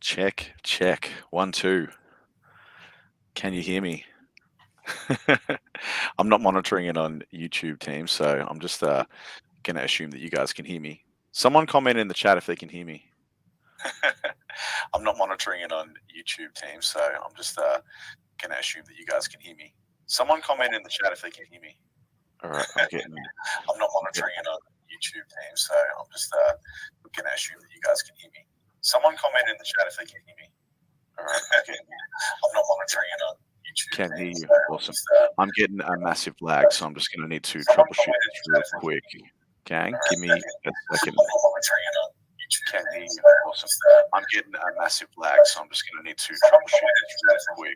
Check, check. 1, 2. Can you hear me? I'm not monitoring it on YouTube, team, so I'm just gonna assume that you guys can hear me. Someone comment in the chat if they can hear me. I'm not monitoring it on YouTube, team, so I'm just gonna assume that you guys can hear me. Someone comment in the chat if they can hear me. All right, I'm not monitoring it on YouTube, team, so I'm just gonna assume that you guys can hear me. Someone comment in the chat if they can hear me. All right, I'm not monitoring it on YouTube. Can hear you. Awesome. I'm getting a massive lag, so I'm just going to need to troubleshoot this real quick. Gang, give me a second. Can hear you. Awesome. I'm getting a massive lag, so I'm just going to need to troubleshoot this real quick.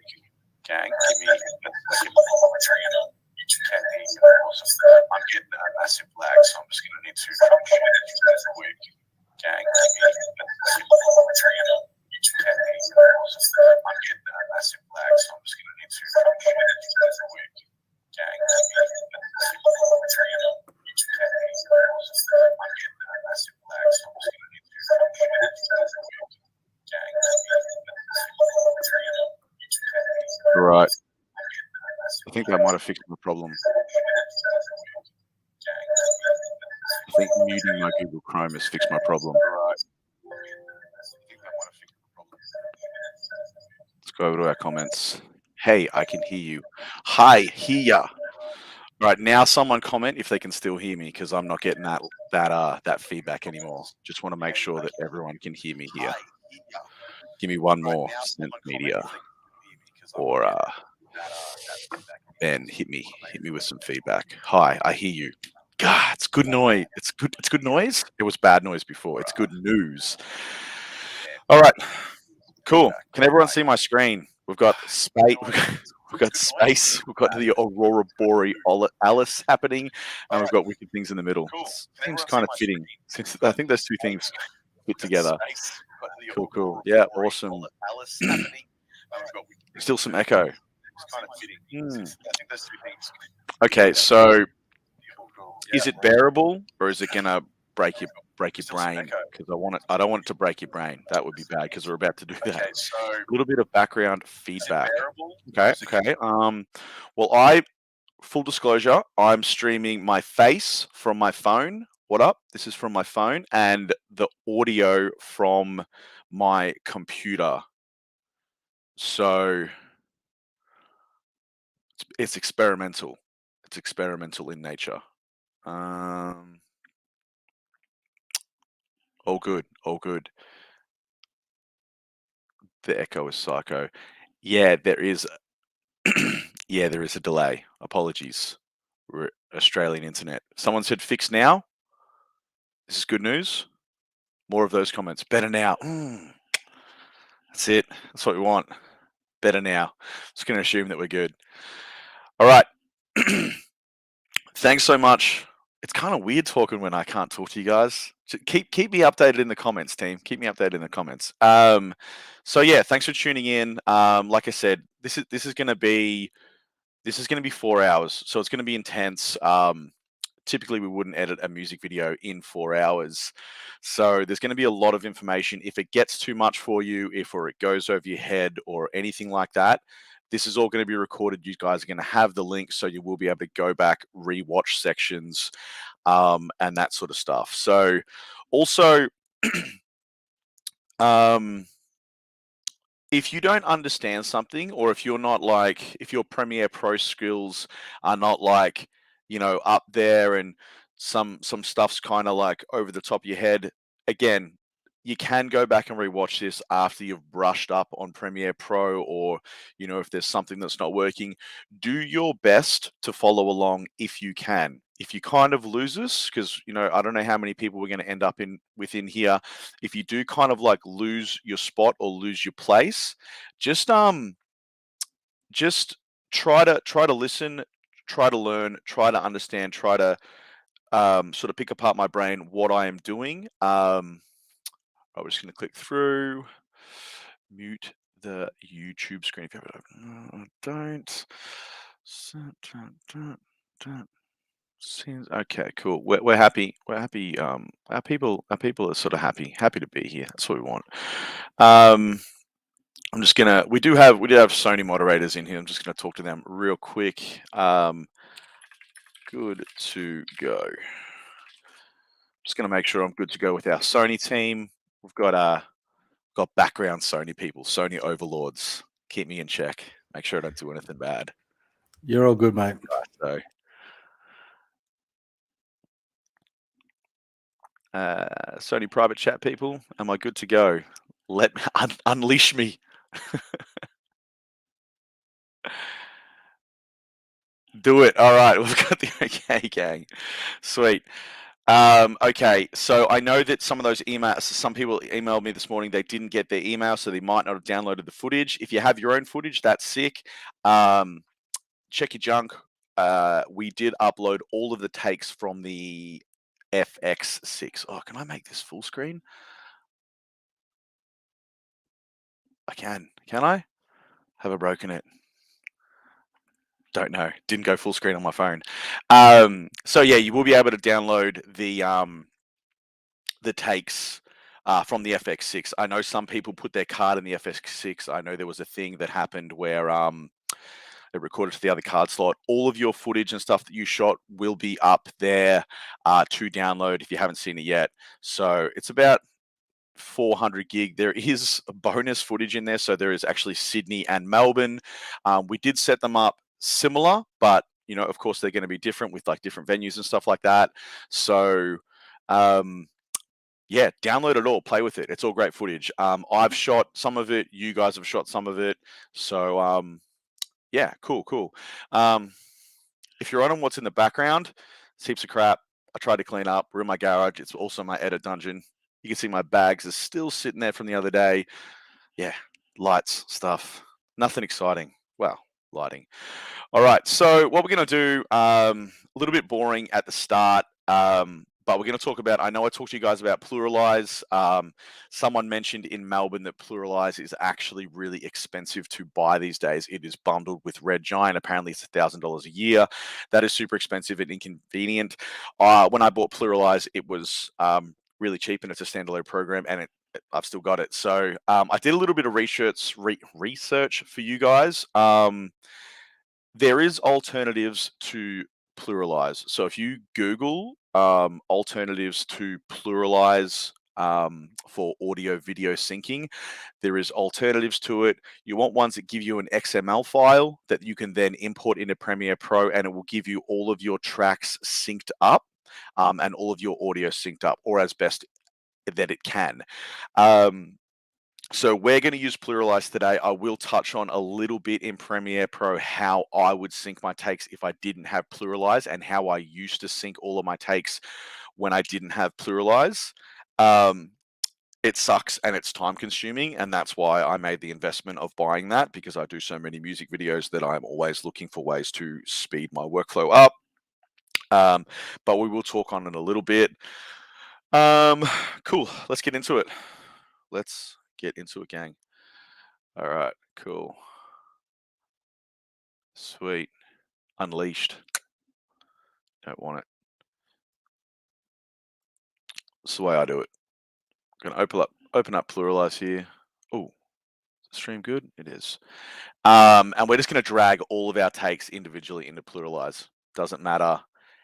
Gang, give me a second. Can hear you. Awesome. I'm getting a massive lag, so I'm just going to need to troubleshoot this real quick. Gang, give me a second. I'm getting a massive lag, so I'm just going to need to troubleshoot it real quick. Gang, I'm getting a massive lag, so I'm just going to need to troubleshoot it real quick. Gang, right. I think that might have fixed my problem. I think muting my Google Chrome has fixed my problem. Right. Let's go over to our comments. Hey, I can hear you. Hi, hear ya. All right, now someone comment if they can still hear me because I'm not getting that feedback anymore. Just want to make sure that everyone can hear me here. Give me one more, Sent Media, or Ben, hit me with some feedback. Hi, I hear you. God, it's good noise. It's good noise. It was bad noise before. It's good news. All right, cool. Can everyone see my screen? We've got space. We've got space. We've got the Aurora Borealis happening, and we've got wicked things in the middle. Seems kind of fitting. Since I think those two things fit together. Cool. Yeah, awesome. Still some echo. Okay, so is it bearable or is it gonna break your brain? Because I don't want it to break your brain. That would be bad because we're about to do that. A little bit of background feedback. Okay. Well, full disclosure, I'm streaming my face from my phone. What up? This is from my phone and the audio from my computer. So it's experimental. It's experimental in nature. All good. The echo is psycho. Yeah, there is. Yeah, there is a delay. Apologies. We're Australian internet. Someone said fix now. This is good news. More of those comments. Better now. That's it. That's what we want. Better now. Just going to assume that we're good. All right. Thanks so much. It's kind of weird talking when I can't talk to you guys. Keep me updated in the comments, team. Keep me updated in the comments. So yeah, thanks for tuning in. Like I said, this is going to be 4 hours, so it's going to be intense. Typically, we wouldn't edit a music video in 4 hours, so there's going to be a lot of information. If it gets too much for you, or it goes over your head, or anything like that, this is all going to be recorded. You guys are going to have the link, so you will be able to go back, rewatch sections, and that sort of stuff. So, also, if you don't understand something, or if your Premiere Pro skills are not up there, and some stuff's kind of like over the top of your head, again, you can go back and rewatch this after you've brushed up on Premiere Pro, or if there's something that's not working, do your best to follow along if you can. If you kind of lose us, because I don't know how many people we're going to end up within here. If you do kind of lose your spot or lose your place, just try to listen, try to learn, try to understand, try to sort of pick apart my brain what I am doing. I'm just going to click through, mute the YouTube screen if you have it open. Don't. Seems okay. Cool. We're happy. We're happy. Our people are sort of happy to be here. That's what we want. Um, I'm just gonna. We do have Sony moderators in here. I'm just gonna talk to them real quick. Good to go. Just gonna make sure I'm good to go with our Sony team. We've got background Sony people, Sony overlords. Keep me in check. Make sure I don't do anything bad. You're all good, mate. So, Sony private chat people, am I good to go? Let unleash me. Do it. All right, we've got the okay gang. Sweet. Okay, so I know that some of those emails, some people emailed me this morning, they didn't get their email, so they might not have downloaded the footage. If you have your own footage, that's sick. Check your junk. We did upload all of the takes from the FX6. Oh, can I make this full screen? I can. Can I? Have I broken it? Don't know. Didn't go full screen on my phone. So yeah, you will be able to download the takes from the FX6. I know some people put their card in the FX6. I know there was a thing that happened where it recorded to the other card slot. All of your footage and stuff that you shot will be up there to download if you haven't seen it yet. So it's about 400 gig. There is a bonus footage in there. So there is actually Sydney and Melbourne. We did set them up similar, but of course they're going to be different with like different venues and stuff like that. So yeah, download it all, play with it. It's all great footage. I've shot some of it. You guys have shot some of it. So yeah, cool. If you're on what's in the background, it's heaps of crap. I tried to clean up. We're in my garage. It's also my edit dungeon. You can see my bags are still sitting there from the other day. Yeah, lights, stuff. Nothing exciting. Well, lighting. All right, so what we're going to do, a little bit boring at the start, but we're going to talk about, I know I talked to you guys about Pluralize. Someone mentioned in Melbourne that Pluralize is actually really expensive to buy these days. It is bundled with Red Giant. Apparently it's $1,000 a year. That is super expensive and inconvenient. When I bought Pluralize, it was really cheap and it's a standalone program and I've still got it. So I did a little bit of research for you guys. There is alternatives to Pluralize. So if you Google alternatives to Pluralize for audio video syncing, there is alternatives to it. You want ones that give you an XML file that you can then import into Premiere Pro, and it will give you all of your tracks synced up and all of your audio synced up, or as best that it can. So we're going to use Pluralize today. I will touch on a little bit in Premiere Pro how I would sync my takes if I didn't have Pluralize and how I used to sync all of my takes when I didn't have Pluralize. It sucks and it's time consuming, and that's why I made the investment of buying that, because I do so many music videos that I'm always looking for ways to speed my workflow up. But we will talk on it a little bit. Cool. Let's get into it. Let's get into it, gang. All right, cool. Sweet. Unleashed. Don't want it. That's the way I do it. I'm gonna open up Pluralize here. Oh, stream good? It is. And we're just gonna drag all of our takes individually into Pluralize. Doesn't matter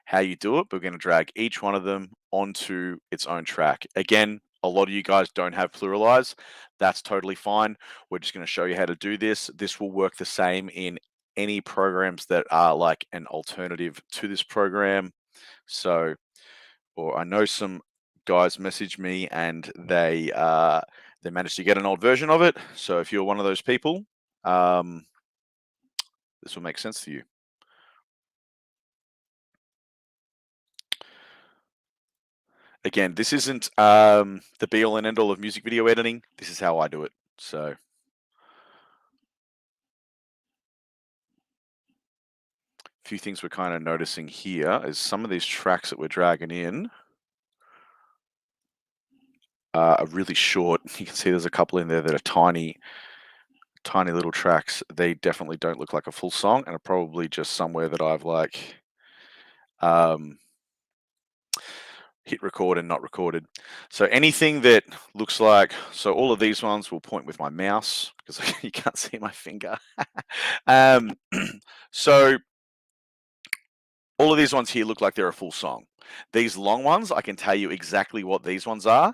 how you do it, but we're gonna drag each one of them onto its own track. Again, a lot of you guys don't have Pluralize. That's totally fine. We're just gonna show you how to do this. This will work the same in any programs that are like an alternative to this program. So, or I know some guys messaged me and they managed to get an old version of it. So if you're one of those people, this will make sense to you. Again, this isn't the be all and end all of music video editing. This is how I do it. So a few things we're kind of noticing here is some of these tracks that we're dragging in are really short. You can see there's a couple in there that are tiny little tracks. They definitely don't look like a full song and are probably just somewhere that I've like hit record and not recorded. So anything that looks like, so all of these ones will point with my mouse because you can't see my finger. So all of these ones here look like they're a full song. These long ones, I can tell you exactly what these ones are.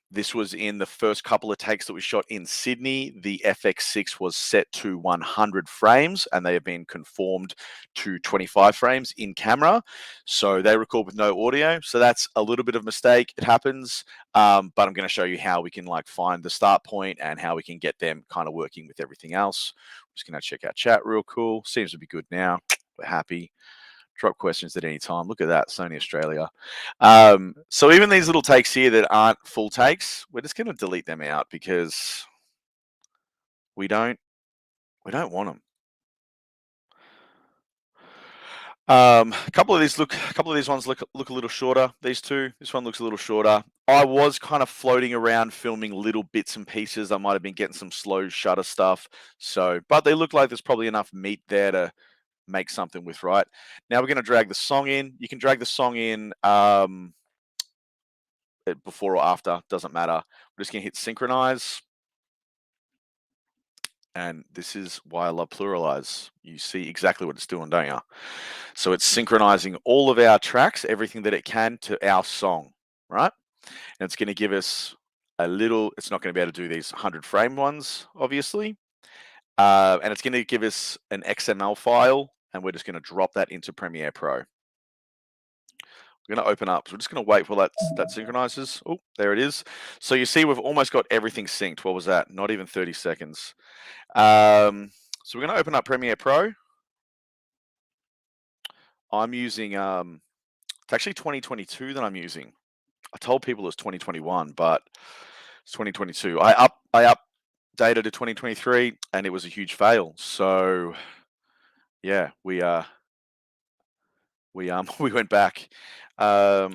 This was in the first couple of takes that we shot in Sydney. The FX6 was set to 100 frames and they have been conformed to 25 frames in camera. So they record with no audio. So that's a little bit of a mistake. It happens. But I'm going to show you how we can like find the start point and how we can get them kind of working with everything else. I'm just going to check out chat real cool. Seems to be good now. We're happy. Drop questions at any time. Look at that, Sony Australia. So even these little takes here that aren't full takes, we're just going to delete them out because we don't want them. A couple of these ones look a little shorter. These two, this one looks a little shorter. I was kind of floating around filming little bits and pieces. I might have been getting some slow shutter stuff. So, but they look like there's probably enough meat there to make something with, right? Now we're going to drag the song in. You can drag the song in before or after, doesn't matter. We're just going to hit synchronize. And this is why I love Pluralize. You see exactly what it's doing, don't you? So it's synchronizing all of our tracks, everything that it can, to our song, right? And it's going to give us a little, it's not going to be able to do these 100 frame ones, obviously. And it's going to give us an XML file, and we're just going to drop that into Premiere Pro. We're going to open up. So we're just going to wait while that synchronizes. Oh, there it is. So you see we've almost got everything synced. What was that? Not even 30 seconds. So we're going to open up Premiere Pro. I'm using, it's actually 2022 that I'm using. I told people it was 2021, but it's 2022. I updated to 2023 and it was a huge fail. So yeah, we went back. Now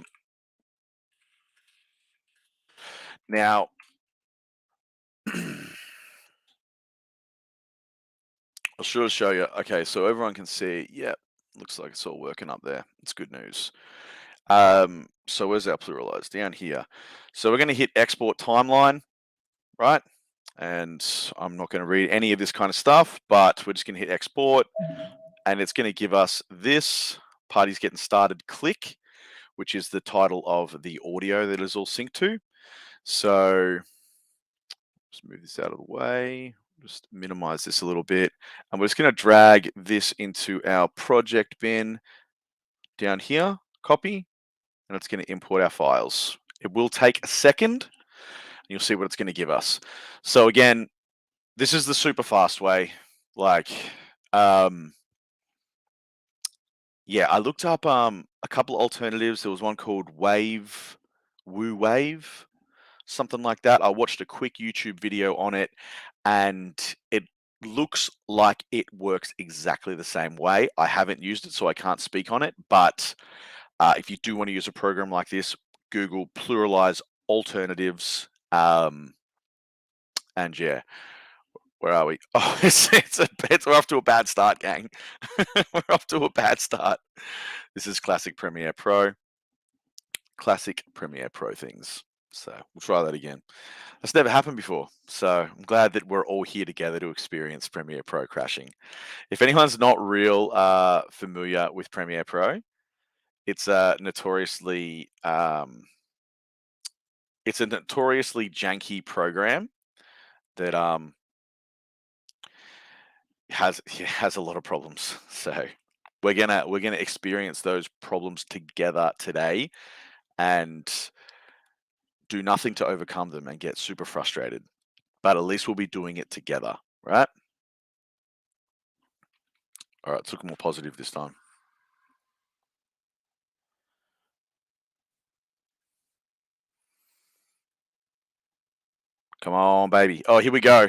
I'll sure show you. Okay, so everyone can see. Yep, looks like it's all working up there. It's good news. So where's our pluralize? Down here. So we're going to hit export timeline, right? And I'm not going to read any of this kind of stuff, but we're just going to hit export, and it's going to give us this party's getting started click, which is the title of the audio that is all synced to. So just move this out of the way. Just minimize this a little bit. And we're just going to drag this into our project bin down here, copy, and it's going to import our files. It will take a second. And you'll see what it's going to give us. So again, this is the super fast way. Like, yeah, I looked up a couple of alternatives. There was one called Woo Wave, something like that. I watched a quick YouTube video on it, and it looks like it works exactly the same way. I haven't used it, so I can't speak on it. But if you do want to use a program like this, Google Pluralize alternatives. And yeah, where are we? Oh, we're off to a bad start, gang. We're off to a bad start. This is classic Premiere Pro. Classic Premiere Pro things. So we'll try that again. That's never happened before. So I'm glad that we're all here together to experience Premiere Pro crashing. If anyone's not real familiar with Premiere Pro, it's a notoriously janky program that has a lot of problems. So we're gonna experience those problems together today and do nothing to overcome them and get super frustrated. But at least we'll be doing it together, right? All right, let's look more positive this time. Come on, baby. Oh, here we go.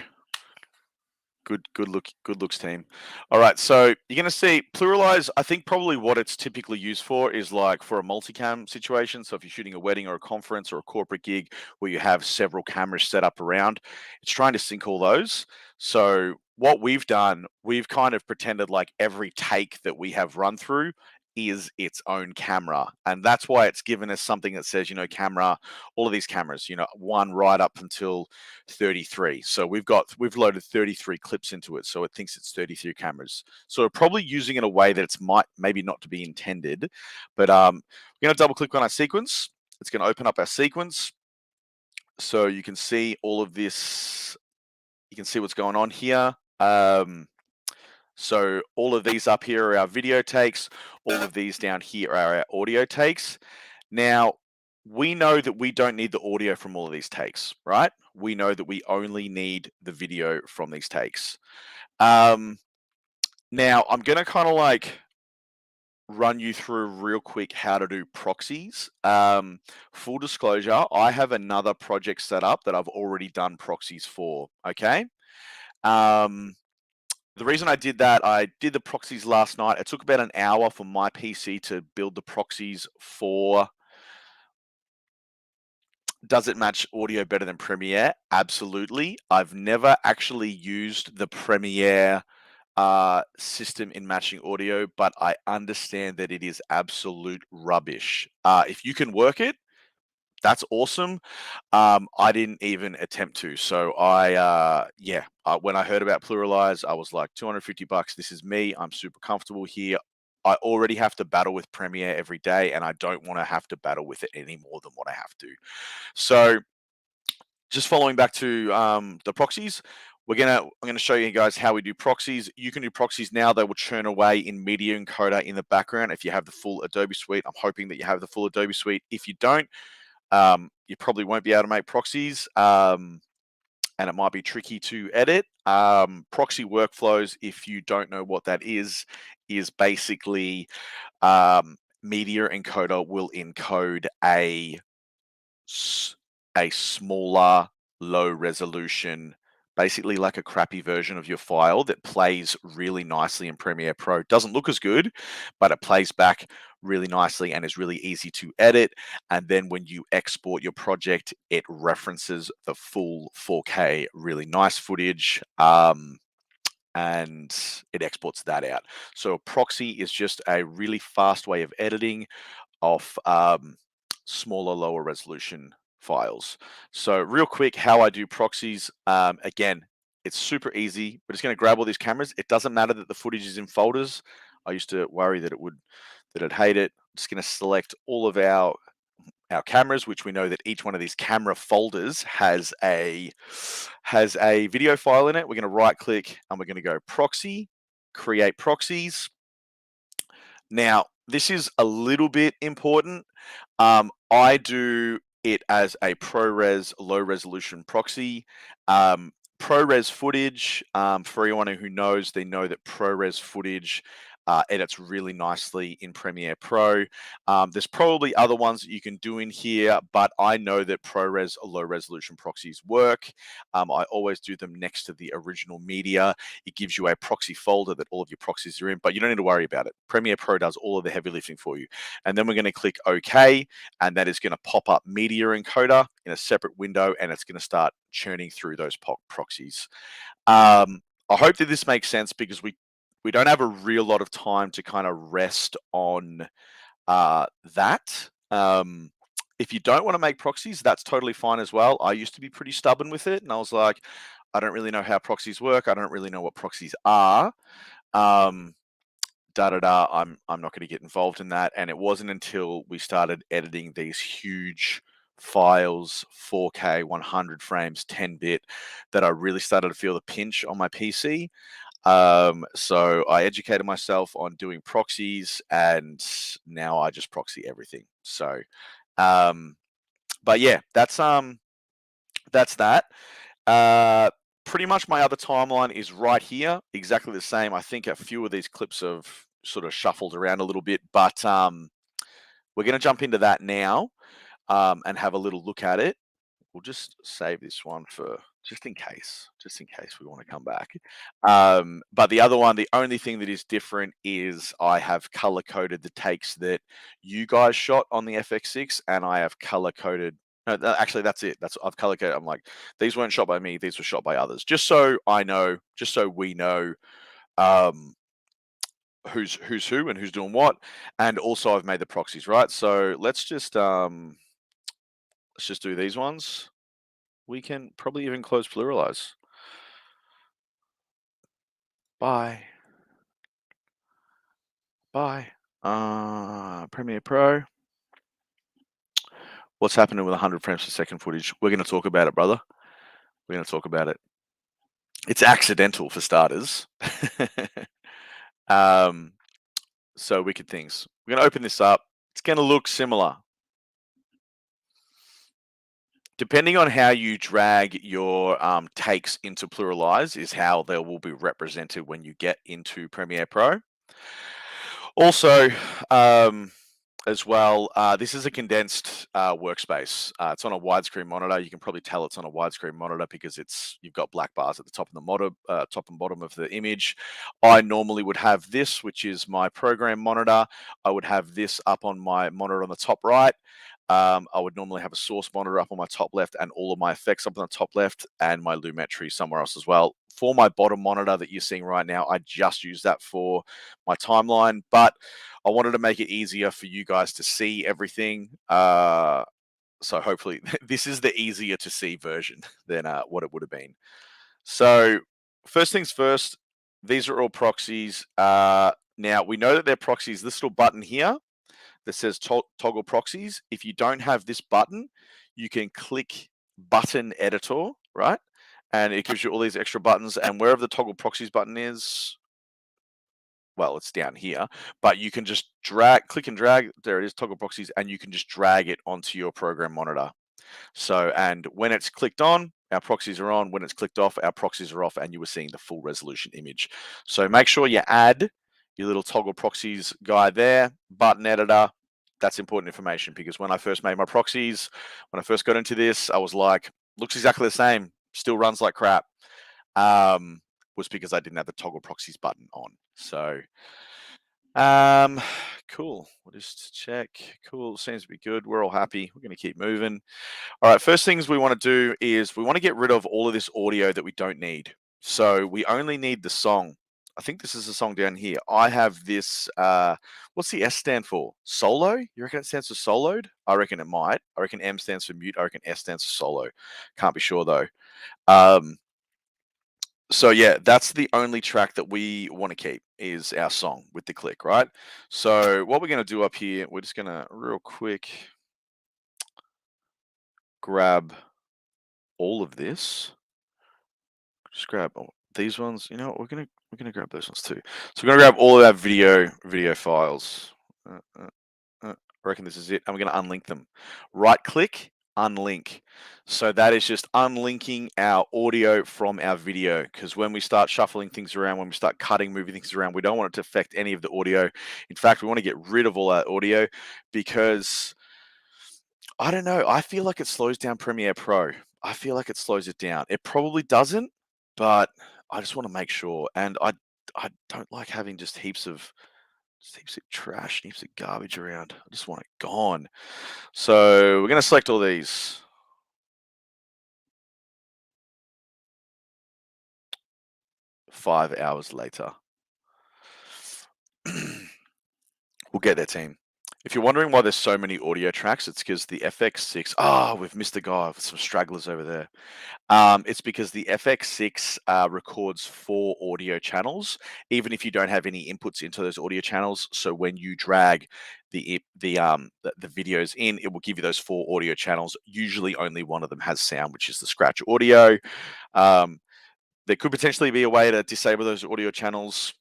Good looks team. All right, so you're going to see Pluralize. I think probably what it's typically used for is like for a multicam situation. So if you're shooting a wedding or a conference or a corporate gig where you have several cameras set up around, it's trying to sync all those. So what we've done, we've kind of pretended like every take that we have run through is its own camera. And that's why it's given us something that says, camera, all of these cameras, one right up until 33. So we've loaded 33 clips into it. So it thinks it's 33 cameras. So we're probably using it in a way that it's maybe not to be intended. But we're going to double click on our sequence. It's going to open up our sequence. So you can see all of this. You can see what's going on here. So all of these up here are our video takes. All of these down here are our audio takes. Now, we know that we don't need the audio from all of these takes, right? We know that we only need the video from these takes. Now, I'm going to kind of like run you through real quick how to do proxies. Full disclosure, I have another project set up that I've already done proxies for, okay? The reason I did that, I did the proxies last night. It took about an hour for my PC to build the proxies for. Does it match audio better than Premiere? Absolutely. I've never actually used the Premiere system in matching audio, but I understand that it is absolute rubbish. If you can work it, that's awesome. I didn't even attempt to. So when I heard about Pluralize, I was like, $250. This is me. I'm super comfortable here. I already have to battle with Premiere every day, and I don't want to have to battle with it any more than what I have to. So just following back to the proxies, I'm gonna show you guys how we do proxies. You can do proxies now. They will churn away in Media Encoder in the background if you have the full Adobe suite. I'm hoping that you have the full Adobe suite. If you don't, you probably won't be able to make proxies, and it might be tricky to edit. Proxy workflows, if you don't know what that is basically Media Encoder will encode a smaller, low resolution, basically like a crappy version of your file that plays really nicely in Premiere Pro. Doesn't look as good, but it plays back really nicely and is really easy to edit. And then when you export your project, it references the full 4K, really nice footage. And it exports that out. So a proxy is just a really fast way of editing off smaller, lower resolution files. So real quick, how I do proxies, again, it's super easy. We're just going to grab all these cameras. It doesn't matter that the footage is in folders. I used to worry that it'd hate it. I'm just going to select all of our cameras, which we know that each one of these camera folders has a video file in it. We're going to right click and we're going to go proxy, create proxies. Now, this is a little bit important. I do it as a ProRes low resolution proxy. ProRes footage, for anyone who knows, they know that ProRes footage edits really nicely in Premiere Pro. There's probably other ones that you can do in here, but I know that ProRes low resolution proxies work. I always do them next to the original media. It gives you a proxy folder that all of your proxies are in, but you don't need to worry about it. Premiere Pro does all of the heavy lifting for you. And then we're going to click OK, and that is going to pop up Media Encoder in a separate window, and it's going to start churning through those proxies. I hope that this makes sense because we don't have a real lot of time to kind of rest on that. If you don't want to make proxies, that's totally fine as well. I used to be pretty stubborn with it, and I was like, I don't really know how proxies work. I don't really know what proxies are. I'm not going to get involved in that. And it wasn't until we started editing these huge files, 4K, 100 frames, 10-bit, that I really started to feel the pinch on my PC. So I educated myself on doing proxies, and now I just proxy everything. So, but yeah, that's that. Pretty much my other timeline is right here, exactly the same. I think a few of these clips have sort of shuffled around a little bit, but we're going to jump into that now and have a little look at it. We'll just save this one for just in case we want to come back. But the other one, the only thing that is different is I have color coded the takes that you guys shot on the FX6, and I have color coded. No, actually, that's it. I've color coded. I'm like, these weren't shot by me. These were shot by others. Just so I know, just so we know, who's who and who's doing what, and also I've made the proxies, right? So let's just do these ones. We can probably even close pluralize. Bye. Premiere Pro. What's happening with 100 frames per second footage? We're going to talk about it, brother. We're going to talk about it. It's accidental for starters. So wicked things. We're going to open this up. It's going to look similar. Depending on how you drag your takes into pluralize is how they will be represented when you get into Premiere Pro. Also, as well, this is a condensed workspace. It's on a widescreen monitor. You can probably tell it's on a widescreen monitor because you've got black bars at the top and bottom of the image. I normally would have this, which is my program monitor. I would have this up on my monitor on the top right. I would normally have a source monitor up on my top left and all of my effects up on the top left and my Lumetri somewhere else as well. For my bottom monitor that you're seeing right now, I just use that for my timeline, but I wanted to make it easier for you guys to see everything. So hopefully this is the easier to see version than what it would have been. So first things first, these are all proxies. Now we know that they're proxies. This little button here that says toggle proxies. If you don't have this button, you can click button editor, right? And it gives you all these extra buttons, and wherever the toggle proxies button is, well, it's down here, but you can just click and drag, there it is, toggle proxies, and you can just drag it onto your program monitor. So, and when it's clicked on, our proxies are on. When it's clicked off, our proxies are off, and you were seeing the full resolution image. So make sure you add your little toggle proxies guy there, button editor. That's important information because when I first made my proxies, when I first got into this, I was like, looks exactly the same, still runs like crap. Was because I didn't have the toggle proxies button on. So, cool. We'll just check. Cool. Seems to be good. We're all happy. We're going to keep moving. All right. First things we want to do is we want to get rid of all of this audio that we don't need. So we only need the song. I think this is the song down here. I have this. What's the S stand for? Solo? You reckon it stands for soloed? I reckon it might. I reckon M stands for mute. I reckon S stands for solo. Can't be sure though. So yeah, that's the only track that we want to keep is our song with the click, right? So what we're going to do up here, we're just going to real quick grab all of this. Just grab these ones. You know what? We're gonna grab those ones too. So we're gonna grab all of our video files. I reckon this is it. And we're gonna unlink them. Right click, unlink. So that is just unlinking our audio from our video. Because when we start shuffling things around, when we start cutting, moving things around, we don't want it to affect any of the audio. In fact, we want to get rid of all that audio because I don't know. I feel like it slows down Premiere Pro. I feel like it slows it down. It probably doesn't, but I just want to make sure. And I don't like having just heaps of trash, heaps of garbage around. I just want it gone. So we're going to select all these. Five hours later. We'll get there, team. If you're wondering why there's so many audio tracks, it's because the FX6. We've missed a guy with some stragglers over there. It's because the FX6 records 4 audio channels, even if you don't have any inputs into those audio channels. So when you drag the videos in, it will give you those 4 audio channels. Usually, only one of them has sound, which is the scratch audio. There could potentially be a way to disable those audio channels.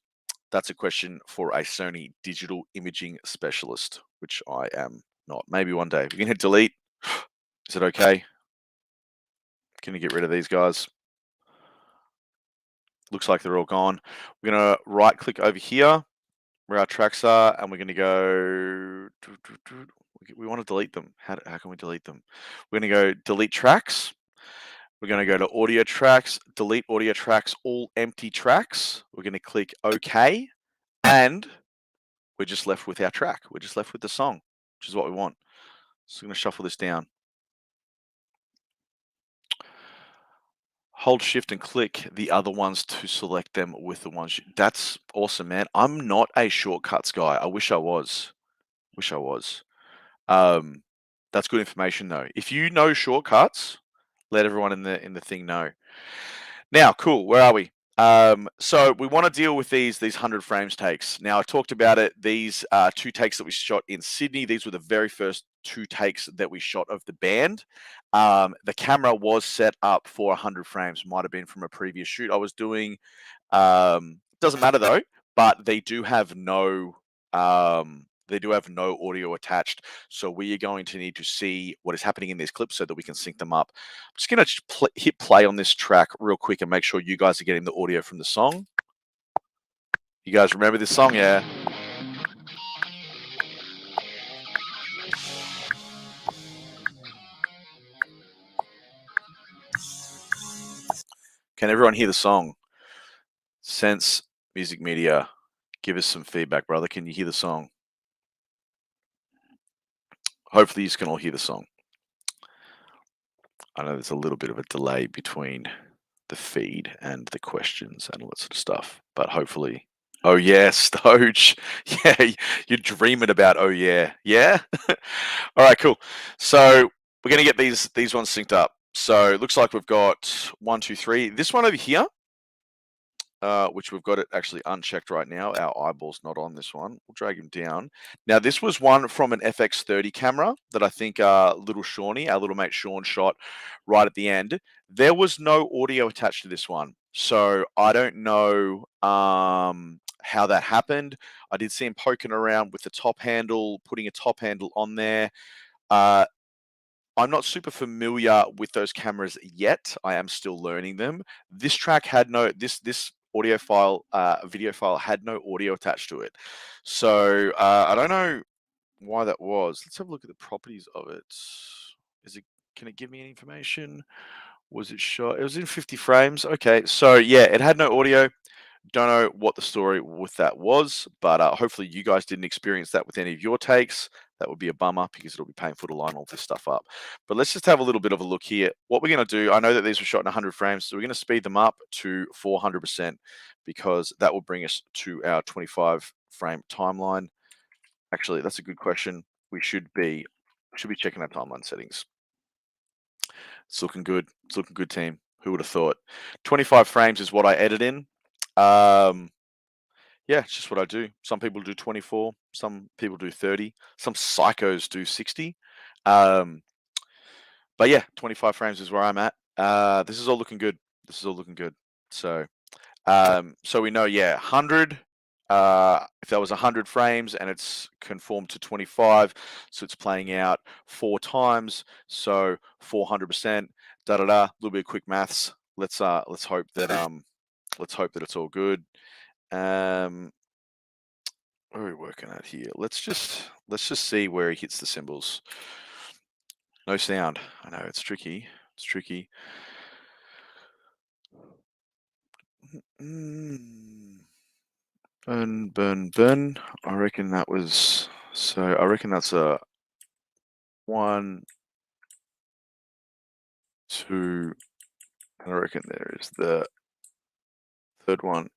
That's a question for a Sony digital imaging specialist, which I am not. Maybe one day. We can hit delete. Is it okay? Can you get rid of these guys? Looks like they're all gone. We're going to right click over here where our tracks are, and we're going to go. We want to delete them. How can we delete them? We're going to go delete tracks. We're going to go to audio tracks, delete audio tracks, all empty tracks. We're going to click OK, and we're just left with our track. We're just left with the song, which is what we want. So I'm going to shuffle this down. Hold shift and click the other ones to select them with the ones. That's awesome, man. I'm not a shortcuts guy. I wish I was. Wish I was. That's good information though. If you know shortcuts, let everyone in the thing know. Now, cool. Where are we? So we want to deal with these 100 frames takes. Now, I talked about it. These 2 takes that we shot in Sydney. These were the very first 2 takes that we shot of the band. The camera was set up for 100 frames. Might have been from a previous shoot I was doing. Doesn't matter though. But they do have no audio attached. So we are going to need to see what is happening in these clips so that we can sync them up. I'm just going to hit play on this track real quick and make sure you guys are getting the audio from the song. You guys remember this song? Yeah. Can everyone hear the song? Sense Music Media, give us some feedback, brother. Can you hear the song? Hopefully you can all hear the song. I know there's a little bit of a delay between the feed and the questions and all that sort of stuff, but hopefully. Oh yeah, Stoge. Yeah, you're dreaming about oh yeah. Yeah? All right, cool. So we're gonna get these ones synced up. So it looks like we've got 1, 2, 3. This one over here, which we've got it actually unchecked right now. Our eyeball's not on this one. We'll drag him down. Now, this was one from an FX30 camera that I think little Shawnee, our little mate Sean, shot right at the end. There was no audio attached to this one. So I don't know how that happened. I did see him poking around with the top handle, putting a top handle on there. I'm not super familiar with those cameras yet. I am still learning them. This track had no this audio file, video file had no audio attached to it. So I don't know why that was. Let's have a look at the properties of it. Can it give me any information? Was it shot? It was in 50 frames. Okay, so yeah, it had no audio. Don't know what the story with that was, but hopefully you guys didn't experience that with any of your takes. That would be a bummer because it'll be painful to line all this stuff up. But let's just have a little bit of a look here. What we're going to do, I know that these were shot in 100 frames, so we're going to speed them up to 400% because that will bring us to our 25 frame timeline. Actually, that's a good question. We should be checking our timeline settings. It's looking good. It's looking good, team. Who would have thought? 25 frames is what I edit in. Yeah, it's just what I do. Some people do 24, some people do 30, some psychos do 60. But yeah, 25 frames is where I'm at. This is all looking good. This is all looking good. So, so we know, yeah, 100. If that was 100 frames and it's conformed to 25, so it's playing out 4 times, so 400%. Da da da. A little bit of quick maths. Let's hope that it's all good. What are we working at here? Let's just see where he hits the cymbals. No sound. I know it's tricky. It's tricky. Burn, burn, burn. I reckon that was so. I reckon that's a 1, 2. I reckon there is the third one.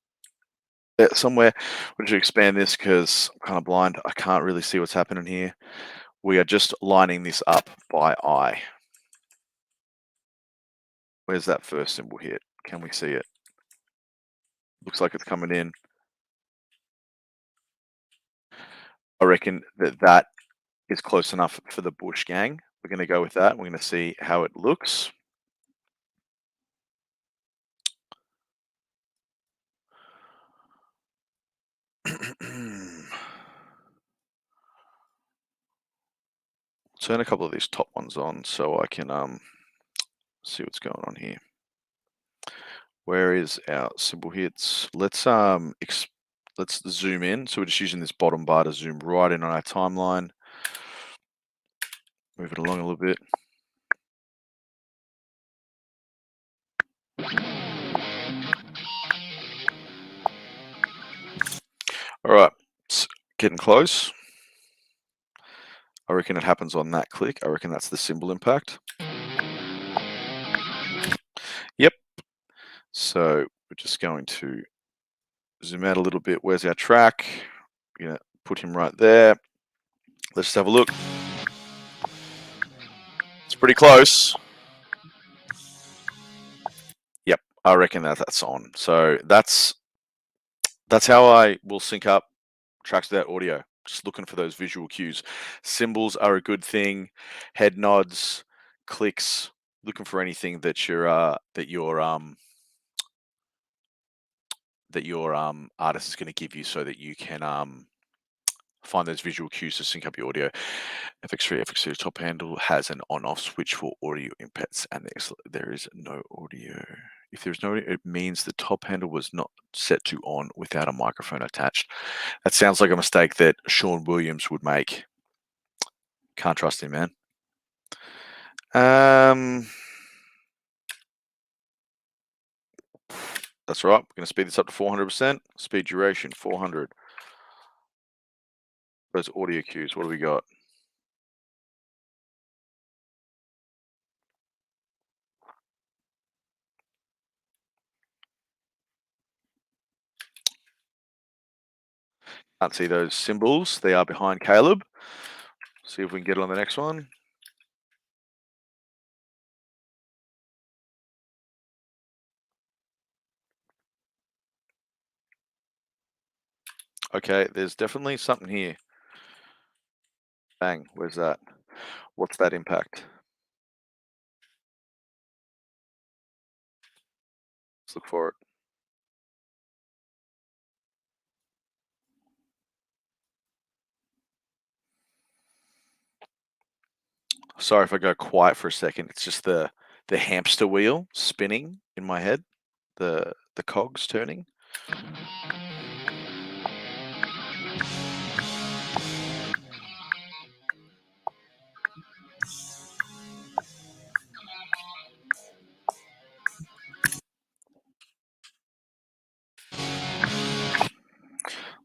Yeah, somewhere. We'll just expand this because I'm kind of blind. I can't really see what's happening here. We are just lining this up by eye. Where's that first cymbal hit? Can we see it? Looks like it's coming in. I reckon that is close enough for the Bush gang. We're going to go with that. We're going to see how it looks. Turn a couple of these top ones on so I can see what's going on here. Where is our cymbal hits? Let's zoom in. So we're just using this bottom bar to zoom right in on our timeline. Move it along a little bit. All right, it's getting close. I reckon it happens on that click. I reckon that's the cymbal impact. Yep, So we're just going to zoom out a little bit. Where's our track? We're gonna put him right there. Let's just have a look. It's pretty close. Yep, I reckon that's on. So that's how I will sync up tracks to that audio. Just looking for those visual cues. Symbols are a good thing. Head nods, clicks. Looking for anything that your artist is going to give you, so that you can find those visual cues to sync up your audio. FX3 top handle has an on-off switch for audio inputs, and there is no audio. If there's no audio, it means the top handle was not set to on without a microphone attached. That sounds like a mistake that Sean Williams would make. Can't trust him, man. That's right. We're going to speed this up to 400%. Speed duration 400. Those audio cues. What do we got? Can't see those symbols. They are behind Caleb. See if we can get it on the next one. Okay, there's definitely something here. Bang, where's that? What's that impact? Let's look for it. Sorry if I go quiet for a second. It's just the hamster wheel spinning in my head, the cogs turning.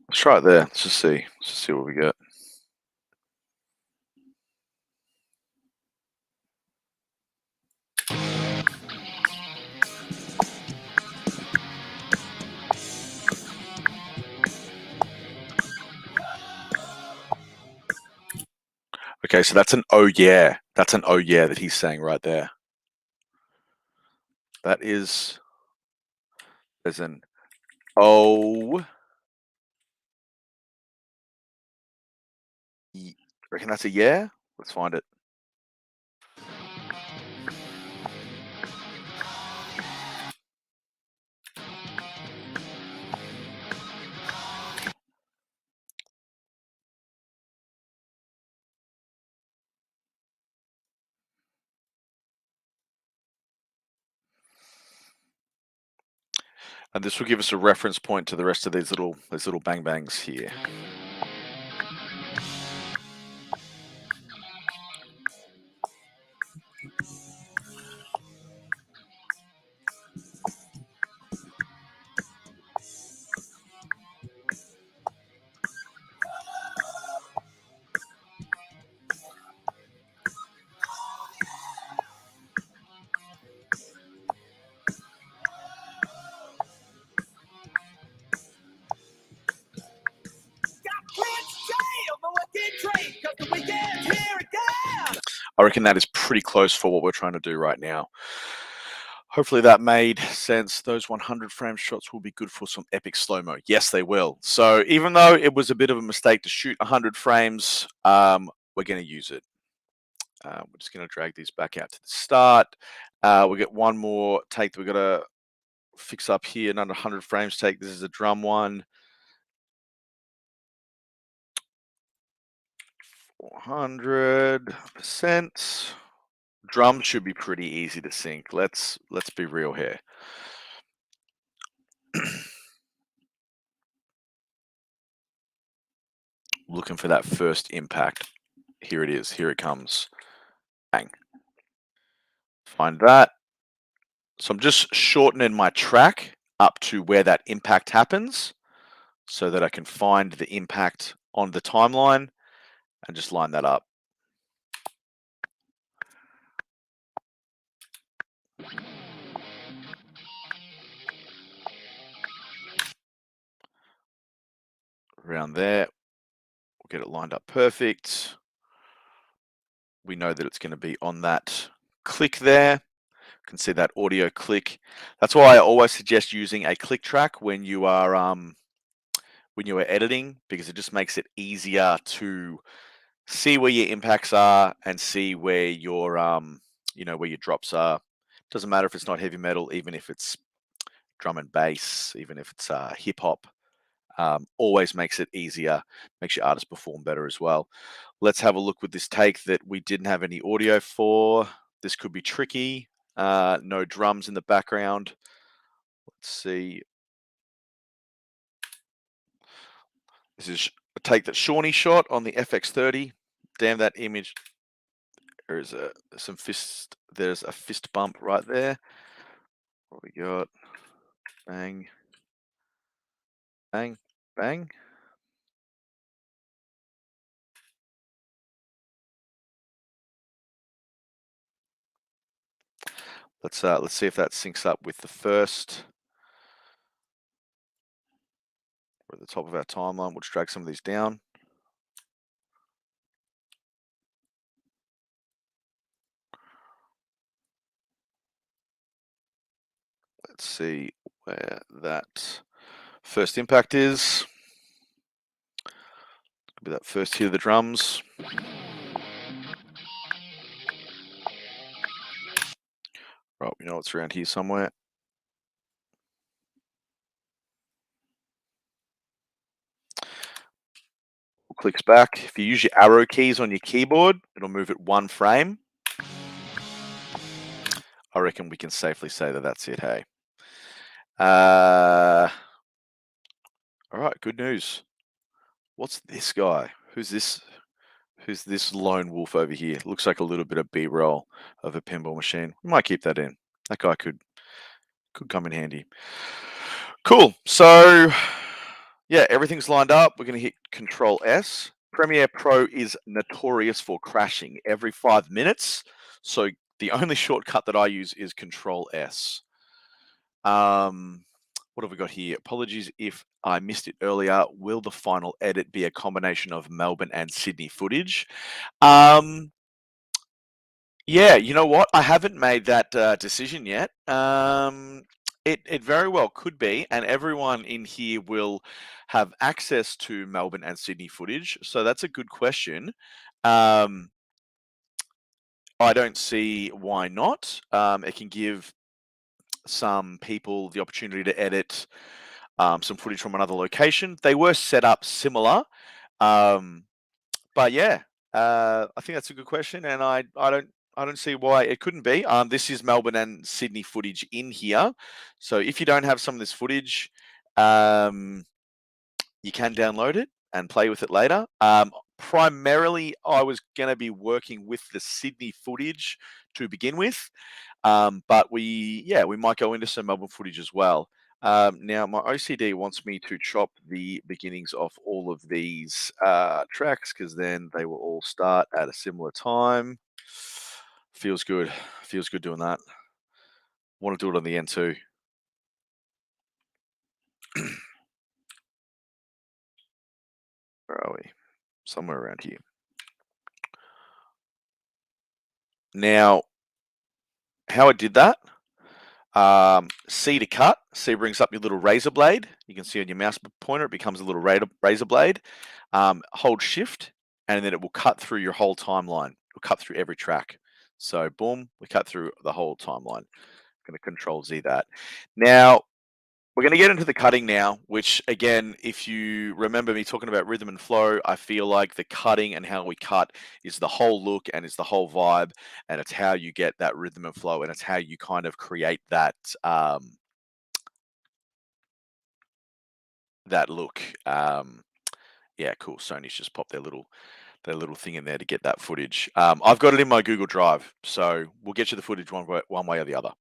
Let's try it there. Let's just see. Let's just see what we get. Okay, so that's an oh yeah. That's an oh yeah that he's saying right there. That is, there's an oh. Reckon that's a yeah? Let's find it. And this will give us a reference point to the rest of these little bang bangs here. I reckon that is pretty close for what we're trying to do right now. Hopefully that made sense. Those 100 frame shots will be good for some epic slow-mo. Yes, they will. So even though it was a bit of a mistake to shoot 100 frames, we're going to use it. We're just going to drag these back out to the start. We get one more take that we've got to fix up here. Another 100 frames take. This is a drum one. 400%. Drums should be pretty easy to sync. Let's be real here. Looking for that first impact. Here it is. Here it comes. Bang. Find that. So I'm just shortening my track up to where that impact happens, so that I can find the impact on the timeline and just line that up. around there. We'll get it lined up perfect. We know that it's going to be on that click there. You can see that audio click. That's why I always suggest using a click track when you are editing, because it just makes it easier to see where your impacts are and see where your where your drops are. Doesn't matter if it's not heavy metal, even if it's drum and bass, even if it's hip hop. Always makes it easier, makes your artist perform better as well. Let's have a look with this take that we didn't have any audio for. This could be tricky. No drums in the background. Let's see. This is a take that Shawnee shot on the FX30. Damn, that image. There's a fist bump right there. What we got? Bang. Bang. Bang. Let's see if that syncs up with the first. We're at the top of our timeline. We'll just drag some of these down. Let's see where that first impact is. Could be that first hit of the drums. Right, we know it's around here somewhere. Clicks back. If you use your arrow keys on your keyboard, it'll move it one frame. I reckon we can safely say that that's it, hey. All right, good news. What's this guy? Who's this? Who's this lone wolf over here? Looks like a little bit of B-roll of a pinball machine. We might keep that in. That guy could come in handy. Cool. So, yeah, everything's lined up. We're going to hit Control S. Premiere Pro is notorious for crashing every 5 minutes. So the only shortcut that I use is Control S. What have we got here? Apologies if I missed it earlier. Will the final edit be a combination of Melbourne and Sydney footage? Yeah, you know what? I haven't made that decision yet. It very well could be, and everyone in here will have access to Melbourne and Sydney footage. So that's a good question. I don't see why not. It can give some people the opportunity to edit some footage from another location. They were set up similar, but yeah, I think that's a good question, and I don't see why it couldn't be. This is Melbourne and Sydney footage in here, so if you don't have some of this footage, you can download it and play with it later. Primarily, I was going to be working with the Sydney footage to begin with, but we might go into some Melbourne footage as well. Now, my OCD wants me to chop the beginnings of all of these tracks because then they will all start at a similar time. Feels good. Feels good doing that. Want to do it on the end too. Where are we? Somewhere around here. Now, how I did that, C to cut. C brings up your little razor blade. You can see on your mouse pointer, it becomes a little razor blade. Hold shift, and then it will cut through your whole timeline. It will cut through every track. So boom, we cut through the whole timeline. I'm going to Control Z that. Now, we're going to get into the cutting now, which again, if you remember me talking about rhythm and flow, I feel like the cutting and how we cut is the whole look and it's the whole vibe, and it's how you get that rhythm and flow, and it's how you kind of create that that look. Yeah, cool. Sony's just popped their little thing in there to get that footage. I've got it in my Google Drive, so we'll get you the footage one way or the other.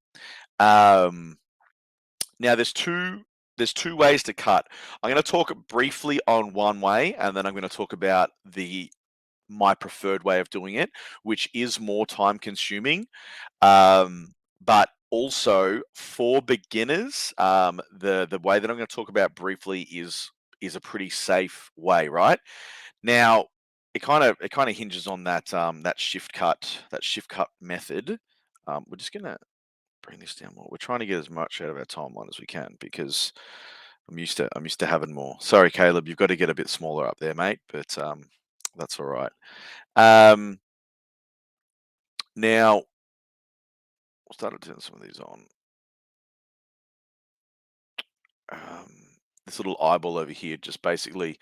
Now, there's two ways to cut. I'm going to talk briefly on one way, and then I'm going to talk about my preferred way of doing it, which is more time consuming, but also for beginners. The way that I'm going to talk about briefly is is a pretty safe way, right? Now, it kind of hinges on that that shift cut method. We're just gonna bring this down more. We're trying to get as much out of our timeline as we can because I'm used to having more. Sorry, Caleb, you've got to get a bit smaller up there, mate, but that's all right. Now we'll start to turn some of these on. This little eyeball over here just basically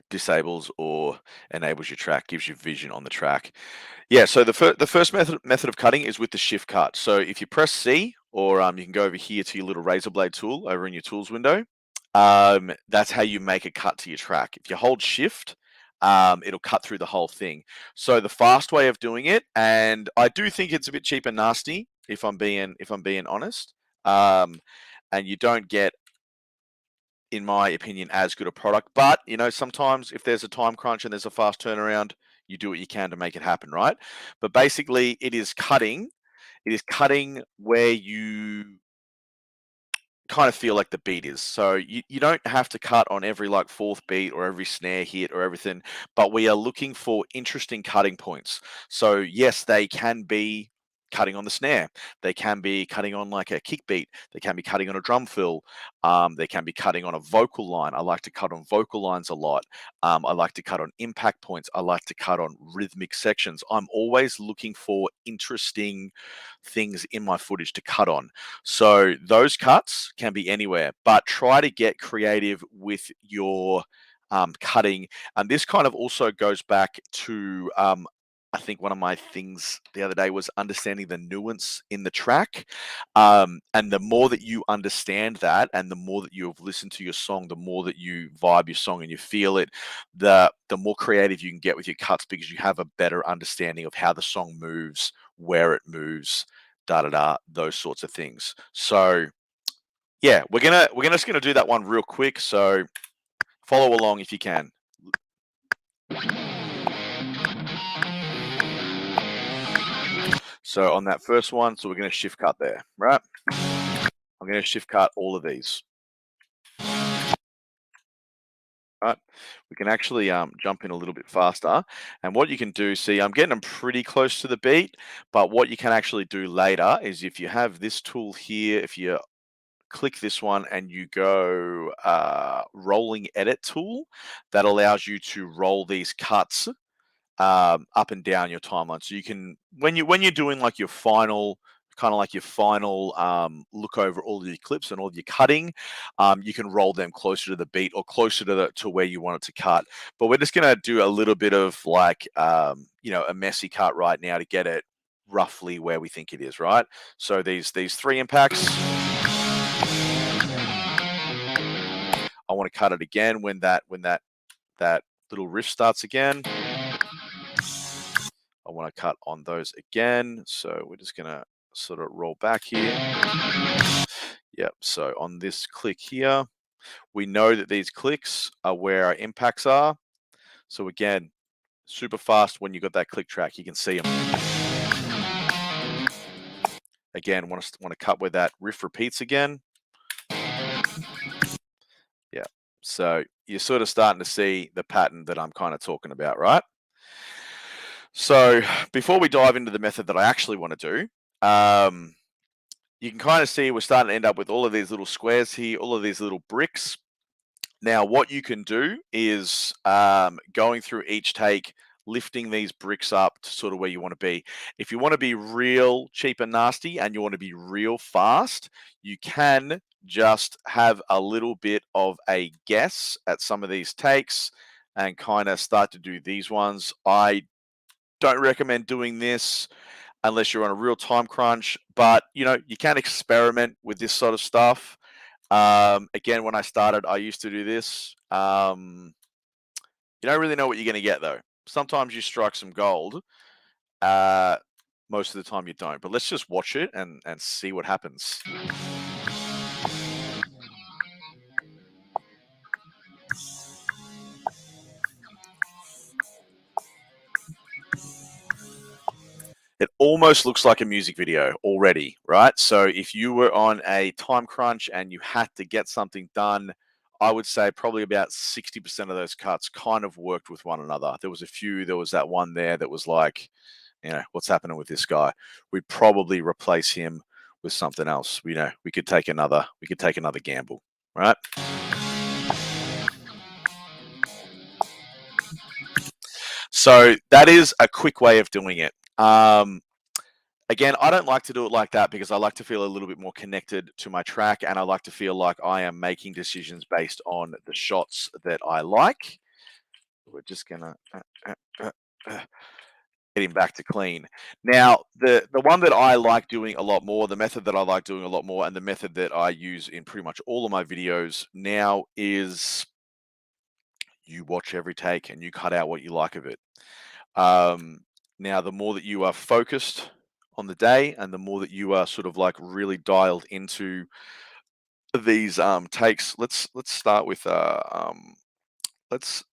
disables or enables your track, gives you vision on the track. Yeah, so the first method of cutting is with the shift cut. So if you press C, or you can go over here to your little razor blade tool over in your tools window, that's how you make a cut to your track. If you hold shift, it'll cut through the whole thing. So the fast way of doing it, and I do think it's a bit cheap and nasty, if I'm being honest, and you don't get, in my opinion, as good a product. But, you know, sometimes if there's a time crunch and there's a fast turnaround, you do what you can to make it happen, right? But basically, it is cutting where you kind of feel like the beat is. So you don't have to cut on every like fourth beat or every snare hit or everything, but we are looking for interesting cutting points. So yes, they can be cutting on the snare. They can be cutting on like a kick beat. They can be cutting on a drum fill. They can be cutting on a vocal line. I like to cut on vocal lines a lot. I like to cut on impact points. I like to cut on rhythmic sections. I'm always looking for interesting things in my footage to cut on. So those cuts can be anywhere, but try to get creative with your cutting. And this kind of also goes back to I think one of my things the other day was understanding the nuance in the track. And the more that you understand that, and the more that you have listened to your song, the more that you vibe your song and you feel it, the more creative you can get with your cuts, because you have a better understanding of how the song moves, where it moves, those sorts of things. So yeah, we're just gonna do that one real quick. So follow along if you can. So on that first one, so we're going to shift cut there, right? I'm going to shift cut all of these. Right, we can actually jump in a little bit faster. And what you can do, see, I'm getting them pretty close to the beat, but what you can actually do later is if you have this tool here, if you click this one and you go rolling edit tool, that allows you to roll these cuts up and down your timeline. So you can, when you're doing like your final look over all of your clips and all of your cutting, you can roll them closer to the beat or closer to where you want it to cut. But we're just going to do a little bit of like a messy cut right now to get it roughly where we think it is, right? So these three impacts, I want to cut it again when that little riff starts again. I want to cut on those again. So we're just going to sort of roll back here. Yep. So on this click here, we know that these clicks are where our impacts are. So again, super fast when you got that click track, you can see them. Again, want to cut where that riff repeats again. Yeah. So you're sort of starting to see the pattern that I'm kind of talking about, right? So before we dive into the method that I actually want to do, you can kind of see we're starting to end up with all of these little squares here, all of these little bricks. Now, what you can do is going through each take, lifting these bricks up to sort of where you want to be. If you want to be real cheap and nasty and you want to be real fast, you can just have a little bit of a guess at some of these takes and kind of start to do these ones. I don't recommend doing this unless you're on a real time crunch, but you can experiment with this sort of stuff. Again, when I started, I used to do this. You don't really know what you're going to get though. Sometimes you strike some gold. Most of the time you don't, but let's just watch it and see what happens. It almost looks like a music video already, right? So if you were on a time crunch and you had to get something done I would say probably about 60% of those cuts kind of worked with one another. There was a few, there was that one there that was like, what's happening with this guy? We'd probably replace him with something else. We could take another gamble, right? So that is a quick way of doing it. Again, I don't like to do it like that because I like to feel a little bit more connected to my track, and I like to feel like I am making decisions based on the shots that I like. We're just gonna get him back to clean. Now, the one that I like doing a lot more, the method that I like doing a lot more, and the method that I use in pretty much all of my videos now is you watch every take and you cut out what you like of it. Now, the more that you are focused on the day, and the more that you are sort of like really dialed into these takes, let's start with let's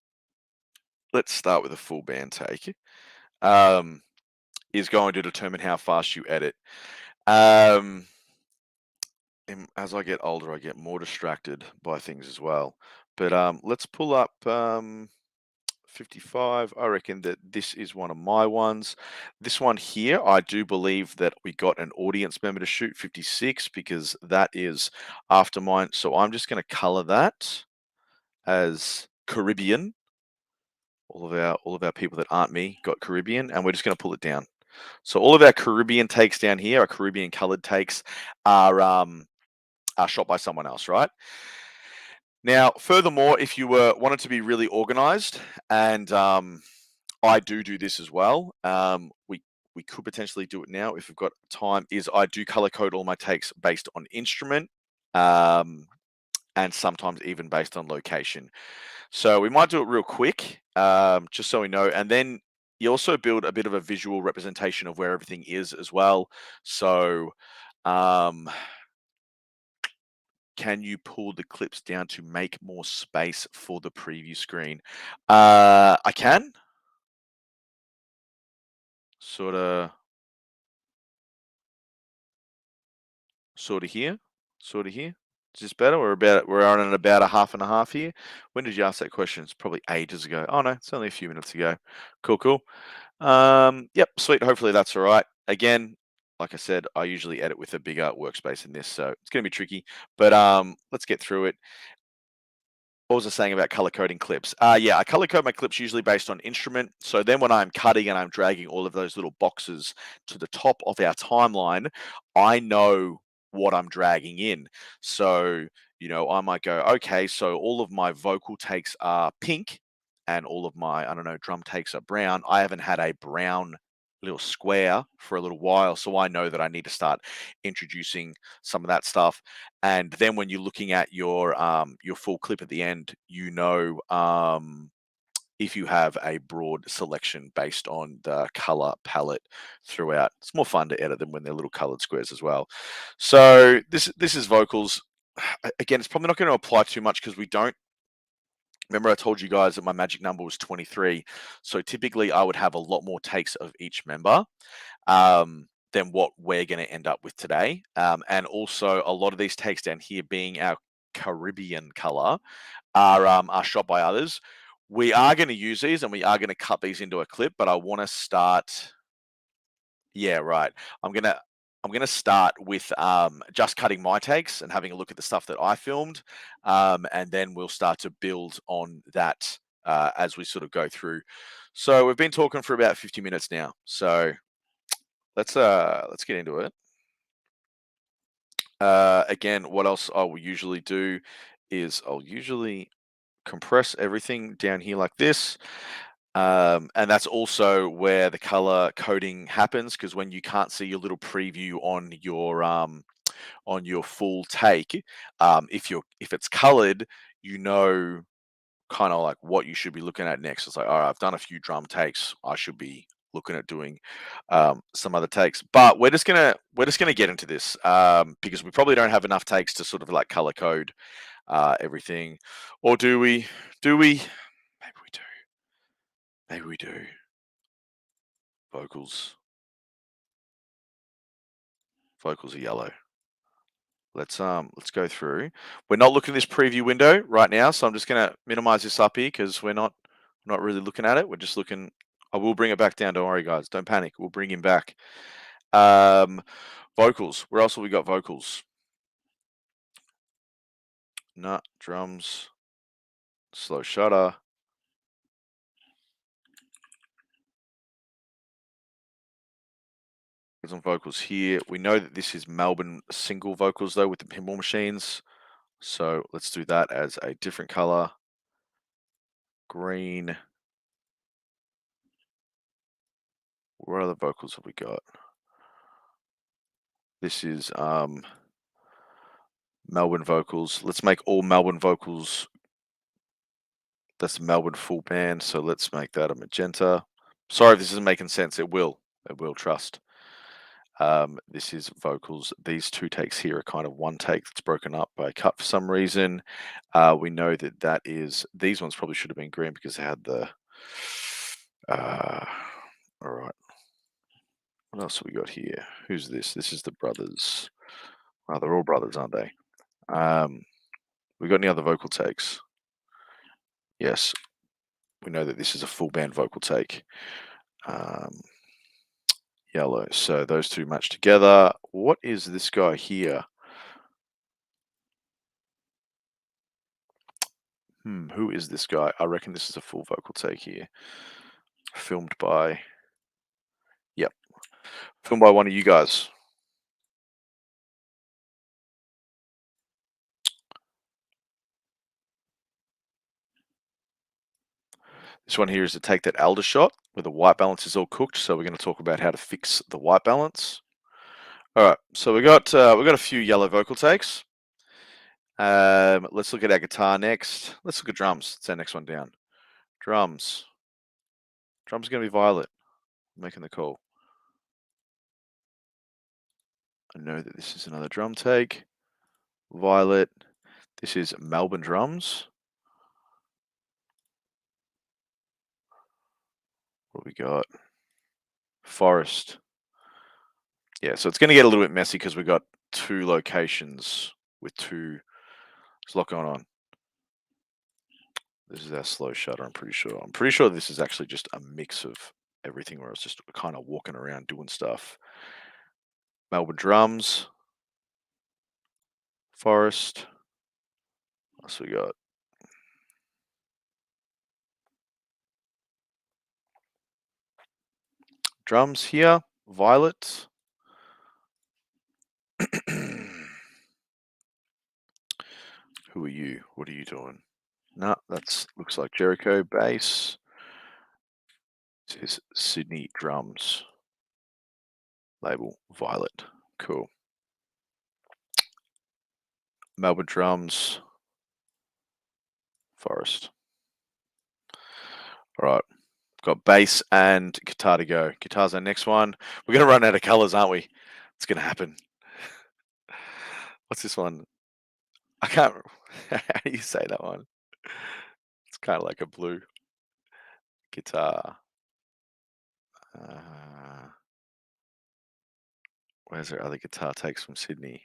start with a full band take. Is going to determine how fast you edit. As I get older, I get more distracted by things as well. But let's pull up 55. I reckon that this is one of my ones. This one here, I do believe that we got an audience member to shoot 56 because that is after mine. So I'm just going to color that as Caribbean. All of our people that aren't me got Caribbean, and we're just going to pull it down. So all of our Caribbean takes down here, our Caribbean colored takes, are shot by someone else, right? Now, furthermore, if you wanted to be really organized, and I do this as well, we could potentially do it now if we've got time, is I do color code all my takes based on instrument, and sometimes even based on location. So we might do it real quick, just so we know. And then you also build a bit of a visual representation of where everything is as well. So can you pull the clips down to make more space for the preview screen? I can. Sort of here. Sort of here. Is this better? We're on at about a half and a half here. When did you ask that question? It's probably ages ago. Oh no, it's only a few minutes ago. Cool. Yep, sweet. Hopefully that's all right. Again, like I said, I usually edit with a bigger workspace in this, so it's going to be tricky. But let's get through it. What was I saying about color coding clips? Yeah, I color code my clips usually based on instrument. So then when I'm cutting and I'm dragging all of those little boxes to the top of our timeline, I know what I'm dragging in. So, I might go, okay, so all of my vocal takes are pink and all of my, I don't know, drum takes are brown. I haven't had a brown little square for a little while, so I know that I need to start introducing some of that stuff. And then when you're looking at your full clip at the end, if you have a broad selection based on the color palette throughout. It's more fun to edit them when they're little colored squares as well. So this is vocals. Again, it's probably not going to apply too much because we don't. Remember, I told you guys that my magic number was 23. So typically, I would have a lot more takes of each member. Than what we're going to end up with today. And also, a lot of these takes down here, being our Caribbean color, are shot by others. We are going to use these and we are going to cut these into a clip, but I want to start. Yeah, right. I'm gonna start with just cutting my takes and having a look at the stuff that I filmed, and then we'll start to build on that as we sort of go through. So we've been talking for about 50 minutes now. So let's get into it. Again, what else I will usually do is I'll usually compress everything down here like this. And that's also where the color coding happens, because when you can't see your little preview on your full take, if it's colored, you know kind of like what you should be looking at next. It's like, all right, I've done a few drum takes. I should be looking at doing some other takes. But we're just gonna get into this because we probably don't have enough takes to sort of like color code everything, or do we? Do we? Maybe we do. Maybe we do. Vocals. Vocals are yellow. Let's go through. We're not looking at this preview window right now, so I'm just gonna minimize this up here because we're not really looking at it. We're just looking. I will bring it back down. Don't worry, guys. Don't panic. We'll bring him back. Vocals. Where else have we got vocals? Nah, drums. Slow shutter. Some vocals here. We know that this is Melbourne single vocals though with the pinball machines. So let's do that as a different color. Green. What other vocals have we got? This is Melbourne vocals. Let's make all Melbourne vocals. That's Melbourne full band. So let's make that a magenta. Sorry if this isn't making sense. It will. It will, trust. This is vocals. These two takes here are kind of one take that's broken up by a cut for some reason. We know that is, these ones probably should have been green because they had the, all right. What else have we got here? Who's this? This is the brothers. Oh, they're all brothers, aren't they? We got any other vocal takes? Yes. We know that this is a full band vocal take. Yellow. So those two match together. What is this guy here? Who is this guy? I reckon this is a full vocal take here. Filmed by... Yep. Filmed by one of you guys. This one here is to take that elder shot where the white balance is all cooked. So we're going to talk about how to fix the white balance. All right. So we got a few yellow vocal takes. Let's look at our guitar next. Let's look at drums. It's our next one down. Drums. Drums are going to be violet. I'm making the call. I know that this is another drum take. Violet. This is Melbourne drums. What do we got? Forest. Yeah, so it's going to get a little bit messy because we got two locations with two. There's a lot going on. This is our slow shutter, I'm pretty sure. I'm pretty sure this is actually just a mix of everything where I was just kind of walking around doing stuff. Melbourne drums. Forest. What else we got? Drums here. Violet. Who are you? What are you doing? No, that's looks like Jericho bass. This is Sydney drums. Label Violet. Cool. Melbourne drums. Forest. All right. Got bass and guitar to go. Guitar's our next one. We're going to run out of colors, aren't we? It's going to happen. What's this one? I can't. How do you say that one? It's kind of like a blue guitar. Where's there other guitar takes from Sydney?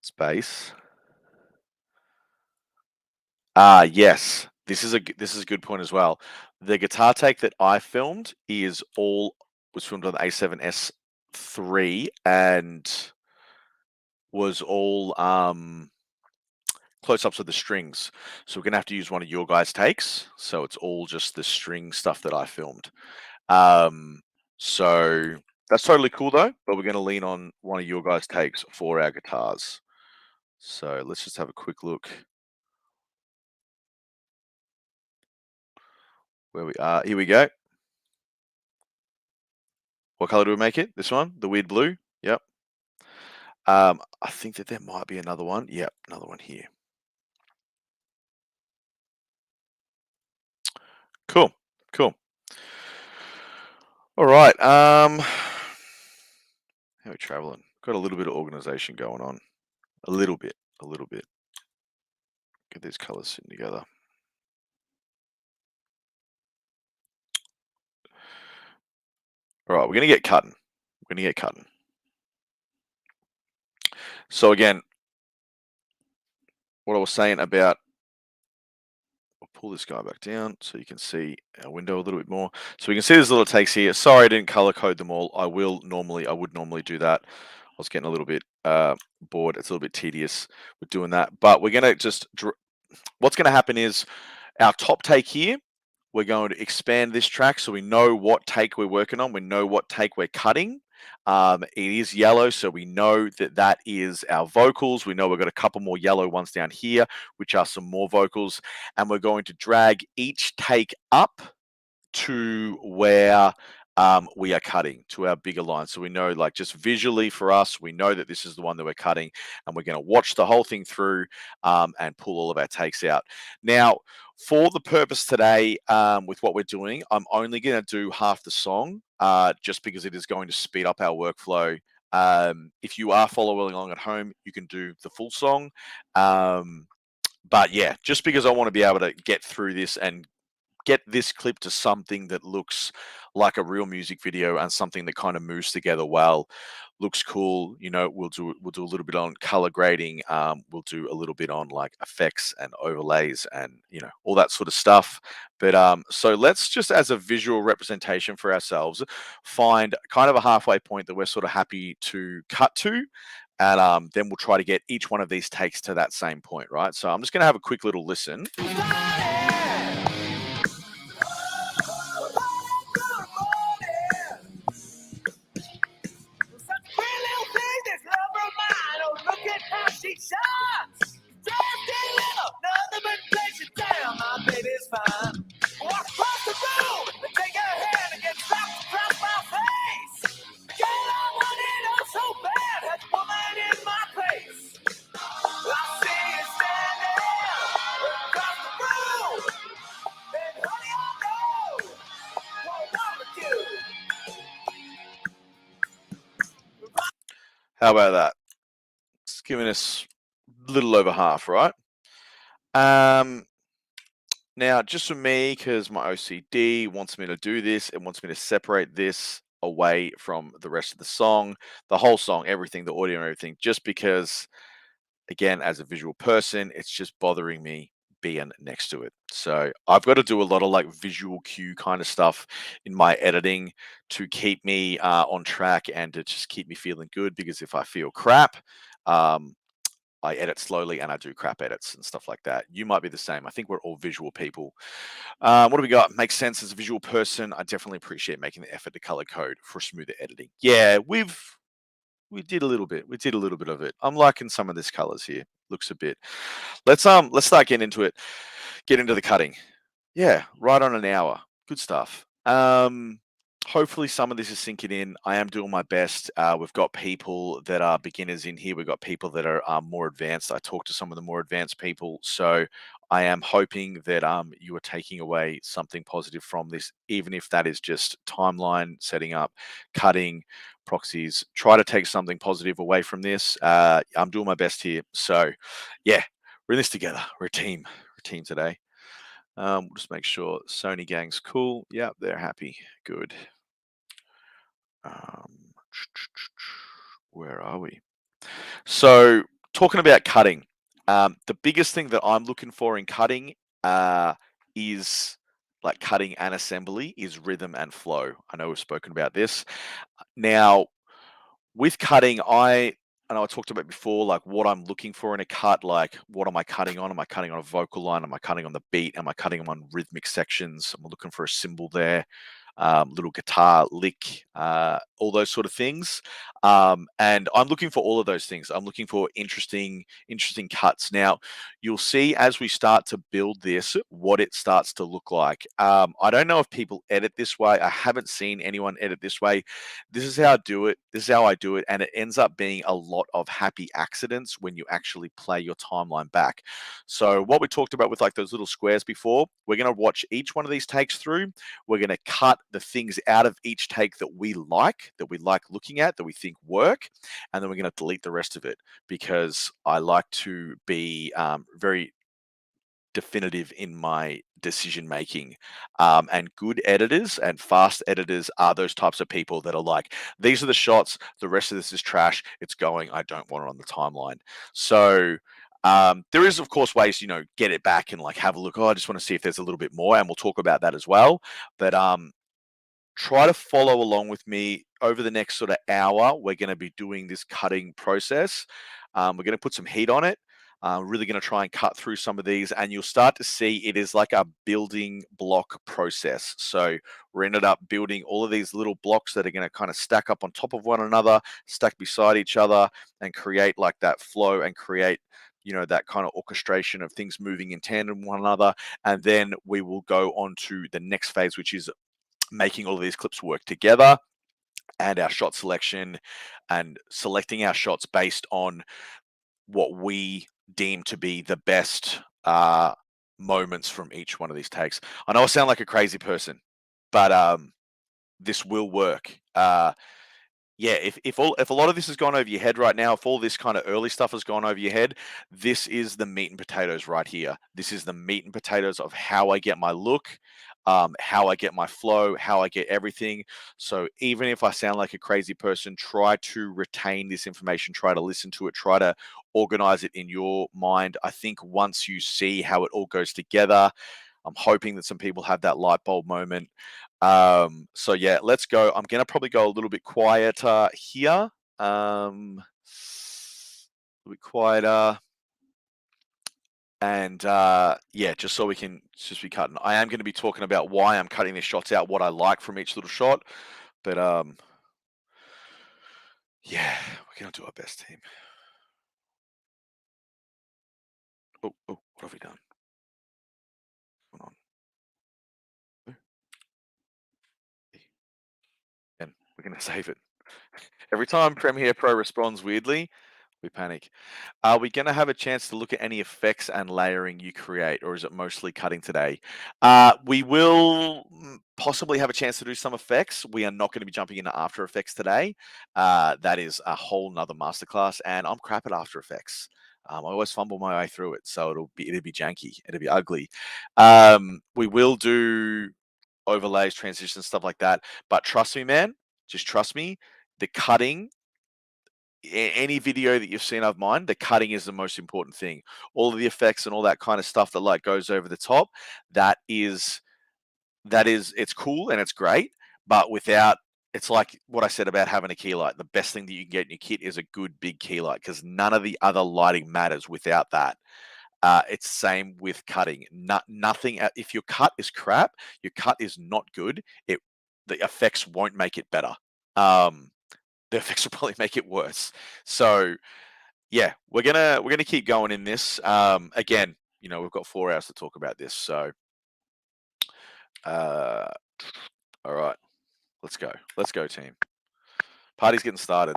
It's bass. Yes. This is a good point as well. The guitar take that I filmed was filmed on the A7S3 and was all close-ups of the strings. So we're gonna have to use one of your guys' takes. So it's all just the string stuff that I filmed. So that's totally cool though, but we're gonna lean on one of your guys' takes for our guitars. So let's just have a quick look. Where we are. Here we go. What color do we make it? This one? The weird blue? Yep. I think that there might be another one. Yep, another one here. Cool. Cool. All right. How are we traveling? Got a little bit of organization going on. A little bit. Get these colors sitting together. All right, we're gonna get cutting. So again, what I was saying about, I'll pull this guy back down so you can see our window a little bit more. So we can see there's little takes here. Sorry, I didn't color code them all. I would normally do that. I was getting a little bit bored. It's a little bit tedious with doing that, but we're gonna just. What's going to happen is our top take here, we're going to expand this track so we know what take we're working on. We know what take we're cutting. It is yellow, so we know that that is our vocals. We know we've got a couple more yellow ones down here, which are some more vocals. And we're going to drag each take up to where we are cutting to our bigger line. So we know, like, just visually for us, we know that this is the one that we're cutting, and we're going to watch the whole thing through and pull all of our takes out. Now, for the purpose today, with what we're doing, I'm only going to do half the song just because it is going to speed up our workflow. If you are following along at home, you can do the full song. But yeah, just because I want to be able to get through this and get this clip to something that looks like a real music video and something that kind of moves together well, looks cool. We'll do a little bit on color grading. We'll do a little bit on like effects and overlays and all that sort of stuff. But so let's just, as a visual representation for ourselves, find kind of a halfway point that we're sort of happy to cut to. And then we'll try to get each one of these takes to that same point, right? So I'm just going to have a quick little listen. She shots. Nothing but place it down. My baby's fine. Walk across the room and take her hand and get slapped across my face. Girl, I want it all so bad. Had woman in my place. I see you standing across the room. And honey, I know what barbecue. How about that? It's giving us a little over half, right? Now, just for me, because my OCD wants me to do this, it wants me to separate this away from the rest of the song, the whole song, everything, the audio and everything, just because, again, as a visual person, it's just bothering me being next to it. So I've got to do a lot of like visual cue kind of stuff in my editing to keep me on track and to just keep me feeling good, because if I feel crap, I edit slowly and I do crap edits and stuff like that. You might be the same. I think we're all visual people. What do we got? Makes sense as a visual person. I definitely appreciate making the effort to color code for smoother editing. Yeah, we did a little bit. We did a little bit of it. I'm liking some of this colors here. Looks a bit. Let's start getting into it. Get into the cutting. Yeah, right on an hour. Good stuff. Hopefully some of this is sinking in. I am doing my best. We've got people that are beginners in here. We've got people that are more advanced. I talked to some of the more advanced people. So I am hoping that you are taking away something positive from this, even if that is just timeline, setting up, cutting, proxies. Try to take something positive away from this. I'm doing my best here. So yeah, we're in this together. We're a team. We're a team today. We'll just make sure Sony gang's cool. Yeah, they're happy. Good. Where are we? So, talking about cutting, the biggest thing that I'm looking for in cutting is like cutting and assembly is rhythm and flow. I know we've spoken about this. Now, with cutting, I know I talked about before, like what I'm looking for in a cut, like what am I cutting on? Am I cutting on a vocal line? Am I cutting on the beat? Am I cutting on rhythmic sections? I'm looking for a cymbal there, little guitar lick, all those sort of things. And I'm looking for all of those things. I'm looking for interesting cuts. Now, you'll see as we start to build this, what it starts to look like. I don't know if people edit this way. I haven't seen anyone edit this way. This is how I do it. This is how I do it. And it ends up being a lot of happy accidents when you actually play your timeline back. So what we talked about with like those little squares before, we're going to watch each one of these takes through. We're going to cut the things out of each take that we like looking at, that we think work. And then we're going to delete the rest of it, because I like to be very definitive in my decision making. And good editors and fast editors are those types of people that are like, these are the shots, the rest of this is trash, it's going, I don't want it on the timeline. So there is, of course, ways, get it back and like have a look. Oh, I just want to see if there's a little bit more, and we'll talk about that as well. But try to follow along with me over the next sort of hour. We're going to be doing this cutting process. We're going to put some heat on it. Really going to try and cut through some of these, and you'll start to see it is like a building block process. So we're ended up building all of these little blocks that are going to kind of stack up on top of one another, stack beside each other, and create like that flow and create that kind of orchestration of things moving in tandem with one another. And then we will go on to the next phase, which is making all of these clips work together, and our shot selection, and selecting our shots based on what we deem to be the best moments from each one of these takes. I know I sound like a crazy person, but this will work. Yeah, if a lot of this has gone over your head right now, if all this kind of early stuff has gone over your head, this is the meat and potatoes right here. This is the meat and potatoes of how I get my look, how I get my flow, how I get everything. So even if I sound like a crazy person, try to retain this information, try to listen to it, try to organize it in your mind. I think once you see how it all goes together, I'm hoping that some people have that light bulb moment. So yeah, let's go. I'm gonna probably go a little bit quieter here. A little bit quieter. And yeah, just so we can just be cutting. I am going to be talking about why I'm cutting these shots out, what I like from each little shot. But yeah, we're going to do our best, team. Oh, what have we done? What's going on? And we're going to save it. Every time Premiere Pro responds weirdly, we panic. Are we going to have a chance to look at any effects and layering you create, or is it mostly cutting today? We will possibly have a chance to do some effects. We are not going to be jumping into After Effects today. That is a whole nother masterclass, and I'm crap at After Effects. I always fumble my way through it, so it'll be janky, it'll be ugly. We will do overlays, transitions, stuff like that. But trust me, man, just trust me. The cutting, any video that you've seen of mine, the cutting is the most important thing. All of the effects and all that kind of stuff that like goes over the top, that is it's cool and it's great, but without, it's like what I said about having a key light. The best thing that you can get in your kit is a good big key light, because none of the other lighting matters without that. It's same with cutting. Nothing. If your cut is crap, your cut is not good. The effects won't make it better. The effects will probably make it worse. So yeah, we're gonna keep going in this. Again, we've got 4 hours to talk about this. So all right, let's go, team. Party's getting started.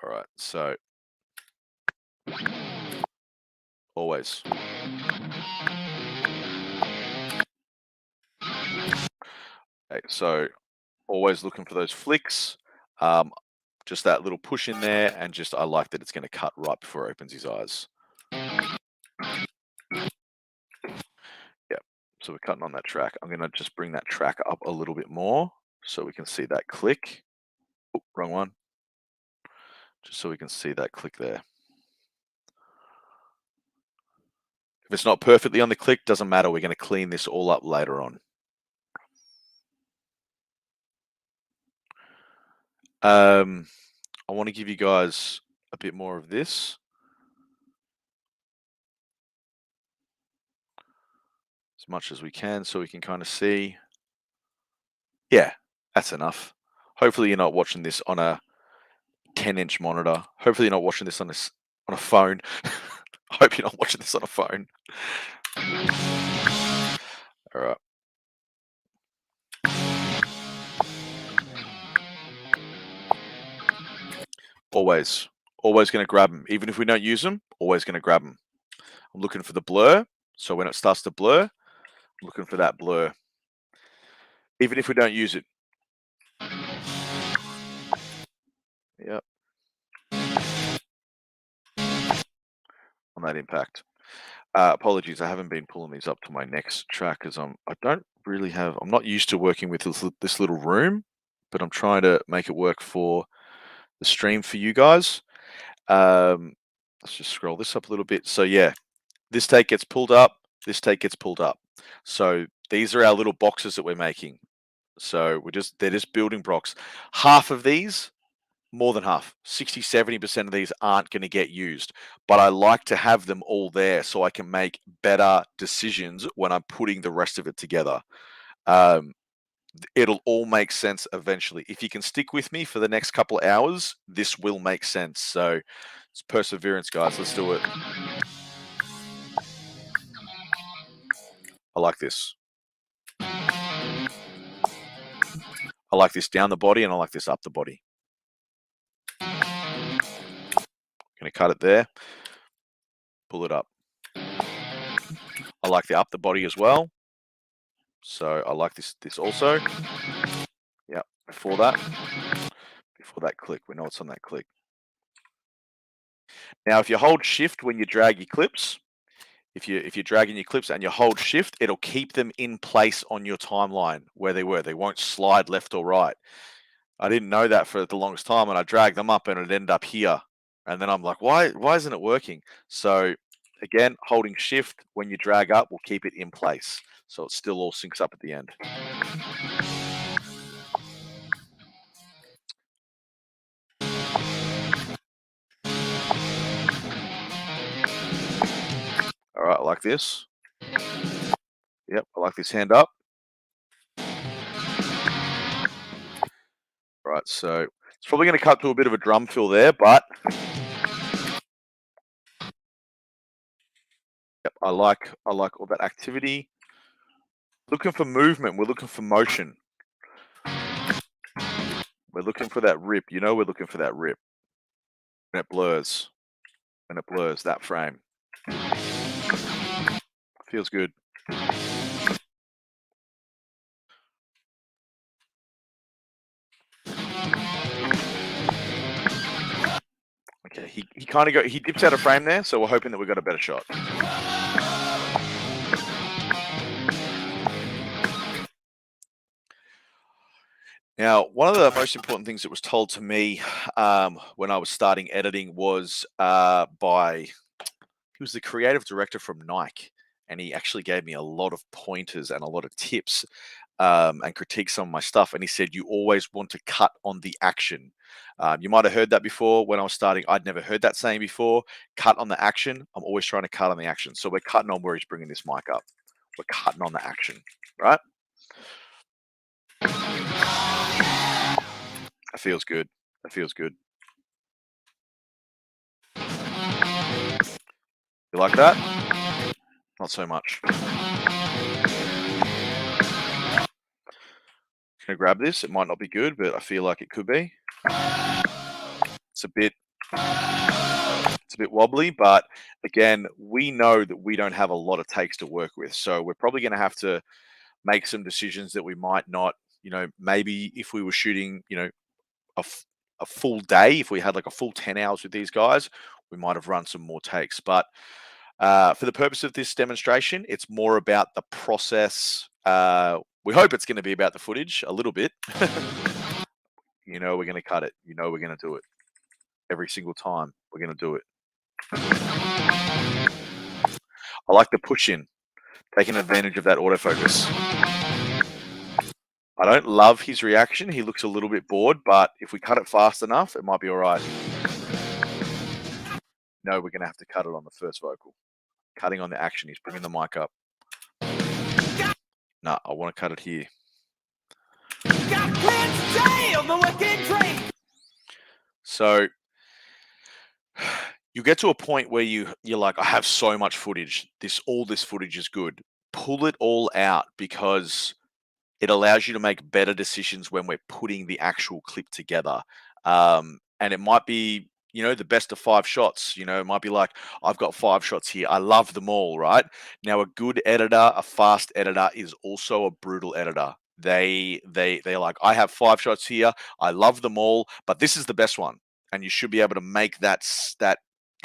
All right, so always. Okay, so always looking for those flicks. Just that little push in there, and just I like that it's going to cut right before it opens his eyes. Yep. So we're cutting on that track. I'm going to just bring that track up a little bit more so we can see that click. Oh, wrong one. Just so we can see that click there. If it's not perfectly on the click, doesn't matter. We're going to clean this all up later on. I want to give you guys a bit more of this. As much as we can, so we can kind of see. Yeah, that's enough. Hopefully you're not watching this on a 10-inch monitor. Hopefully you're not watching this on a phone. I hope you're not watching this on a phone. All right. Always going to grab them. Even if we don't use them, always going to grab them. I'm looking for the blur. So when it starts to blur, I'm looking for that blur. Even if we don't use it. Yep. on that impact. Apologies, I haven't been pulling these up to my next track because I'm not used to working with this little room, but I'm trying to make it work for the stream for you guys. Let's just scroll this up a little bit. So yeah, this take gets pulled up, this take gets pulled up. So these are our little boxes that we're making. So they're just building blocks. Half of these, more than half, 60, 70% of these aren't going to get used. But I like to have them all there so I can make better decisions when I'm putting the rest of it together. It'll all make sense eventually. If you can stick with me for the next couple of hours, this will make sense. So it's perseverance, guys. Let's do it. I like this. I like this down the body and I like this up the body. Going to cut it there. Pull it up. I like the up the body as well. So I like this also. Yeah, before that click. We know it's on that click. Now, if you hold shift when you drag your clips, if you're dragging your clips and you hold shift, it'll keep them in place on your timeline where they were. They won't slide left or right. I didn't know that for the longest time, and I dragged them up and it ended up here. And then I'm like, why isn't it working? So again, holding shift when you drag up will keep it in place. So it still all syncs up at the end. All right, I like this. Yep, I like this hand up. All right, so it's probably going to cut to a bit of a drum fill there, but yep, I like all that activity. Looking for movement. We're looking for motion. We're looking for that rip. You know we're looking for that rip. When it blurs. When it blurs, that frame. Feels good. Okay, he dips out of frame there, so we're hoping that we got a better shot. Now, one of the most important things that was told to me when I was starting editing was he was the creative director from Nike, and he actually gave me a lot of pointers and a lot of tips and critiqued some of my stuff. And he said, you always want to cut on the action. You might have heard that before when I was starting. I'd never heard that saying before. Cut on the action. I'm always trying to cut on the action. So we're cutting on where he's bringing this mic up. We're cutting on the action, right? That feels good. That feels good. You like that? Not so much. Gonna grab this. It might not be good, but I feel like it could be. It's a bit wobbly, but again, we know that we don't have a lot of takes to work with, so we're probably going to have to make some decisions that we might not. Maybe if we were shooting, a full day, if we had like a full 10 hours with these guys, we might have run some more takes. But for the purpose of this demonstration, it's more about the process. We hope it's going to be about the footage a little bit. We're going to cut it. We're going to do it. Every single time, we're going to do it. I like the push in, taking advantage of that autofocus. I don't love his reaction. He looks a little bit bored, but if we cut it fast enough, it might be all right. No, we're going to have to cut it on the first vocal. Cutting on the action. He's bringing the mic up. No, I want to cut it here. So you get to a point where you're like, I have so much footage. All this footage is good. Pull it all out because it allows you to make better decisions when we're putting the actual clip together. And it might be, the best of 5 shots. It might be like, I've got 5 shots here. I love them all, right? Now, a good editor, a fast editor is also a brutal editor. They're like, I have 5 shots here. I love them all, but this is the best one. And you should be able to make that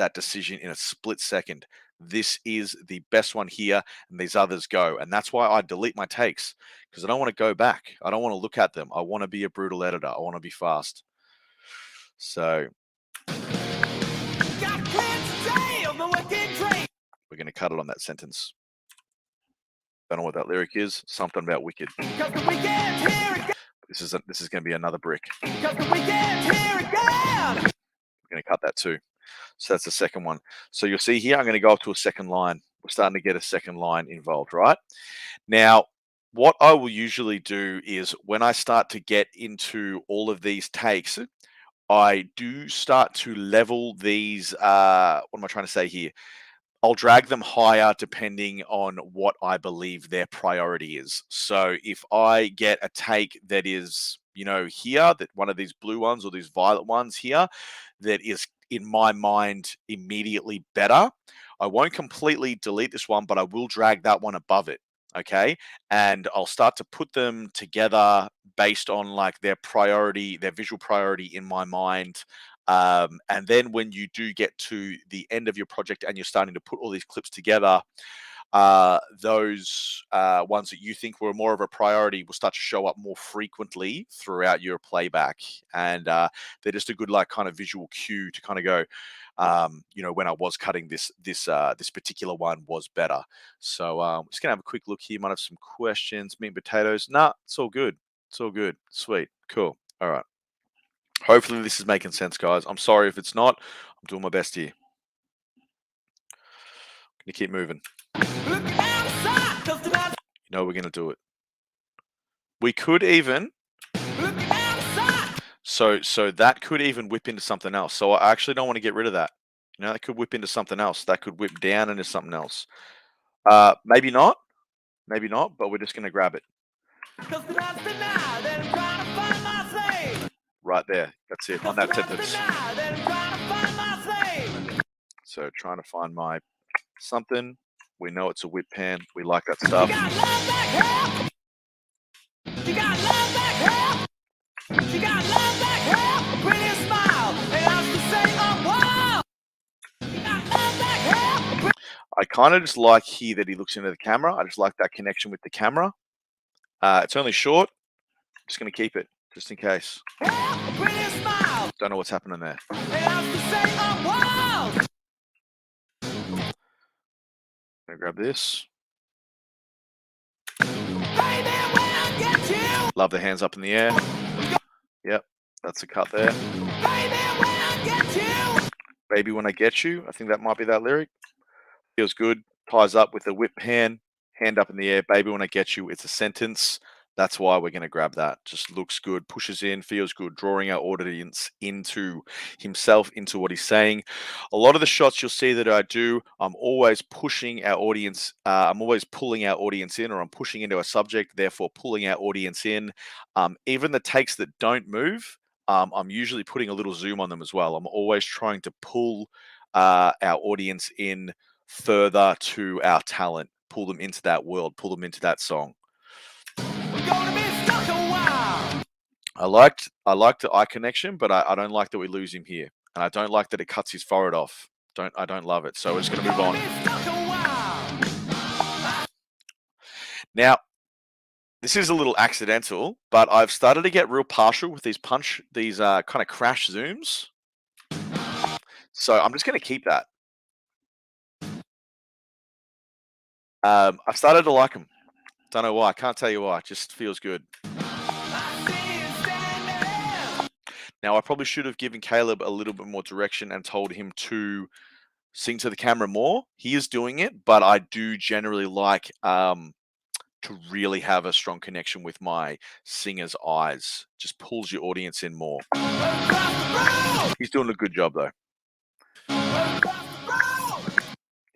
that decision in a split second. This is the best one here, and these others go. And that's why I delete my takes, because I don't want to go back. I don't want to look at them. I want to be a brutal editor. I want to be fast. So Got cleansed today on the wicked train. we're going to cut it on that sentence. Don't know what that lyric is. Something about wicked. Cause the weekend's here again. This is going to be another brick. Cause the weekend's here again. We're going to cut that too. So that's the second one. So you'll see here, I'm going to go up to a second line. We're starting to get a second line involved, right? Now, what I will usually do is when I start to get into all of these takes, I do start to level these. What am I trying to say here? I'll drag them higher depending on what I believe their priority is. So if I get a take that is, here, that one of these blue ones or these violet ones here, that is in my mind immediately better, I won't completely delete this one, but I will drag that one above it. Okay. And I'll start to put them together based on like their priority, their visual priority in my mind. And then when you do get to the end of your project and you're starting to put all these clips together, those ones that you think were more of a priority will start to show up more frequently throughout your playback. And they're just a good like kind of visual cue to kind of go, when I was cutting this particular one was better. So I'm just gonna have a quick look here. Might have some questions. Meat and potatoes. Nah, it's all good. It's all good. Sweet. Cool. All right. Hopefully this is making sense, guys. I'm sorry if it's not. I'm doing my best here. Gonna keep moving. Look outside, cause tonight's We're gonna do it. We could even. look outside. So that could even whip into something else. So I actually don't want to get rid of that. That could whip into something else. That could whip down into something else. Maybe not. Maybe not. But we're just gonna grab it. Cause tonight's the night that I'm trying to find my slave. Right there. That's it. On that sentence. So trying to find my something. We know it's a whip pan. We like that stuff. She got love back here. She got love back here. She got love back here. Pretty smile. And I have to say I'm wild. She got love back here. I kind of just like here that he looks into the camera. I just like that connection with the camera. It's only short. I'm just going to keep it just in case. Pretty smile. Don't know what's happening there. And I have to say I'm wild. Gonna grab this. Baby, when I get you. Love the hands up in the air. Yep, that's a cut there. Baby, when I get you. Baby, when I get you. I think that might be that lyric. Feels good. Ties up with the whip pan. Hand up in the air. Baby, when I get you. It's a sentence. That's why we're going to grab that. Just looks good, pushes in, feels good, drawing our audience into himself, into what he's saying. A lot of the shots you'll see that I do, I'm always pushing our audience. I'm always pulling our audience in, or I'm pushing into a subject, therefore pulling our audience in. Even the takes that don't move, I'm usually putting a little zoom on them as well. I'm always trying to pull our audience in further to our talent, pull them into that world, pull them into that song. Gonna be stuck a while. I liked the eye connection, but I don't like that we lose him here, and I don't like that it cuts his forehead off. I don't love it. So we're just gonna move on. Now, this is a little accidental, but I've started to get real partial with these kind of crash zooms. So I'm just gonna keep that. I've started to like them. Don't know why. I can't tell you why. It just feels good. Now, I probably should have given Caleb a little bit more direction and told him to sing to the camera more. He is doing it, but I do generally like to really have a strong connection with my singer's eyes. Just pulls your audience in more. He's doing a good job, though.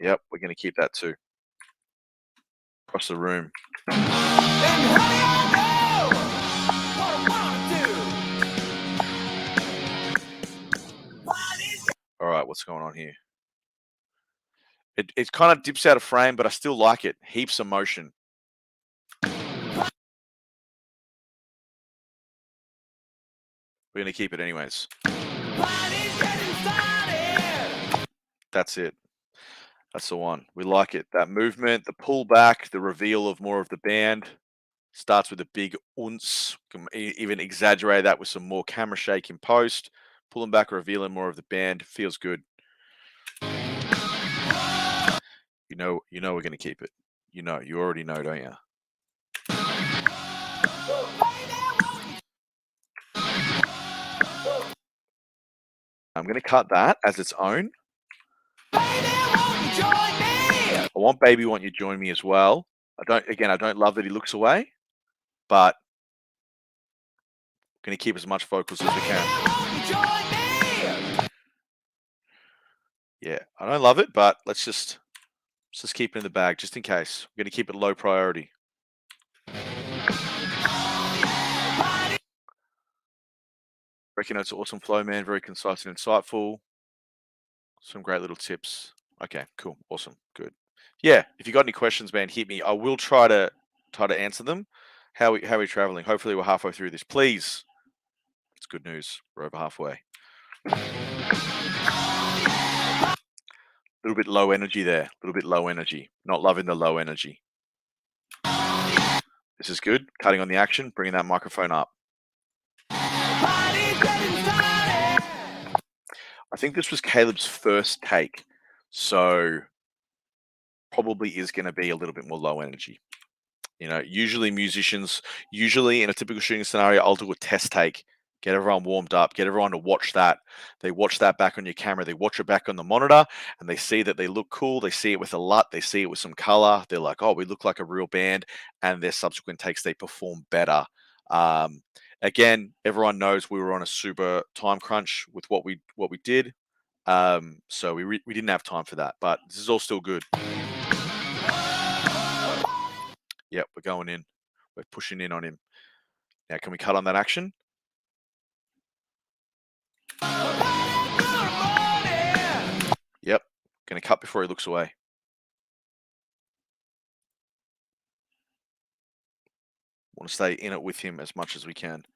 Yep, we're going to keep that too. Across the room. All right, what's going on here? It kind of dips out of frame, but I still like it. Heaps of motion. We're going to keep it anyways. That's it. That's the one. We like it. That movement, the pullback, the reveal of more of the band. Starts with a big ounce. Can even exaggerate that with some more camera shake in post. Pulling back, revealing more of the band. Feels good. You know we're going to keep it. You already know, don't you? I'm going to cut that as its own. I want Baby Want You Join Me as well. I don't love that he looks away, but I'm going to keep as much vocals as we can. Yeah, I don't love it, but let's just keep it in the bag just in case. We're going to keep it low priority. Reckon it's an awesome flow, man. Very concise and insightful. Some great little tips. Okay, cool. Awesome. Good. Yeah, if you got any questions, man, hit me. I will try to answer them. How are we traveling? Hopefully we're halfway through this. Please. It's good news. We're over halfway. A little bit low energy there. A little bit low energy. Not loving the low energy. This is good. Cutting on the action, bringing that microphone up. I think this was Caleb's first take, so probably is going to be a little bit more low energy. Usually musicians, in a typical shooting scenario, I'll do a test take, get everyone warmed up, get everyone to watch that. They watch that back on your camera, they watch it back on the monitor, and they see that they look cool. They see it with a LUT, they see it with some color. They're like, oh, we look like a real band, and their subsequent takes, they perform better. Again, everyone knows we were on a super time crunch with what we did. So we didn't have time for that, but this is all still good. Yep, we're going in. We're pushing in on him. Now, can we cut on that action? Yep, going to cut before he looks away. Want to stay in it with him as much as we can.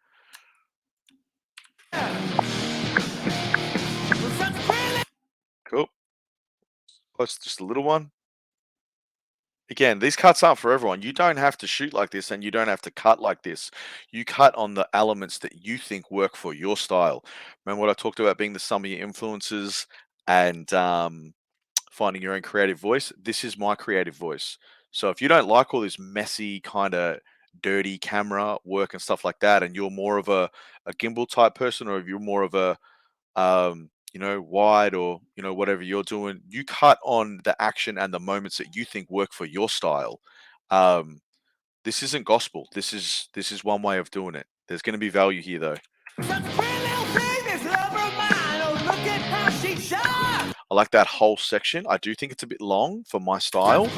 Cool. Close, just a little one. Again, these cuts aren't for everyone. You don't have to shoot like this, and you don't have to cut like this. You cut on the elements that you think work for your style. Remember what I talked about being the sum of your influences and finding your own creative voice? This is my creative voice. So if you don't like all this messy kind of dirty camera work and stuff like that, and you're more of a gimbal type person, or if you're more of a wide or whatever you're doing, you cut on the action and the moments that you think work for your style. This isn't gospel. This is one way of doing it. There's going to be value here, though. I like that whole section. I do think it's a bit long for my style,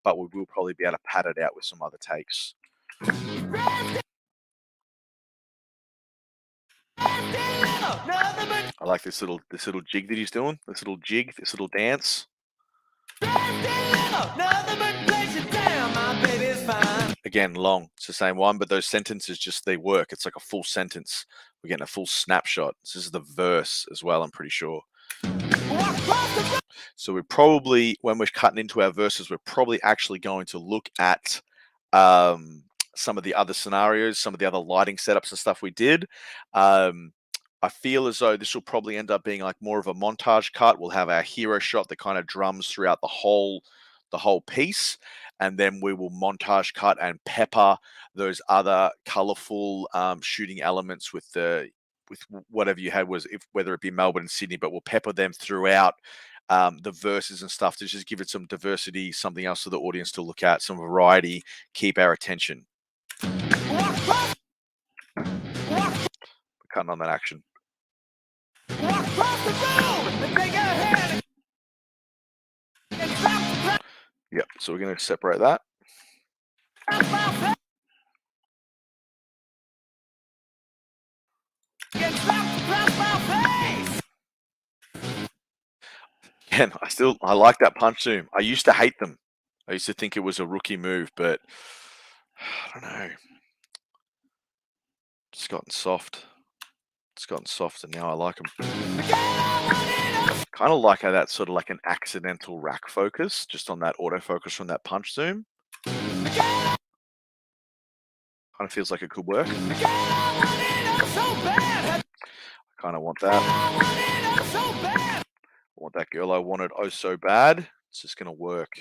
but we will probably be able to pad it out with some other takes. I like this little jig that he's doing. This little jig, this little dance. Again, long. It's the same one, but those sentences they work. It's like a full sentence. We're getting a full snapshot. This is the verse as well, I'm pretty sure. So we're probably, when we're cutting into our verses, we're probably actually going to look at some of the other scenarios, some of the other lighting setups and stuff we did. I feel as though this will probably end up being like more of a montage cut. We'll have our hero shot that kind of drums throughout the whole piece, and then we will montage cut and pepper those other colorful shooting elements with whatever you had, whether it be Melbourne and Sydney, but we'll pepper them throughout the verses and stuff to just give it some diversity, something else for the audience to look at, some variety, keep our attention. We're cutting on that action. Yep, so we're going to separate that. Again, I like that punch zoom. I used to hate them. I used to think it was a rookie move, but I don't know. It's gotten soft. It's gotten softer now. I like them. Kind of like how that's sort of like an accidental rack focus, just on that autofocus from that punch zoom. Kind of feels like it could work. I kind of want that. I want that girl I wanted oh so bad. It's just going to work.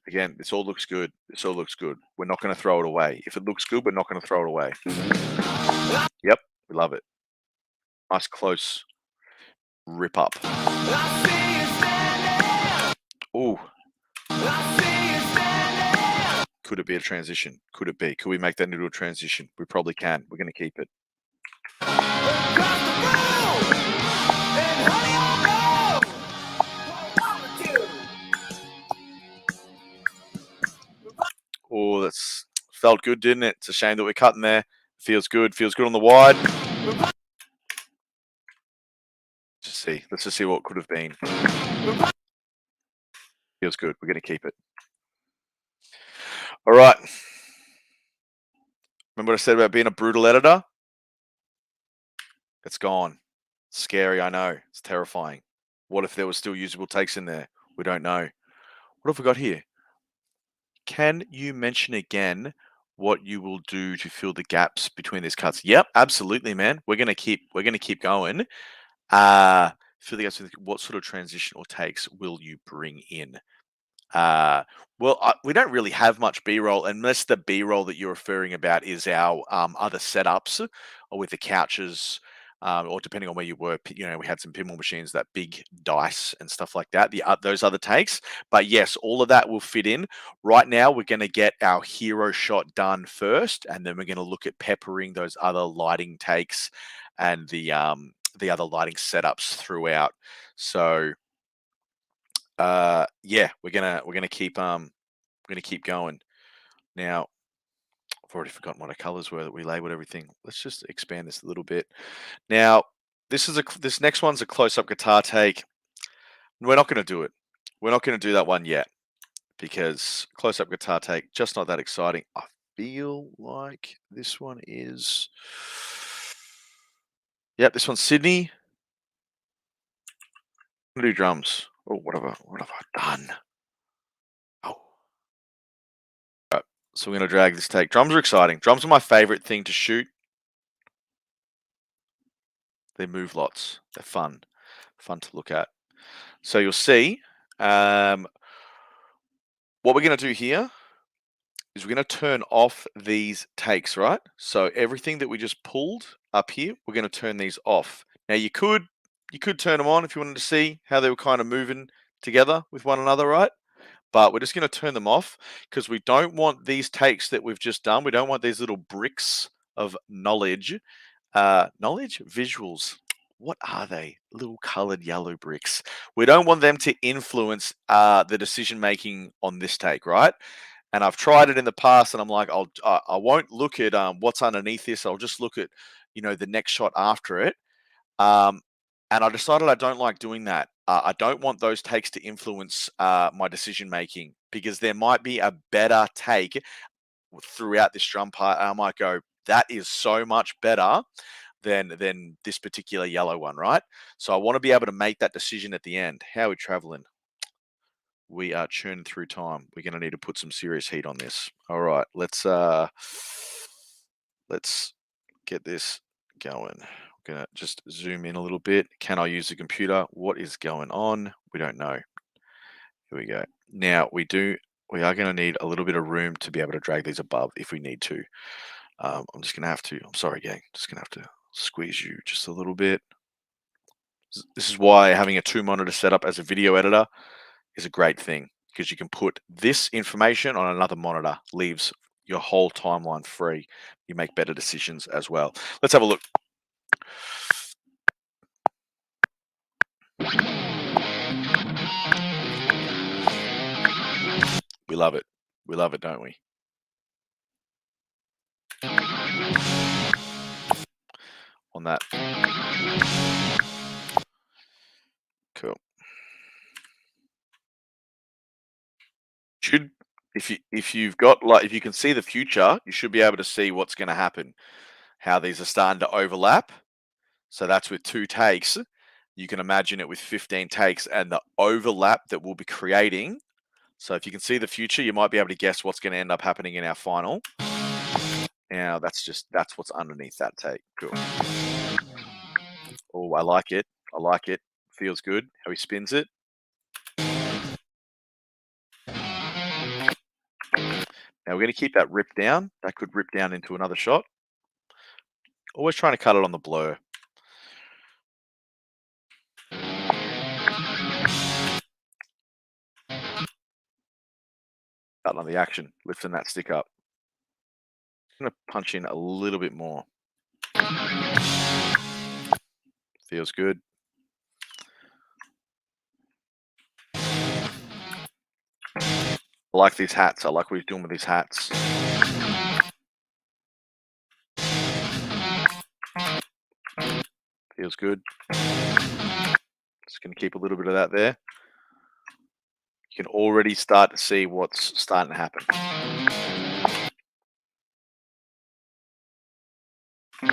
Again, this all looks good. This all looks good. We're not going to throw it away. If it looks good, we're not going to throw it away. Yep, we love it. Nice close rip up. Ooh. Could it be a transition? Could it be? Could we make that into a transition? We probably can. We're going to keep it. Oh, that's felt good, didn't it? It's a shame that we're cutting there. Feels good. Feels good on the wide. Let's just see what could have been. Feels good. We're going to keep it. All right. Remember what I said about being a brutal editor? It's gone. Scary, I know. It's terrifying. What if there was still usable takes in there? We don't know. What have we got here? Can you mention again what you will do to fill the gaps between these cuts? Yep, absolutely, man. We're gonna keep going. Fill the gaps with what sort of transition or takes will you bring in? We don't really have much B-roll unless the B-roll that you're referring about is our other setups or with the couches, or depending on where you were, we had some pinball machines, that big dice and stuff like that, those other takes. But yes, all of that will fit in. Right now, we're going to get our hero shot done first, and then we're going to look at peppering those other lighting takes and the other lighting setups throughout. So yeah, we're gonna keep going. Now, I've already forgotten what our colors were that we labeled everything. Let's just expand this a little bit. Now, this next one's a close-up guitar take. We're not going to do it. We're not going to do that one yet because close-up guitar take just not that exciting. I feel like this one is. Yep, this one's Sydney. I'm gonna do drums. Oh, what have I done? Oh. Right, so we're gonna drag this take. Drums are exciting. Drums are my favorite thing to shoot. They move lots. They're fun to look at. So you'll see, what we're gonna do here is we're gonna turn off these takes, right? So everything that we just pulled up here, we're gonna turn these off. Now you could turn them on if you wanted to see how they were kind of moving together with one another, right? But we're just going to turn them off because we don't want these takes that we've just done. We don't want these little bricks of knowledge. Visuals. What are they? Little colored yellow bricks. We don't want them to influence the decision making on this take, right? And I've tried it in the past, and I'm like, I won't look at what's underneath this. I'll just look at the next shot after it. And I decided I don't like doing that. I don't want those takes to influence my decision making because there might be a better take throughout this drum part. I might go, that is so much better than this particular yellow one, right? So I want to be able to make that decision at the end. How are we traveling? We are churning through time. We're going to need to put some serious heat on this. All right, let's get this going. I'm going to just zoom in a little bit. Can I use the computer? What is going on? We don't know. Here we go. Now we are going to need a little bit of room to be able to drag these above if we need to. I'm just going to have to, I'm sorry, gang. Just going to have to squeeze you just a little bit. This is why having a 2-monitor setup as a video editor is a great thing because you can put this information on another monitor, leaves your whole timeline free. You make better decisions as well. Let's have a look. We love it. We love it, don't we? On that. Cool. if you've got like if you can see the future, you should be able to see what's going to happen. How these are starting to overlap. So that's with 2 takes. You can imagine it with 15 takes and the overlap that we'll be creating. So if you can see the future, you might be able to guess what's going to end up happening in our final. Now that's what's underneath that take. Cool. Oh, I like it. I like it. Feels good how he spins it. Now we're going to keep that rip down. That could rip down into another shot. Always trying to cut it on the blur. Cutting on the action, lifting that stick up. I'm going to punch in a little bit more. Feels good. I like these hats. I like what he's doing with these hats. Feels good. Just going to keep a little bit of that there. You can already start to see what's starting to happen. You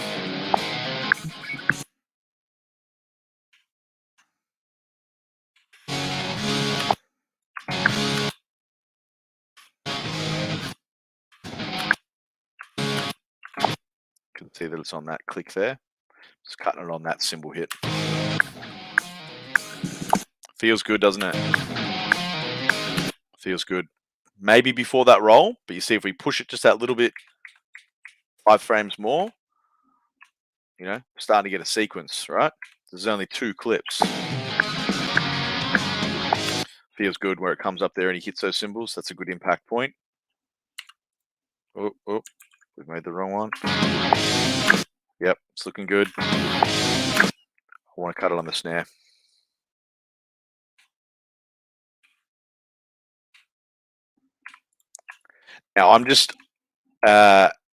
can see that it's on that click there. Just cutting it on that cymbal hit. Feels good, doesn't it? Feels good. Maybe before that roll, but you see if we push it just that little bit, 5 frames more, you know, starting to get a sequence, right? There's only 2 clips. Feels good where it comes up there and he hits those cymbals. That's a good impact point. Oh, we've made the wrong one. Yep, it's looking good. I want to cut it on the snare. Now I'm just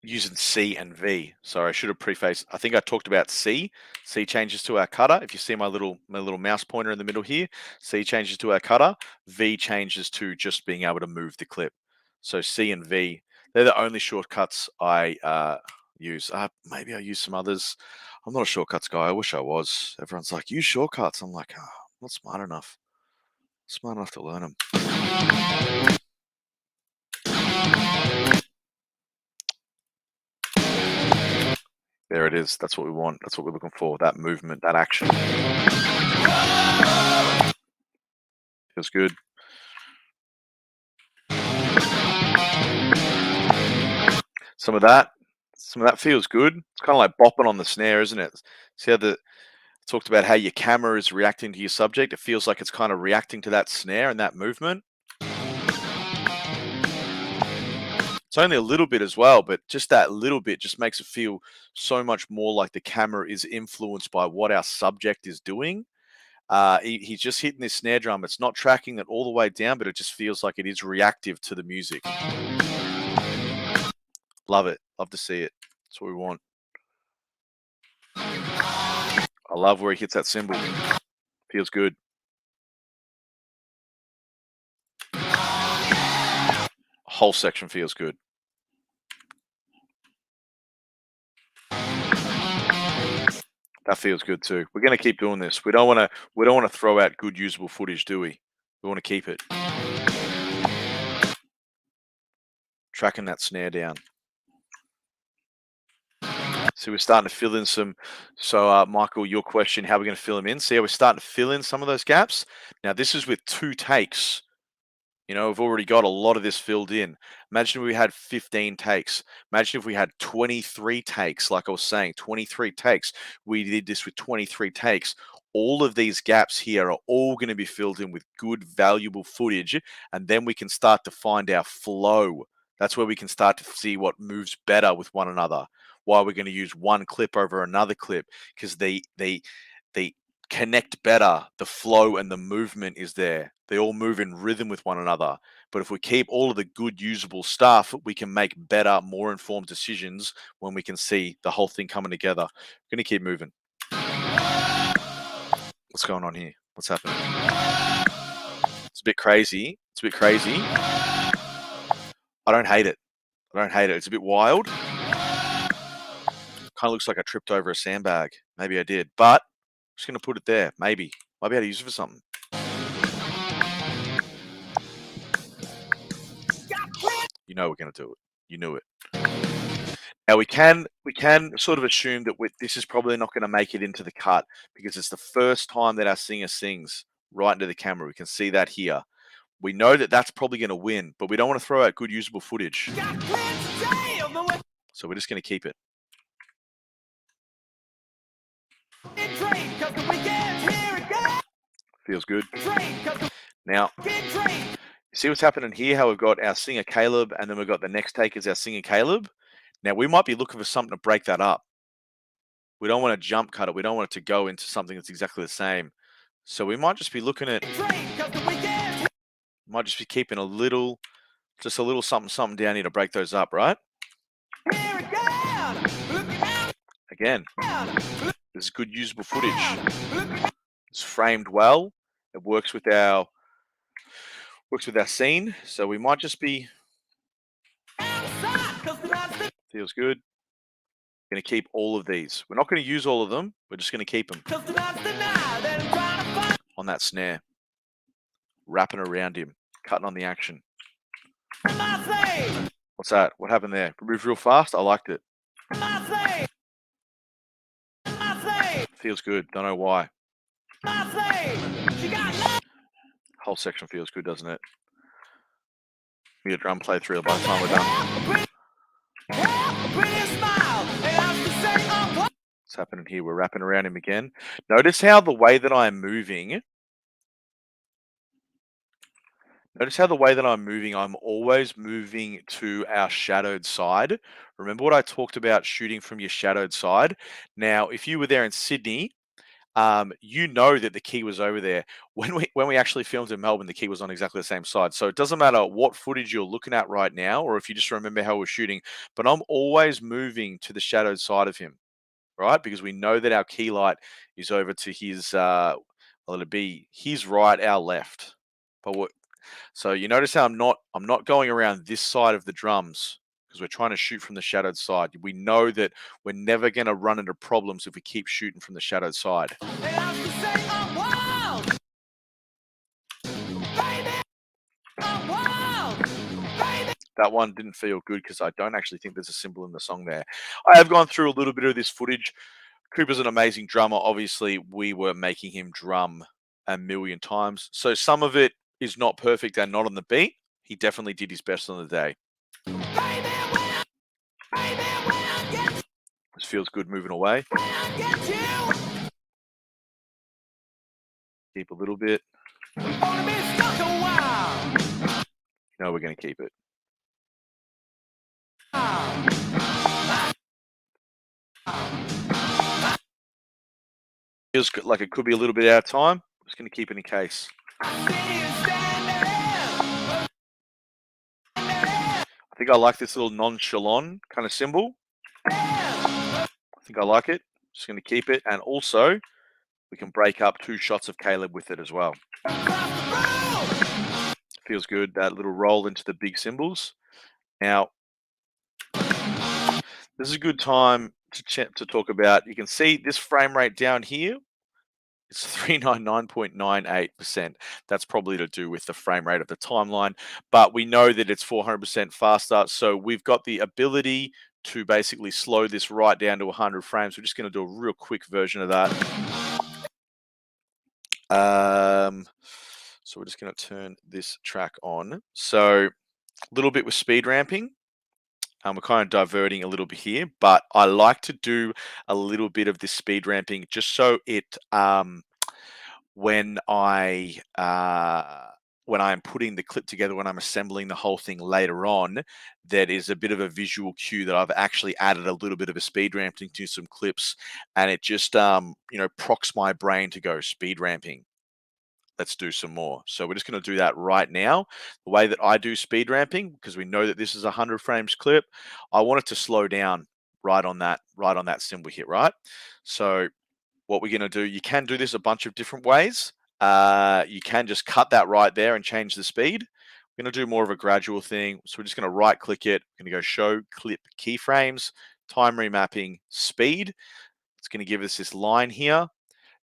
using C and V. Sorry, I should have prefaced. I think I talked about C. C changes to our cutter. If you see my little mouse pointer in the middle here, C changes to our cutter. V changes to just being able to move the clip. So C and V, they're the only shortcuts I use. Maybe I use some others. I'm not a shortcuts guy. I wish I was. Everyone's like, use shortcuts. I'm like, oh, I'm not smart enough. Smart enough to learn them. There it is. That's what we want. That's what we're looking for. That movement, that action. Feels good. Some of that feels good. It's kind of like bopping on the snare, isn't it? See how talked about how your camera is reacting to your subject. It feels like it's kind of reacting to that snare and that movement. It's only a little bit as well, but just that little bit just makes it feel so much more like the camera is influenced by what our subject is doing. He's just hitting this snare drum. It's not tracking it all the way down, but it just feels like it is reactive to the music. Love it. Love to see it. That's what we want. I love where he hits that cymbal. Feels good. Whole section feels good. That feels good too. We're going to keep doing this. We don't want to throw out good usable footage, do we? We want to keep it. Tracking that snare down. So we're starting to fill in some. So Michael, your question, how are we going to fill them in? See how we're starting to fill in some of those gaps? Now this is with 2 takes. You know, we've already got a lot of this filled in. Imagine if we had 15 takes. Imagine if we had 23 takes, like I was saying, 23 takes. We did this with 23 takes. All of these gaps here are all going to be filled in with good, valuable footage. And then we can start to find our flow. That's where we can start to see what moves better with one another. Why we're going to use one clip over another clip, because they connect better. The flow and the movement is there. They all move in rhythm with one another. But if we keep all of the good usable stuff, we can make better, more informed decisions when we can see the whole thing coming together. We're going to keep moving. What's going on here? What's happening? It's a bit crazy. It's a bit crazy. I don't hate it. I don't hate it. It's a bit wild. Kind of looks like I tripped over a sandbag. Maybe I did, but I'm just going to put it there. Maybe. Might be able to use it for something. You know we're going to do it. You knew it. Now we can sort of assume that this is probably not going to make it into the cut because it's the first time that our singer sings right into the camera. We can see that here. We know that that's probably going to win, but we don't want to throw out good usable footage. So we're just going to keep it. Feels good. Now, see what's happening here? How we've got our singer Caleb, and then we've got the next take is our singer Caleb. Now, we might be looking for something to break that up. We don't want to jump cut it. We don't want it to go into something that's exactly the same. So we might just be looking at, might just be keeping just a little something down here to break those up, right? Again, this is good usable footage. It's framed well. It works with our scene. So we might just be, feels good. Going to keep all of these. We're not going to use all of them. We're just going to keep them on that snare, wrapping around him, cutting on the action. What's that? What happened there? Moved real fast. I liked it. Feels good. Don't know why. Whole section feels good, doesn't it? Be a drum playthrough by the time we're done. What's happening here? We're wrapping around him again. Notice how the way that I'm moving. I'm always moving to our shadowed side. Remember what I talked about shooting from your shadowed side? Now, if you were there in Sydney, you know that the key was over there. When we actually filmed in Melbourne, the key was on exactly the same side. So it doesn't matter what footage you're looking at right now, or if you just remember how we're shooting, but I'm always moving to the shadowed side of him, right? Because we know that our key light is over to his, well, it'll be his right, our left. So you notice how I'm not going around this side of the drums because we're trying to shoot from the shadowed side. We know that we're never going to run into problems if we keep shooting from the shadowed side. That one didn't feel good because I don't actually think there's a cymbal in the song there. I have gone through a little bit of this footage. Cooper's an amazing drummer. Obviously, we were making him drum a million times. So some of it is not perfect and not on the beat. He definitely did his best on the day. This feels good moving away. Keep a little bit. No, we're going to keep it. Feels like it could be a little bit out of time. I'm just going to keep it in case. I think I like this little nonchalant kind of cymbal. I think I like it. Just going to keep it. And also, we can break up 2 shots of Caleb with it as well. Feels good, that little roll into the big cymbals. Now, this is a good time to talk about. You can see this frame rate down here. It's 399.98%. That's probably to do with the frame rate of the timeline, but we know that it's 400% faster. So we've got the ability to basically slow this right down to 100 frames. We're just going to do a real quick version of that. So we're just going to turn this track on. So a little bit with speed ramping. We're kind of diverting a little bit here, but I like to do a little bit of this speed ramping just so it, when I am putting the clip together, when I'm assembling the whole thing later on, that is a bit of a visual cue that I've actually added a little bit of a speed ramping to some clips, and it just procs my brain to go speed ramping. Let's do some more. So we're just going to do that right now. The way that I do speed ramping, because we know that this is a 100 frames clip, I want it to slow down right on that cymbal hit, right? So what we're going to do, you can do this a bunch of different ways. You can just cut that right there and change the speed. We're going to do more of a gradual thing. So we're just going to right click it. We're going to go show clip keyframes, time remapping, speed. It's going to give us this line here.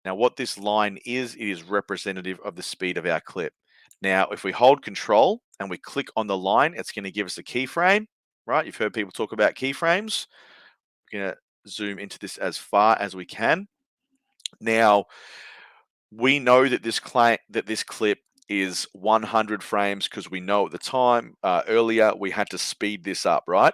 Now what this line is, it is representative of the speed of our clip. Now, if we hold control and we click on the line, it's going to give us a keyframe, right? You've heard people talk about keyframes. We're going to zoom into this as far as we can. Now, we know that this clip is 100 frames because we know at the time earlier we had to speed this up, right?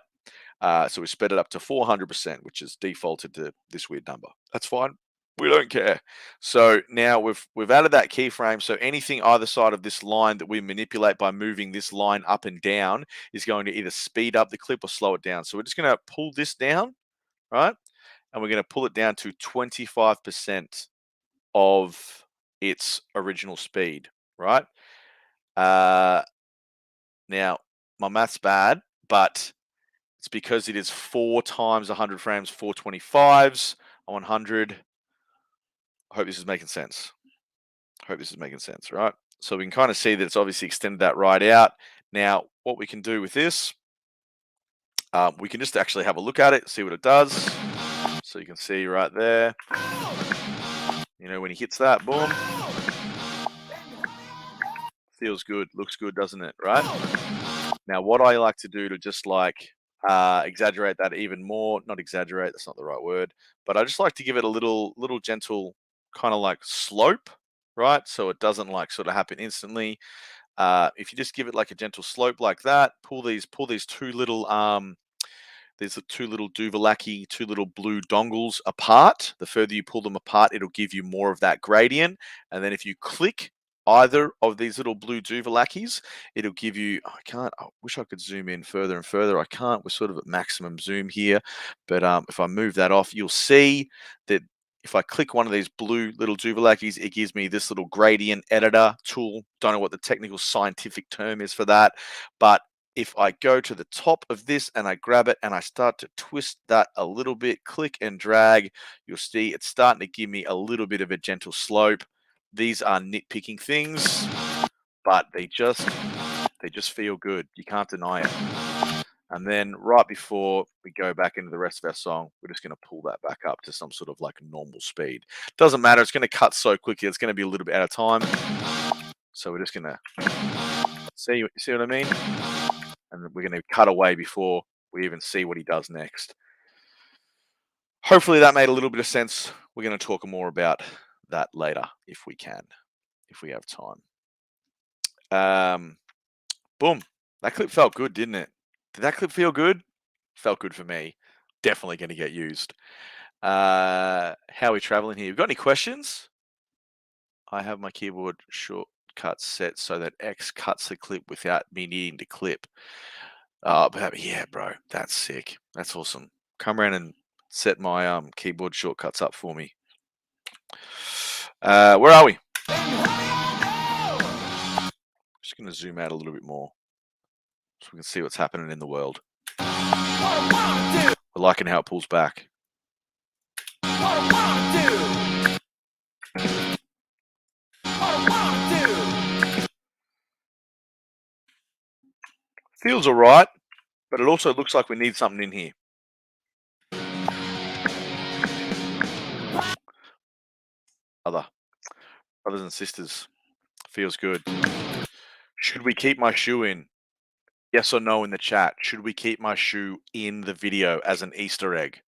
So we sped it up to 400%, which is defaulted to this weird number. That's fine. We don't care. So now we've added that keyframe. So anything either side of this line that we manipulate by moving this line up and down is going to either speed up the clip or slow it down. So we're just going to pull this down, right? And we're going to pull it down to 25% of its original speed, right? Now, my math's bad, but it's because it is 4 times 100 frames, 425s, 100. I hope this is making sense. Right? So we can kind of see that it's obviously extended that right out. Now, what we can do with this, we can just actually have a look at it, see what it does. So you can see right there, when he hits that, boom. Feels good, looks good, doesn't it, right? Now, what I like to do to just exaggerate that even more, not exaggerate, that's not the right word, but I just like to give it a little gentle kind of slope, right? So it doesn't sort of happen instantly. If you just give it a gentle slope like that, pull these two little Duvalaki, two little blue dongles apart. The further you pull them apart, it'll give you more of that gradient. And then if you click either of these little blue Duvalakis, it'll give you, I wish I could zoom in further and further. I can't, we're sort of at maximum zoom here. But if I move that off, you'll see that if I click one of these blue little Duvalakis, it gives me this little gradient editor tool. Don't know what the technical scientific term is for that, but if I go to the top of this and I grab it and I start to twist that a little bit, click and drag, you'll see it's starting to give me a little bit of a gentle slope. These are nitpicking things, but they just feel good. You can't deny it. And then right before we go back into the rest of our song, we're just going to pull that back up to some sort of normal speed. Doesn't matter. It's going to cut so quickly. It's going to be a little bit out of time. So we're just going to see what I mean? And we're going to cut away before we even see what he does next. Hopefully that made a little bit of sense. We're going to talk more about that later if we can, if we have time. Boom. That clip felt good, didn't it? Did that clip feel good? Felt good for me. Definitely going to get used. How are we traveling here? You got any questions? I have my keyboard shortcut set so that X cuts the clip without me needing to clip. Yeah, bro, that's sick. That's awesome. Come around and set my keyboard shortcuts up for me. Where are we? Just going to zoom out a little bit more so we can see what's happening in the world. We're liking how it pulls back. Feels all right, but it also looks like we need something in here. Brothers and sisters, feels good. Should we keep my shoe in? Yes or no in the chat. Should we keep my shoe in the video as an Easter egg?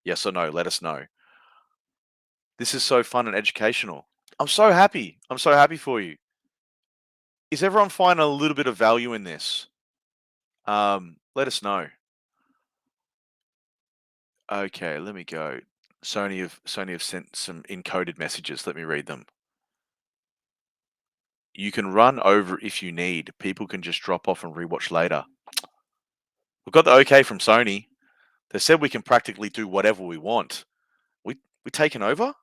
Yes or no? Let us know. This is so fun and educational. I'm so happy. I'm so happy for you. Is everyone finding a little bit of value in this? Let us know. Okay, let me go. Sony have sent some encoded messages. Let me read them. You can run over if you need. People can just drop off and rewatch later. We've got the okay from Sony. They said we can practically do whatever we want. We taking over? We're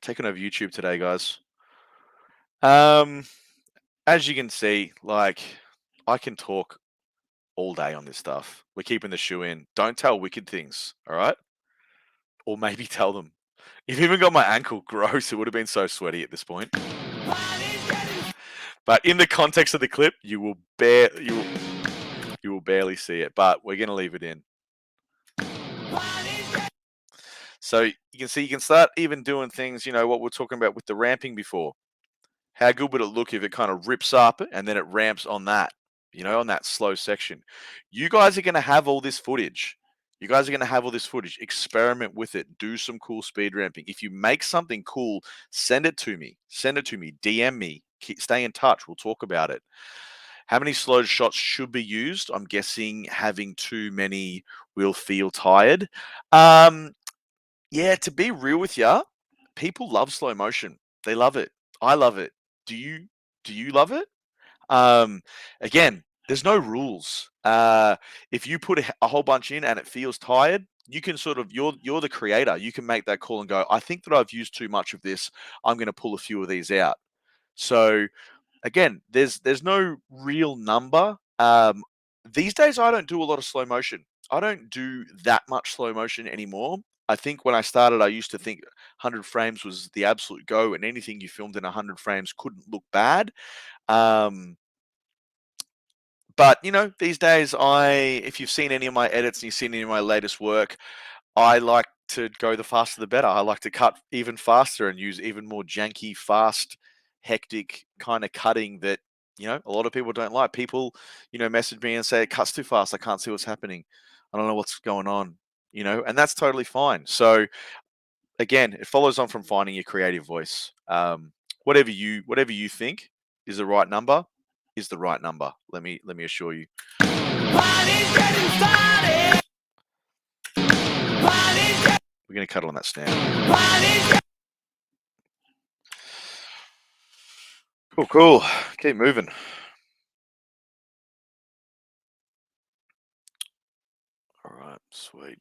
taking over YouTube today, guys. As you can see, I can talk all day on this stuff. We're keeping the shoe in. Don't tell wicked things, all right? Or maybe tell them. You've even got my ankle. Gross. It would have been so sweaty at this point. But in the context of the clip, you will barely see it. But we're gonna leave it in. So you can see, you can start even doing things, you know, what we're talking about with the ramping before. How good would it look if it kind of rips up and then it ramps on that, you know, on that slow section? You guys are going to have all this footage. You guys are going to have all this footage. Experiment with it. Do some cool speed ramping. If you make something cool, send it to me. Send it to me. DM me. Stay in touch. We'll talk about it. How many slow shots should be used? I'm guessing having too many will feel tired. Yeah, to be real with you, people love slow motion. They love it. I love it. Do you love it? Again, there's no rules. If you put a whole bunch in and it feels tired, you can sort of you're the creator. You can make that call and go, I think that I've used too much of this. I'm going to pull a few of these out. So again, there's no real number. These days, I don't do a lot of slow motion. I don't do that much slow motion anymore. I think when I started, I used to think 100 frames was the absolute go, and anything you filmed in 100 frames couldn't look bad. But you know, these days, if you've seen any of my edits and you've seen any of my latest work, I like to go the faster the better. I like to cut even faster and use even more janky, fast, hectic kind of cutting that, you know, a lot of people don't like. People, you know, message me and say it cuts too fast. I can't see what's happening. I don't know what's going on, you know, and that's totally fine. So again, it follows on from finding your creative voice. Whatever you think is the right number is the right number. Let me assure you. We're going to cut on that snare. Cool. Keep moving. All right, sweet.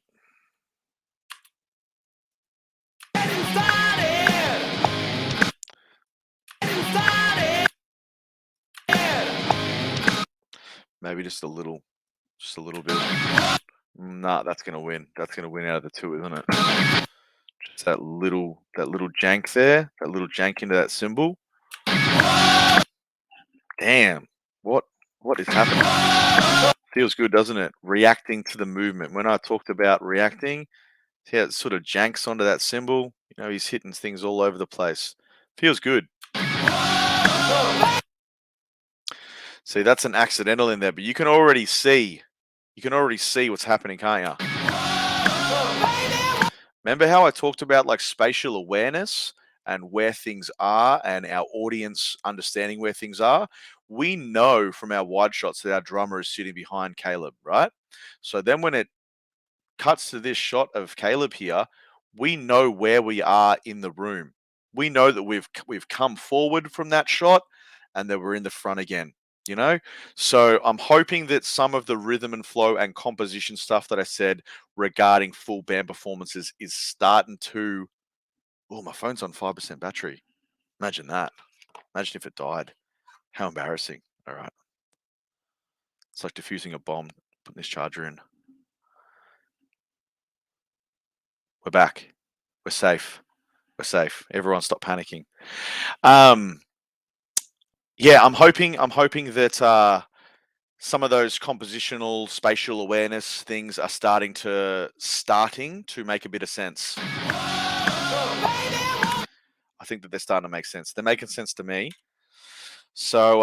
Maybe just a little bit. Nah, that's gonna win. That's gonna win out of the two, isn't it? Just that little jank there, that little jank into that cymbal. Damn, what is happening? Feels good, doesn't it? Reacting to the movement. When I talked about reacting, see how it sort of janks onto that cymbal. You know, he's hitting things all over the place. Feels good. See, that's an accidental in there, but you can already see what's happening, can't you? Remember how I talked about like spatial awareness and where things are and our audience understanding where things are? We know from our wide shots that our drummer is sitting behind Caleb, right? So then when it cuts to this shot of Caleb here, we know where we are in the room. We know that we've come forward from that shot and that we're in the front again, you know? So I'm hoping that some of the rhythm and flow and composition stuff that I said regarding full band performances is starting to... Oh, my phone's on 5% battery. Imagine that. Imagine if it died. How embarrassing. All right. It's like defusing a bomb, putting this charger in. We're back. We're safe. We're safe. Everyone stop panicking. Yeah, I'm hoping that some of those compositional spatial awareness things are starting to make a bit of sense. I think that they're starting to make sense. They're making sense to me. So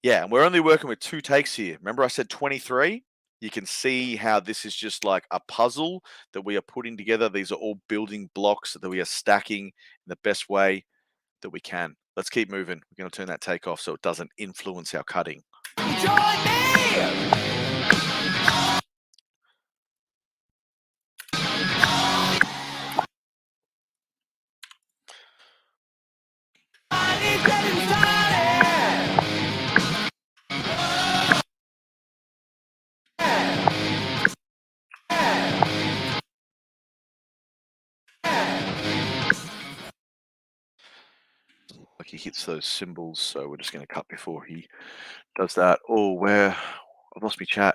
yeah, and we're only working with 2 takes here. Remember I said 23? You can see how this is just like a puzzle that we are putting together. These are all building blocks that we are stacking in the best way that we can. Let's keep moving. We're going to turn that take off so it doesn't influence our cutting. Join me! Like he hits those cymbals, so we're just going to cut before he does that. Oh, where I've lost my chat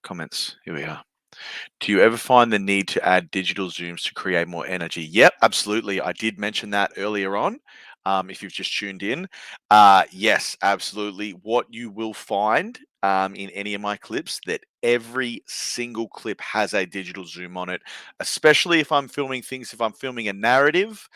comments. Here we are. Do you ever find the need to add digital zooms to create more energy? Yep, absolutely. I did mention that earlier on. if you've just tuned in. Yes, absolutely. What you will find in any of my clips, that every single clip has a digital zoom on it, especially if I'm filming things, if I'm filming a narrative,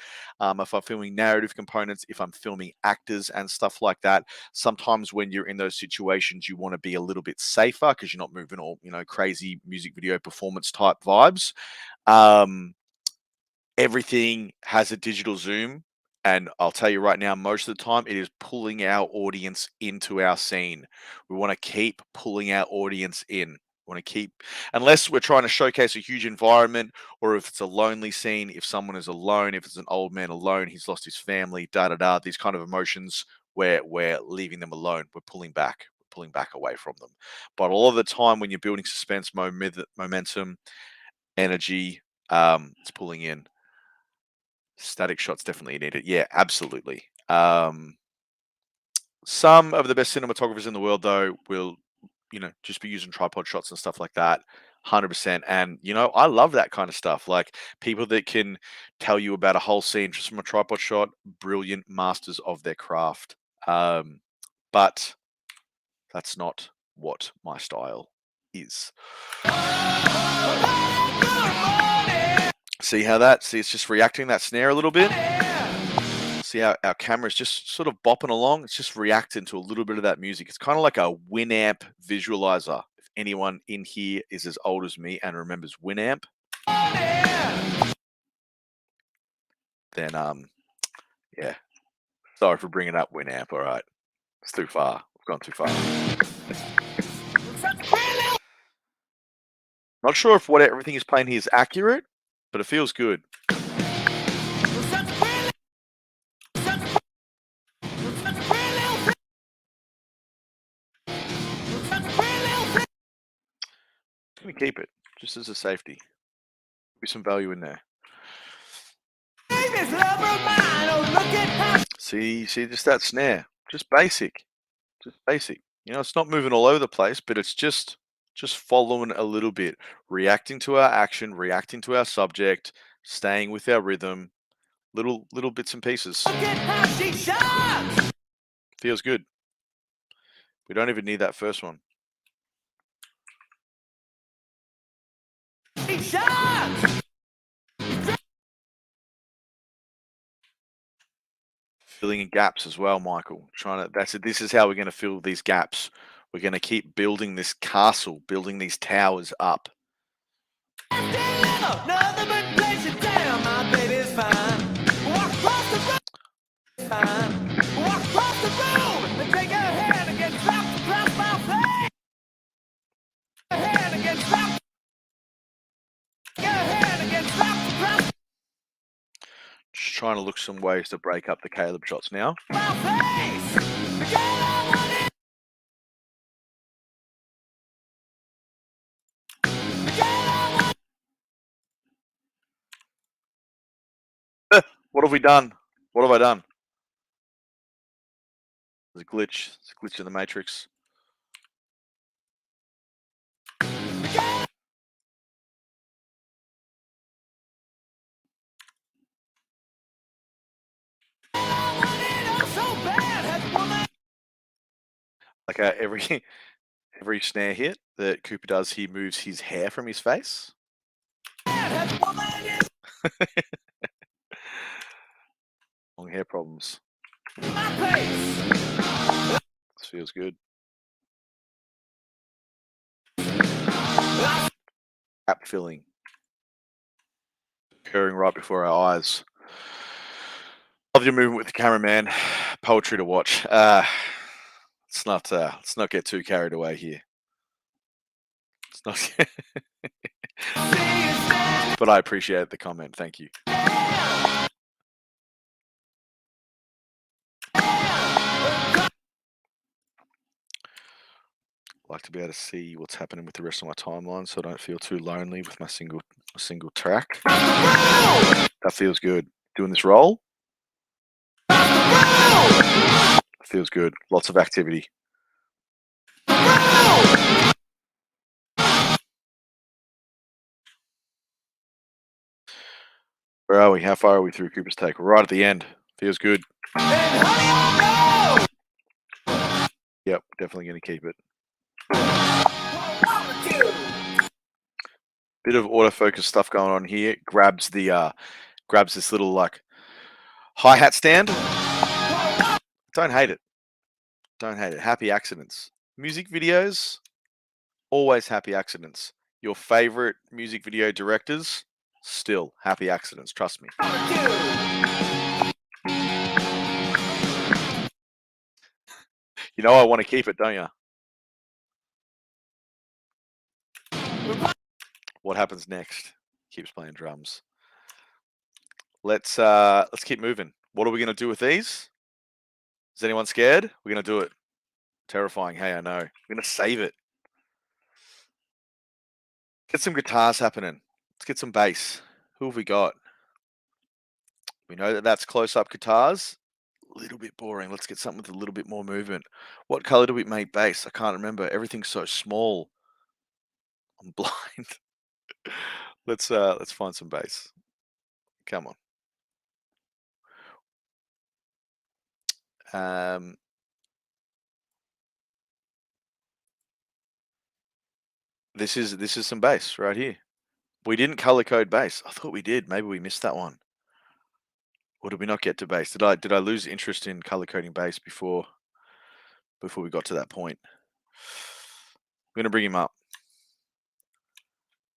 if I'm filming narrative components, if I'm filming actors and stuff like that. Sometimes when you're in those situations, you want to be a little bit safer because you're not moving all, crazy music video performance type vibes. Everything has a digital zoom, and I'll tell you right now, most of the time it is pulling our audience into our scene. We want to keep pulling our audience in. We want to keep, unless we're trying to showcase a huge environment, or if it's a lonely scene, if someone is alone, if it's an old man alone, he's lost his family, these kind of emotions where we're leaving them alone. We're pulling back away from them. But a lot of the time when you're building suspense, momentum, energy, it's pulling in. Static shots definitely needed. Yeah, absolutely. Some of the best cinematographers in the world, though, will, just be using tripod shots and stuff like that. 100%. And, I love that kind of stuff. Like people that can tell you about a whole scene just from a tripod shot, brilliant masters of their craft. But that's not what my style is. See it's just reacting that snare a little bit. See how our camera is just sort of bopping along. It's just reacting to a little bit of that music. It's kind of like a Winamp visualizer. If anyone in here is as old as me and remembers Winamp, then yeah. Sorry for bringing up Winamp. All right, it's too far. We've gone too far. Not sure if what everything is playing here is accurate, but it feels good. Gonna keep it just as a safety. Be some value in there. See, just that snare, just basic. It's not moving all over the place, but it's just following a little bit, reacting to our action, reacting to our subject, staying with our rhythm, little bits and pieces. Feels good. We don't even need that first one. Filling in gaps as well, Michael. This is how we're going to fill these gaps. We're going to keep building this castle, building these towers up. Just trying to look some ways to break up the Caleb shots now. What have we done? What have I done? There's a glitch. It's a glitch in the matrix. Like every snare hit that Cooper does, he moves his hair from his face. Long hair problems. This feels good. Gap filling occurring right before our eyes. Love your movement with the camera, man. Poetry to watch. Let's not get too carried away here. It's not. But I appreciate the comment. Thank you. Like to be able to see what's happening with the rest of my timeline, so I don't feel too lonely with my single track. That feels good. Doing this roll feels good. Lots of activity. Where are we? How far are we through Cooper's Take? We're right at the end. Feels good. And honey, Yep, definitely going to keep it. I know. Bit of autofocus stuff going on here. Grabs this little like hi-hat stand. Don't hate it. Don't hate it. Happy accidents. Music videos, always happy accidents. Your favorite music video directors, still happy accidents. Trust me. You know I want to keep it, don't you? What happens next? Keeps playing drums. Let's keep moving. What are we gonna do with these? Is anyone scared? We're gonna do it. Terrifying. Hey, I know. We're gonna save it. Get some guitars happening. Let's get some bass. Who have we got? We know that that's close-up guitars. A little bit boring. Let's get something with a little bit more movement. What color do we make bass? I can't remember. Everything's so small. I'm blind. Let's find some bass. Come on. This is some bass right here. We didn't color code bass. I thought we did. Maybe we missed that one. Or did we not get to bass? Did I lose interest in color coding bass before we got to that point? I'm gonna bring him up.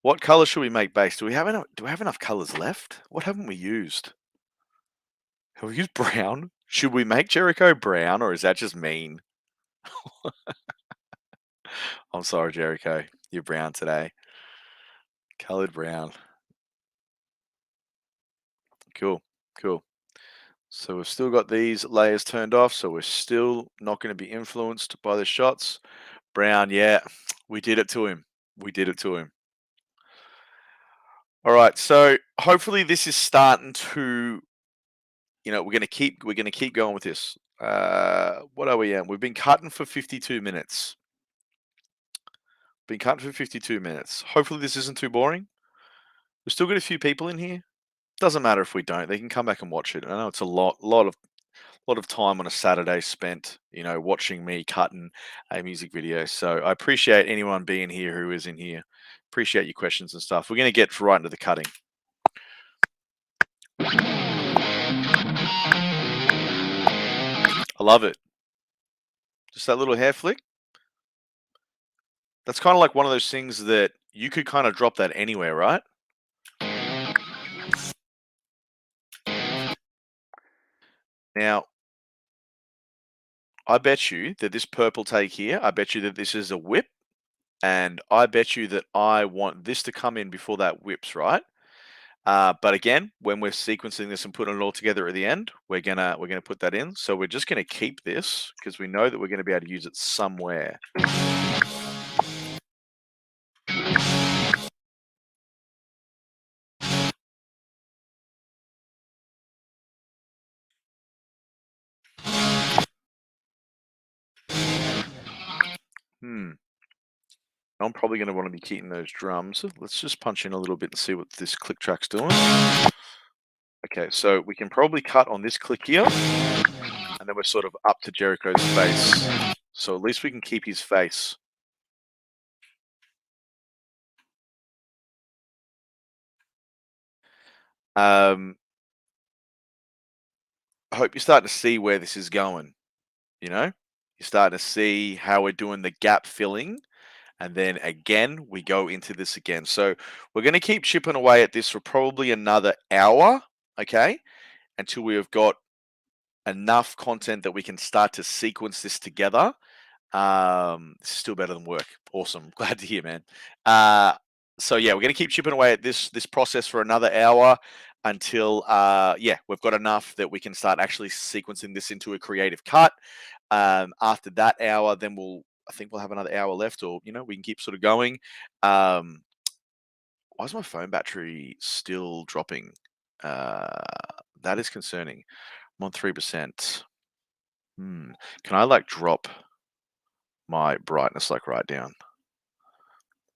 What color should we make bass? Do we have enough colors left? What haven't we used? Have we used brown? Should we make Jericho brown, or is that just mean? I'm sorry, Jericho. You're brown today. Colored brown. Cool. So we've still got these layers turned off, so we're still not going to be influenced by the shots. Brown, yeah, we did it to him. All right, so hopefully this is starting to, we're going to keep going with this. What are we at? We've been cutting for 52 minutes. Hopefully this isn't too boring. We've still got a few people in here. Doesn't matter if we don't. They can come back and watch it. I know it's a lot of time on a Saturday spent, watching me cutting a music video. So I appreciate anyone being here who is in here. Appreciate your questions and stuff. We're going to get right into the cutting. I love it. Just that little hair flick. That's kind of like one of those things that you could kind of drop that anywhere, right? Now, I bet you that this purple take here, I bet you that this is a whip, and I bet you that I want this to come in before that whips, right? But again, when we're sequencing this and putting it all together at the end, we're gonna put that in. So we're just gonna keep this because we know that we're gonna be able to use it somewhere. I'm probably going to want to be keeping those drums. Let's just punch in a little bit and see what this click track's doing. Okay, so we can probably cut on this click here, and then we're sort of up to Jericho's face. So at least we can keep his face. I hope you're starting to see where this is going. You're starting to see how we're doing the gap filling. And then again, we go into this again. So we're going to keep chipping away at this for probably another hour, okay? Until we have got enough content that we can start to sequence this together. This is still better than work. Awesome. Glad to hear, man. So yeah, we're going to keep chipping away at this process for another hour until we've got enough that we can start actually sequencing this into a creative cut. After that hour, then I think we'll have another hour left, or we can keep sort of going. Why is my phone battery still dropping? That is concerning. I'm on 3%. Can I drop my brightness right down?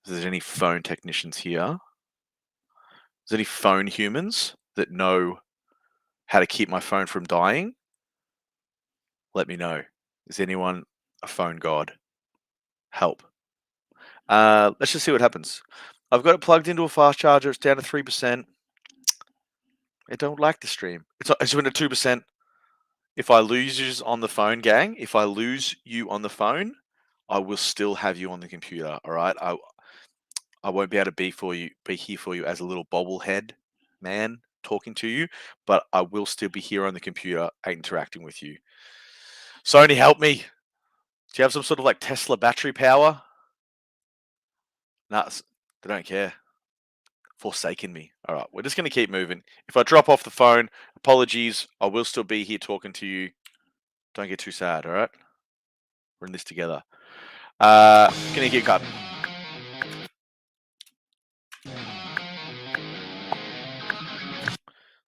Is there any phone technicians here? Is there any phone humans that know how to keep my phone from dying, let me know. Is anyone a phone god? Help. Let's just see what happens. I've got it plugged into a fast charger. It's down to 3%. I don't like the stream. It's been at 2%. If I lose you on the phone, gang, if I lose you on the phone, I will still have you on the computer. All right. I won't be able to be here for you as a little bobblehead man talking to you, but I will still be here on the computer interacting with you. Sony, help me. Do you have some sort of like Tesla battery power? Nah, they don't care. Forsaken me. All right, we're just going to keep moving. If I drop off the phone, apologies. I will still be here talking to you. Don't get too sad, all right? We're in this together. Can you keep cutting?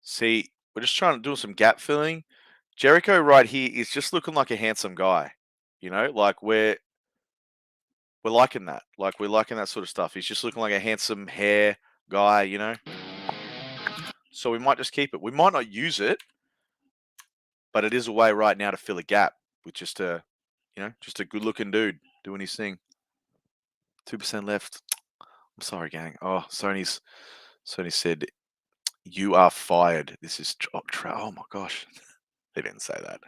See, we're just trying to do some gap filling. Jericho right here is just looking like a handsome guy. You know, like we're liking that. Like we're liking that sort of stuff. He's just looking like a handsome hair guy, you know. So we might just keep it. We might not use it, but it is a way right now to fill a gap with just a good-looking dude doing his thing. 2% left. I'm sorry, gang. Oh, Sony said, "You are fired." This is oh my gosh, they didn't say that.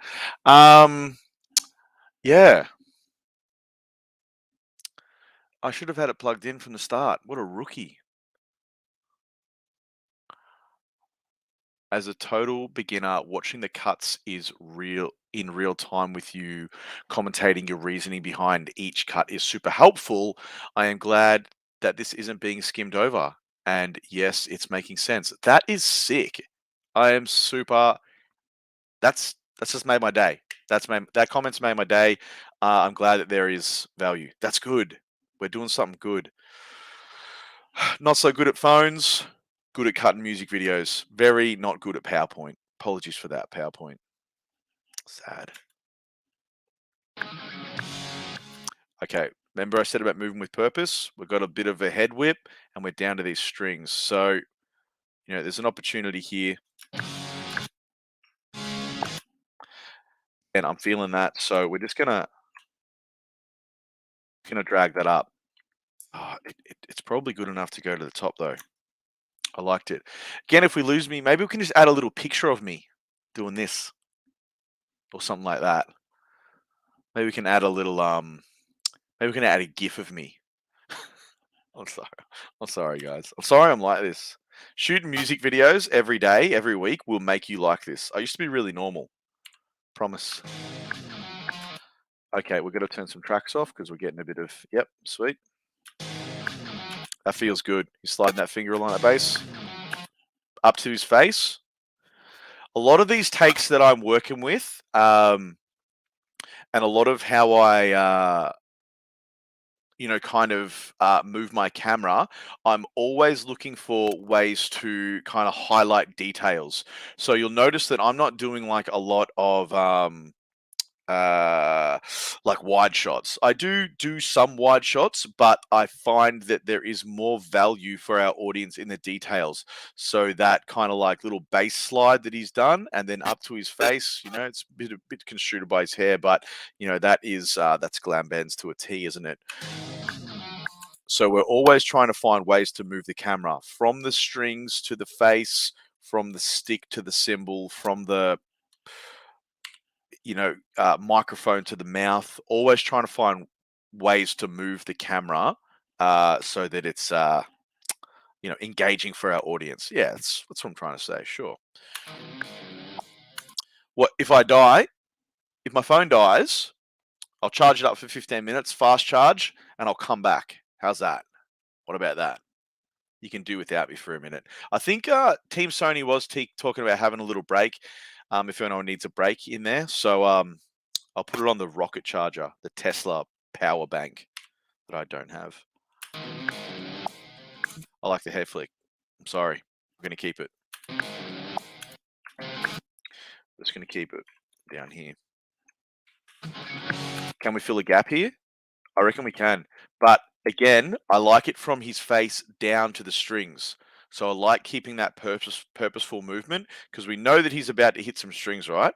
Yeah, I should have had it plugged in from the start. What a rookie. As a total beginner, watching the cuts is in real time with you commentating your reasoning behind each cut is super helpful. I am glad that this isn't being skimmed over. And yes, it's making sense. That is sick. I am super. That's just made my day. That comment's made my day. I'm glad that there is value. That's good. We're doing something good. Not so good at phones. Good at cutting music videos. Very not good at PowerPoint. Apologies for that, PowerPoint. Sad. Okay, remember I said about moving with purpose? We've got a bit of a head whip, and we're down to these strings. So, there's an opportunity here. And I'm feeling that. So we're just gonna drag that up. Oh, it's probably good enough to go to the top, though. I liked it. Again, if we lose me, maybe we can just add a little picture of me doing this or something like that. Maybe we can add a little maybe we can add a GIF of me. I'm sorry. I'm sorry, guys. I'm sorry I'm like this. Shooting music videos every day, every week will make you like this. I used to be really normal. Promise. Okay, we're going to turn some tracks off because we're getting a bit of... Yep, sweet. That feels good. He's sliding that finger along that bass. Up to his face. A lot of these takes that I'm working with, and a lot of how I... kind of move my camera, I'm always looking for ways to kind of highlight details. So you'll notice that I'm not doing like a lot of like wide shots. I do some wide shots, but I find that there is more value for our audience in the details. So that kind of like little bass slide that he's done, and then up to his face, it's a bit construed by his hair, but that is that's glam bands to a T, isn't it? So we're always trying to find ways to move the camera from the strings to the face, from the stick to the cymbal, from the microphone to the mouth. Always trying to find ways to move the camera so that it's engaging for our audience. Yeah, that's what I'm trying to say. Sure. What if I die? If my phone dies, I'll charge it up for 15 minutes, fast charge, and I'll come back. How's that? What about that? You can do without me for a minute. I think Team Sony was talking about having a little break. If anyone needs a break in there, so I'll put it on the rocket charger, the Tesla power bank that I don't have. I like the hair flick. I'm sorry. I'm going to keep it. Just going to keep it down here. Can we fill a gap here? I reckon we can. But again, I like it from his face down to the strings. So I like keeping that purposeful movement because we know that he's about to hit some strings, right?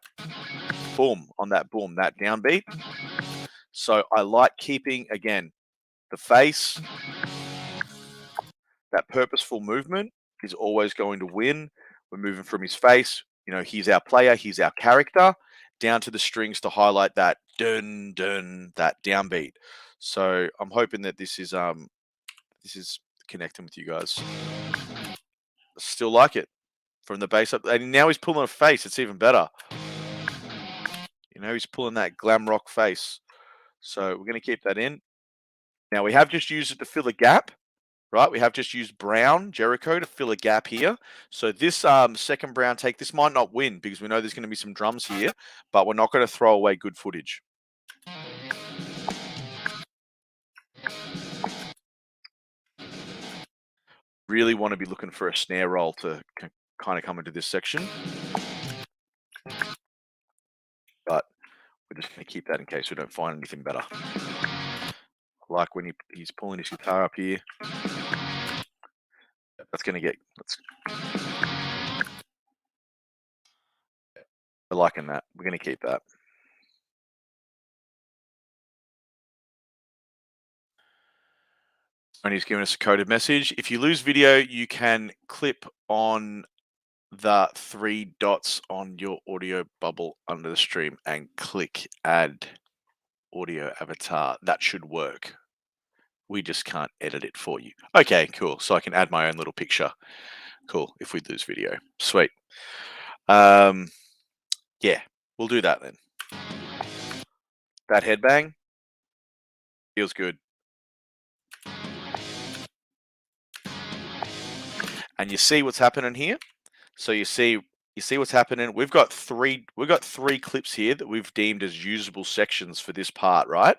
Boom, on that boom, that downbeat. So I like keeping, again, the face. That purposeful movement is always going to win. We're moving from his face. You know, he's our player, he's our character, down to the strings to highlight that dun dun, that downbeat. So I'm hoping that this is connecting with you guys. Still like it from the base up, and now he's pulling a face. It's even better. You know, he's pulling that glam rock face. So we're going to keep that in. Now we have just used it to fill a gap. Right, we have just used brown Jericho to fill a gap here. So this second brown take, this might not win because we know there's going to be some drums here, but we're not going to throw away good footage. Really want to be looking for a snare roll to kind of come into this section. But we're just going to keep that in case we don't find anything better. Like when he's pulling his guitar up here. That's going to get... We're liking that. We're going to keep that. And he's given us a coded message. If you lose video, you can clip on the 3 dots on your audio bubble under the stream and click add audio avatar. That should work. We just can't edit it for you. Okay, cool. So I can add my own little picture. Cool. If we lose video. Sweet. Yeah, we'll do that then. That headbang feels good. And you see what's happening here? So you see what's happening. We've got three clips here that we've deemed as usable sections for this part, right?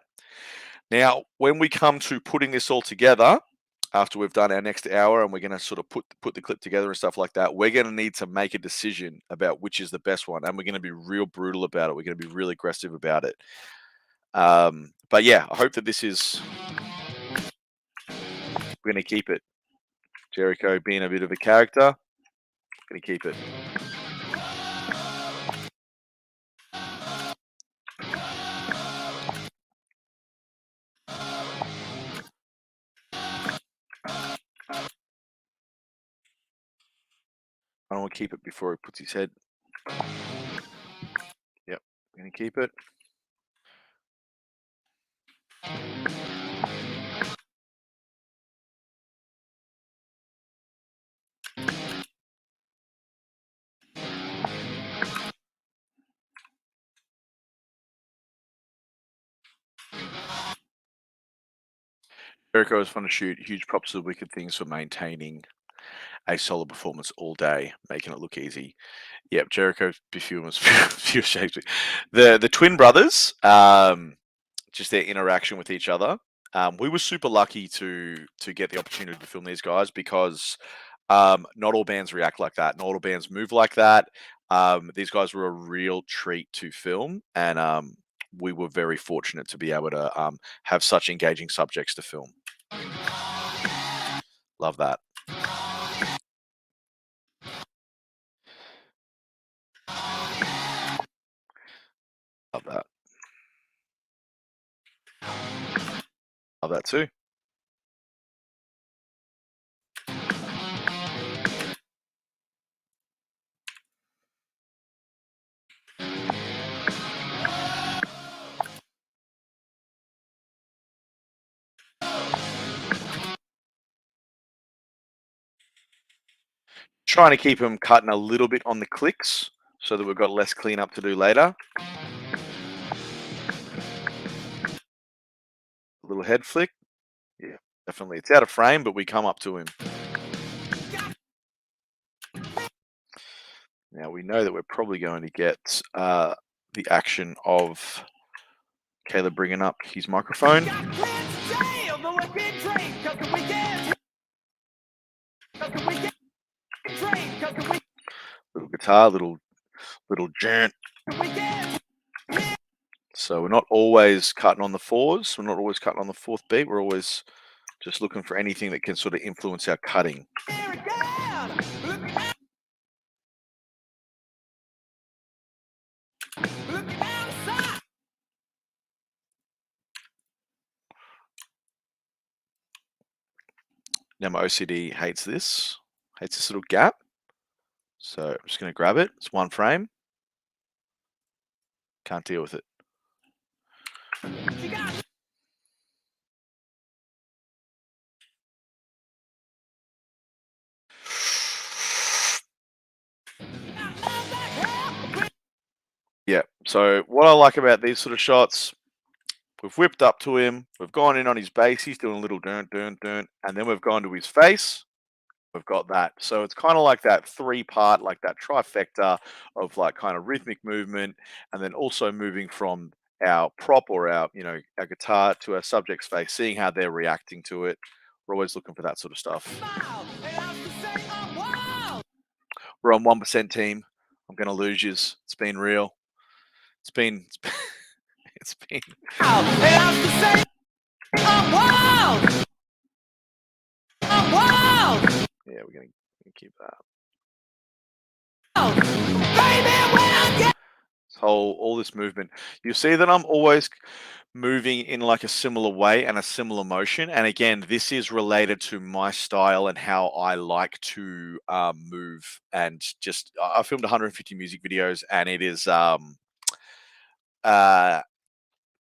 Now, when we come to putting this all together, after we've done our next hour and we're going to sort of put the clip together and stuff like that, we're going to need to make a decision about which is the best one. And we're going to be real brutal about it. We're going to be real aggressive about it. But yeah, I hope that this is... We're going to keep it. Jericho being a bit of a character. We're going to keep it. I don't want to keep it before he puts his head. Yep, I'm going to keep it. Jericho is fun to shoot. Huge props to the Wicked Things for maintaining a solid performance all day, making it look easy. Yep, Jericho's performance, pure Shakespeare. The twin brothers, just their interaction with each other. We were super lucky to get the opportunity to film these guys because not all bands react like that. Not all bands move like that. These guys were a real treat to film, and we were very fortunate to be able to have such engaging subjects to film. Love that. Love that. Love that too. Trying to keep them cutting a little bit on the clicks so that we've got less cleanup to do later. A little head flick. Yeah, definitely. It's out of frame, but we come up to him. Now we know that we're probably going to get the action of Caleb bringing up his microphone. Little guitar, little gent. So we're not always cutting on the 4s. We're not always cutting on the 4th beat. We're always just looking for anything that can sort of influence our cutting. Now my OCD hates this little gap. So I'm just going to grab it. It's one frame. Can't deal with it. Yeah, so what I like about these sort of shots, we've whipped up to him, we've gone in on his base, he's doing a little dun, and then we've gone to his face, we've got that. So it's kind of like that three-part, like that trifecta of like kind of rhythmic movement, and then also moving from our prop or our guitar to our subject's face, seeing how they're reacting to it. We're always looking for that sort of stuff. We're on 1% team. I'm going to lose yous. It's been real. It's been. Yeah, we're gonna keep that. All this movement. You see that I'm always moving in like a similar way and a similar motion. And again, this is related to my style and how I like to move. And just I filmed 150 music videos, and it is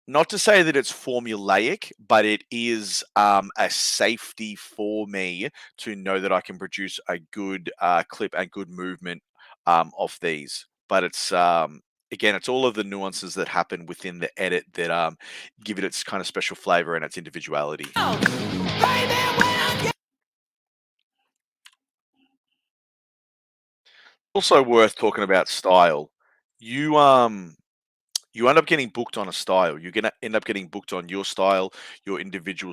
not to say that it's formulaic, but it is a safety for me to know that I can produce a good clip and good movement of these. But it's again, it's all of the nuances that happen within the edit that give it its kind of special flavor and its individuality. Also worth talking about style. You end up getting booked on a style. You're going to end up getting booked on your style, your individual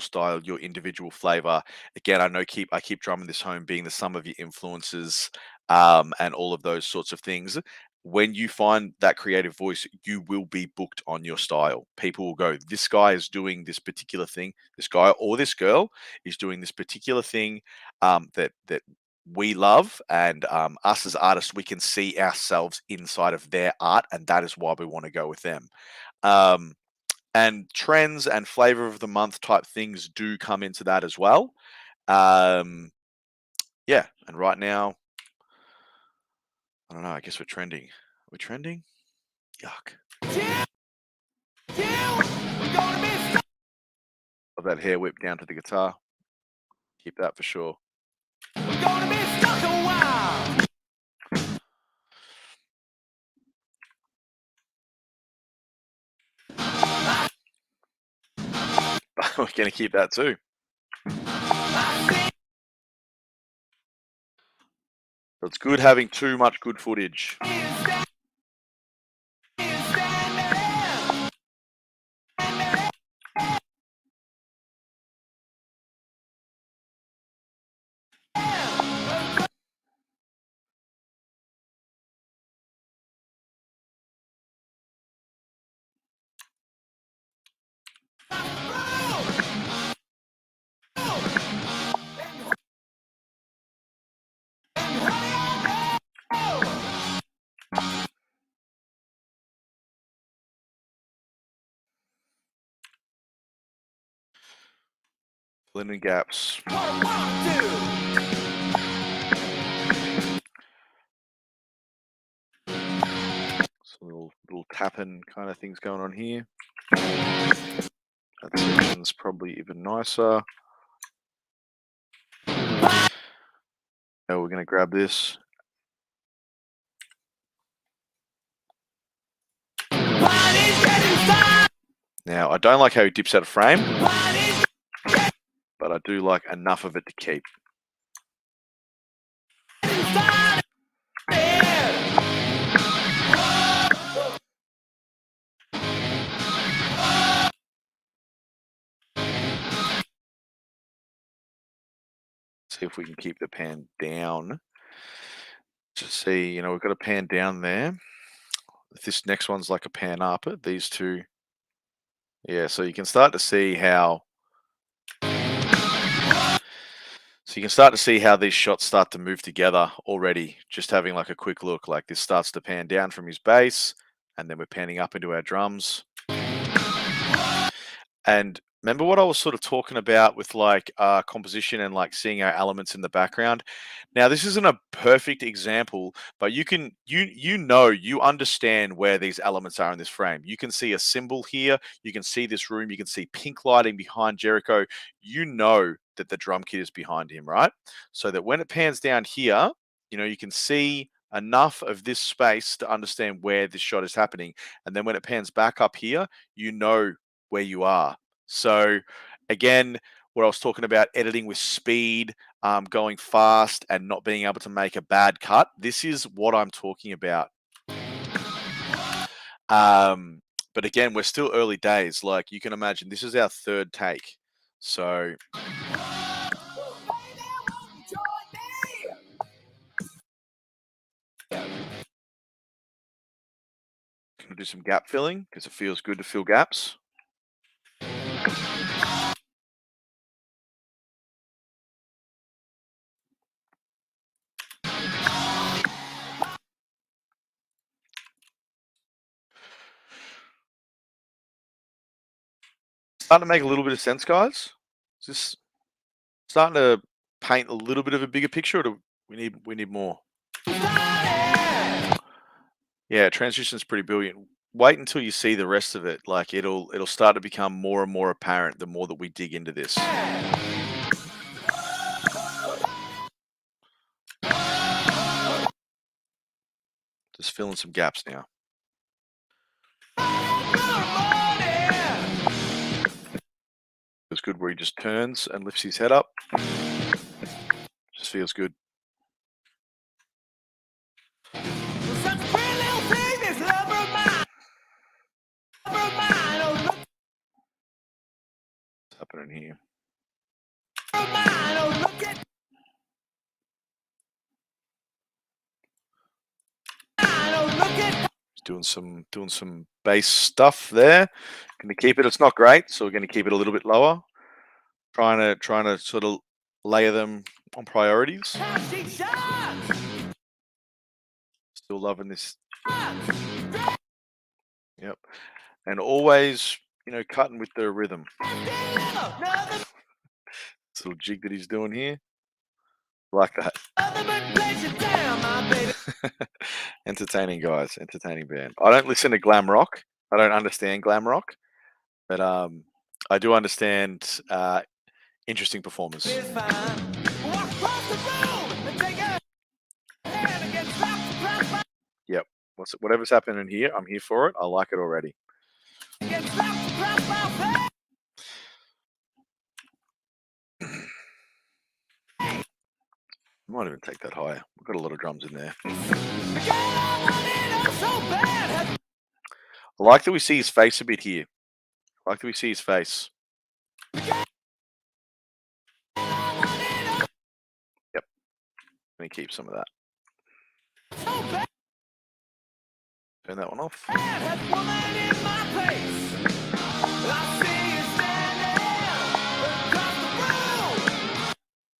flavor. Again, I keep drumming this home, being the sum of your influences and all of those sorts of things. When you find that creative voice, you will be booked on your style. People will go, this guy is doing this particular thing. This guy or this girl is doing this particular thing that we love, and us as artists, we can see ourselves inside of their art, and that is why we want to go with them. And trends and flavor of the month type things do come into that as well. Yeah, and right now, I don't know, I guess we're trending. We're trending? Yuck. Love that hair whip down to the guitar. Keep that for sure. We're gonna be stuck a while. We're going to keep that too. So it's good having too much good footage. Filling in gaps. Some little tapping kind of things going on here. That section's probably even nicer. Now we're going to grab this. Now, I don't like how he dips out of frame, but I do like enough of it to keep. See if we can keep the pan down. Just see, we've got a pan down there. This next one's like a pan up. These two. Yeah, so you can start to see how. So So you can start to see how these shots start to move together already. Just having like a quick look, like this starts to pan down from his base, and then we're panning up into our drums. And remember what I was sort of talking about with like composition and like seeing our elements in the background. Now this isn't a perfect example, but you understand where these elements are in this frame. You can see a symbol here. You can see this room. You can see pink lighting behind Jericho. You know that the drum kit is behind him, right? So that when it pans down here, you can see enough of this space to understand where this shot is happening. And then when it pans back up here, you know where you are. So again, what I was talking about, editing with speed, going fast and not being able to make a bad cut. This is what I'm talking about. But again, we're still early days. Like you can imagine, this is our third take. So gonna do some gap filling because it feels good to fill gaps. Starting to make a little bit of sense, guys. Is this starting to paint a little bit of a bigger picture, or do we need more? Yeah, transition's pretty brilliant. Wait until you see the rest of it. Like it'll start to become more and more apparent the more that we dig into this. Just filling some gaps now. Feels good where he just turns and lifts his head up. Just feels good. What's happening here? Doing some bass stuff there. Going to keep it. It's not great, so we're going to keep it a little bit lower. Trying to sort of layer them on priorities. Still loving this. Yep, and always cutting with the rhythm. This little jig that he's doing here. Like that. Entertaining guys, entertaining band. I don't listen to glam rock. I don't understand glam rock, but I do understand interesting performers. Yep. Whatever's happening here, I'm here for it. I like it already. I might even take that higher. We've got a lot of drums in there. I like that we see his face a bit here. I like that we see his face. Yep. Let me keep some of that. Turn that one off.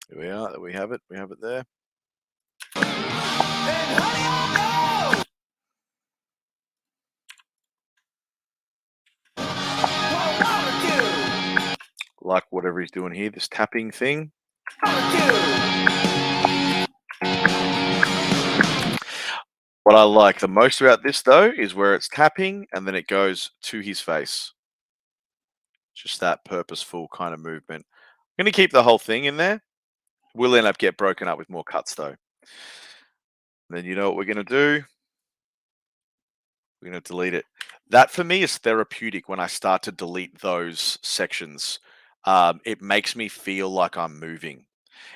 Here we are. We have it. We have it there. Like whatever he's doing here, this tapping thing. What I like the most about this, though, is where it's tapping and then it goes to his face. Just that purposeful kind of movement. I'm going to keep the whole thing in there. We'll end up get broken up with more cuts, though. And then you know what we're going to do? We're going to delete it. That, for me, is therapeutic when I start to delete those sections. It makes me feel like I'm moving.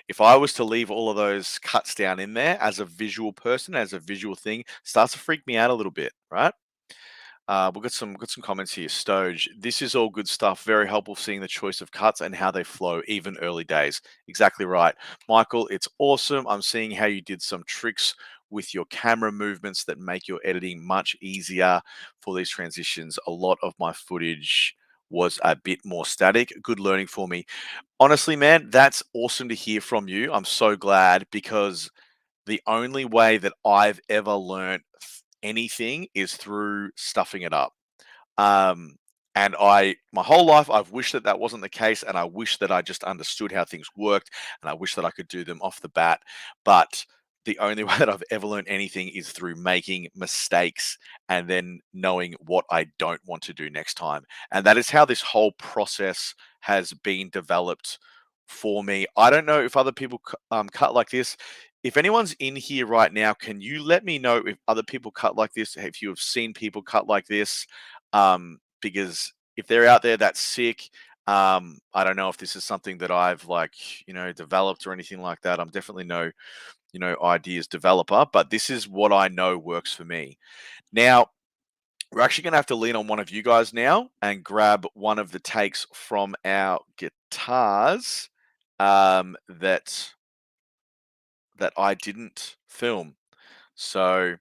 If I was to leave all of those cuts down in there as a visual person, as a visual thing, starts to freak me out a little bit, right? We've got some comments here. Stoge, this is all good stuff. Very helpful seeing the choice of cuts and how they flow, even early days. Exactly right. Michael, it's awesome. I'm seeing how you did some tricks with your camera movements that make your editing much easier for these transitions. A lot of my footage was a bit more static. Good learning for me. Honestly, man, that's awesome to hear from you. I'm so glad, because the only way that I've ever learned anything is through stuffing it up. Um, and my whole life, I've wished that that wasn't the case, and I wish that I just understood how things worked, and I wish that I could do them off the bat. But the only way that I've ever learned anything is through making mistakes and then knowing what I don't want to do next time. And that is how this whole process has been developed for me. I don't know if other people cut like this. If anyone's in here right now, can you let me know if other people cut like this? If you have seen people cut like this, because if they're out there, that's sick. I don't know if this is something that I've developed or anything like that. I'm definitely no ideas developer, but this is what I know works for me. Now, we're actually going to have to lean on one of you guys now and grab one of the takes from our guitars that I didn't film. So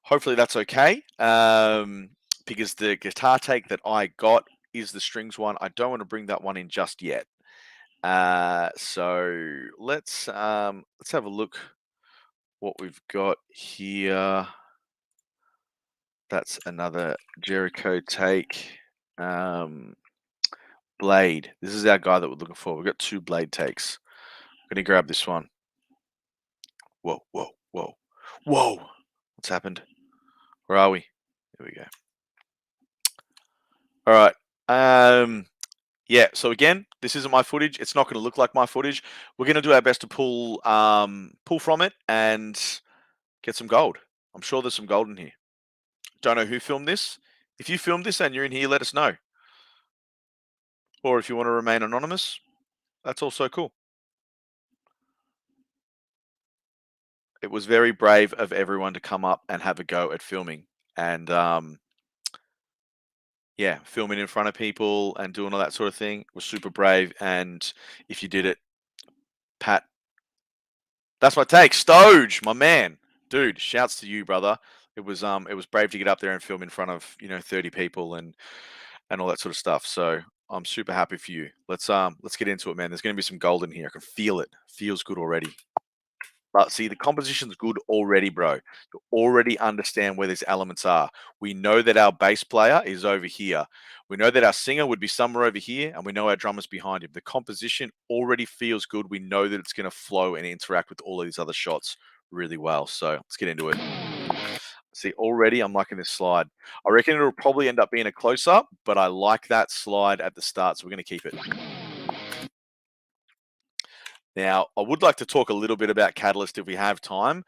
hopefully that's okay, because the guitar take that I got is the strings one. I don't want to bring that one in just yet. So let's have a look what we've got here. That's another Jericho take. Blade. This is our guy that we're looking for. We've got 2 blade takes. I'm gonna grab this one. Whoa, whoa, whoa, whoa! What's happened? Where are we? There we go. All right. Yeah. So again, this isn't my footage. It's not going to look like my footage. We're going to do our best to pull from it and get some gold. I'm sure there's some gold in here. Don't know who filmed this. If you filmed this and you're in here, let us know. Or if you want to remain anonymous, that's also cool. It was very brave of everyone to come up and have a go at filming. And yeah, filming in front of people and doing all that sort of thing was super brave. And if you did it, Pat, that's my take. Stoge, my man, dude. Shouts to you, brother. It was brave to get up there and film in front of 30 people and all that sort of stuff. So I'm super happy for you. Let's get into it, man. There's going to be some gold in here. I can feel it. Feels good already. But see, the composition's good already, bro. You already understand where these elements are. We know that our bass player is over here. We know that our singer would be somewhere over here, and we know our drummer's behind him. The composition already feels good. We know that it's going to flow and interact with all of these other shots really well. So let's get into it. See, already I'm liking this slide. I reckon it'll probably end up being a close-up, but I like that slide at the start, so we're going to keep it. Now, I would like to talk a little bit about Catalyst if we have time.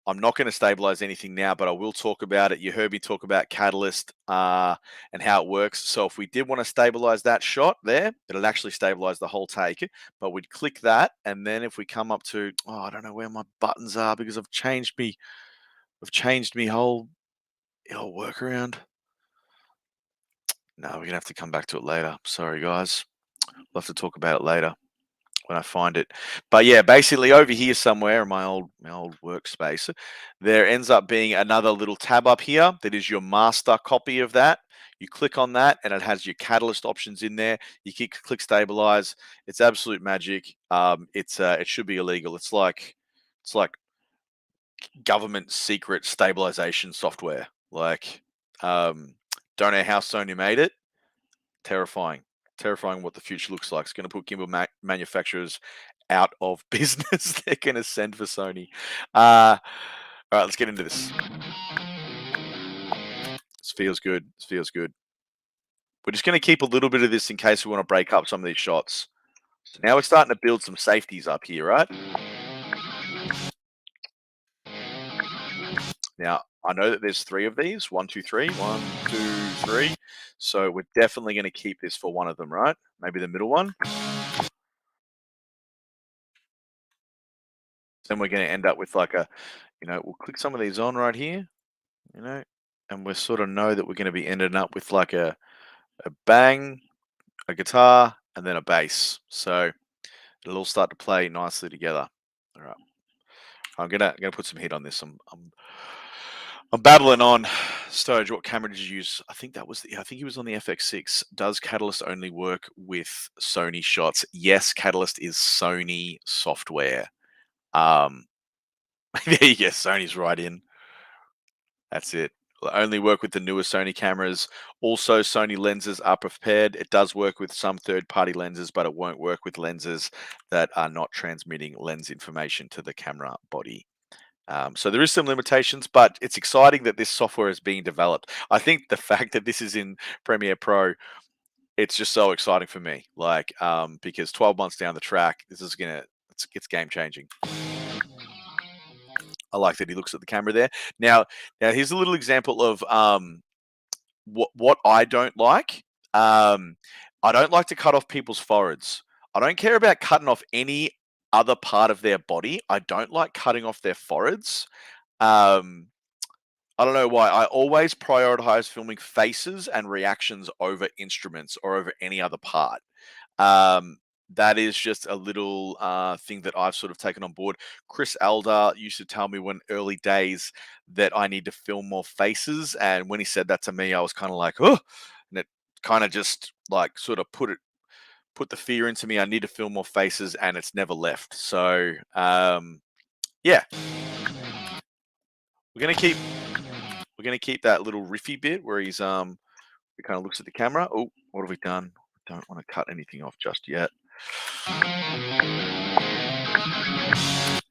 I'm not going to stabilize anything now, but I will talk about it. You heard me talk about Catalyst and how it works. So if we did want to stabilize that shot there, it'll actually stabilize the whole take. But we'd click that, and then if we come up to, I don't know where my buttons are because I've changed me whole workaround. No, we're gonna have to come back to it later. Sorry, guys. We'll have to talk about it later when I find it. But yeah, basically over here somewhere in my old workspace, there ends up being another little tab up here that is your master copy of that. You click on that and it has your Catalyst options in there. You click stabilize. It's absolute magic. It should be illegal. It's like government secret stabilization software. Like, don't know how Sony made it. Terrifying what the future looks like. It's going to put gimbal manufacturers out of business. They're going to send for Sony. All right, let's get into this. This feels good. We're just going to keep a little bit of this in case we want to break up some of these shots. So now we're starting to build some safeties up here, right? Now, I know that there's 3 of these. 1, 2, 3. 1, 2, 3. So we're definitely going to keep this for one of them, right? Maybe the middle one. Then we're going to end up with like a, we'll click some of these on right here, and we sort of know that we're going to be ending up with like a bang, a guitar, and then a bass. So it'll all start to play nicely together. All right. I'm gonna put some heat on this. I'm babbling on. Stoge, what camera did you use? I think he was on the FX6. Does Catalyst only work with Sony shots? Yes, Catalyst is Sony software. There you go. Sony's right in. That's it. Only work with the newer Sony cameras. Also, Sony lenses are prepared. It does work with some third-party lenses, but it won't work with lenses that are not transmitting lens information to the camera body. So there is some limitations, but it's exciting that this software is being developed. I think the fact that this is in Premiere Pro, it's just so exciting for me. Like, because 12 months down the track, this is it's game changing. I like that he looks at the camera there. Now here's a little example of what I don't like. I don't like to cut off people's foreheads. I don't care about cutting off any other part of their body. I don't like cutting off their foreheads. I don't know why. I always prioritize filming faces and reactions over instruments or over any other part. That is just a little thing that I've sort of taken on board. Chris Elder used to tell me when early days that I need to film more faces. And when he said that to me, I was kind of like, oh, and it kind of just like sort of put the fear into me. I need to film more faces, and it's never left. So, yeah, we're gonna keep that little riffy bit where he kind of looks at the camera. Oh, what have we done? Don't want to cut anything off just yet.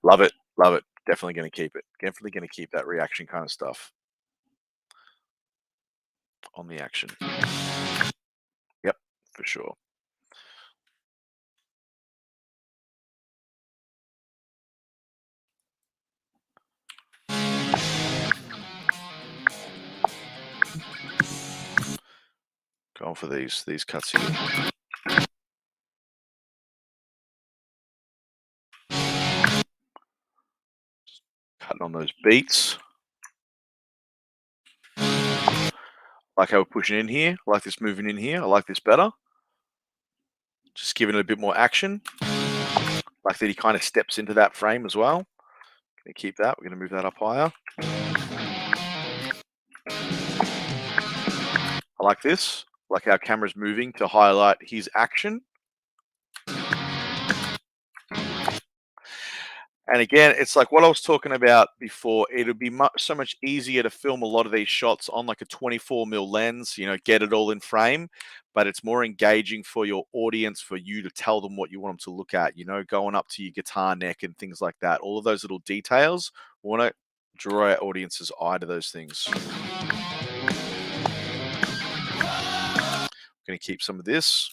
Love it. Love it. Definitely going to keep it. Definitely going to keep that reaction kind of stuff on the action. Yep, for sure. Going for these cuts here. Cutting on those beats. Like how we're pushing in here. I like this moving in here. I like this better. Just giving it a bit more action. Like that he kind of steps into that frame as well. Gonna keep that. We're gonna move that up higher. I like this. Like our camera's moving to highlight his action. And again, it's like what I was talking about before. It'll be so much easier to film a lot of these shots on like a 24mm lens, get it all in frame, but it's more engaging for your audience, for you to tell them what you want them to look at, going up to your guitar neck and things like that. All of those little details, we want to draw our audience's eye to those things. I'm going to keep some of this.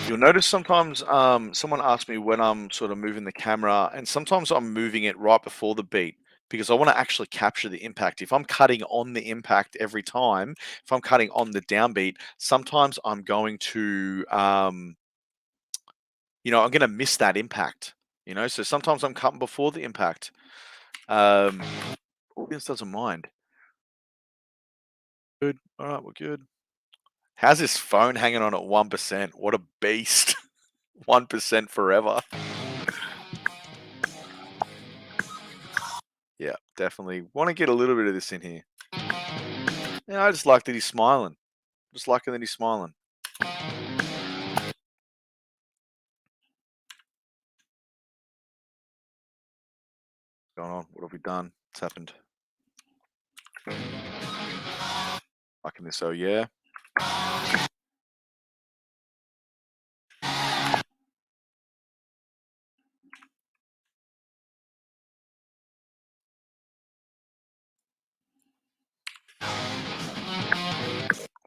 You'll notice sometimes someone asks me when I'm sort of moving the camera, and sometimes I'm moving it right before the beat because I want to actually capture the impact. If I'm cutting on the impact every time, if I'm cutting on the downbeat, sometimes I'm going to, I'm going to miss that impact, So sometimes I'm cutting before the impact. Audience doesn't mind. Good. All right, we're good. How's this phone hanging on at 1%? What a beast. 1% forever. Yeah, definitely. Want to get a little bit of this in here. Yeah, I just like that he's smiling. Just liking that he's smiling. What's going on? What have we done? What's happened? Liking this, oh yeah.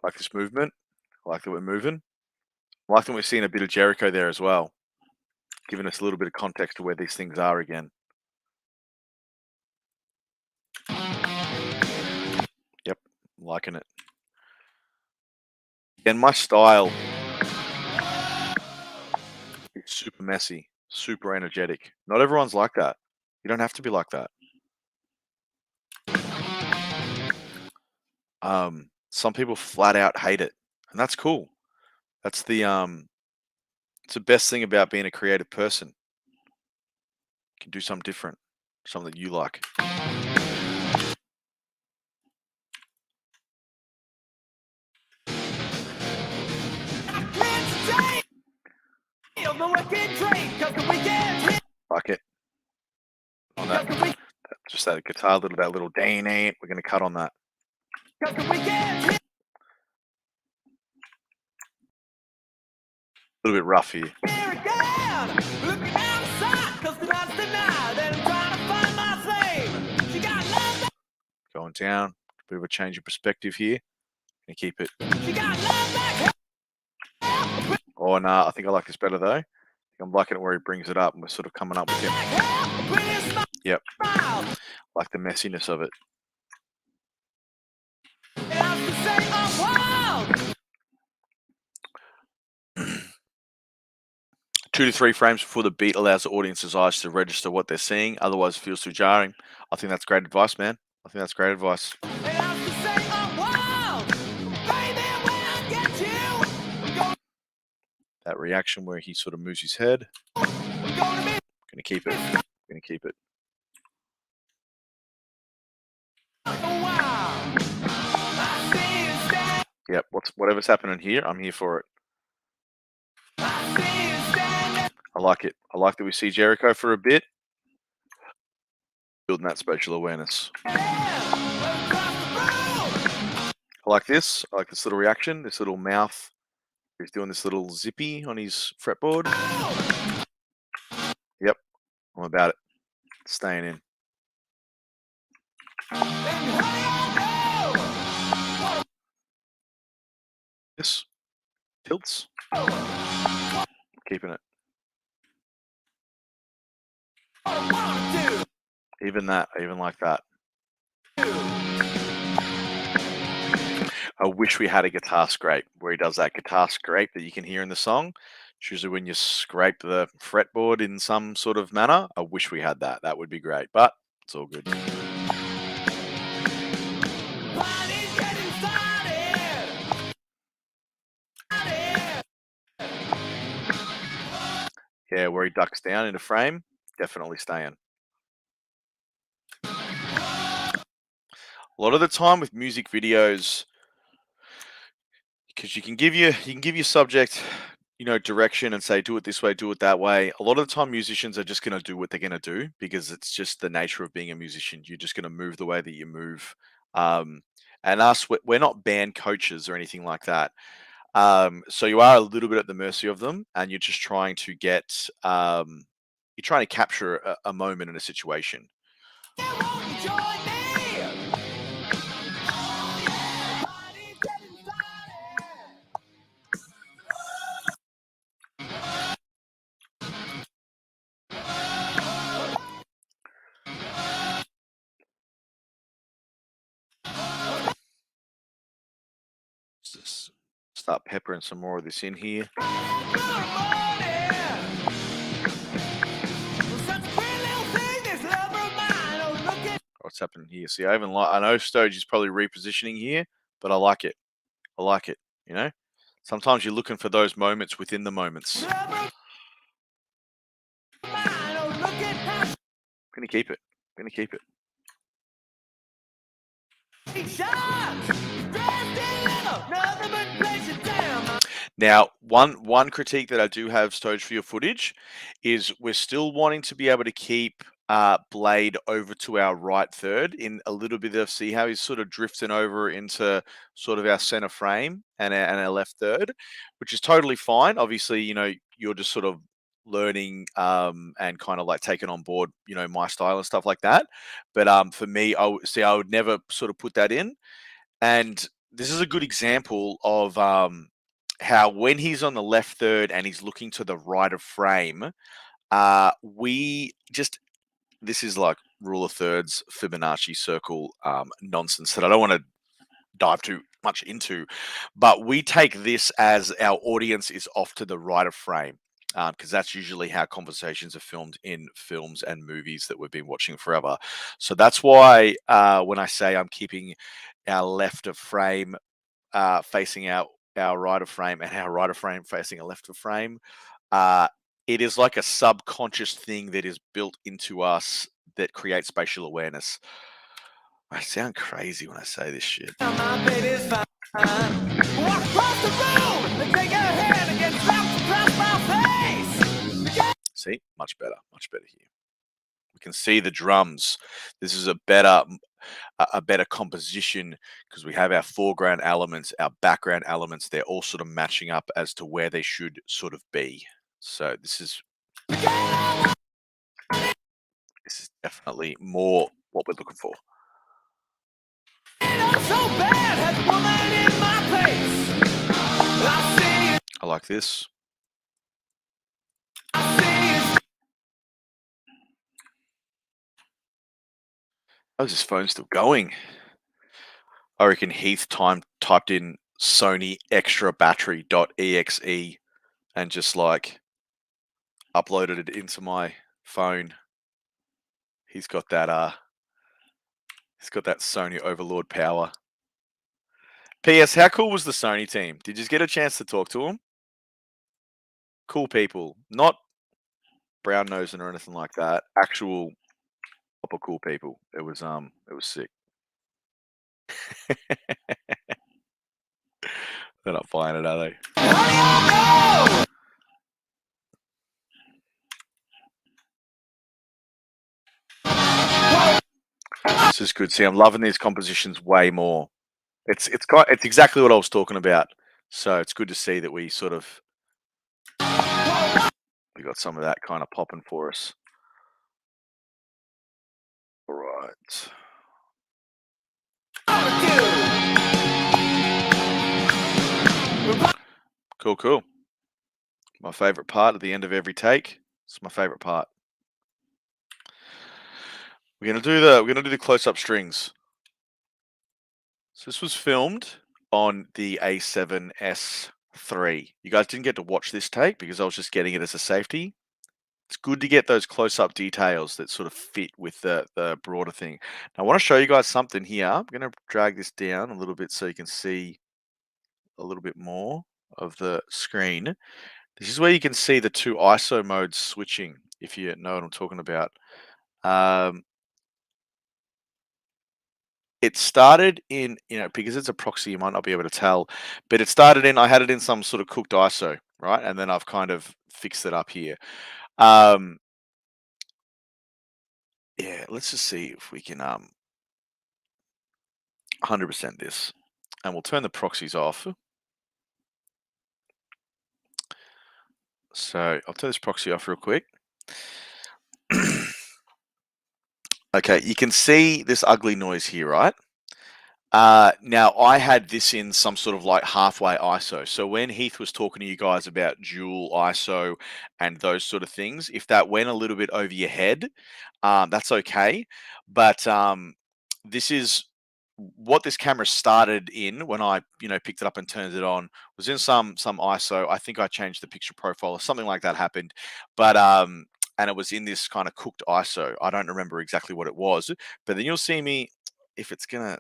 Like this movement. I like that we're moving. I like that we're seeing a bit of Jericho there as well. Giving us a little bit of context to where these things are again. Yep, I'm liking it. And my style is super messy, super energetic. Not everyone's like that. You don't have to be like that. Some people flat out hate it, and that's cool. That's the It's the best thing about being a creative person. You can do something different, something that you like. Like it. On that, just that guitar, that little dang. We're going to cut on that. A little bit rough here. Going down, bit of a change of perspective here. Gonna keep it. Oh no, I think I like this better though. I think I'm liking it where he brings it up and we're sort of coming up with him. Yep. Like the messiness of it. 2 to 3 frames before the beat allows the audience's eyes to register what they're seeing, otherwise it feels too jarring. I think that's great advice, man. I think that's great advice. That reaction where he sort of moves his head. Gonna keep it. Gonna keep it. Yep, whatever's happening here, I'm here for it. I like it. I like that we see Jericho for a bit. Building that spatial awareness. I like this. I like this little reaction, this little mouth. He's doing this little zippy on his fretboard. Yep, I'm about it. Staying in. This tilts. Keeping it. Even that, I even like that. I wish we had a guitar scrape where he does that guitar scrape that you can hear in the song. It's usually when you scrape the fretboard in some sort of manner. I wish we had that. That would be great, but it's all good. Yeah, where he ducks down into frame, definitely staying. A lot of the time with music videos, because you can give your subject, direction and say do it this way, do it that way. A lot of the time, musicians are just going to do what they're going to do because it's just the nature of being a musician. You're just going to move the way that you move. And us, we're not band coaches or anything like that. So you are a little bit at the mercy of them, and you're just trying to get, you're trying to capture a moment in a situation. Just start peppering some more of this in here. What's happening here? See, I know Stoge is probably repositioning here, but I like it. I like it. Sometimes you're looking for those moments within the moments. I'm gonna keep it. I'm gonna keep it. Now, one critique that I do have, Stoge, for your footage is we're still wanting to be able to keep Blade over to our right third in a little bit of, see how he's sort of drifting over into sort of our center frame and our left third, which is totally fine. Obviously, you're just sort of learning and kind of like taking on board, my style and stuff like that. But for me, I would never sort of put that in. And this is a good example of how when he's on the left third and he's looking to the right of frame, this is like rule of thirds, Fibonacci circle nonsense that I don't want to dive too much into, but we take this as our audience is off to the right of frame, because that's usually how conversations are filmed in films and movies that we've been watching forever. So that's why when I say I'm keeping our left of frame facing our right of frame and our right of frame facing a left of frame, it is like a subconscious thing that is built into us that creates spatial awareness. I sound crazy when I say this shit. My baby's fine. Walk across the room and take her hand and get dropped across my face. See, much better here. We can see the drums. This is a better composition because we have our foreground elements, our background elements. They're all sort of matching up as to where they should sort of be. So this is definitely more what we're looking for. So bad, had woman in my place. I like this. Oh, is this phone still going? I reckon Heath typed in Sony extra battery.exe and just like uploaded it into my phone. He's got that Sony Overlord power. P.S. How cool was the Sony team? Did you get a chance to talk to them? Cool people, not brown nosing or anything like that. Actual proper cool people. It was sick. They're not buying it, are they? This is good. See, I'm loving these compositions way more. It's exactly what I was talking about. So it's good to see that we got some of that kind of popping for us. All right. Cool. My favorite part at the end of every take. It's my favorite part. We're gonna do the close-up strings. So this was filmed on the A7S III. You guys didn't get to watch this take because I was just getting it as a safety. It's good to get those close-up details that sort of fit with the broader thing. Now, I want to show you guys something here. I'm going to drag this down a little bit so you can see a little bit more of the screen. This is where you can see the two ISO modes switching, if you know what I'm talking about. It started in, because it's a proxy, you might not be able to tell, but it started in, I had it in some sort of cooked ISO, right? And then I've kind of fixed it up here. Yeah, let's just see if we can 100% this. And we'll turn the proxies off. So I'll turn this proxy off real quick. Okay, you can see this ugly noise here, right? Now, I had this in some sort of like halfway ISO. So when Heath was talking to you guys about dual ISO and those sort of things, if that went a little bit over your head, that's okay. But this is what this camera started in when I, picked it up and turned it on, was in some ISO. I think I changed the picture profile or something like that happened. But and it was in this kind of cooked ISO. I don't remember exactly what it was, but then you'll see me if it's gonna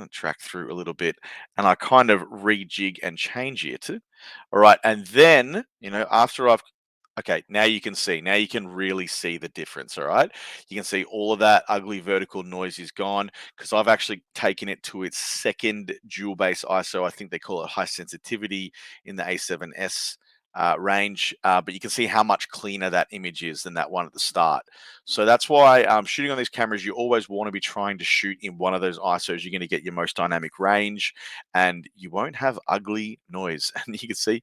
track through a little bit, and I kind of rejig and change it. All right, and then after okay, now you can really see the difference. All right, you can see all of that ugly vertical noise is gone because I've actually taken it to its second dual base ISO. I think they call it high sensitivity in the A7S range, but you can see how much cleaner that image is than that one at the start. So that's why shooting on these cameras, you always want to be trying to shoot in one of those ISOs. You're going to get your most dynamic range, and you won't have ugly noise. And you can see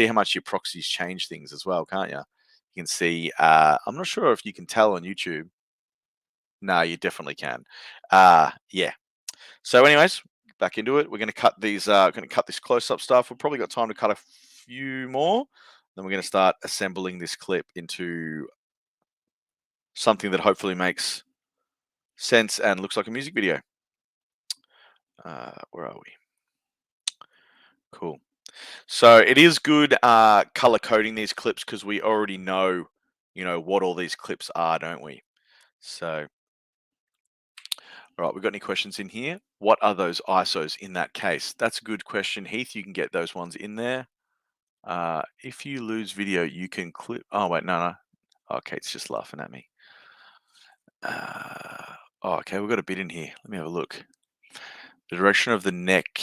how much your proxies change things as well, can't you? You can see. I'm not sure if you can tell on YouTube. No, you definitely can. Yeah. So, anyways, back into it. We're going to cut these. Going to cut this close-up stuff. We've probably got time to cut a few more. Then we're going to start assembling this clip into something that hopefully makes sense and looks like a music video. Where are we? Cool. So it is good color coding these clips because we already know, what all these clips are, don't we? So, all right, we got any questions in here? What are those ISOs in that case? That's a good question, Heath. You can get those ones in there. If you lose video, you can clip. Oh wait, no. Oh, Kate's just laughing at me. Okay, we've got a bit in here. Let me have a look. The direction of the neck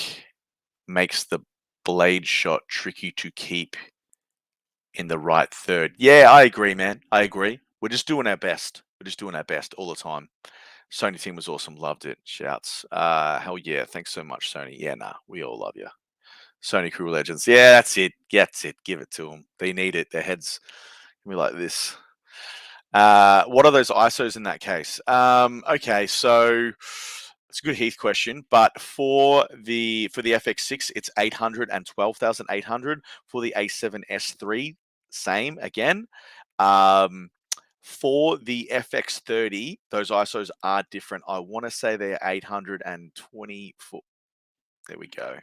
makes the blade shot tricky to keep in the right third. Yeah, I agree, man. I agree. We're just doing our best. We're just doing our best all the time. Sony team was awesome. Loved it. Shouts. Hell yeah. Thanks so much, Sony. Yeah, nah, we all love you. Sony Crew Legends. Yeah, that's it. That's it. Give it to them. They need it. Their heads can be like this. What are those ISOs in that case? Okay, so it's a good Heath question, but for the FX6, it's 800 and 12,800. For the A7S3, same again. For the FX30, those ISOs are different. I want to say they're 824. There we go.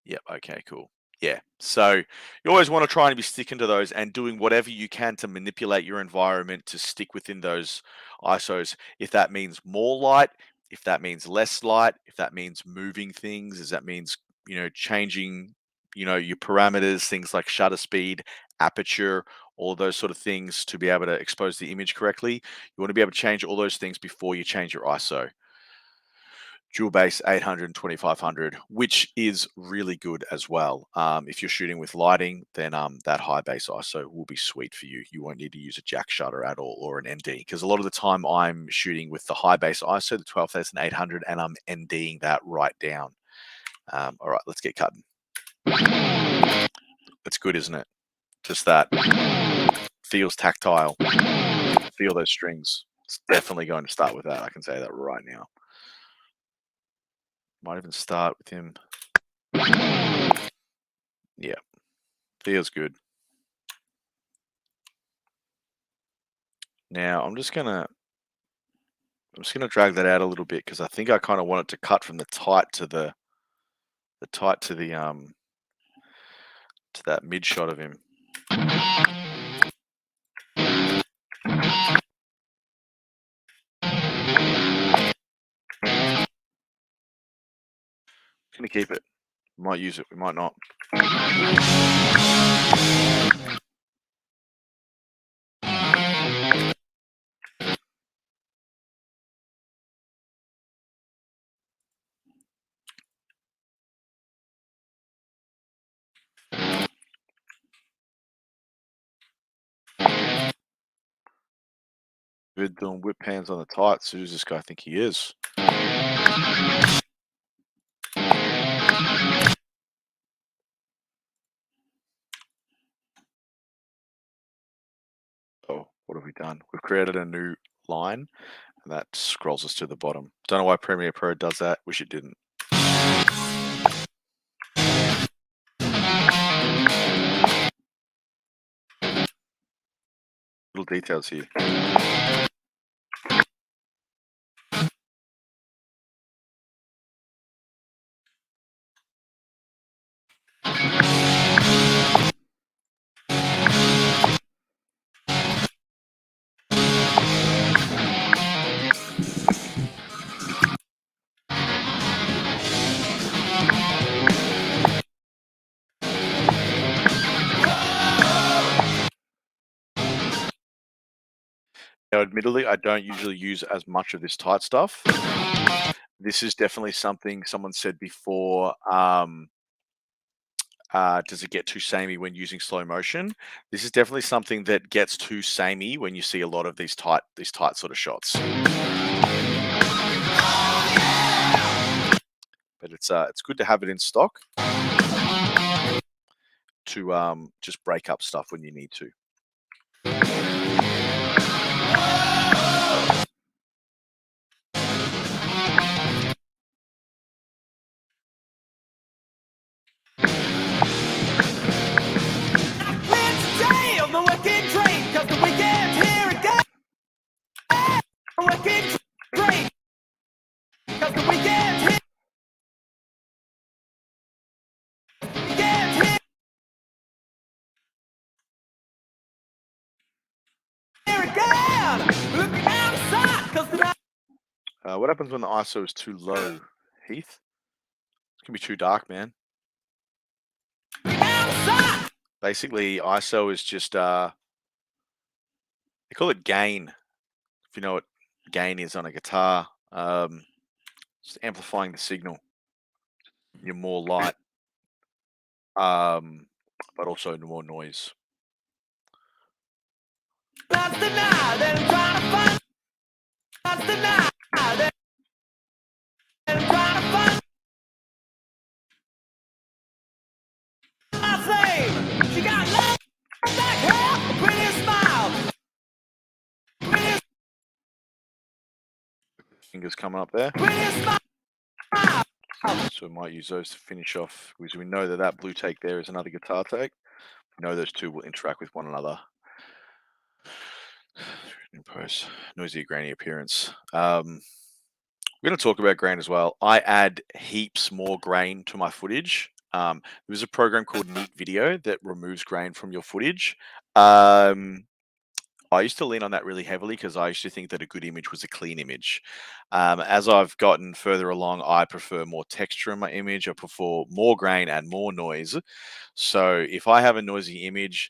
Yep. Okay, cool. Yeah. So you always want to try and be sticking to those and doing whatever you can to manipulate your environment to stick within those ISOs. If that means more light, if that means less light, if that means moving things, if that means, changing, your parameters, things like shutter speed, aperture, all of those sort of things to be able to expose the image correctly. You want to be able to change all those things before you change your ISO. Dual base 800 and 2500, which is really good as well. If you're shooting with lighting, then that high base ISO will be sweet for you. You won't need to use a jack shutter at all or an ND, because a lot of the time I'm shooting with the high base ISO, the 12,800, and I'm NDing that right down. All right, let's get cutting. That's good, isn't it? Just that. Feels tactile. Feel those strings. It's definitely going to start with that. I can say that right now. Might even start with him. Yeah, feels good. Now I'm just gonna drag that out a little bit because I think I kind of want it to cut from the tight to the to that mid shot of him. Gonna keep it. We might use it. We might not. Good doing whip hands on the tights. Who does this guy think he is? Oh, what have we done? We've created a new line, and that scrolls us to the bottom. Don't know why Premiere Pro does that. Wish it didn't. Little details here. Now, admittedly, I don't usually use as much of this tight stuff. This is definitely something someone said before. Does it get too samey when using slow motion? This is definitely something that gets too samey when you see a lot of these tight sort of shots. But it's good to have it in stock to just break up stuff when you need to. What happens when the ISO is too low, Heath? It's gonna be too dark, man. Basically, ISO is just they call it gain. If you know what gain is on a guitar, just amplifying the signal. You're more light, but also more noise. That's the night that I'm trying to find. That's the night that I'm trying to find. I say, she got love, back hair, a pretty smile. Pretty, Fingers coming up there. pretty smile. So we might use those to finish off because we know that that blue take there is another guitar take. We know those two will interact with one another. In post, noisy, grainy appearance. We're going to talk about grain as well. I add heaps more grain to my footage. There's a program called Neat Video that removes grain from your footage. I used to lean on that really heavily because I used to think that a good image was a clean image. As I've gotten further along, I prefer more texture in my image. I prefer more grain and more noise. So if I have a noisy image,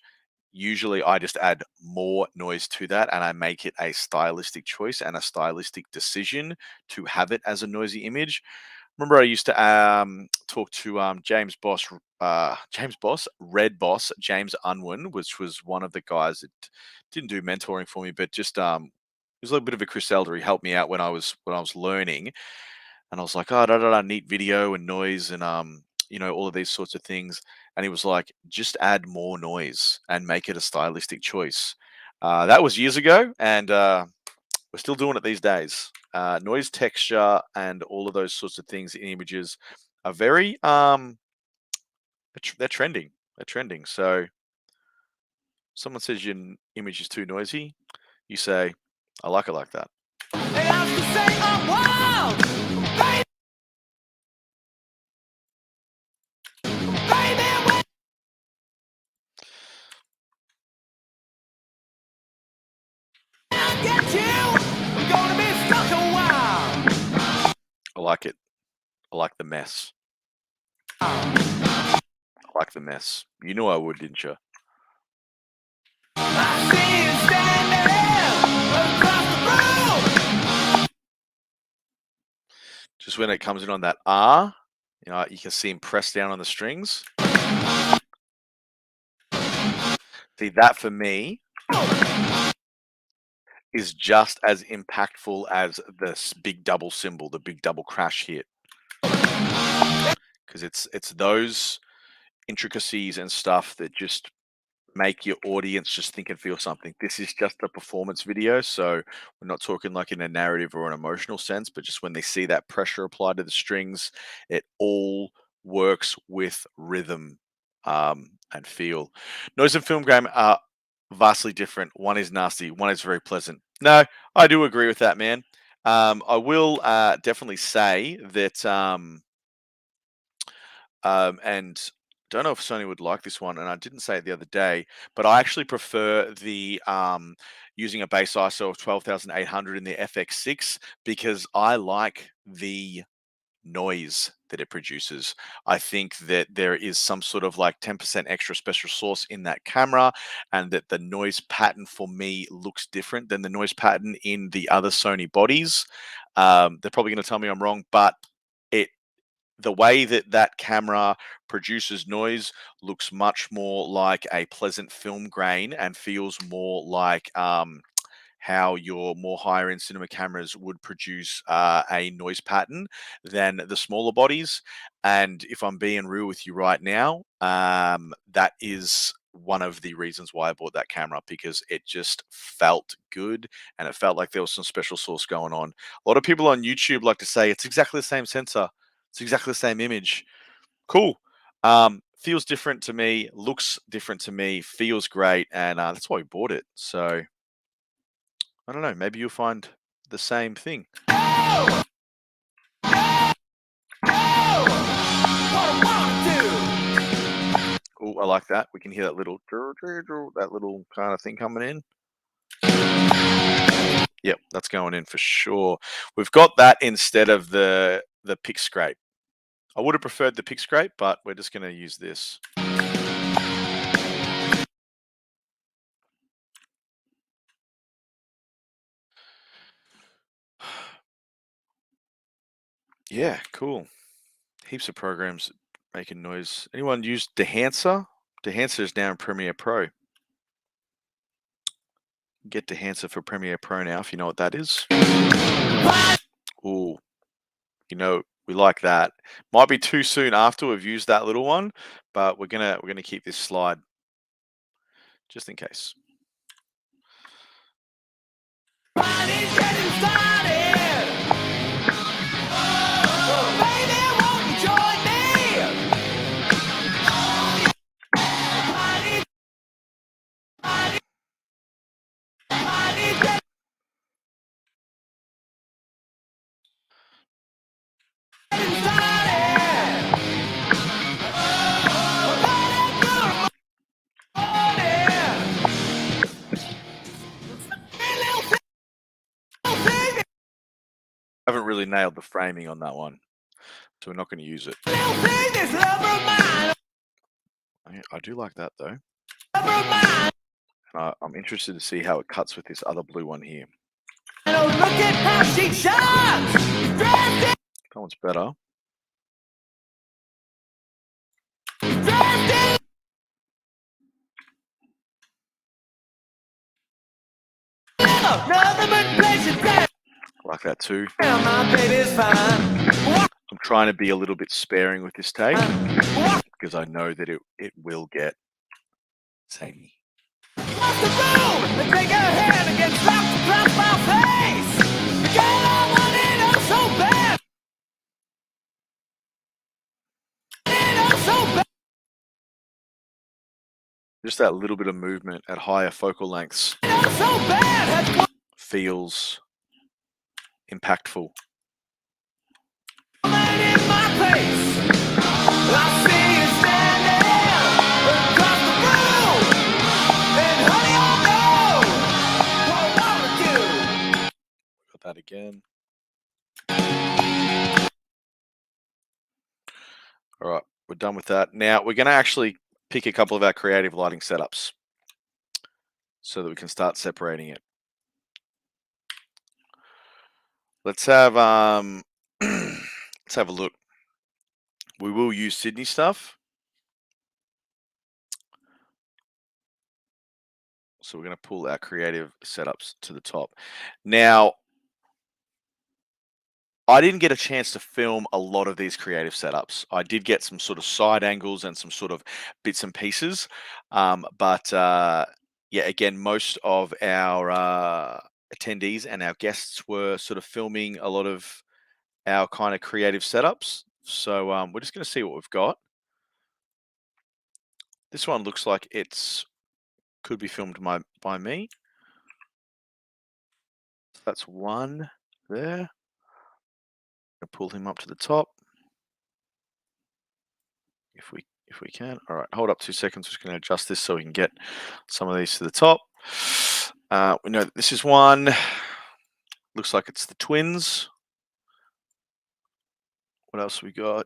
usually I just add more noise to that and I make it a stylistic choice and a stylistic decision to have it as a noisy image. Remember, I used to talk to James Boss, Red Boss, James Unwin, which was one of the guys that didn't do mentoring for me, but just he was a little bit of a Chris Elder. He helped me out when I was learning, and I was like, oh, neat video and noise and all of these sorts of things. And he was like, just add more noise and make it a stylistic choice. That was years ago, and we're still doing it these days. Noise, texture, and all of those sorts of things in images are very they're trending. They're trending. So someone says your image is too noisy, you say, I like it like that. They have to say I'm wild. Baby, when I get you, we're gonna be stuck a while. I like it. I like the mess. I like the mess. You knew I would, didn't you? I see you standing across the room. Just when it comes in on that R, you can see him press down on the strings. See, that for me is just as impactful as this big double cymbal, the big double crash hit. Because it's those intricacies and stuff that just make your audience just think and feel something. This is just a performance video, so we're not talking like in a narrative or an emotional sense, but just when they see that pressure applied to the strings, it all works with rhythm and feel. Noise and film game are vastly different. One is nasty, one is very pleasant. No, I do agree with that, man. I will definitely say that and don't know if Sony would like this one, and I didn't say it the other day, but I actually prefer the using a base ISO of 12,800 in the FX6 because I like the noise that it produces. I think that there is some sort of like 10% extra special sauce in that camera, and that the noise pattern for me looks different than the noise pattern in the other Sony bodies. They're probably going to tell me I'm wrong, but the way that that camera produces noise looks much more like a pleasant film grain and feels more like how your more higher end cinema cameras would produce a noise pattern than the smaller bodies. And if I'm being real with you right now, that is one of the reasons why I bought that camera, because it just felt good and it felt like there was some special sauce going on. A lot of people on YouTube like to say it's exactly the same sensor. It's exactly the same image. Cool. Feels different to me, looks different to me, feels great, and that's why we bought it. So I don't know. Maybe you'll find the same thing. Oh, what I wanna do. Oh, I like that. We can hear that little kind of thing coming in. Yep, that's going in for sure. We've got that instead of the pick scrape. I would have preferred the pick scrape, but we're just going to use this. Yeah, cool. Heaps of programs making noise. Anyone use Dehancer? Dehancer is now in Premiere Pro. Get Dehancer for Premiere Pro now if you know what that is. Ooh, you know, we like that. Might be too soon after we've used that little one, but we're gonna keep this slide just in case. Party's getting started. Baby, won't you join me? Party, party, party's getting started. Haven't really nailed the framing on that one, so we're not going to use it. I do like that though. I'm interested to see how it cuts with this other blue one here. Look at how she shines. That one's better. I like that too. My baby's fine. I'm trying to be a little bit sparing with this take because I know that it will get zany. Off the room and take her hand and get slapped across my face. Girl, I want it oh so bad. It oh so bad. Just that little bit of movement at higher focal lengths Oh so bad. feels impactful. Woman in my face. I see you standing across the room. And honey, I know what I wanna do. Got that again. All right, we're done with that. Now we're going to actually pick a couple of our creative lighting setups so that we can start separating it. Let's have let's have a look. We will use Sydney stuff. So we're going to pull our creative setups to the top. Now, I didn't get a chance to film a lot of these creative setups. I did get some sort of side angles and some sort of bits and pieces. But yeah, again, most of our attendees and our guests were sort of filming a lot of our kind of creative setups. So we're just going to see what we've got. This one looks like it's could be filmed by me. So that's one there. Gonna pull him up to the top. If we can. All right, hold up 2 seconds. Just going to adjust this so we can get some of these to the top. We know that this is one. Looks like it's the twins. What else we got?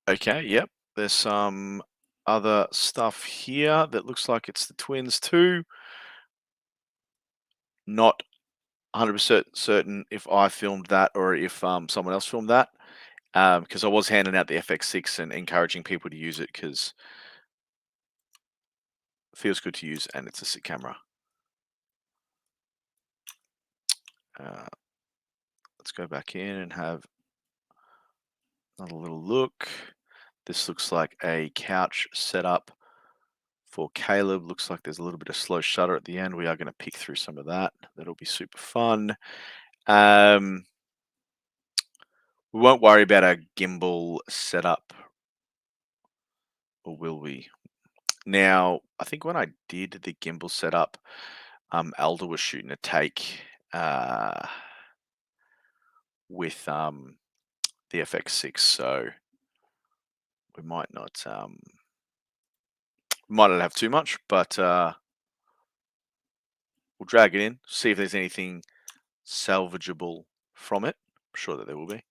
Okay, yep. There's some other stuff here that looks like it's the twins too. Not 100% certain if I filmed that or if someone else filmed that, because I was handing out the FX6 and encouraging people to use it because it feels good to use and it's a sick camera. Let's go back in and have another little look. This looks like a couch setup for Caleb. Looks like there's a little bit of slow shutter at the end. We are going to pick through some of that. That'll be super fun. We won't worry about our gimbal setup, or will we? Now, I think when I did the gimbal setup, Alda was shooting a take with the FX6, so we might not have too much, but we'll drag it in, see if there's anything salvageable from it. I'm sure that there will be.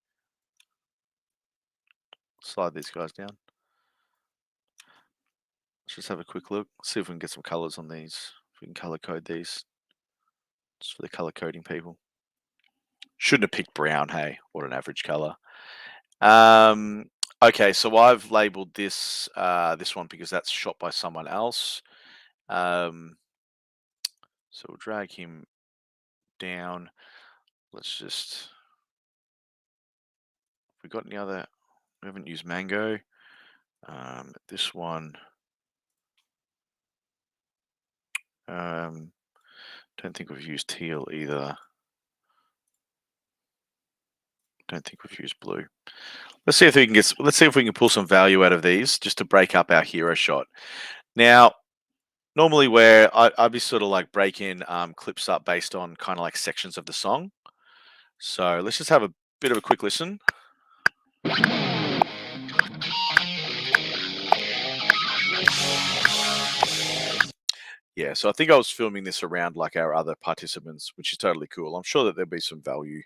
Slide these guys down. Let's just have a quick look, see if we can get some colors on these If we can color code these. Just for the color coding people. Shouldn't have picked brown, hey. What an average color. Okay, so I've labeled this this one because that's shot by someone else. So we'll drag him down. Let's just... Have we got any other... We haven't used mango. This one... don't think we've used teal either. Don't think we've used blue. Let's see if we can get... Let's see if we can pull some value out of these just to break up our hero shot. Now, normally where I'd be sort of like breaking clips up based on kind of like sections of the song. So let's just have a bit of a quick listen. Yeah, so I think I was filming this around like our other participants, which is totally cool. I'm sure that there'll be some value.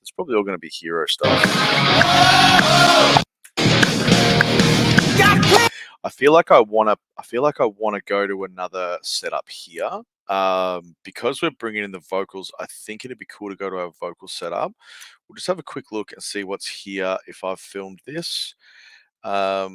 It's probably all going to be hero stuff. I feel like I want to go to another setup here. Because we're bringing in the vocals, I think it'd be cool to go to our vocal setup. We'll just have a quick look and see what's here if I've filmed this. I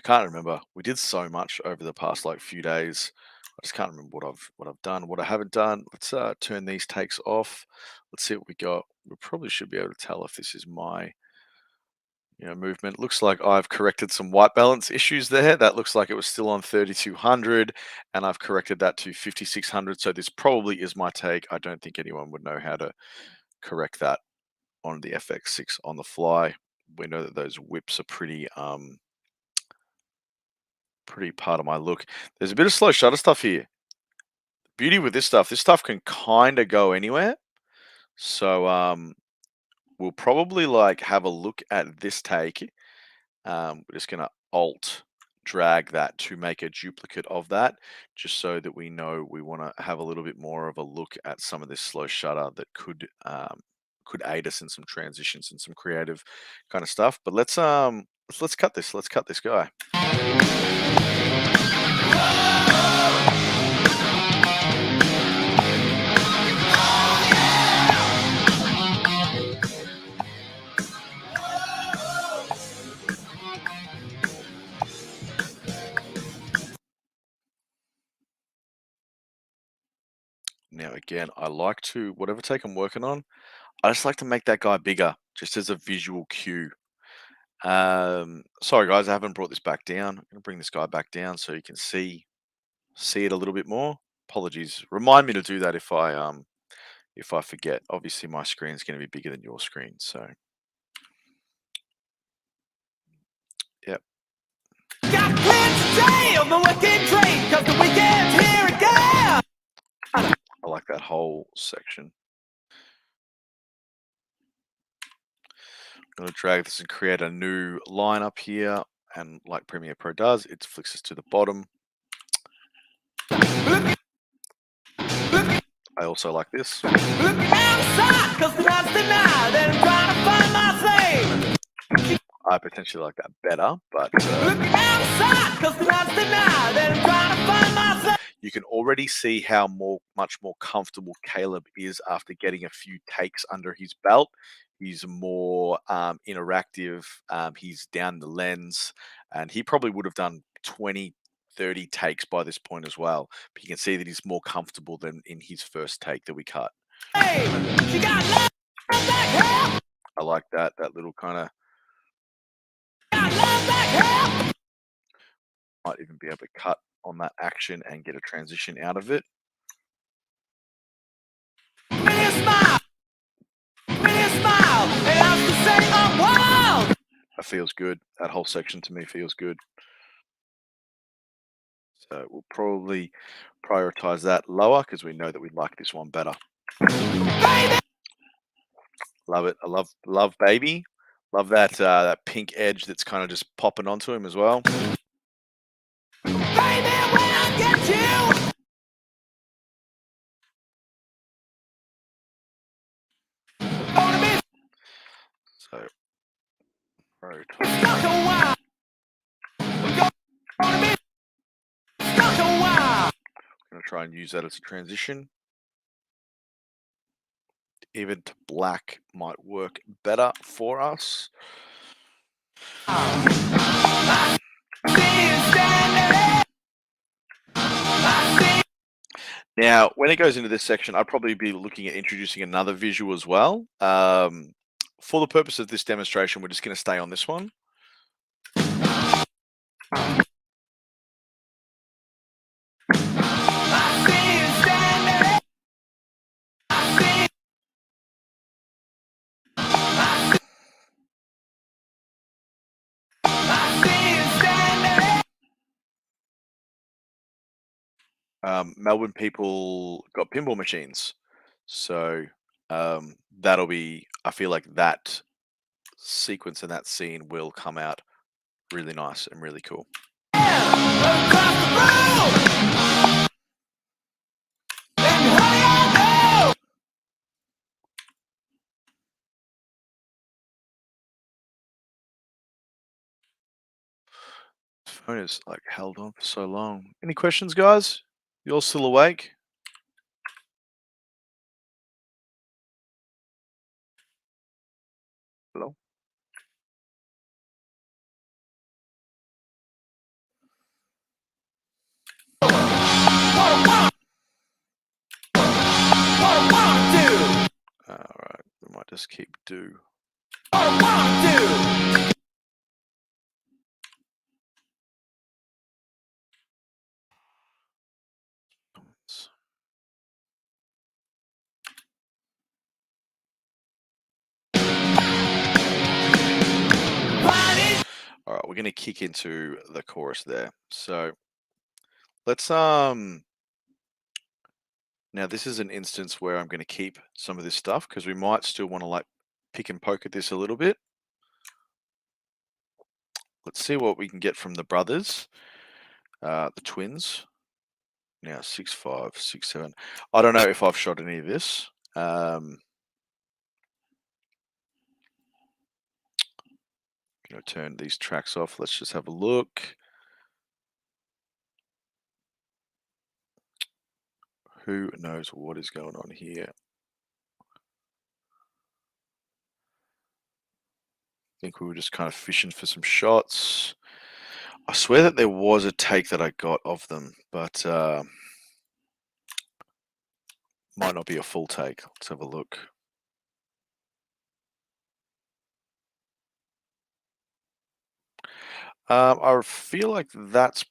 can't remember. We did so much over the past like few days. I just can't remember what I've done, what I haven't done. Let's turn these takes off. Let's see what we got. We probably should be able to tell if this is my movement. Looks like I've corrected some white balance issues there. That looks like it was still on 3200 and I've corrected that to 5600. So this probably is my take. I don't think anyone would know how to correct that on the FX6 on the fly. We know that those whips are pretty part of my look. There's a bit of slow shutter stuff here. Beauty with this stuff can kind of go anywhere. So we'll probably like have a look at this take. We're just going to alt drag that to make a duplicate of that, just so that we know we want to have a little bit more of a look at some of this slow shutter that could aid us in some transitions and some creative kind of stuff. But let's cut this. Let's cut this guy. Now, again, I like to, whatever take I'm working on, I just like to make that guy bigger, just as a visual cue. Sorry, guys, I haven't brought this back down. I'm going to bring this guy back down so you can see it a little bit more. Apologies. Remind me to do that if I forget. Obviously, my screen is going to be bigger than your screen, so. Yep. Got plans today on the weekend train, 'cause the weekend's here again. I like that whole section. I'm going to drag this and create a new line up here, and like Premiere Pro does, it flicks us to the bottom. I also like this. I potentially like that better, but you can already see how much more comfortable Caleb is after getting a few takes under his belt. He's more interactive. He's down the lens, and he probably would have done 20, 30 takes by this point as well. But you can see that he's more comfortable than in his first take that we cut. I like that little kind of... Might even be able to cut on that action and get a transition out of it. That feels good. That whole section to me feels good. So we'll probably prioritize that lower because we know that we like this one better. Love it. I love Baby. Love that that pink edge that's kind of just popping onto him as well. So, pro Stuck a while. Gonna be stuck a while. I'm going to try and use that as a transition. Even to black might work better for us. I see you standing there. I see Now, when it goes into this section, I'd probably be looking at introducing another visual as well. For the purpose of this demonstration, we're just going to stay on this one. I see you standing there. I see you standing there. Melbourne people got pinball machines. So that'll be, I feel like that sequence and that scene will come out really nice and really cool. Across the room. And honey, I know. This phone is like held on for so long. Any questions, guys? You all still awake? Hello? What I wanna do. All right, we might just keep do. What I wanna do. Body. All right, we're going to kick into the chorus there. So let's now this is an instance where I'm going to keep some of this stuff because we might still want to like pick and poke at this a little bit. Let's see what we can get from the brothers, the twins. Now 6'5", 6'7". I don't know if I've shot any of this. Going to turn these tracks off. Let's just have a look. Who knows what is going on here? I think we were just kind of fishing for some shots. I swear that there was a take that I got of them, but might not be a full take. Let's have a look. I feel like that's...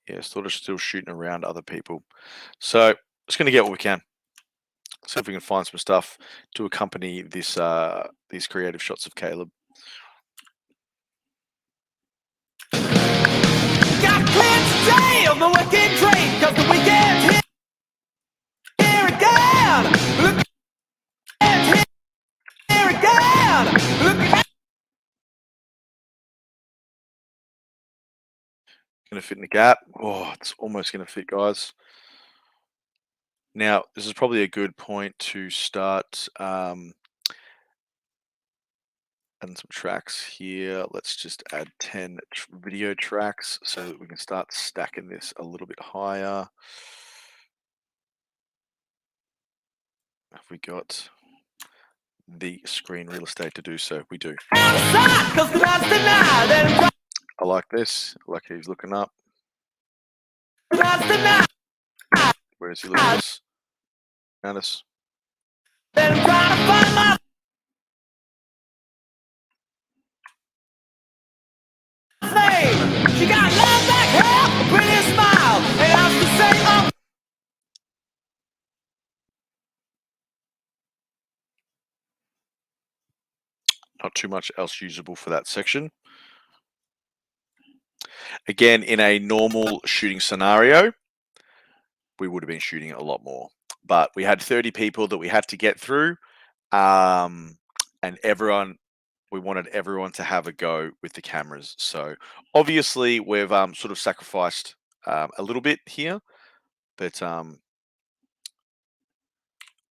Yeah, sort of still shooting around other people. So just going to get what we can. See if we can find some stuff to accompany this these creative shots of Caleb. Got plans today on the wicked train, 'cause the weekend's here again. Look at here again. Look at Going to fit in the gap. Oh, it's almost going to fit, guys. Now, this is probably a good point to start adding some tracks here. Let's just add 10 video tracks so that we can start stacking this a little bit higher. Have we got the screen real estate to do so? We do. outside, 'cause the night's the night. I like this. I like how he's looking up. The night's the night. Where is he looking at us? Around us. Then I'm trying to find my name. She got long back hair, a pretty smile, and I was to say, oh. Not too much else usable for that section. Again, in a normal shooting scenario, we would have been shooting a lot more. But we had 30 people that we had to get through. And we wanted everyone to have a go with the cameras. So obviously we've sort of sacrificed a little bit here. But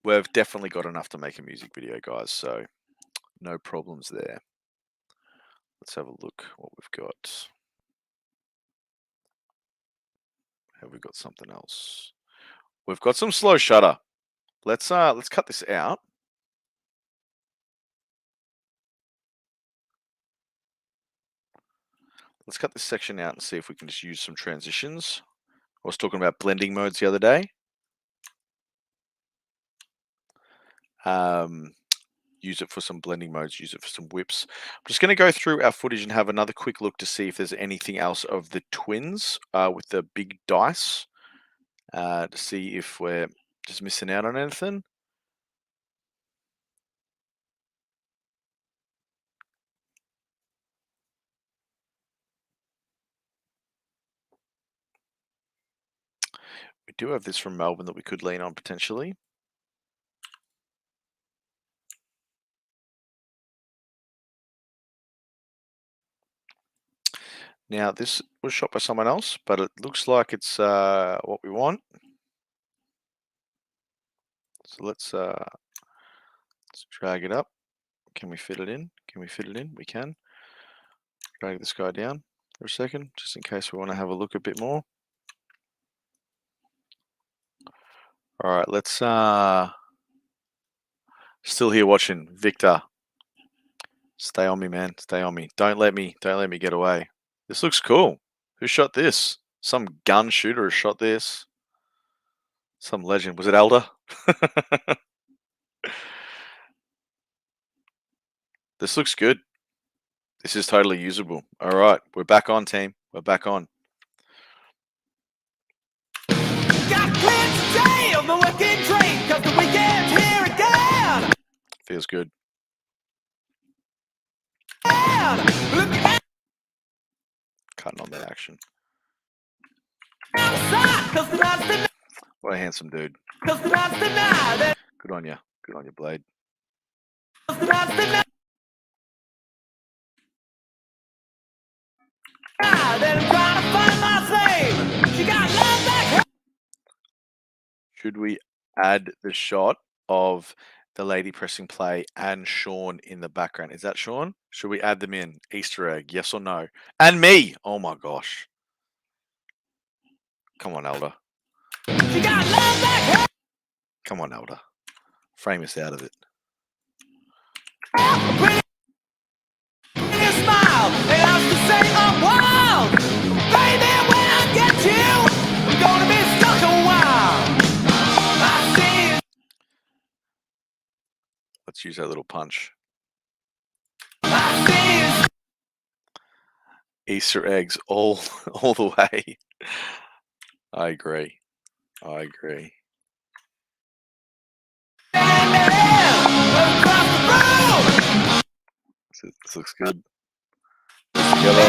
We've definitely got enough to make a music video, guys, so no problems there. Let's have a look what we've got. Have we got something else? We've got some slow shutter. Let's cut this out. Let's cut this section out and see if we can just use some transitions. I was talking about blending modes the other day. Use it for some blending modes, use it for some whips. I'm just going to go through our footage and have another quick look to see if there's anything else of the twins with the big dice to see if we're just missing out on anything. We do have this from Melbourne that we could lean on potentially. Now, this was shot by someone else, but it looks like it's what we want. So let's drag it up. Can we fit it in? Can we fit it in? We can. Drag this guy down for a second, just in case we want to have a look a bit more. All right, let's still here watching. Victor, stay on me, man. Stay on me. Don't let me get away. This looks cool. Who shot this? Some gun shooter shot this. Some legend. Was it Elder? This looks good. This is totally usable. All right, we're back on, team. We're back on. Got plans today on the working train, 'cause the weekend's here again. Feels good. Look Cutting on the action. outside, 'cause the night's the What a handsome dude. night, 'cause the night's the night, Good on you. Good on you, Blade. 'cause the night's the night. Then I'm trying to find my flame. She got love back. Should we add the shot of the lady pressing play and Sean in the background? Is that Sean? Should we add them in? Easter egg, yes or no? And me! Oh my gosh. Come on, Elder. She got love back. Come on, Elder. Frame us out of it. Pretty smile, and I was to say I'm wild. Baby, when I get you, I'm gonna be stuck a while. I see you. Let's use that little punch. I see you. Easter eggs all the way. I agree. I agree. Across the room. This looks good. Together.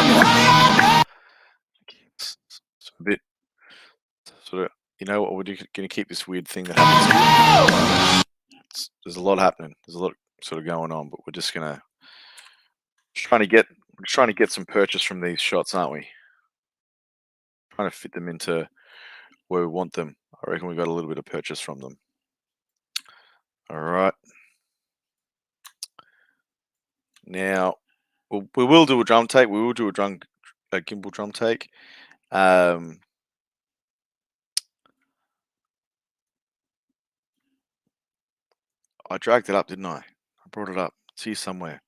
It's a bit sort of, you know what, we're going to keep this weird thing that happens. There's a lot happening. There's a lot sort of going on, but we're just going to trying to get some purchase from these shots, aren't we? Trying to fit them into where we want them. I reckon we got a little bit of purchase from them. All right. Now, we will do a drum take. We will do a gimbal drum take. I dragged it up, didn't I? I brought it up. It's here somewhere.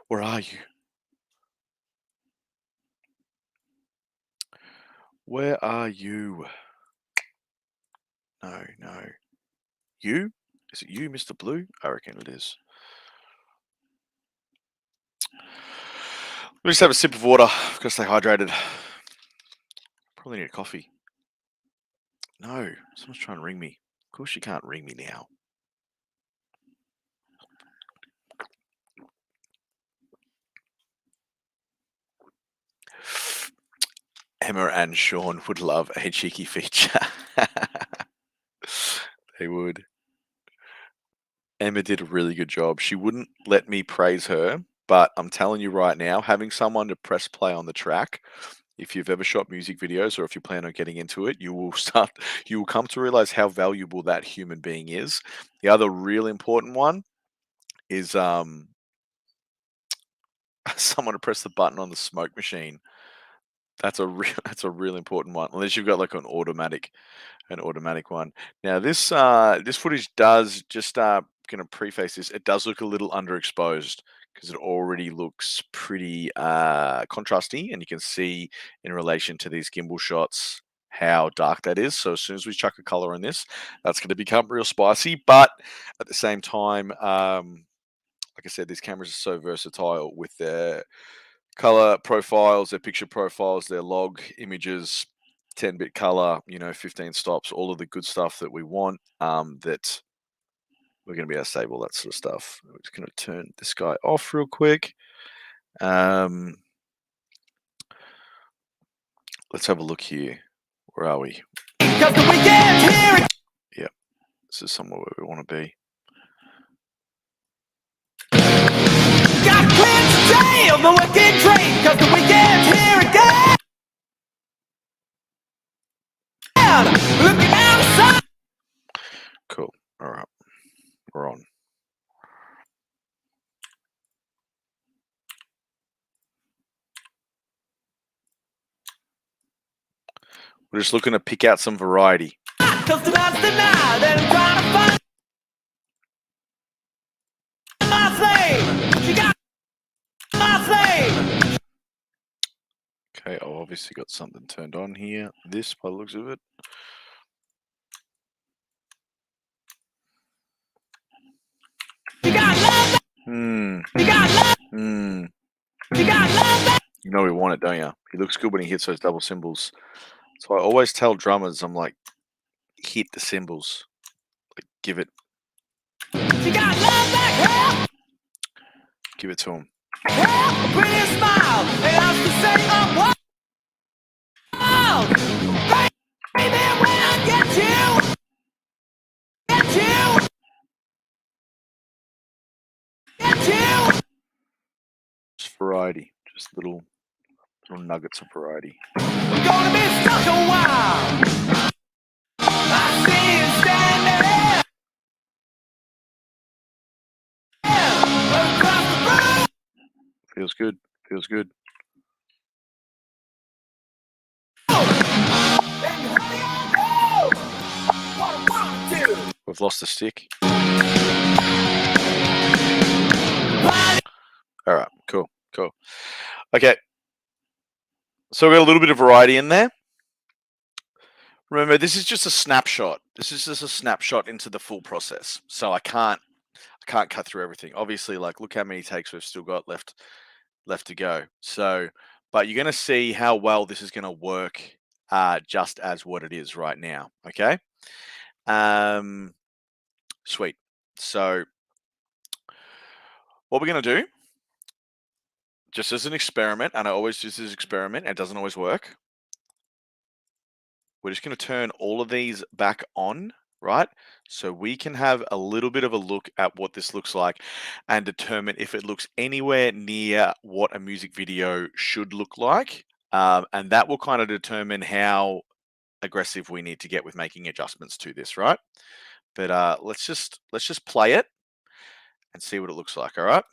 Where are you? Where are you? No. You? Is it you, Mr. Blue? I reckon it is. Let me just have a sip of water. I've got to stay hydrated. Probably need a coffee. No, someone's trying to ring me. Of course you can't ring me now. Emma and Sean would love a cheeky feature. They would. Emma did a really good job. She wouldn't let me praise her, but I'm telling you right now, having someone to press play on the track if you've ever shot music videos or if you plan on getting into it, you will come to realize how valuable that human being is. The other real important one is someone to press the button on the smoke machine. That's a real important one, unless you've got like an automatic one. Now this footage does just gonna preface this. It does look a little underexposed because it already looks pretty contrasty, and you can see in relation to these gimbal shots how dark that is. So as soon as we chuck a color in this, that's going to become real spicy. But at the same time, like I said, these cameras are so versatile with their color profiles, their picture profiles, their log images, 10-bit color, 15 stops, all of the good stuff that we want, that we're going to be able to save all that sort of stuff. I'm just going to turn this guy off real quick. Let's have a look here. Where are we? Yep. This is somewhere where we want to be. Got cleared today of the wicked dream, 'cause the weekend's here again. Looking outside. Cool. All right. We're on. We're just looking to pick out some variety. 'Cause tonight's the night that I'm trying to find my flame. She got my flame. Okay, I've obviously got something turned on here. This, by the looks of it. She got love. She got love. She got love. You know we want it, don't you? He looks good when he hits those double cymbals. So I always tell drummers, I'm like, hit the cymbals. Like, give it. She got love back here. Give it to him. A pretty smile. And I have to say I'm wild. Baby, when I get you. Just variety. Just little nuggets of variety. We're gonna be stuck a while. I see you standing across the room. Feels good. Feels good. We've lost the stick. All right, cool. Okay, so we got a little bit of variety in there. Remember, this is just a snapshot. This is just a snapshot into the full process. So I can't cut through everything. Obviously, like, look how many takes we've still got left to go. So, but you're going to see how well this is going to work just as what it is right now. Okay. Sweet. So what we're going to do, just as an experiment, and I always do this as an experiment, it doesn't always work. We're just going to turn all of these back on, right? So we can have a little bit of a look at what this looks like and determine if it looks anywhere near what a music video should look like. And that will kind of determine how aggressive we need to get with making adjustments to this, right? But let's just play it and see what it looks like, all right?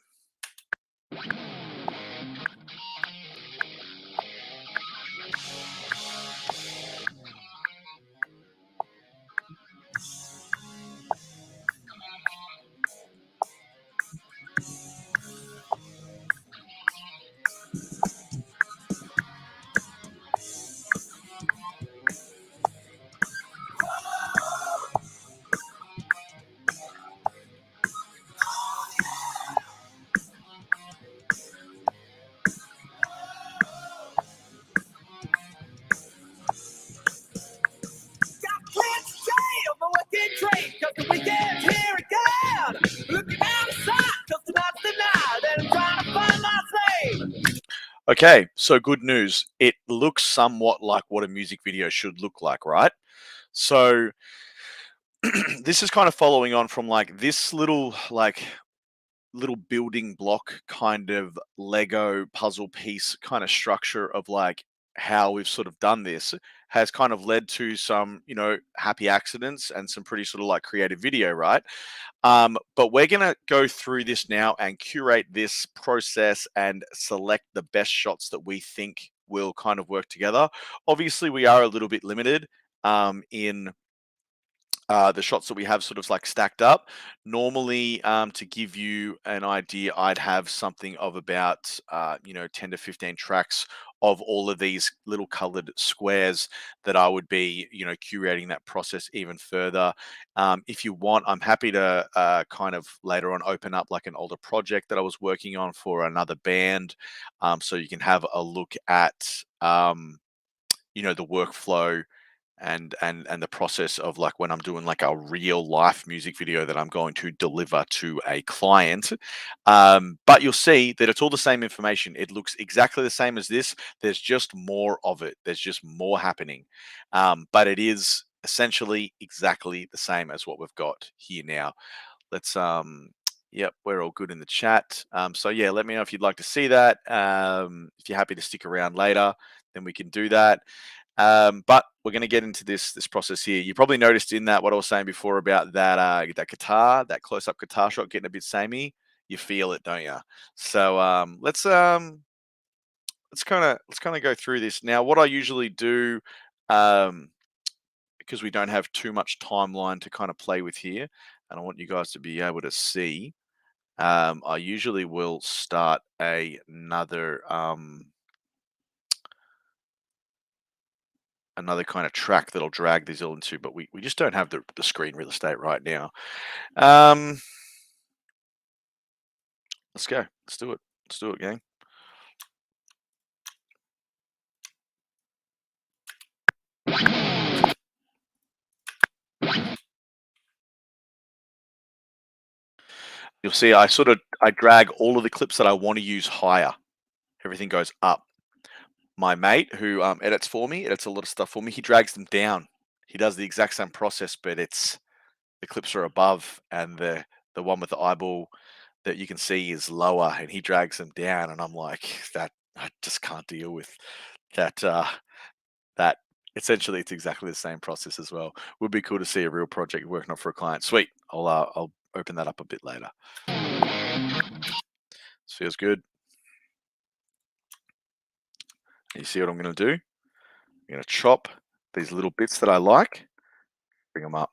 Okay, so good news. It looks somewhat like what a music video should look like, right? So this is kind of following on from like this little building block kind of Lego puzzle piece kind of structure of like how we've sort of done this has kind of led to some, happy accidents and some pretty sort of like creative video, right? But we're going to go through this now and curate this process and select the best shots that we think will kind of work together. Obviously, we are a little bit limited in the shots that we have sort of like stacked up. Normally, to give you an idea, I'd have something of about 10 to 15 tracks of all of these little colored squares that I would be curating that process even further. If you want, I'm happy to kind of later on open up like an older project that I was working on for another band, so you can have a look at the workflow and the process of like when I'm doing like a real life music video that I'm going to deliver to a client. But you'll see that it's all the same information. It looks exactly the same as this. There's just more of it. There's just more happening. But it is essentially exactly the same as what we've got here now. Let's yep, we're all good in the chat. So yeah, let me know if you'd like to see that. If you're happy to stick around later, then we can do that. But we're going to get into this process here. You probably noticed in that what I was saying before about that that guitar, that close-up guitar shot getting a bit samey. You feel it, don't you? So let's kind of go through this now. What I usually do, because we don't have too much timeline to kind of play with here, and I want you guys to be able to see. I usually will start another kind of track that'll drag these all into, but we just don't have the screen real estate right now. Let's go. Let's do it. Let's do it, gang. You'll see I drag all of the clips that I want to use higher. Everything goes up. My mate who edits for me, edits a lot of stuff for me, he drags them down. He does the exact same process, but the clips are above, and the one with the eyeball that you can see is lower, and he drags them down, and I'm like, that I just can't deal with that. That essentially it's exactly the same process as well. Would be cool to see a real project working on for a client. Sweet. I'll open that up a bit later. This feels good. You see what I'm going to do? I'm going to chop these little bits that I like, bring them up.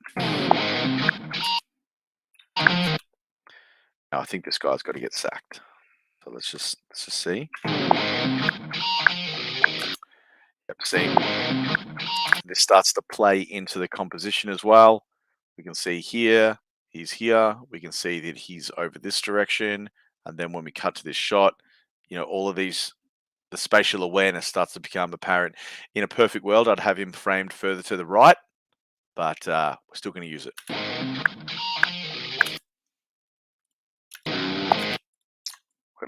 Now I think this guy's got to get sacked. So let's just see. Yep, see. This starts to play into the composition as well. We can see here, he's here. We can see that he's over this direction. And then when we cut to this shot, all of these, the spatial awareness starts to become apparent. In a perfect world, I'd have him framed further to the right, but we're still going to use it. Got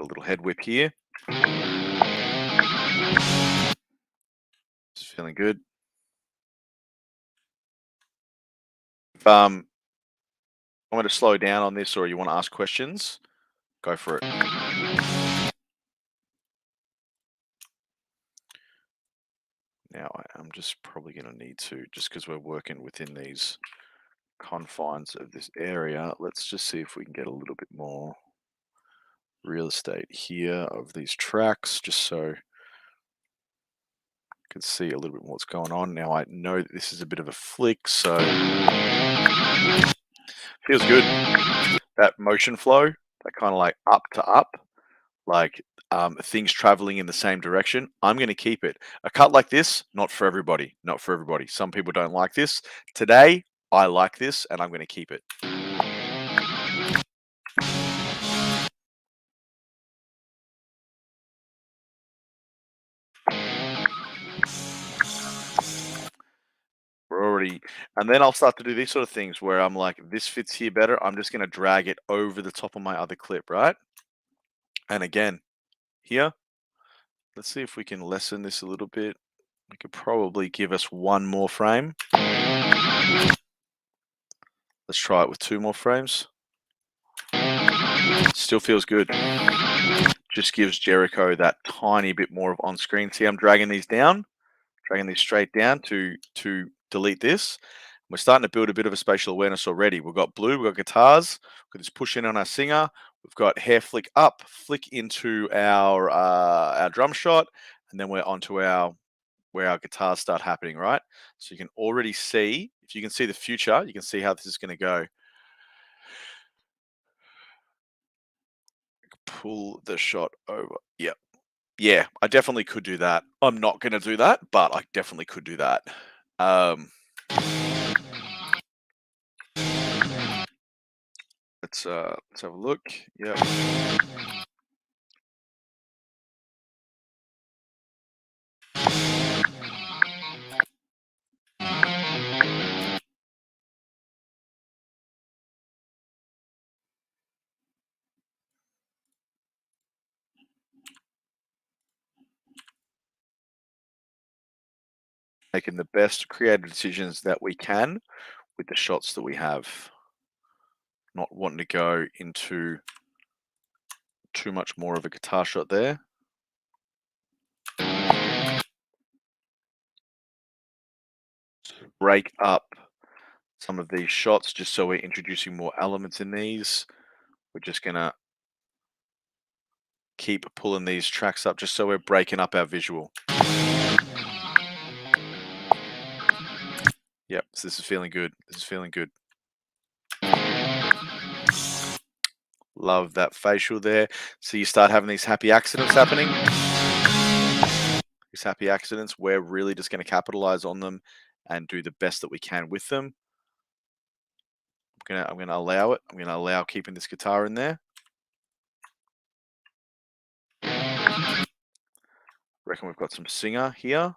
a little head whip here. Just feeling good. If I want to slow down on this, or you want to ask questions, go for it. Now I'm just probably going to need to, just because we're working within these confines of this area, let's just see if we can get a little bit more real estate here of these tracks, just so you can see a little bit more what's going on. Now I know that this is a bit of a flick, so feels good. That motion flow, that kind of like up to up, like things traveling in the same direction. I'm going to keep it. A cut like this, not for everybody. Not for everybody. Some people don't like this. Today, I like this, and I'm going to keep it. We're already, and then I'll start to do these sort of things where I'm like, this fits here better. I'm just going to drag it over the top of my other clip, right? And again, here, let's see if we can lessen this a little bit. We could probably give us one more frame. Let's try it with 2 more frames. Still feels good. just gives Jericho that tiny bit more of on-screen. See, I'm dragging these down, dragging these straight down to delete this. We're starting to build a bit of a spatial awareness already. We've got blue, we've got guitars, we've got this push in on our singer, we've got hair flick up, flick into our drum shot, and then we're onto where our guitars start happening, right? So you can already see, if you can see the future, you can see how this is going to go. Pull the shot over. Yep. Yeah, I definitely could do that. I'm not going to do that, but I definitely could do that. Let's have a look. Yep. Making the best creative decisions that we can with the shots that we have. Not wanting to go into too much more of a guitar shot there. Break up some of these shots just so we're introducing more elements in these. We're just going to keep pulling these tracks up just so we're breaking up our visual. Yep, so this is feeling good. This is feeling good. Love that facial there. So you start having these happy accidents happening. These happy accidents, we're really just going to capitalize on them and do the best that we can with them. I'm gonna allow it. I'm gonna allow keeping this guitar in there. Reckon we've got some singer here.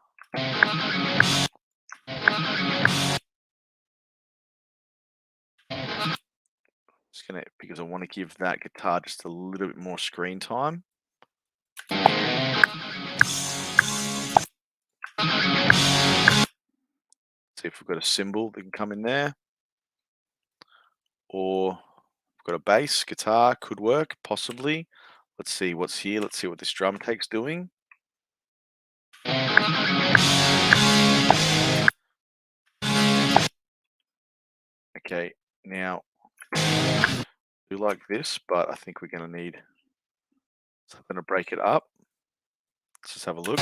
Just gonna, because I want to give that guitar just a little bit more screen time. See if we've got a cymbal that can come in there. Or we've got a bass, guitar, could work, possibly. Let's see what's here. Let's see what this drum take's doing. Okay, now I do like this, but I think we're going to need something to break it up. Let's just have a look.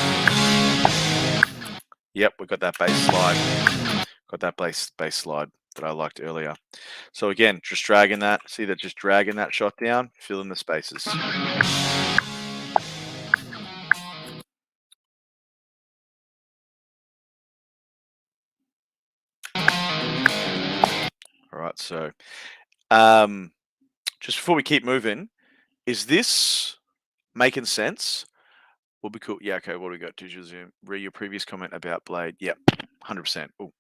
Yep, we got that bass slide. Got that bass slide that I liked earlier. So again, just dragging that. See that? Just dragging that shot down, filling the spaces. All right, so just before we keep moving, is this making sense? Will be cool. Yeah, okay, what do we got? Digital zoom. Read your previous comment about Blade. Yep, 100%. Oh,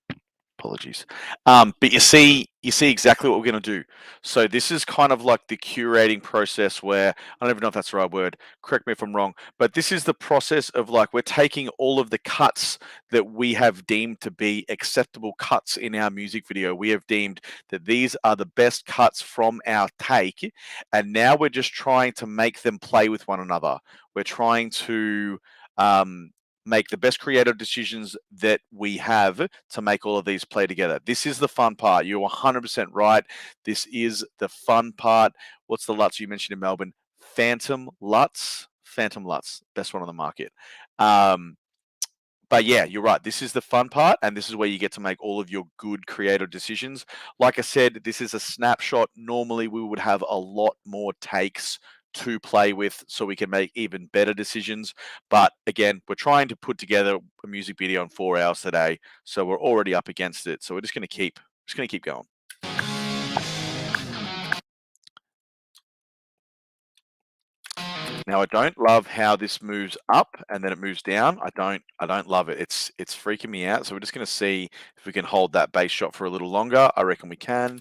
apologies. But you see exactly what we're going to do. So this is kind of like the curating process where, I don't even know if that's the right word, correct me if I'm wrong, but this is the process of like, we're taking all of the cuts that we have deemed to be acceptable cuts in our music video. We have deemed that these are the best cuts from our take, and now we're just trying to make them play with one another. We're trying to make the best creative decisions that we have to make all of these play together. This is the fun part. You're 100% right. This is the fun part. What's the LUTs you mentioned in Melbourne? Phantom LUTs. Phantom LUTs, best one on the market. But yeah, you're right. This is the fun part, and this is where you get to make all of your good creative decisions. Like I said, this is a snapshot. Normally, we would have a lot more takes to play with so we can make even better decisions. But again, we're trying to put together a music video in 4 hours today, so we're already up against it. So we're just going to keep going. Now I don't love how this moves up and then it moves down. I don't love it. It's freaking me out. So we're just going to see if we can hold that bass shot for a little longer. I reckon we can.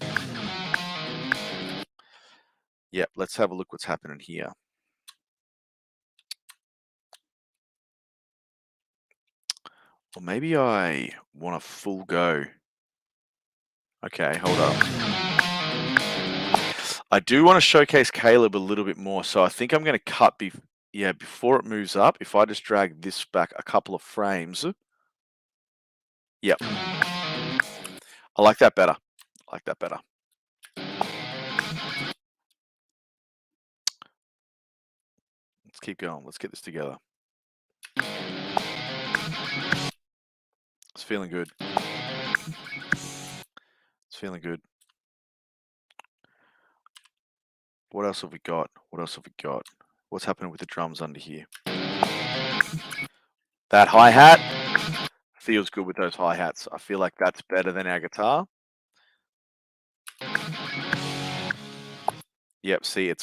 Yep, let's have a look what's happening here. Or maybe I want a full go. Okay, hold up. I do want to showcase Caleb a little bit more, so I think I'm going to cut yeah, before it moves up, if I just drag this back a couple of frames, yep. I like that better. I like that better. Let's keep going. Let's get this together. It's feeling good. It's feeling good. What else have we got? What else have we got? What's happening with the drums under here? That hi-hat feels good with those hi-hats. I feel like that's better than our guitar. Yep, see,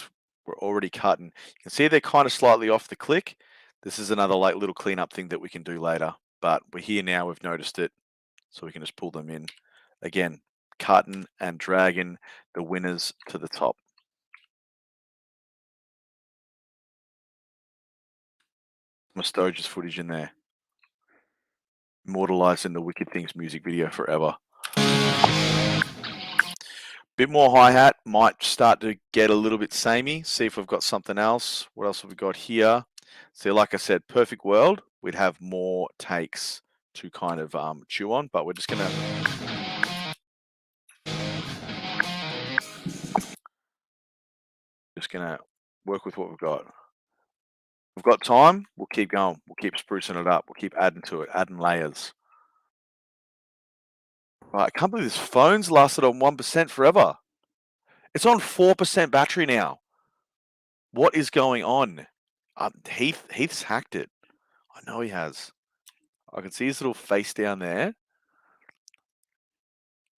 we're already cutting. You can see they're kind of slightly off the click. This is another like little cleanup thing that we can do later, but we're here now, we've noticed it, so we can just pull them in. Again, cutting and dragging the winners to the top. Nostalgia's footage in there. Immortalized in the Wicked Things music video forever. Bit more hi-hat, might start to get a little bit samey. See if we've got something else. What else have we got here? See, like I said, perfect world, we'd have more takes to kind of chew on, but we're just gonna work with what we've got. We've got time, we'll keep going. We'll keep sprucing it up. We'll keep adding to it, adding layers. Right, I can't believe this phone's lasted on 1% forever. It's on 4% battery now. What is going on? Heath's hacked it. I know he has. I can see his little face down there.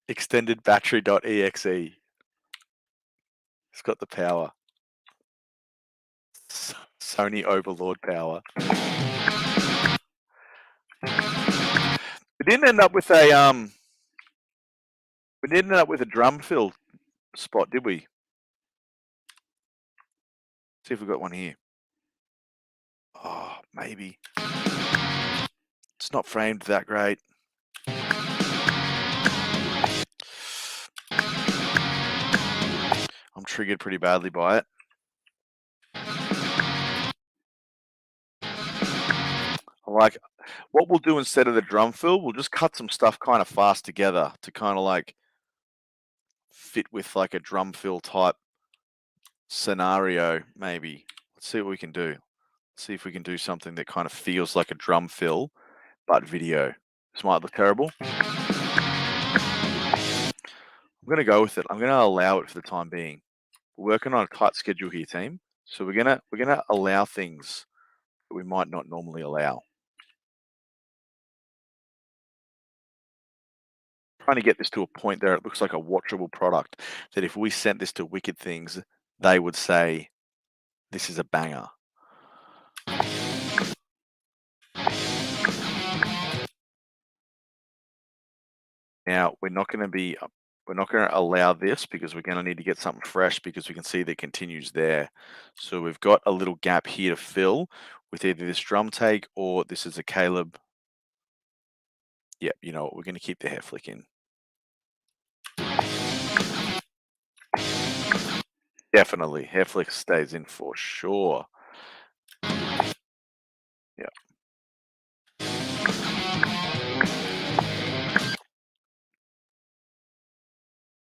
Extended battery.exe. It's got the power. Sony Overlord power. We didn't end up with a drum fill spot, did we? See if we've got one here. Oh, maybe. It's not framed that great. I'm triggered pretty badly by it. Like, what we'll do instead of the drum fill, we'll just cut some stuff kind of fast together to kind of like fit with like a drum fill type scenario, maybe. Let's see what we can do. See if we can do something that kind of feels like a drum fill, but video. This might look terrible. I'm gonna go with it. I'm gonna allow it for the time being. We're working on a tight schedule here, team. So we're gonna allow things that we might not normally allow. Trying to get this to a point there, it looks like a watchable product that if we sent this to Wicked Things, they would say, this is a banger. Now, we're not going to allow this because we're going to need to get something fresh because we can see that it continues there. So we've got a little gap here to fill with either this drum take or this is a Caleb. Yep, you know what, we're going to keep the hair flick in. Definitely, hair flick stays in for sure. Yeah.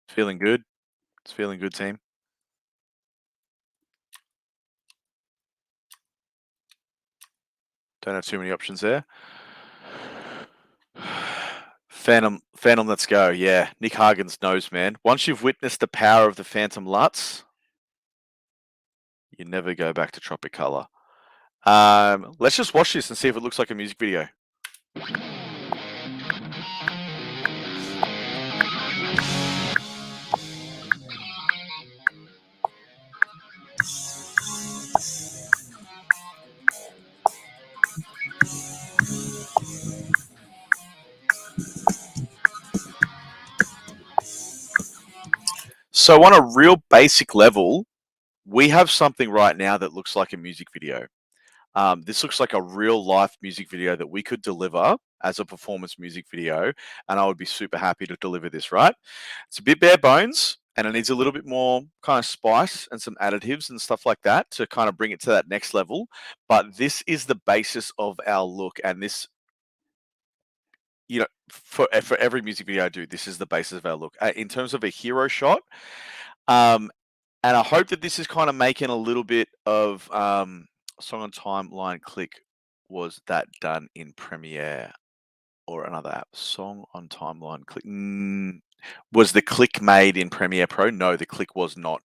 Feeling good? It's feeling good, team. Don't have too many options there. Phantom, let's go. Yeah, Nick Hagens knows, man. Once you've witnessed the power of the Phantom Lutz, you never go back to Tropicolor. Let's just watch this and see if it looks like a music video. So on a real basic level, we have something right now that looks like a music video. This looks like a real life music video that we could deliver as a performance music video, and I would be super happy to deliver this, right? It's a bit bare bones. and it needs a little bit more kind of spice and some additives and stuff like that to kind of bring it to that next level. But this is the basis of our look, and this, you know, for every music video I do, this is the basis of our look. In terms of a hero shot, and I hope that this is kind of making a little bit of song on timeline click. Was that done in Premiere or another app? Song on timeline click. Was the click made in Premiere Pro? No, the click was not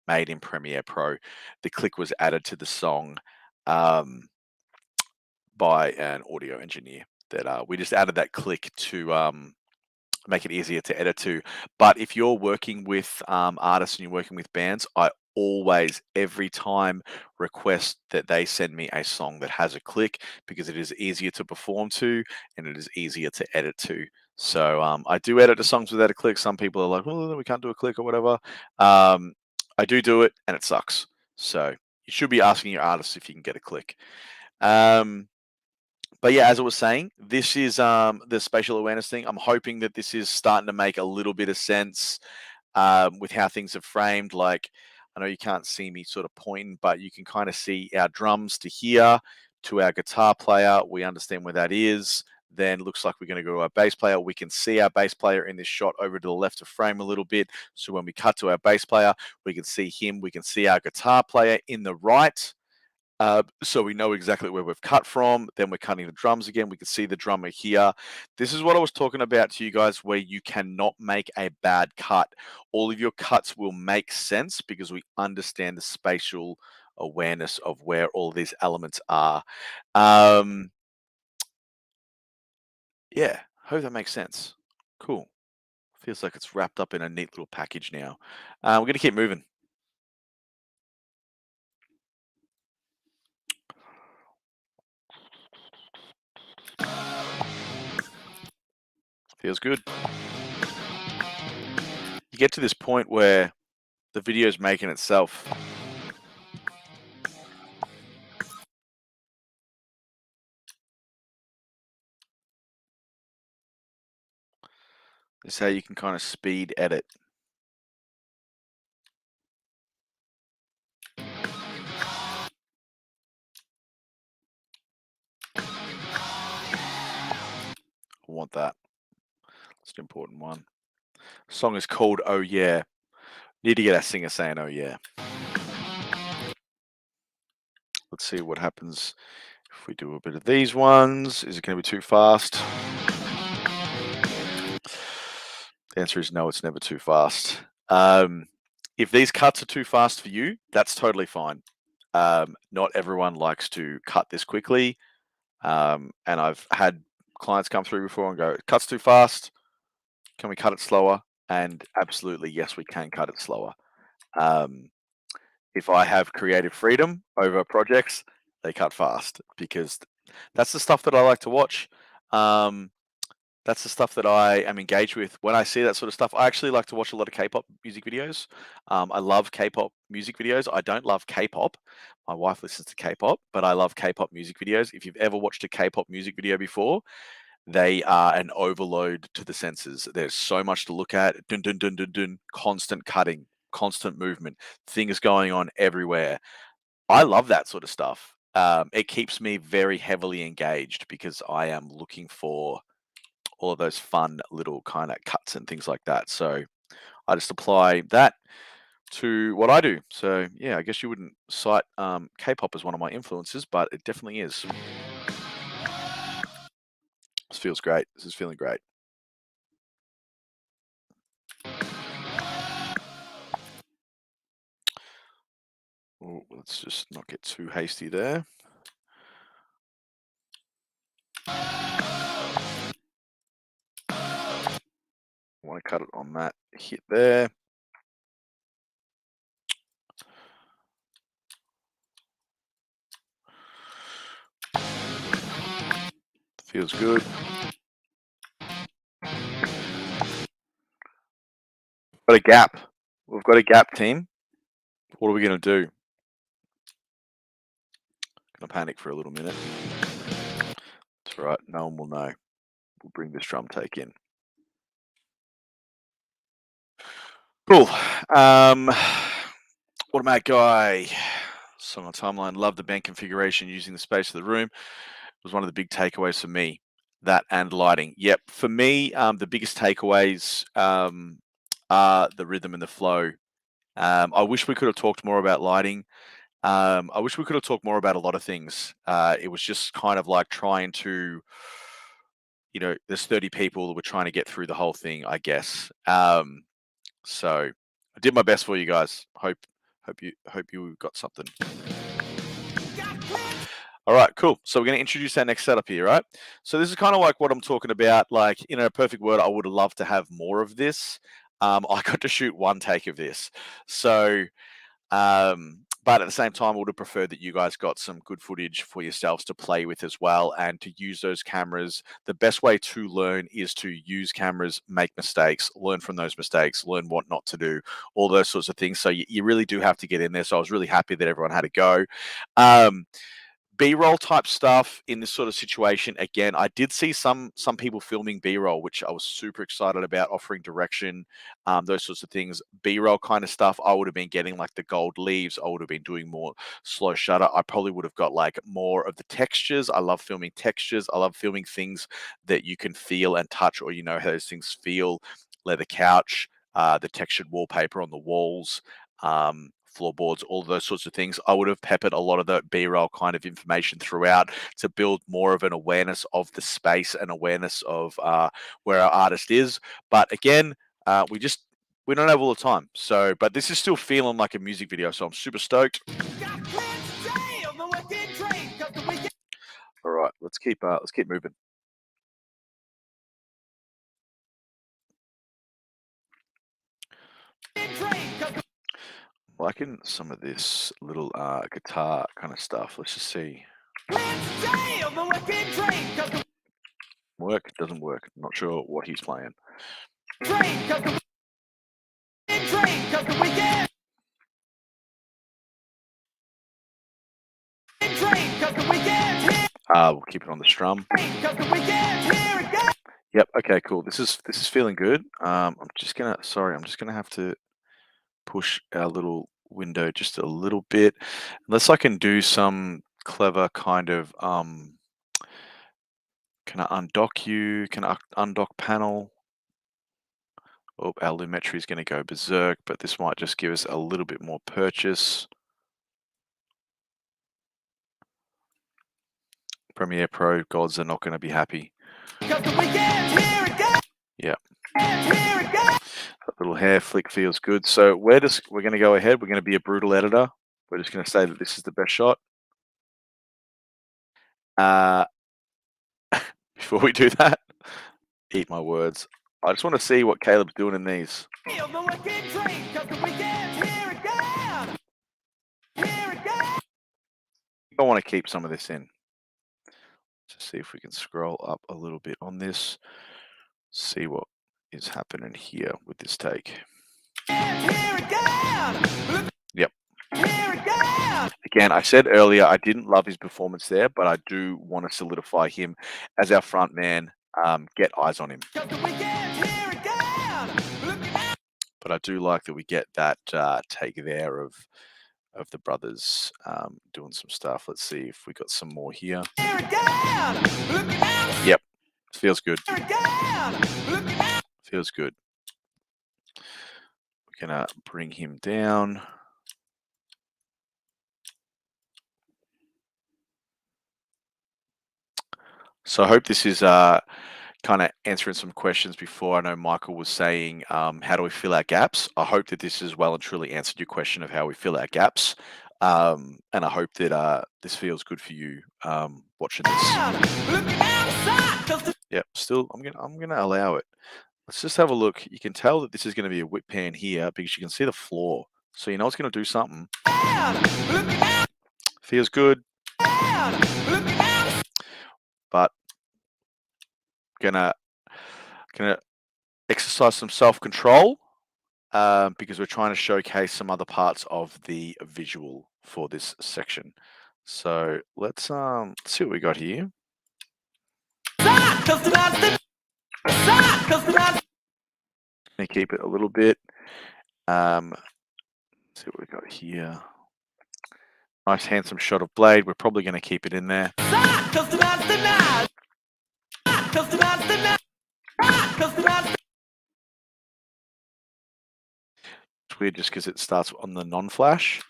made in Premiere Pro. The click was added to the song by an audio engineer. That we just added that click to make it easier to edit to. But if you're working with artists and you're working with bands, I always, every time, request that they send me a song that has a click, because it is easier to perform to and it is easier to edit to. So I do edit the songs without a click. Some people are like, well, we can't do a click or whatever. I do it, and it sucks. So you should be asking your artists if you can get a click. But yeah, as I was saying, this is the spatial awareness thing. I'm hoping that this is starting to make a little bit of sense with how things are framed. Like, I know you can't see me sort of pointing, but you can kind of see our drums to here, to our guitar player. We understand where that is. Then looks like we're going to go to our bass player. We can see our bass player in this shot over to the left of frame a little bit. So when we cut to our bass player, we can see him. We can see our guitar player in the right. So we know exactly where we've cut from. Then we're cutting the drums again. We can see the drummer here. This is what I was talking about to you guys, where you cannot make a bad cut. All of your cuts will make sense because we understand the spatial awareness of where all these elements are. Yeah, hope that makes sense. Cool. Feels like it's wrapped up in a neat little package now. We're going to keep moving. Feels good. You get to this point where the video is making itself. This is how you can kind of speed edit. I want that. It's an important one. Song is called Oh Yeah. Need to get our singer saying Oh Yeah. Let's see what happens if we do a bit of these ones. Is it going to be too fast? The answer is no, it's never too fast. If these cuts are too fast for you, that's totally fine. Not everyone likes to cut this quickly. And I've had clients come through before and go, it cuts too fast. Can we cut it slower? And absolutely, yes, we can cut it slower. If I have creative freedom over projects, they cut fast because that's the stuff that I like to watch. That's the stuff that I am engaged with. When I see that sort of stuff, I actually like to watch a lot of K-pop music videos. I love K-pop music videos. I don't love K-pop. My wife listens to K-pop, but I love K-pop music videos. If you've ever watched a K-pop music video before, they are an overload to the senses. There's so much to look at. Dun, dun, dun, dun, dun, constant cutting, constant movement, things going on everywhere. I love that sort of stuff. It keeps me very heavily engaged because I am looking for all of those fun little kind of cuts and things like that. So I just apply that to what I do. So yeah, I guess you wouldn't cite K-pop as one of my influences, but it definitely is. This feels great. This is feeling great. Ooh, let's just not get too hasty there. I want to cut it on that hit there. Feels good. Got a gap. We've got a gap, team. What are we going to do? Gonna panic for a little minute. That's right. No one will know. We'll bring this drum take in. Cool. Automatic guy. Song on timeline. Love the bank configuration using the space of the room. It was one of the big takeaways for me. That and lighting. Yep. For me, the biggest takeaways are the rhythm and the flow. I wish we could have talked more about lighting. I wish we could have talked more about a lot of things. It was just kind of like trying to, there's 30 people that were trying to get through the whole thing, I guess. So I did my best for you guys. Hope you got something. All right, cool. So we're going to introduce our next setup here, right? So this is kind of like what I'm talking about. Like, in a perfect world, I would have loved to have more of this. I got to shoot one take of this. So, but at the same time, I would have preferred that you guys got some good footage for yourselves to play with as well and to use those cameras. The best way to learn is to use cameras, make mistakes, learn from those mistakes, learn what not to do, all those sorts of things. So you really do have to get in there. So I was really happy that everyone had a go. B-roll type stuff in this sort of situation. Again, I did see some people filming B-roll, which I was super excited about, offering direction, those sorts of things. B-roll kind of stuff, I would have been getting like the gold leaves. I would have been doing more slow shutter. I probably would have got like more of the textures. I love filming textures. I love filming things that you can feel and touch, or how those things feel. Leather couch, the textured wallpaper on the walls, floorboards, all those sorts of things. I would have peppered a lot of the B-roll kind of information throughout to build more of an awareness of the space and awareness of where our artist is. But again, we don't have all the time. So, but this is still feeling like a music video, so I'm super stoked. All right, let's keep moving. Liking some of this little guitar kind of stuff. Let's just see. Work doesn't work. I'm not sure what he's playing. We'll keep it on the strum. Yep. Okay. Cool. This is feeling good. I'm just gonna have to push our little window just a little bit, unless I can do some clever kind of can I undock you? Can I undock panel? Oh, our Lumetri is going to go berserk, but this might just give us a little bit more purchase. Premiere Pro gods are not going to be happy. Yeah. That little hair flick feels good. So we're going to go ahead. We're going to be a brutal editor. We're just going to say that this is the best shot. Before we do that, eat my words. I just want to see what Caleb's doing in these. I want to keep some of this in. Just see if we can scroll up a little bit on this. See what is happening here with this take. Yep. Again, I said earlier I didn't love his performance there, but I do want to solidify him as our front man. Get eyes on him. But I do like that we get that take there of the brothers doing some stuff. Let's see if we got some more here. Yep, feels good. Feels good. We're gonna bring him down. So I hope this is kind of answering some questions before. I know Michael was saying, how do we fill our gaps? I hope that this has well and truly answered your question of how we fill our gaps. And I hope that this feels good for you watching this. Yep, still, I'm gonna allow it. Let's just have a look. You can tell that this is going to be a whip pan here because you can see the floor. So you know it's going to do something. Feels good. But gonna exercise some self-control because we're trying to showcase some other parts of the visual for this section. So let's see what we got here. And keep it a little bit Let's see what we got here. Nice handsome shot of Blade. We're probably going to keep it in there. It's weird just because it starts on the non-flash.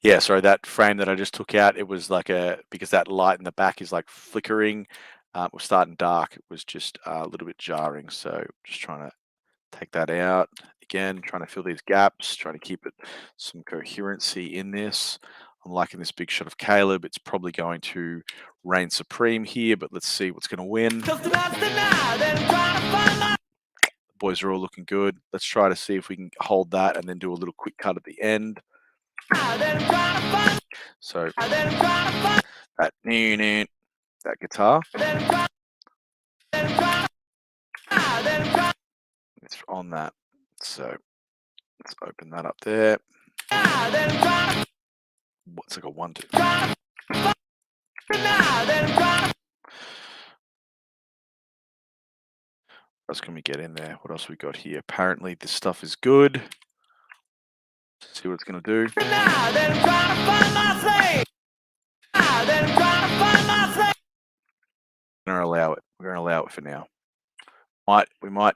Yeah, sorry, that frame that I just took out, it was like because that light in the back is like flickering, it was starting dark. It was just a little bit jarring. So just trying to take that out. Again, trying to fill these gaps, trying to keep it some coherency in this. I'm liking this big shot of Caleb. It's probably going to reign supreme here, but let's see what's going to win. The boys are all looking good. Let's try to see if we can hold that and then do a little quick cut at the end. So that guitar. It's on that. So let's open that up there. What's like a 1, 2? What else can we get in there? What else we got here? Apparently this stuff is good. Let's see what it's going to do. We're going to allow it. We're going to allow it for now. We might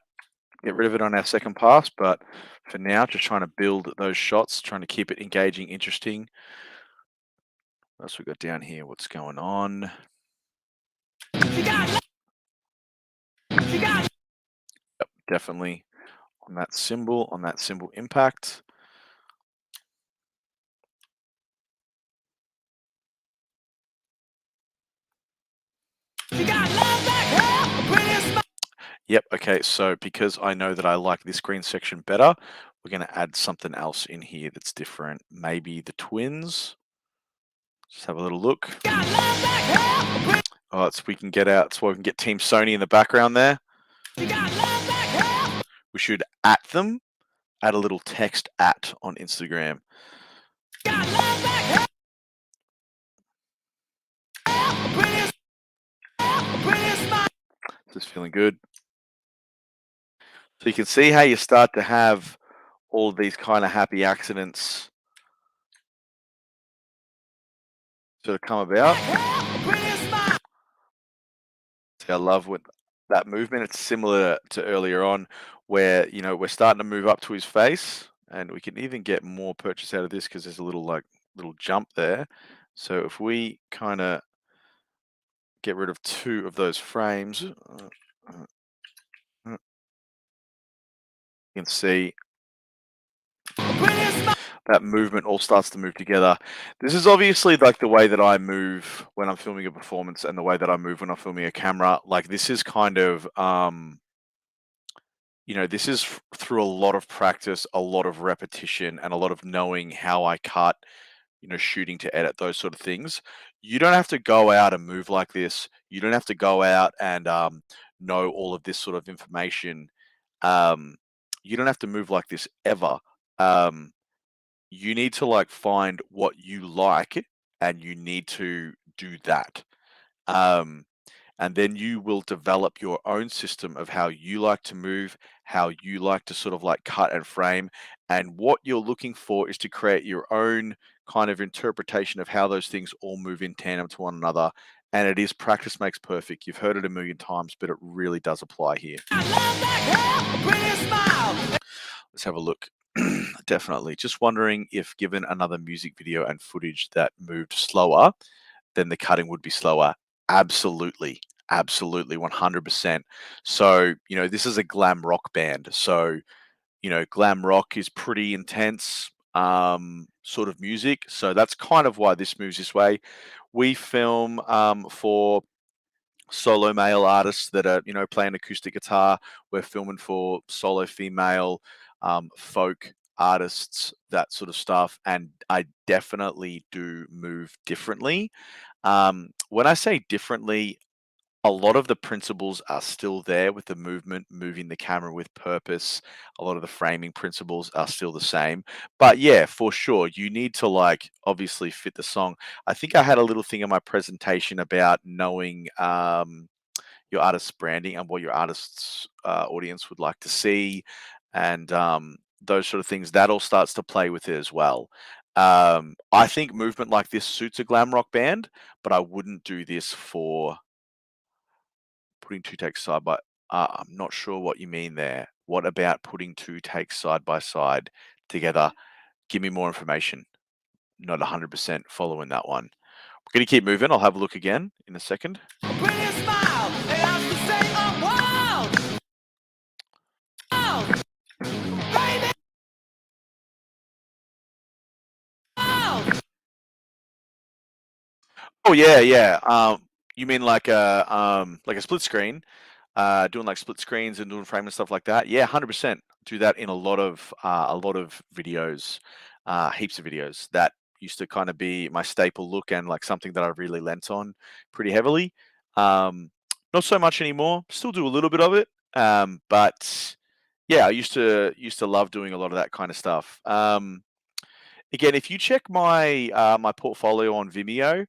get rid of it on our second pass, but for now, just trying to build those shots, trying to keep it engaging, interesting. What else we got down here? What's going on? Yep, definitely on that symbol impact. Yep, okay, so because I know that I like this green section better, we're going to add something else in here that's different. Maybe the twins. Just have a little look. Oh, we can get out, so we can get Team Sony in the background there. We should at them, add a little text at on Instagram. Just feeling good. So you can see how you start to have all of these kind of happy accidents sort of come about. See, I love with that movement. It's similar to earlier on where, you know, we're starting to move up to his face, and we can even get more purchase out of this because there's a little jump there. So if we kind of get rid of 2 of those frames, you can see that movement all starts to move together. This is obviously like the way that I move when I'm filming a performance and the way that I move when I'm filming a camera. Like this is kind of, you know, this is through a lot of practice, a lot of repetition, and a lot of knowing how I cut, you know, shooting to edit, those sort of things. You don't have to go out and move like this. You don't have to go out and know all of this sort of information. You don't have to move like this ever. You need to like find what you like and you need to do that. And then you will develop your own system of how you like to move, how you like to sort of like cut and frame. And what you're looking for is to create your own kind of interpretation of how those things all move in tandem to one another. And it is practice makes perfect. You've heard it a million times, but it really does apply here. Let's have a look. Definitely. Just wondering if given another music video and footage that moved slower, then the cutting would be slower. Absolutely. Absolutely. 100%. So, you know, this is a glam rock band. So, you know, glam rock is pretty intense sort of music. So that's kind of why this moves this way. We film for solo male artists that are, you know, playing acoustic guitar. We're filming for solo female folk artists, that sort of stuff. And I definitely do move differently. When I say differently, a lot of the principles are still there with the movement, moving the camera with purpose. A lot of the framing principles are still the same. But yeah, for sure, you need to like obviously fit the song. I think I had a little thing in my presentation about knowing your artist's branding and what your artist's audience would like to see, and those sort of things. That all starts to play with it as well. I think movement like this suits a glam rock band, but I wouldn't do this for putting two takes side by. I'm not sure what you mean there. What about putting two takes side by side together? Give me more information. Not 100% following that one. We're going to keep moving. I'll have a look again in a second. Pretty smile, and I have to say I'm wild. Wild. Baby. Wild. Oh yeah, yeah. You mean like a split screen, doing like split screens and doing frame and stuff like that? Yeah, 100%. Do that in a lot of videos, heaps of videos. That used to kind of be my staple look and like something that I really lent on pretty heavily. Not so much anymore. Still do a little bit of it, but yeah, I used to love doing a lot of that kind of stuff. Again, if you check my portfolio on Vimeo,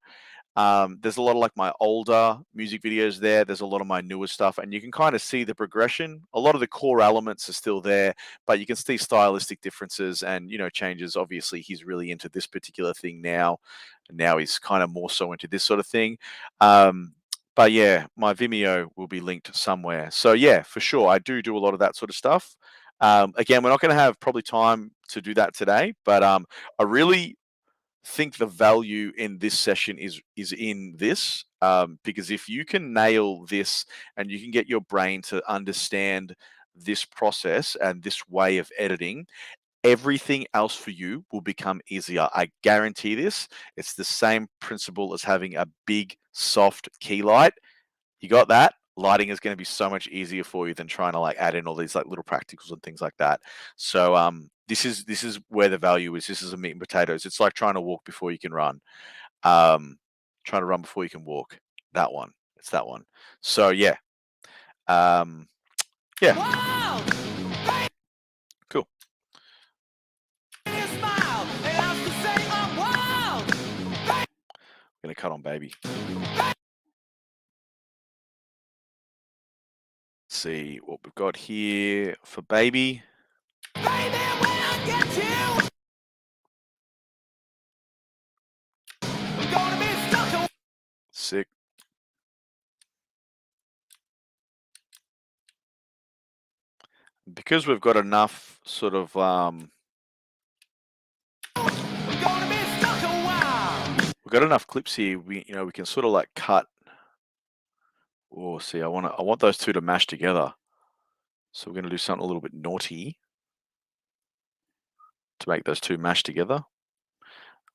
there's a lot of like my older music videos there. There's a lot of my newer stuff, and you can kind of see the progression. A lot of the core elements are still there, but you can see stylistic differences and changes. Obviously, he's really into this particular thing now, and now he's kind of more so into this sort of thing. But yeah, my Vimeo will be linked somewhere. So yeah, for sure, I do a lot of that sort of stuff. Again, we're not going to have probably time to do that today, but I really think the value in this session is in this, because if you can nail this and you can get your brain to understand this process and this way of editing, everything else for you will become easier. I guarantee this. It's the same principle as having a big soft key light. You got that? Lighting is going to be so much easier for you than trying to like add in all these like little practicals and things like that. So this is where the value is. This is a meat and potatoes. It's like trying to walk before you can run. Trying to run before you can walk. That one. It's that one. So yeah. Yeah. Wild. Cool. Pretty smile, and I have to say I'm wild. I'm gonna cut on baby. See what we've got here for baby. Baby, when I get you, we're gonna be stuck. Sick. Because we've got enough sort of We're gonna be stuck a while. we've got enough clips here. We can sort of like cut. Oh, see, I want those two to mash together. So we're going to do something a little bit naughty to make those two mash together.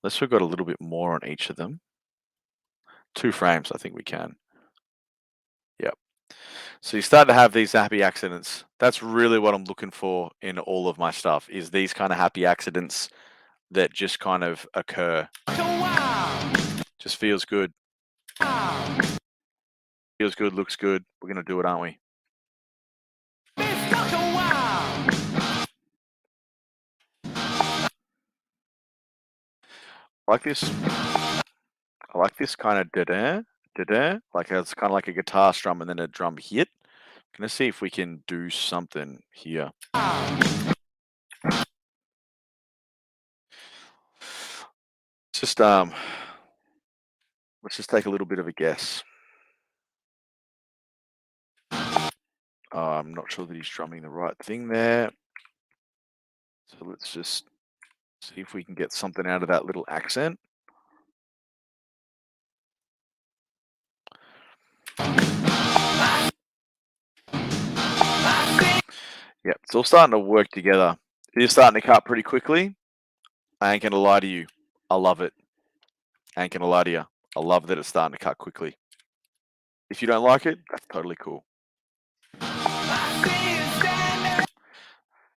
Unless we've got a little bit more on each of them. 2 frames, I think we can. Yep. So you start to have these happy accidents. That's really what I'm looking for in all of my stuff, is these kind of happy accidents that just kind of occur. Stuck a while. Just feels good. Wow. Feels good, looks good. We're going to do it, aren't we? Be stuck a while. Like this. I like this kind of da-da, da-da. Like it's kind of like a guitar strum and then a drum hit. Gonna see if we can do something here. Just let's just take a little bit of a guess. I'm not sure that he's drumming the right thing there. So let's just see if we can get something out of that little accent. Yeah, it's all starting to work together. It is starting to cut pretty quickly. I ain't gonna lie to you. I love it. I ain't gonna lie to you. I love that it's starting to cut quickly. If you don't like it, that's totally cool.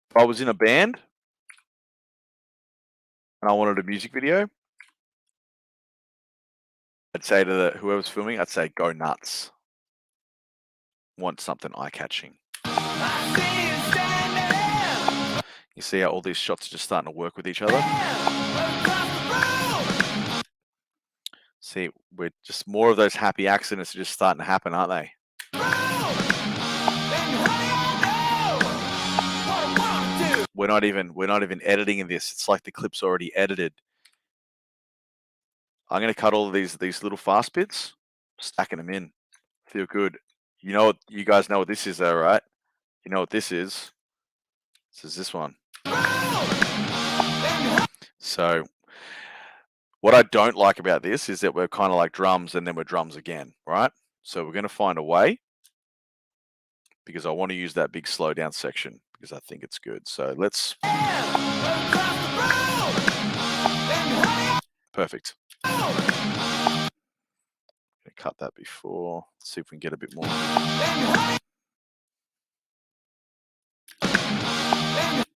If I was in a band and I wanted a music video, I'd say to whoever's filming, I'd say, go nuts. want something eye-catching. I see you standing You see how all these shots are just starting to work with each other? across the room. See, we're just more of those happy accidents are just starting to happen, aren't they? We're not even editing in this. It's like the clip's already edited. I'm gonna cut all of these little fast bits, stacking them in. Feel good. You know what? You guys know what this is, though, right? You know what this is? This is this one. So, what I don't like about this is that we're kind of like drums and then we're drums again, right? So we're gonna find a way because I want to use that big slowdown section because I think it's good. So let's. Perfect. Gonna cut that before. Let's see if we can get a bit more.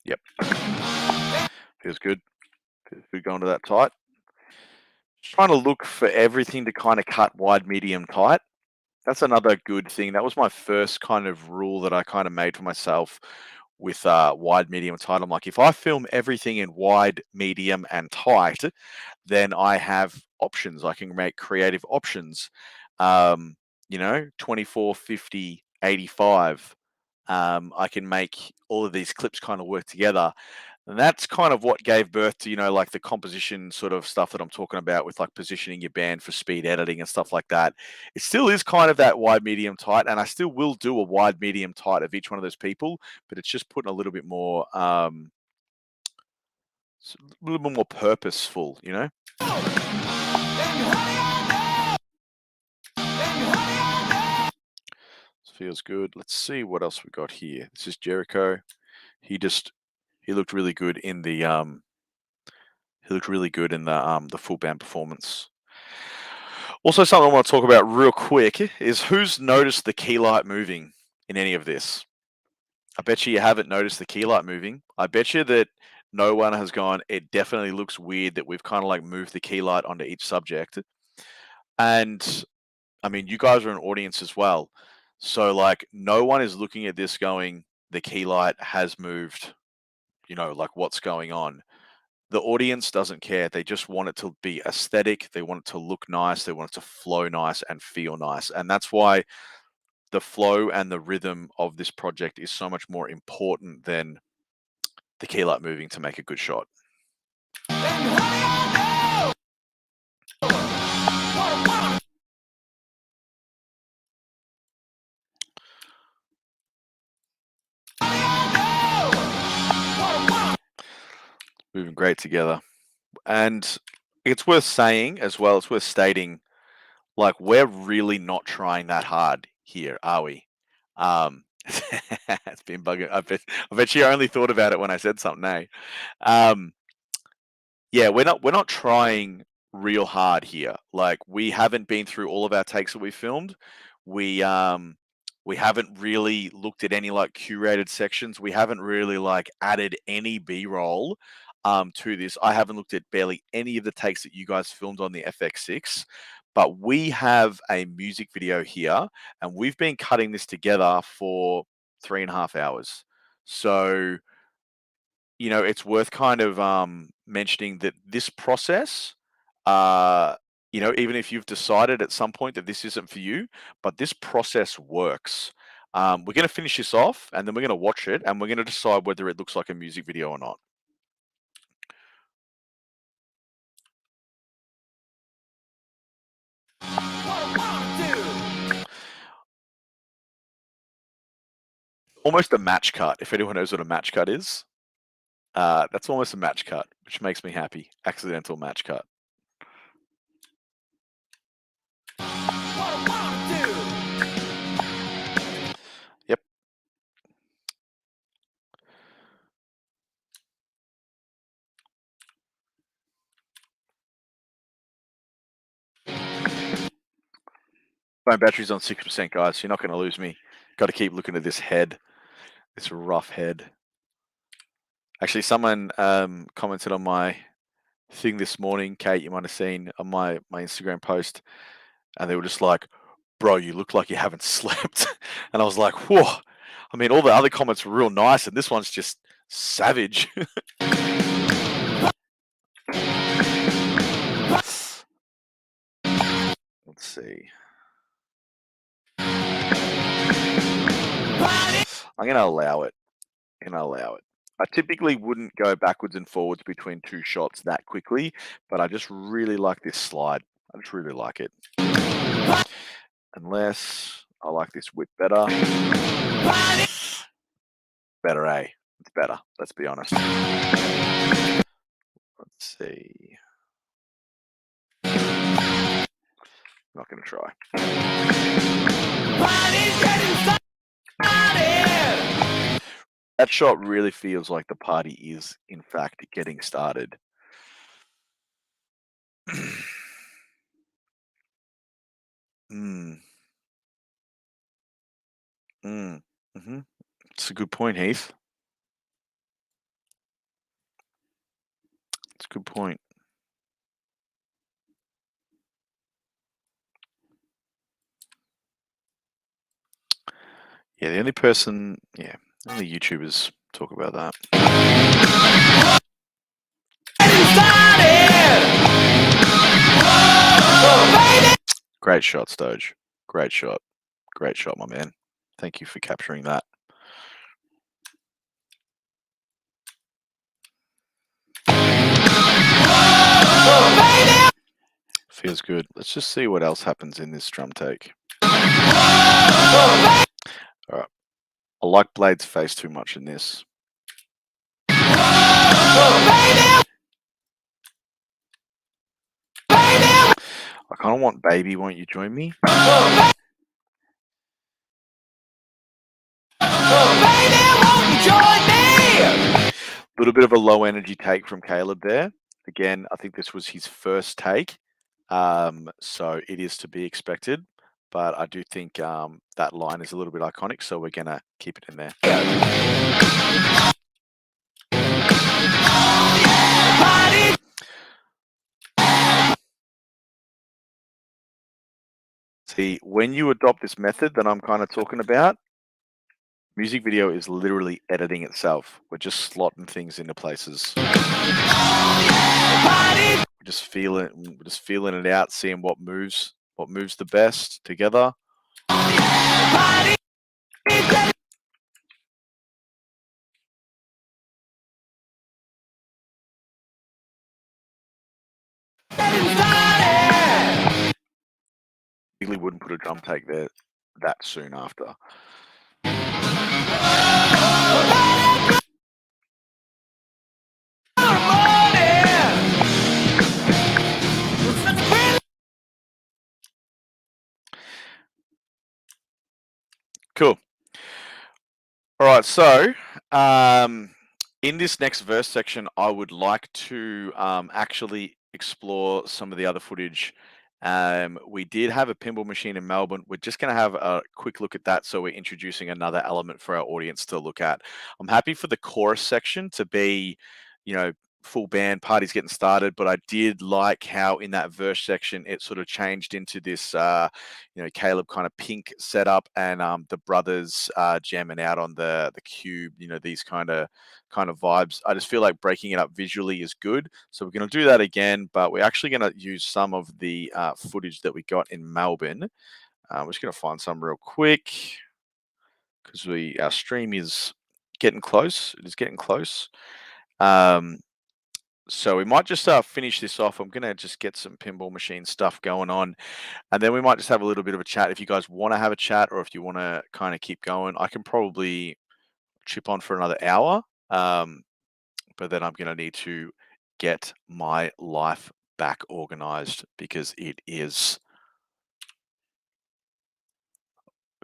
Yep. Feels good. Feels good going to that tight. Just trying to look for everything to kind of cut wide, medium, tight. That's another good thing. That was my first kind of rule that I kind of made for myself with wide, medium, tight. I'm like, if I film everything in wide, medium, and tight, then I have options. I can make creative options. 24, 50, 85. I can make all of these clips kind of work together. And that's kind of what gave birth to, like the composition sort of stuff that I'm talking about with like positioning your band for speed editing and stuff like that. It still is kind of that wide, medium, tight, and I still will do a wide, medium, tight of each one of those people, but it's just putting a little bit more, purposeful, Feels good. Let's see what else we got here. This is Jericho. He looked really good in the the full band performance. Also, something I want to talk about real quick is who's noticed the key light moving in any of this? I bet you haven't noticed the key light moving. I bet you that no one has gone, it definitely looks weird that we've kind of like moved the key light onto each subject. And I mean, you guys are an audience as well. So like no one is looking at this going, the key light has moved, like what's going on. The audience doesn't care. They just want it to be aesthetic. They want it to look nice. They want it to flow nice and feel nice. And that's why the flow and the rhythm of this project is so much more important than the key light moving to make a good shot. Moving great together. And it's worth saying as well, it's worth stating, like, we're really not trying that hard here, are we? It's been bugging. I bet you only thought about it when I said something, eh? Yeah, we're not trying real hard here. Like, we haven't been through all of our takes that we filmed. We haven't really looked at any like curated sections. We haven't really like added any B-roll to this. I haven't looked at barely any of the takes that you guys filmed on the FX6, but we have a music video here, and we've been cutting this together for 3.5 hours. So it's worth kind of mentioning that this process, even if you've decided at some point that this isn't for you, but this process works. We're going to finish this off, and then we're going to watch it, and we're going to decide whether it looks like a music video or not. Almost a match cut, if anyone knows what a match cut is. That's almost a match cut, which makes me happy. Accidental match cut. Yep. My battery's on 6%, guys. So you're not going to lose me. Got to keep looking at this head. This rough head. Actually, someone commented on my thing this morning, Kate, you might have seen on my Instagram post, and they were just like, bro, you look like you haven't slept. And I was like, whoa. I mean, all the other comments were real nice, and this one's just savage. Let's see. I'm going to allow it. I typically wouldn't go backwards and forwards between two shots that quickly, but I just really like this slide. I just really like it. Unless I like this whip better. Better, eh? It's better. Let's be honest. Let's see. Not going to try. That shot really feels like the party is, in fact, getting started. It's a good point, Heath. It's a good point. Yeah, the only YouTubers talk about that. Great shot, Stoge. Great shot. Great shot, my man. Thank you for capturing that. Feels good. Let's just see what else happens in this drum take. All right. I like Blade's face too much in this. I kind of want Baby, Won't You Join Me? A little bit of a low energy take from Caleb there. Again, I think this was his first take, so it is to be expected. But I do think that line is a little bit iconic, so we're going to keep it in there. See, when you adopt this method that I'm kind of talking about, music video is literally editing itself. We're just slotting things into places. We're just feeling it out, seeing what moves the best together. Really wouldn't put a drum take there that soon after. Cool. All right, so in this next verse section, I would like to actually explore some of the other footage. We did have a pinball machine in Melbourne. We're just going to have a quick look at that. So we're introducing another element for our audience to look at. I'm happy for the chorus section to be, full band, parties getting started, but I did like how in that verse section it sort of changed into this Caleb kind of pink setup, and the brothers jamming out on the cube, these kind of vibes. I just feel like breaking it up visually is good, so we're going to do that again, but we're actually going to use some of the footage that we got in Melbourne. We're just going to find some real quick because our stream is getting close. It is getting close. So we might just finish this off. I'm going to just get some pinball machine stuff going on. And then we might just have a little bit of a chat. If you guys want to have a chat, or if you want to kind of keep going, I can probably chip on for another hour. But then I'm going to need to get my life back organized because it is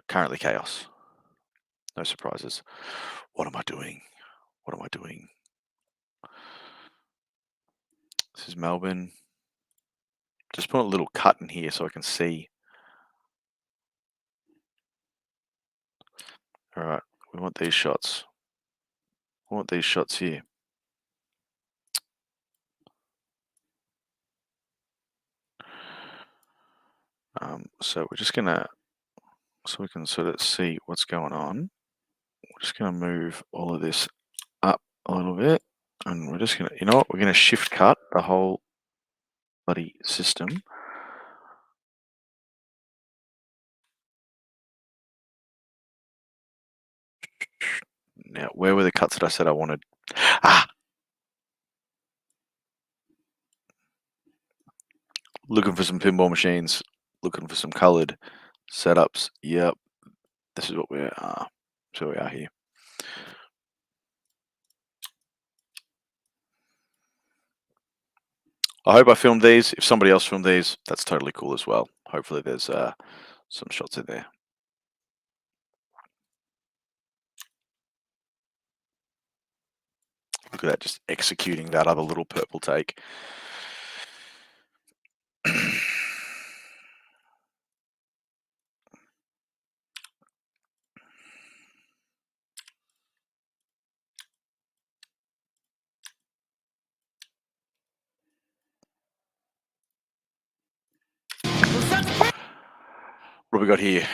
currently chaos. No surprises. What am I doing? This is Melbourne. Just put a little cut in here so I can see. All right, we want these shots. I want these shots here. So we're just gonna so we can sort of see what's going on. We're just going to move all of this up a little bit, and we're just going to, you know what, we're going to shift cut the whole bloody system. Now, where were the cuts that I said I wanted? Looking for some pinball machines, looking for some colored setups. Yep, this is what we are. So we are here. I hope I filmed these. If somebody else filmed these, that's totally cool as well. Hopefully there's some shots in there. Look at that, just executing that other little purple take. What have we got here?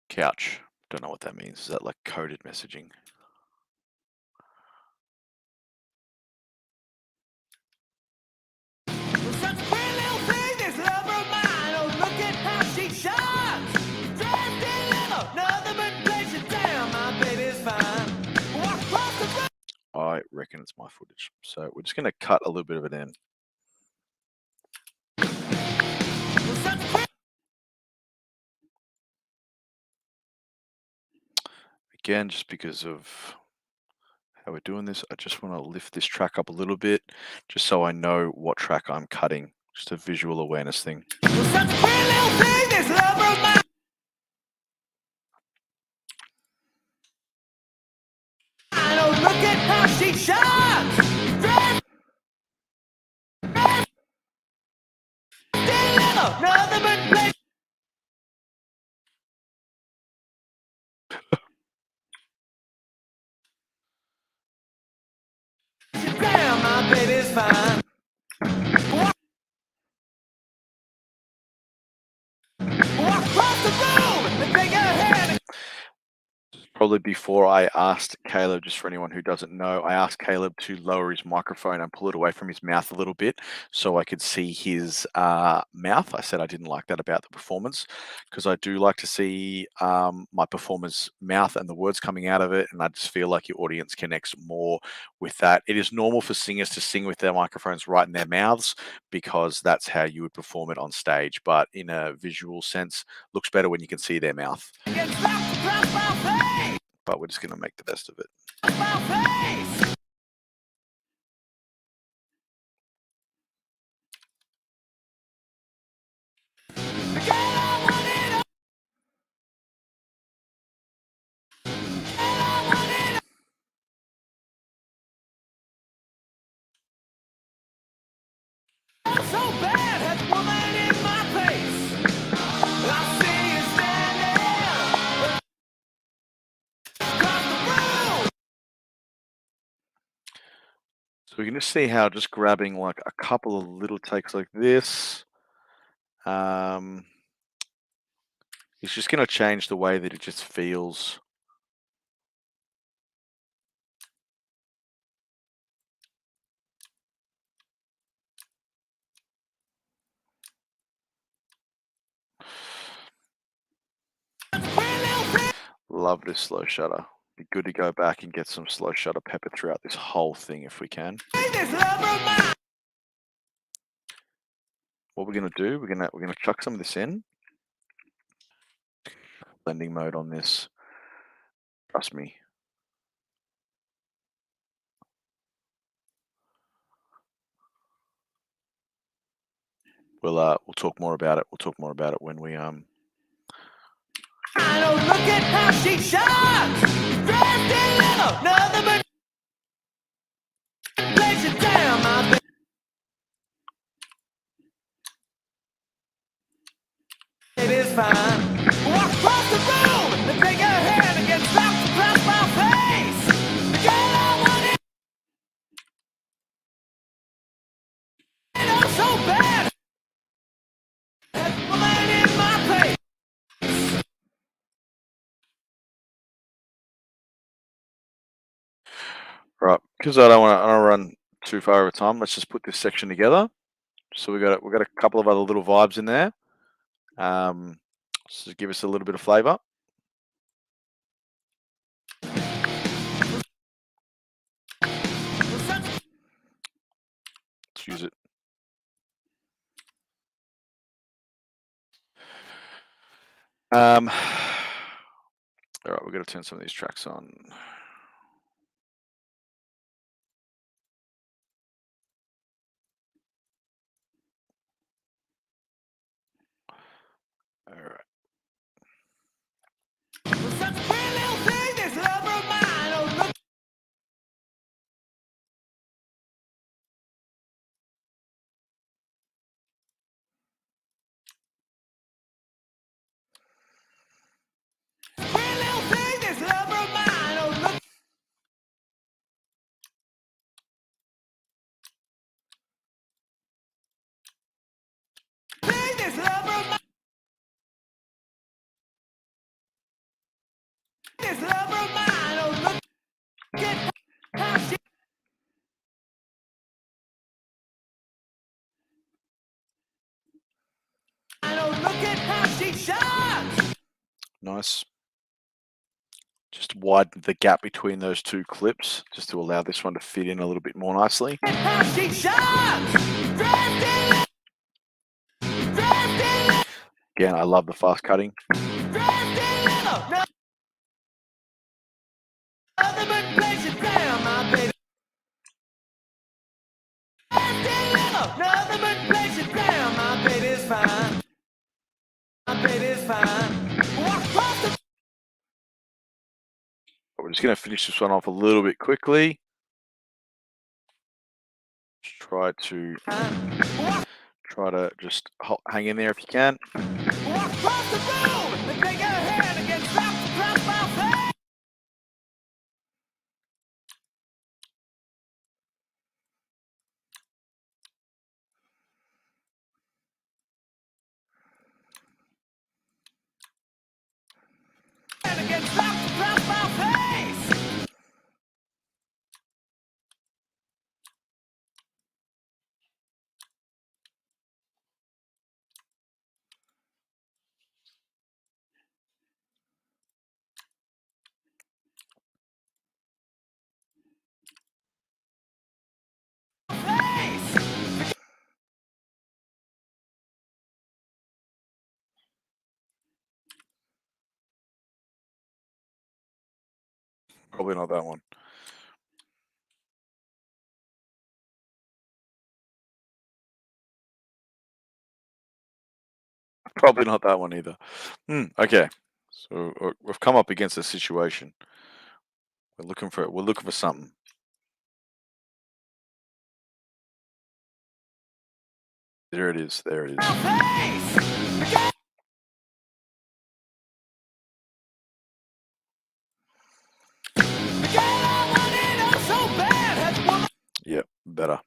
Couch. Don't know what that means. Is that like coded messaging? I reckon it's my footage. So we're just going to cut a little bit of it in. Again, just because of how we're doing this, I just want to lift this track up a little bit, just so I know what track I'm cutting. Just a visual awareness thing. Look at how she shines! Damn, my baby's fine. Walk across the room and take her hand. Probably before I asked Caleb, just for anyone who doesn't know, I asked Caleb to lower his microphone and pull it away from his mouth a little bit so I could see his mouth. I said I didn't like that about the performance because I do like to see my performer's mouth and the words coming out of it, and I just feel like your audience connects more with that. It is normal for singers to sing with their microphones right in their mouths because that's how you would perform it on stage, but in a visual sense, looks better when you can see their mouth. But we're just going to make the best of it. So bad, has woman in my place. I see you standing across the room. So we can just see how just grabbing like a couple of little takes like this, it's just going to change the way that it just feels. Love this slow shutter. Be good to go back and get some slow shutter pepper throughout this whole thing if we can. What we're gonna do, we're gonna chuck some of this in. Blending mode on this. Trust me. We'll talk more about it. We'll talk more about it when we I don't look at how she shines. Dressed in little, nothing but place it down, my baby. It is fine. Walk across the room and take her hand and get slapped across my face. The girl I wanted. because I don't want to run too far over time, let's just put this section together. So we've got a couple of other little vibes in there. So give us a little bit of flavor. Let's use it. All right, we've got to turn some of these tracks on. All right. Nice. Just widen the gap between those two clips, just to allow this one to fit in a little bit more nicely. Again, I love the fast cutting. We're just going to finish this one off a little bit quickly. Just try to just hang in there if you can. Probably not that one. Probably not that one either. Okay, so we've come up against a situation. We're looking for something. There it is. There it is. Yep, better.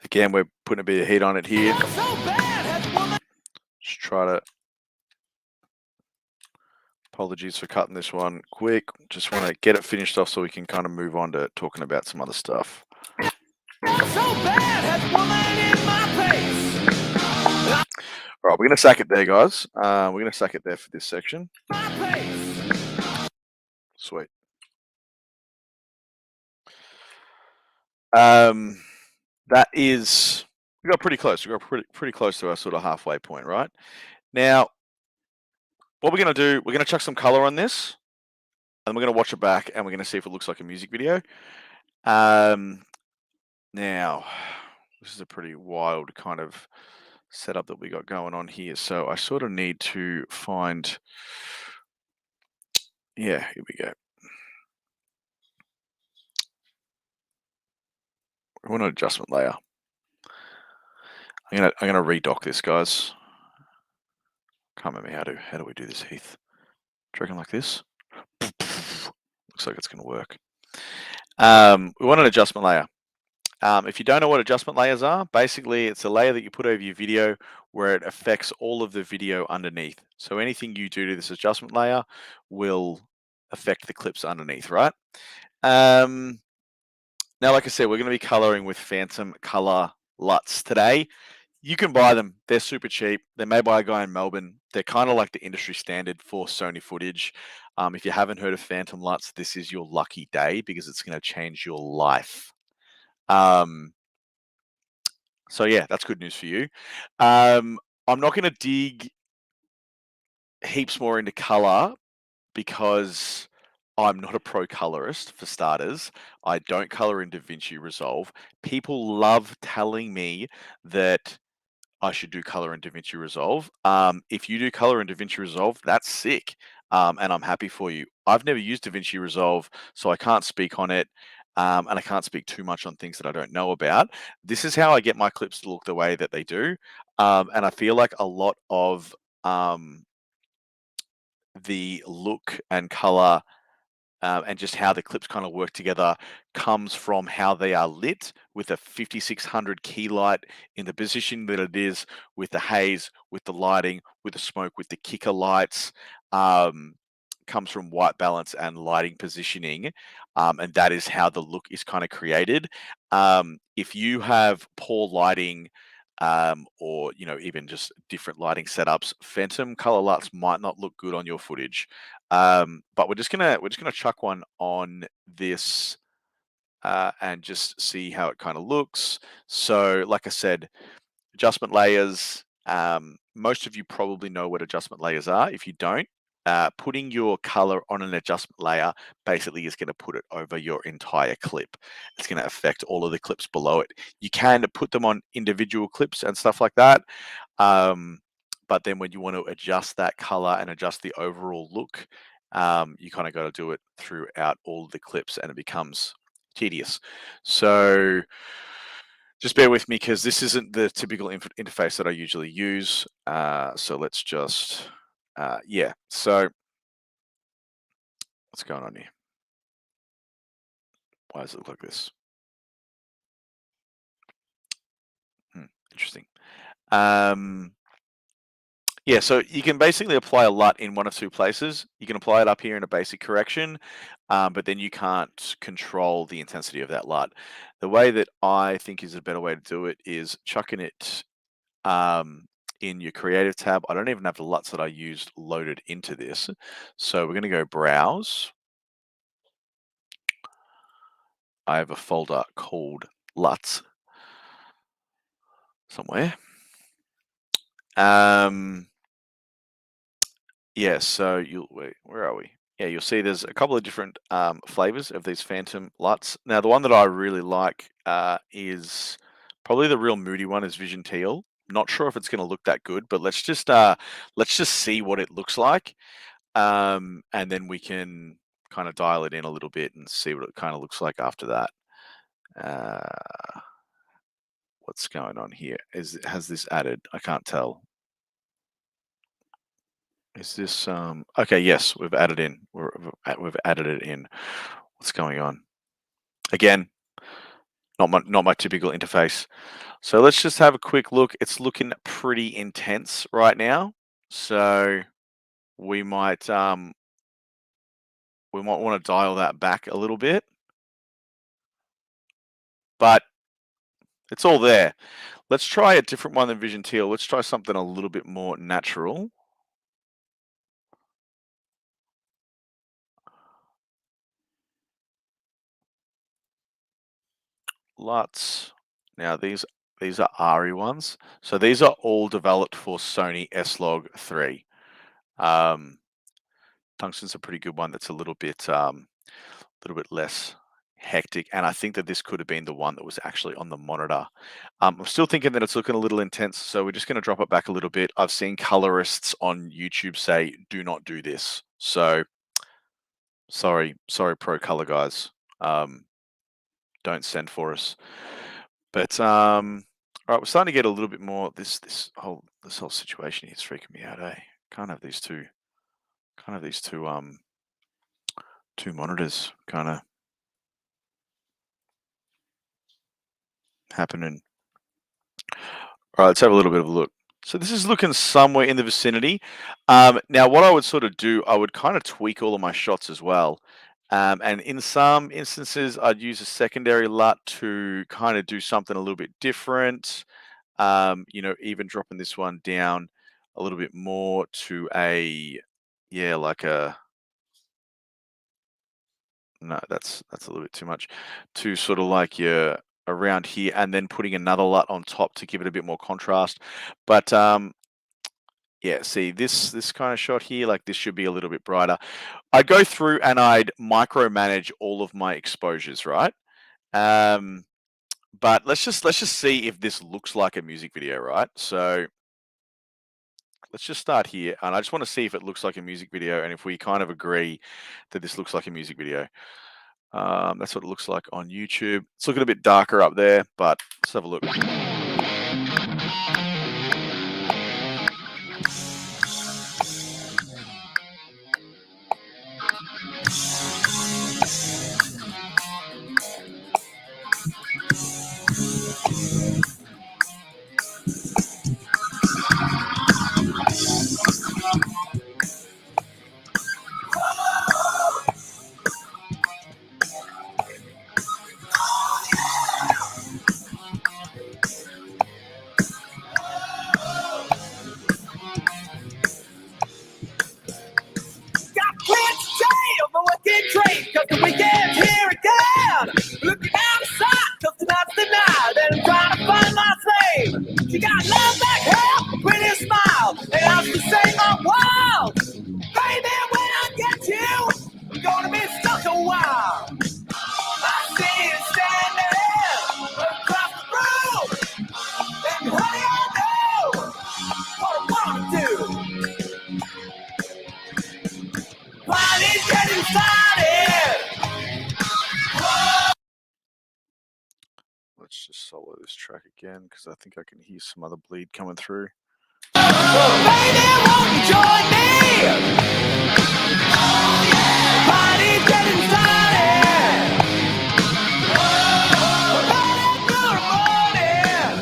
Again, we're putting a bit of heat on it here. Just try to. Apologies for cutting this one quick. Just want to get it finished off so we can kind of move on to talking about some other stuff. All right, we're going to sack it there, guys. We're going to sack it there for this section. Sweet. That is, we got pretty close. We got pretty close to our sort of halfway point, right? Now, what we're going to do, we're going to chuck some color on this, and we're going to watch it back, and we're going to see if it looks like a music video. Now, this is a pretty wild kind of setup that we got going on here. So I sort of need to find, yeah, here we go. I want an adjustment layer. I'm gonna redock this, guys. Can't remember how do we do this, Heath? Do you reckon like this? Looks like it's gonna work. We want an adjustment layer. If you don't know what adjustment layers are, basically it's a layer that you put over your video where it affects all of the video underneath. So anything you do to this adjustment layer will affect the clips underneath, right? Now, like I said, we're going to be coloring with Phantom Color LUTs today. You can buy them. They're super cheap. They're made by a guy in Melbourne. They're kind of like the industry standard for Sony footage. If you haven't heard of Phantom LUTs, this is your lucky day because it's going to change your life. So yeah, that's good news for you. I'm not going to dig heaps more into color because I'm not a pro colorist, for starters. I don't color in DaVinci Resolve. People love telling me that I should do color in DaVinci Resolve. If you do color in DaVinci Resolve, that's sick. And I'm happy for you. I've never used DaVinci Resolve, so I can't speak on it. And I can't speak too much on things that I don't know about. This is how I get my clips to look the way that they do. And I feel like a lot of the look and color and just how the clips kind of work together comes from how they are lit with a 5600 key light in the position that it is, with the haze, with the lighting, with the smoke, with the kicker lights. Comes from white balance and lighting positioning, and that is how the look is kind of created. If you have poor lighting, or even just different lighting setups, Phantom Color LUTs might not look good on your footage. But we're just gonna chuck one on this and just see how it kind of looks. So, like I said, adjustment layers. Most of you probably know what adjustment layers are. If you don't, putting your color on an adjustment layer basically is going to put it over your entire clip. It's going to affect all of the clips below it. You can put them on individual clips and stuff like that. But then when you want to adjust that color and adjust the overall look, you kind of got to do it throughout all of the clips and it becomes tedious. So just bear with me because this isn't the typical interface that I usually use. So let's just, yeah. So what's going on here? Why does it look like this? Interesting. Yeah, so you can basically apply a LUT in one of two places. You can apply it up here in a basic correction, but then you can't control the intensity of that LUT. The way that I think is a better way to do it is chucking it in your creative tab. I don't even have the LUTs that I used loaded into this. So we're going to go browse. I have a folder called LUTs somewhere. Yeah, so wait, where are we? Yeah, you'll see there's a couple of different flavors of these Phantom LUTs. Now, the one that I really like is probably the real moody one is Vision Teal. Not sure if it's going to look that good, but let's just see what it looks like, and then we can kind of dial it in a little bit and see what it kind of looks like after that. What's going on here? Has this added? I can't tell. Is this okay? Yes, we've added in. We've added it in. What's going on? Again, not my typical interface. So let's just have a quick look. It's looking pretty intense right now. So we might want to dial that back a little bit. But it's all there. Let's try a different one than Vision Teal. Let's try something a little bit more natural. LUTs. Now these are ARRI ones. So these are all developed for Sony S-Log 3. Tungsten's a pretty good one that's a little bit less hectic, and I think that this could have been the one that was actually on the monitor. I'm still thinking that it's looking a little intense, so we're just going to drop it back a little bit. I've seen colorists on YouTube say, do not do this. So sorry, pro color guys. Don't send for us. But all right, we're starting to get a little bit more. This whole situation here is freaking me out. Can't have these two two monitors kind of happening. All right, let's have a little bit of a look. So this is looking somewhere in the vicinity. Now, what I would sort of do, I would kind of tweak all of my shots as well. And in some instances, I'd use a secondary LUT to kind of do something a little bit different. Even dropping this one down a little bit more to like a, no, that's a little bit too much, to sort of like your around here, and then putting another LUT on top to give it a bit more contrast. But yeah, see this kind of shot here, like this should be a little bit brighter. I'd go through and I'd micromanage all of my exposures, right? But let's just see if this looks like a music video, right? So let's just start here, and I just want to see if it looks like a music video, and if we kind of agree that this looks like a music video. That's what it looks like on YouTube. It's looking a bit darker up there, but let's have a look. Got plans to jail, but what can trade? Cause the weekend's here again. Looking out of sight, cause tonight's the night. And I'm trying to find my slave. She got love back hair, a pretty smile. And I was to say my wild. Baby, when I get you, I'm gonna be stuck a while. I see you standing across the room. And honey, I know what I wanna do. Party's getting started. Let's just solo this track again, because I think I can hear some other bleed coming through. Baby, won't you join me? Party's getting started. Party through the morning.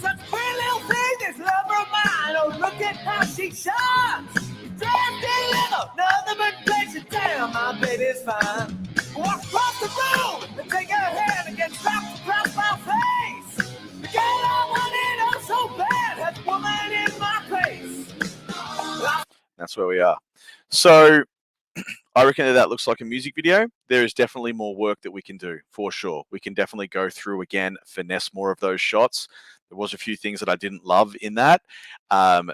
Such a pretty little thing, this lover of mine. Oh, look at how she shines. Dressed in leather, nothing but place it down. My baby's fine. Walk across the room and take her hand and get slapped across my face. The girl I wanted, oh so bad, has a woman in my place. That's where we are. So I reckon that looks like a music video. There is definitely more work that we can do, for sure. We can definitely go through again, finesse more of those shots. There was a few things that I didn't love in that.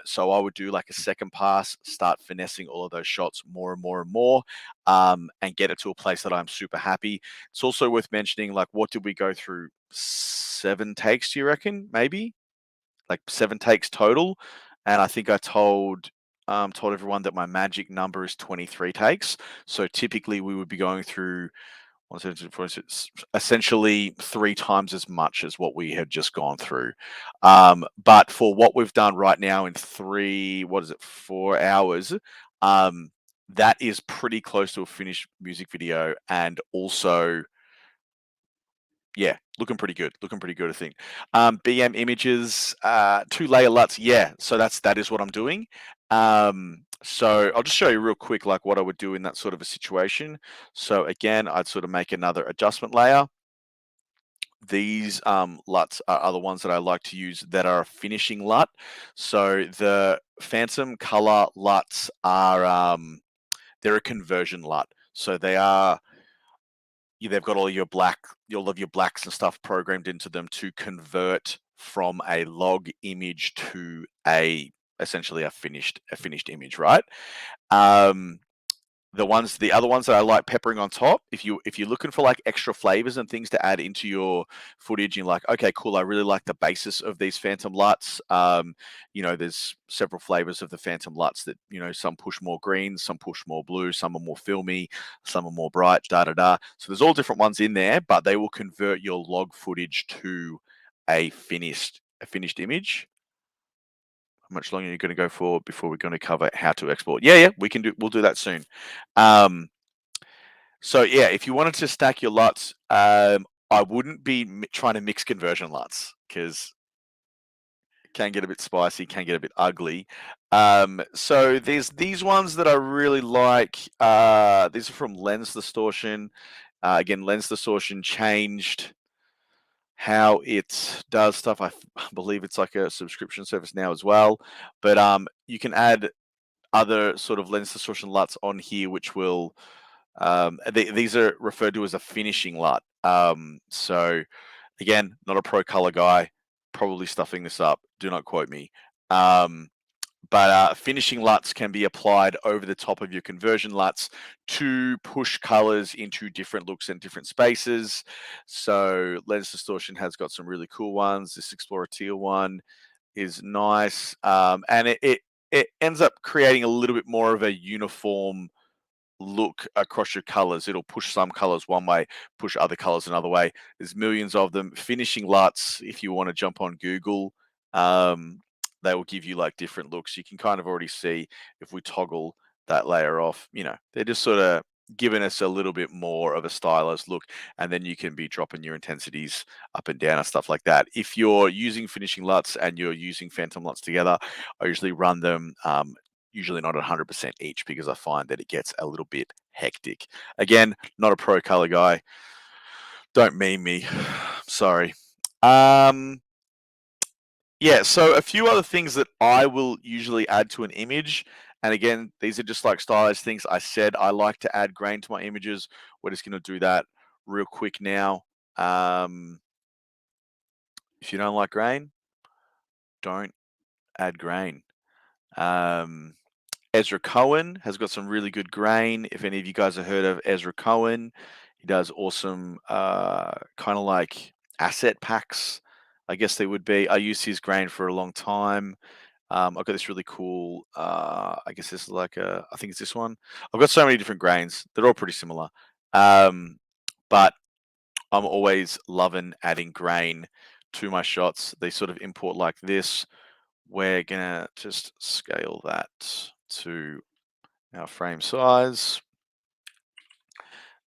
So I would do like a second pass, start finessing all of those shots more and more and more, and get it to a place that I'm super happy. It's also worth mentioning, like, what did we go through? 7 takes, do you reckon? Maybe? Like 7 takes total. And I think I told everyone that my magic number is 23 takes. So typically we would be going through essentially 3 times as much as what we had just gone through. But for what we've done right now in 4 hours, that is pretty close to a finished music video, and also, yeah, looking pretty good. I think. BM images, 2 layer LUTs. Yeah, so that is what I'm doing. So I'll just show you real quick, like what I would do in that sort of a situation. So again, I'd sort of make another adjustment layer. These LUTs are the ones that I like to use that are a finishing LUT. So the Phantom color LUTs are they're a conversion LUT. So they've got all of your blacks and stuff programmed into them to convert from a log image to essentially a finished image, right? The other ones that I like peppering on top, if you're looking for like extra flavors and things to add into your footage, you're like, okay, cool, I really like the basis of these Phantom LUTs. There's several flavors of the Phantom LUTs that, some push more green, some push more blue, some are more filmy, some are more bright, So there's all different ones in there, but they will convert your log footage to a finished image. How much longer are you going to go for before we're going to cover how to export? Yeah, we'll do that soon. So yeah, if you wanted to stack your LUTs, I wouldn't be trying to mix conversion LUTs, because can get a bit spicy, can get a bit ugly. So there's these ones that I really like. These are from Lens Distortion. Again, Lens Distortion changed how it does stuff. I believe it's like a subscription service now as well. But you can add other sort of lens distortion LUTs on here, which will these are referred to as a finishing LUT. So again, not a pro color guy, probably stuffing this up. Do not quote me. But finishing LUTs can be applied over the top of your conversion LUTs to push colors into different looks and different spaces. So Lens Distortion has got some really cool ones. This Explorer Teal one is nice. And it ends up creating a little bit more of a uniform look across your colors. It'll push some colors one way, push other colors another way. There's millions of them. Finishing LUTs, if you want to jump on Google, they will give you like different looks. You can kind of already see if we toggle that layer off, they're just sort of giving us a little bit more of a stylized look, and then you can be dropping your intensities up and down and stuff like that. If you're using finishing LUTs and you're using phantom LUTs together, I usually run them usually not at 100% each, because I find that it gets a little bit hectic. Again, not a pro color guy. Don't meme me. Sorry. Yeah, so a few other things that I will usually add to an image. And again, these are just like stylized things. I said I like to add grain to my images. We're just going to do that real quick now. If you don't like grain, don't add grain. Ezra Cohen has got some really good grain. If any of you guys have heard of Ezra Cohen, he does awesome kind of like asset packs, I guess they would be. I used his grain for a long time. I've got this really cool, I guess this is like I think it's this one. I've got so many different grains. They're all pretty similar. But I'm always loving adding grain to my shots. They sort of import like this. We're gonna just scale that to our frame size,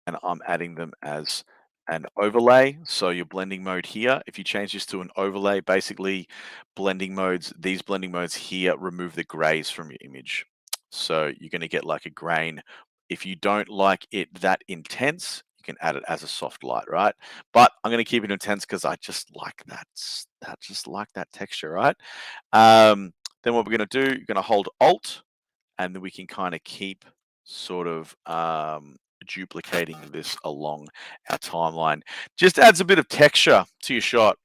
and I'm adding them as an overlay. So your blending mode here, if you change this to an overlay, basically these blending modes here remove the grays from your image. So you're going to get like a grain. If you don't like it that intense, you can add it as a soft light, right? But I'm going to keep it intense because I just like that texture, right? Then what we're going to do, you're going to hold Alt, and then we can kind of keep sort of duplicating this along our timeline. Just adds a bit of texture to your shot,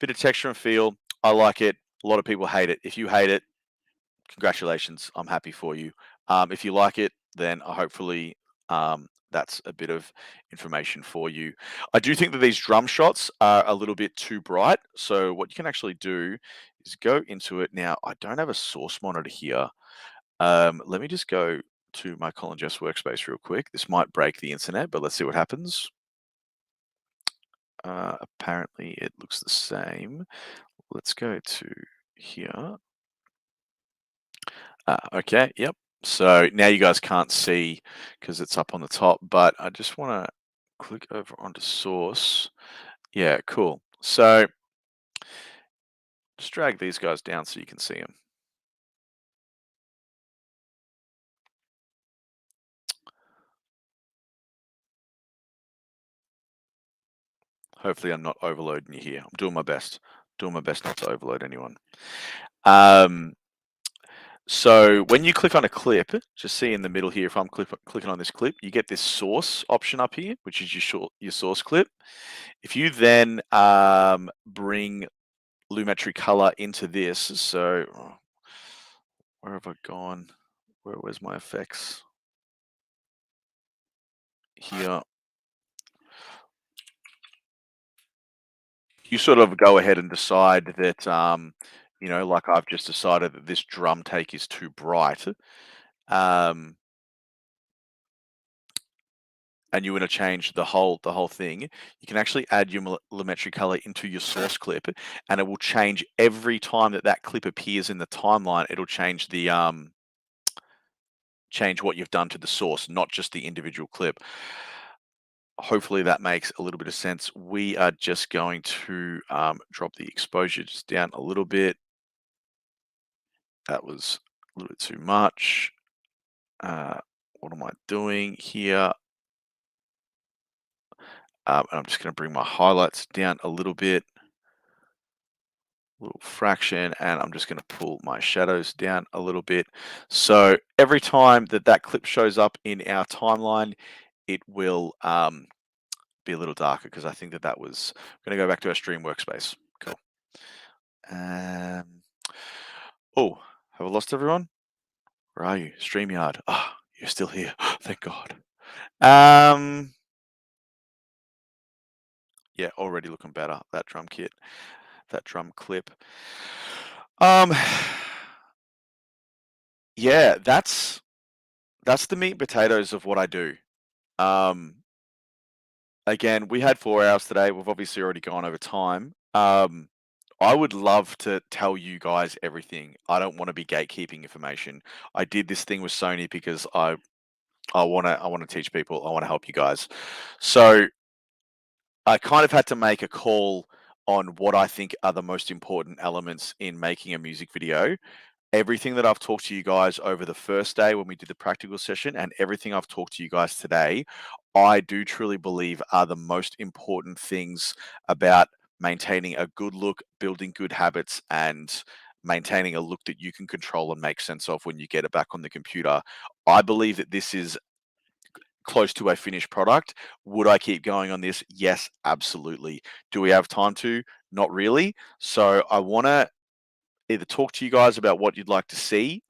bit of texture and feel. I like it. A lot of people hate it. If you hate it, congratulations. I'm happy for you. If you like it, then hopefully that's a bit of information for you. I do think that these drum shots are a little bit too bright. So what you can actually do is go into it. Now, I don't have a source monitor here. Let me just go to my Colin Jess workspace real quick. This might break the internet, but let's see what happens. Apparently it looks the same. Let's go to here. Okay, yep. So now you guys can't see because it's up on the top, but I just want to click over onto source. Yeah, cool. So just drag these guys down so you can see them. Hopefully I'm not overloading you here. I'm doing my best. Doing my best not to overload anyone. So when you click on a clip, just see in the middle here, if I'm clicking on this clip, you get this source option up here, which is your source clip. If you then bring Lumetri color into this, so where have I gone? Where's my effects? Here. You sort of go ahead and decide that, like I've just decided that this drum take is too bright. And you want to change the whole thing, you can actually add your Lumetri color into your source clip, and it will change every time that clip appears in the timeline. It'll change the change what you've done to the source, not just the individual clip. Hopefully that makes a little bit of sense. We are just going to drop the exposure just down a little bit. That was a little bit too much. What am I doing here? And I'm just going to bring my highlights down a little bit, little fraction, and I'm just going to pull my shadows down a little bit. So every time that clip shows up in our timeline, it will be a little darker because I think that was going to go back to our stream workspace. Cool. Oh, have I lost everyone? Where are you? StreamYard. Ah, oh, you're still here. Thank God. Yeah, already looking better. That drum kit, that drum clip. Yeah, that's the meat and potatoes of what I do. Again, we had 4 hours today. We've obviously already gone over time. I would love to tell you guys everything. I don't want to be gatekeeping information. I did this thing with Sony because I want to teach people. I want to help you guys. So I kind of had to make a call on what I think are the most important elements in making a music video. Everything that I've talked to you guys over the first day when we did the practical session and everything I've talked to you guys today, I do truly believe are the most important things about maintaining a good look, building good habits, and maintaining a look that you can control and make sense of when you get it back on the computer. I believe that this is close to a finished product. Would I keep going on this? Yes, absolutely. Do we have time to? Not really. So I want to either talk to you guys about what you'd like to see,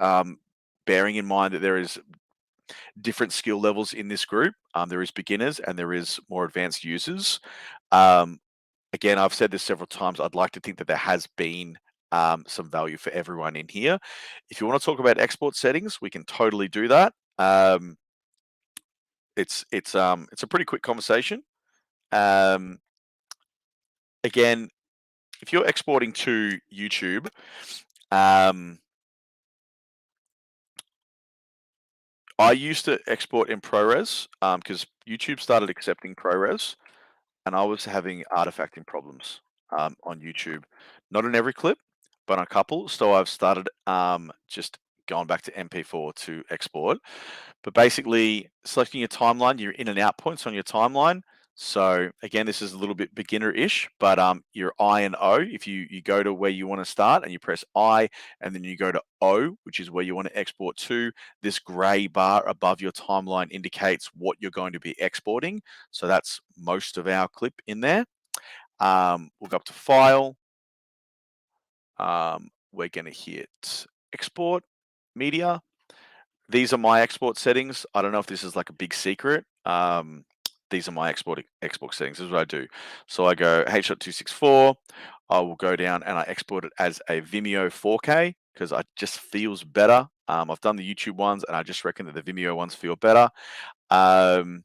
bearing in mind that there is different skill levels in this group. There is beginners and there is more advanced users. Again, I've said this several times. I'd like to think that there has been some value for everyone in here. If you want to talk about export settings, we can totally do that. It's a pretty quick conversation. Again, if you're exporting to YouTube, I used to export in ProRes because YouTube started accepting ProRes, and I was having artifacting problems on YouTube. Not in every clip, but on a couple. So I've started just going back to MP4 to export. But basically, selecting your timeline, your in and out points on your timeline. So again, this is a little bit beginner-ish, but your I and O, if you go to where you want to start and you press I, and then you go to O, which is where you want to export to, this gray bar above your timeline indicates what you're going to be exporting. So that's most of our clip in there. We'll go up to File. We're going to hit Export, Media. These are my export settings. I don't know if this is like a big secret. These are my export settings. This is what I do. So I go H.264. I will go down and I export it as a Vimeo 4K because it just feels better. I've done the YouTube ones and I just reckon that the Vimeo ones feel better. I'll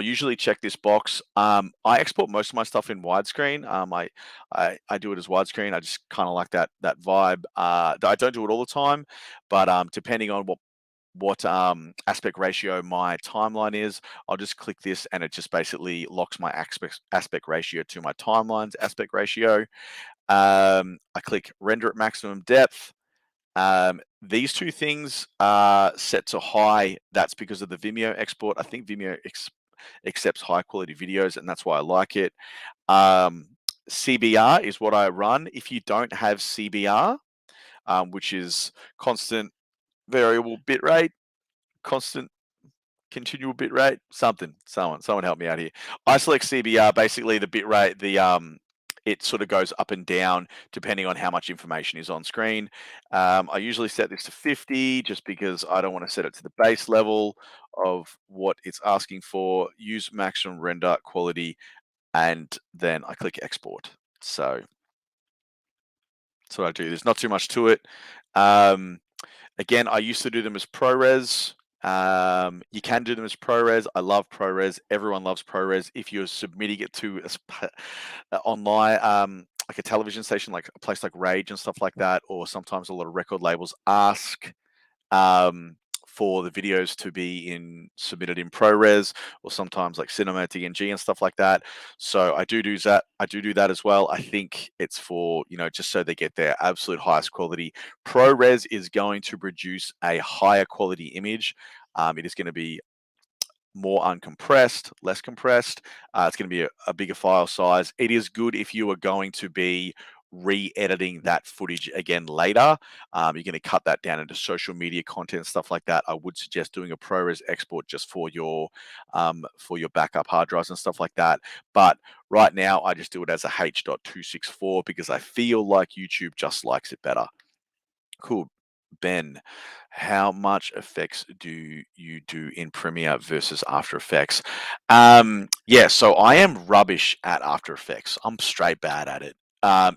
usually check this box. I export most of my stuff in widescreen. I do it as widescreen. I just kind of like that vibe. I don't do it all the time, but depending on what aspect ratio my timeline is, I'll just click this and it just basically locks my aspect ratio to my timeline's aspect ratio. I click render at maximum depth. These two things are set to high. That's because of the Vimeo export. I think Vimeo accepts high quality videos and that's why I like it. CBR is what I run. If you don't have CBR, which is constant variable bitrate, constant continual bitrate, someone help me out here. I select CBR, basically the bitrate, it sort of goes up and down depending on how much information is on screen. I usually set this to 50 just because I don't want to set it to the base level of what it's asking for. Use maximum render quality, and then I click export. So that's what I do. There's not too much to it. Again, I used to do them as ProRes. You can do them as ProRes. I love ProRes. Everyone loves ProRes. If you're submitting it to online, like a television station, like a place like Rage and stuff like that, or sometimes a lot of record labels ask for the videos to be submitted in ProRes or sometimes like Cinema DNG and stuff like that. So I do that. I do that as well. I think it's for, just so they get their absolute highest quality. ProRes is going to produce a higher quality image. It is going to be more uncompressed, less compressed. It's going to be a bigger file size. It is good if you are going to be re-editing that footage again later. You're going to cut that down into social media content, stuff like that. I would suggest doing a ProRes export just for your backup hard drives and stuff like that. But right now, I just do it as a H.264 because I feel like YouTube just likes it better. Cool. Ben, how much effects do you do in Premiere versus After Effects? Yeah, so I am rubbish at After Effects. I'm straight bad at it.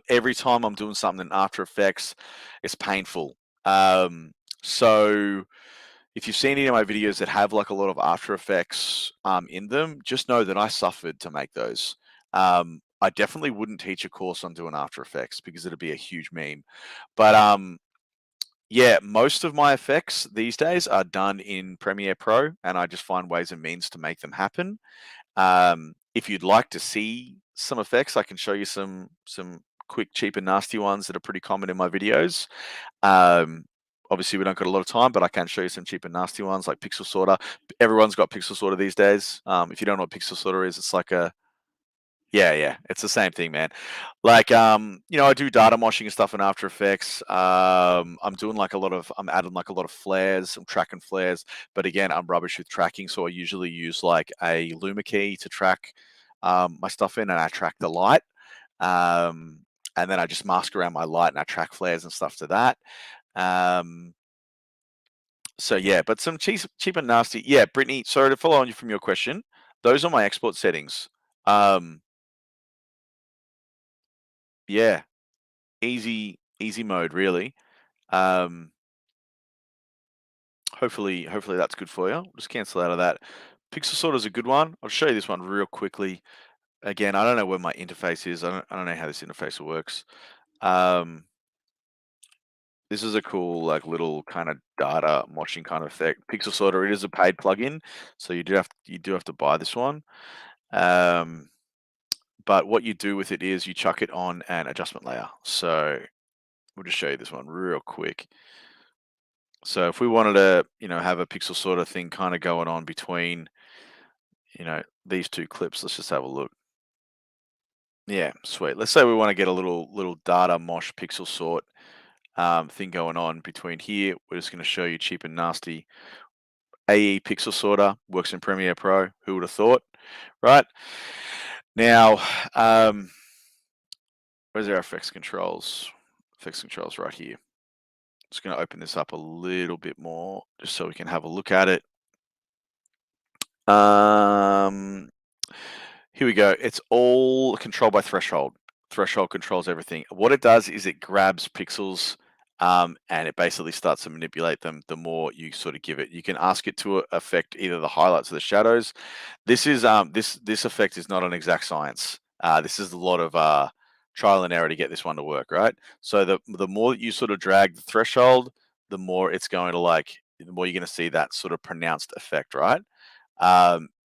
Every time I'm doing something in After Effects, it's painful. So if you've seen any of my videos that have like a lot of After Effects in them, just know that I suffered to make those. I definitely wouldn't teach a course on doing After Effects because it'd be a huge meme. But yeah, most of my effects these days are done in Premiere Pro, and I just find ways and means to make them happen. If you'd like to see some effects, I can show you some quick, cheap, and nasty ones that are pretty common in my videos. Obviously, we don't got a lot of time, but I can show you some cheap and nasty ones like Pixel Sorter. Everyone's got Pixel Sorter these days. If you don't know what Pixel Sorter is, it's like a yeah, it's the same thing, man. Like, I do data moshing and stuff in After Effects. I'm adding like a lot of flares. I'm tracking flares, but again, I'm rubbish with tracking, so I usually use like a Luma key to track my stuff in, and I track the light, and then I just mask around my light and I track flares and stuff to that. So yeah, but some cheap and nasty. Yeah, Brittany. Sorry to follow on you from your question. Those are my export settings. Yeah, easy mode, really. Hopefully that's good for you. We'll just cancel out of that. Pixel Sorter is a good one. I'll show you this one real quickly. Again, I don't know where my interface is. I don't know how this interface works. This is a cool, like, little kind of data moshing kind of effect. Pixel Sorter, it is a paid plugin, so you do have to buy this one. But what you do with it is you chuck it on an adjustment layer. So we'll just show you this one real quick. So if we wanted to, have a Pixel Sorter thing kind of going on between, these two clips, let's just have a look. Yeah, sweet. Let's say we want to get a little data mosh pixel sort thing going on between here. We're just going to show you cheap and nasty. AE Pixel Sorter works in Premiere Pro. Who would have thought, right? Now, where's our effects controls? Effects controls right here. Just going to open this up a little bit more just so we can have a look at it. Here we go. It's all controlled by threshold. Threshold controls everything. What it does is it grabs pixels and it basically starts to manipulate them the more you sort of give it. You can ask it to affect either the highlights or the shadows. This is this effect is not an exact science. This is a lot of trial and error to get this one to work, right? So the more that you sort of drag the threshold, the more it's going to the more you're going to see that sort of pronounced effect, right?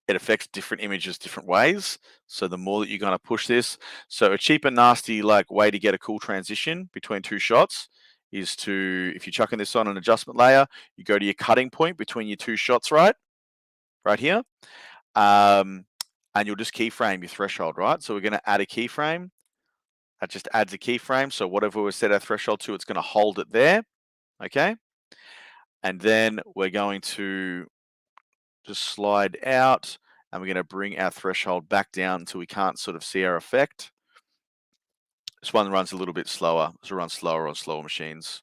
It affects different images different ways. So the more that you're going to push this, so a cheap and nasty way to get a cool transition between two shots is if you're chucking this on an adjustment layer, you go to your cutting point between your two shots, right here, and you'll just keyframe your threshold, right? So we're going to add a keyframe. That just adds a keyframe. So whatever we set our threshold to, it's going to hold it there, okay? And then we're going to just slide out, and we're going to bring our threshold back down until we can't sort of see our effect. This one runs a little bit slower. This will run slower on slower machines.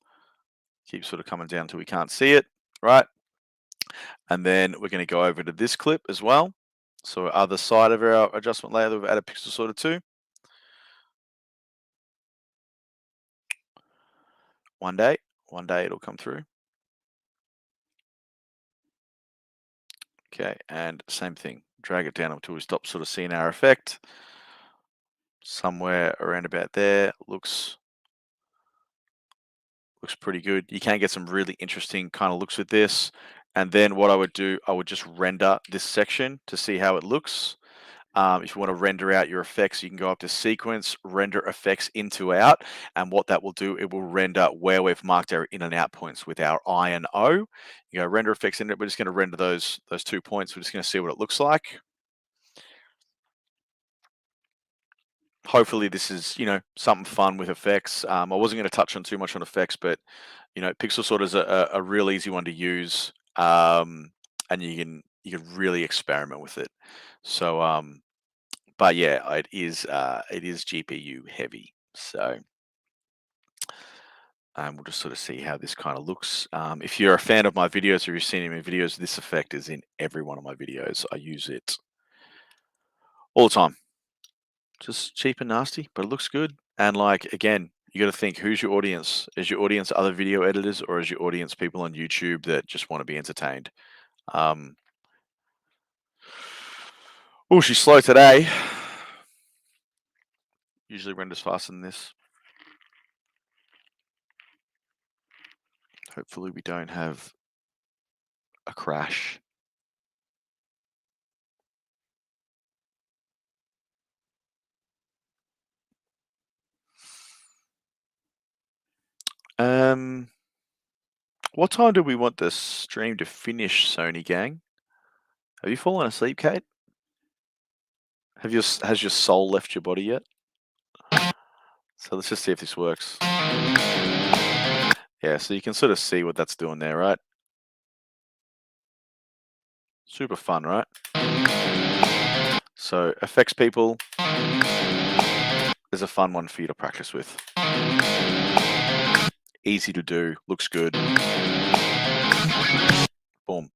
Keep sort of coming down until we can't see it, right? And then we're going to go over to this clip as well. So other side of our adjustment layer that we've added Pixel Sorter to. One day it'll come through. Okay, and same thing. Drag it down until we stop sort of seeing our effect. Somewhere around about there. Looks pretty good. You can get some really interesting kind of looks with this. And then what I would do, I would just render this section to see how it looks. If you want to render out your effects, you can go up to sequence, render effects into out. And what that will do, it will render where we've marked our in and out points with our I and O. You go render effects in it. We're just going to render those 2 points. We're just going to see what it looks like. Hopefully this is, something fun with effects. I wasn't going to touch on too much on effects, but, Pixel Sort is a real easy one to use. And you can really experiment with it. So, but yeah, it is GPU heavy. So we'll just sort of see how this kind of looks. If you're a fan of my videos or you've seen any of my videos, this effect is in every one of my videos. I use it all the time. Just cheap and nasty, but it looks good. And like, again, you got to think, who's your audience? Is your audience other video editors, or is your audience people on YouTube that just want to be entertained? Oh, she's slow today. Usually renders faster than this. Hopefully we don't have a crash. What time do we want the stream to finish, Sony gang? Have you fallen asleep, Kate? Has your soul left your body yet? So let's just see if this works. Yeah, so you can sort of see what that's doing there, right? Super fun, right? So effects people, there's a fun one for you to practice with. Easy to do, looks good. Boom.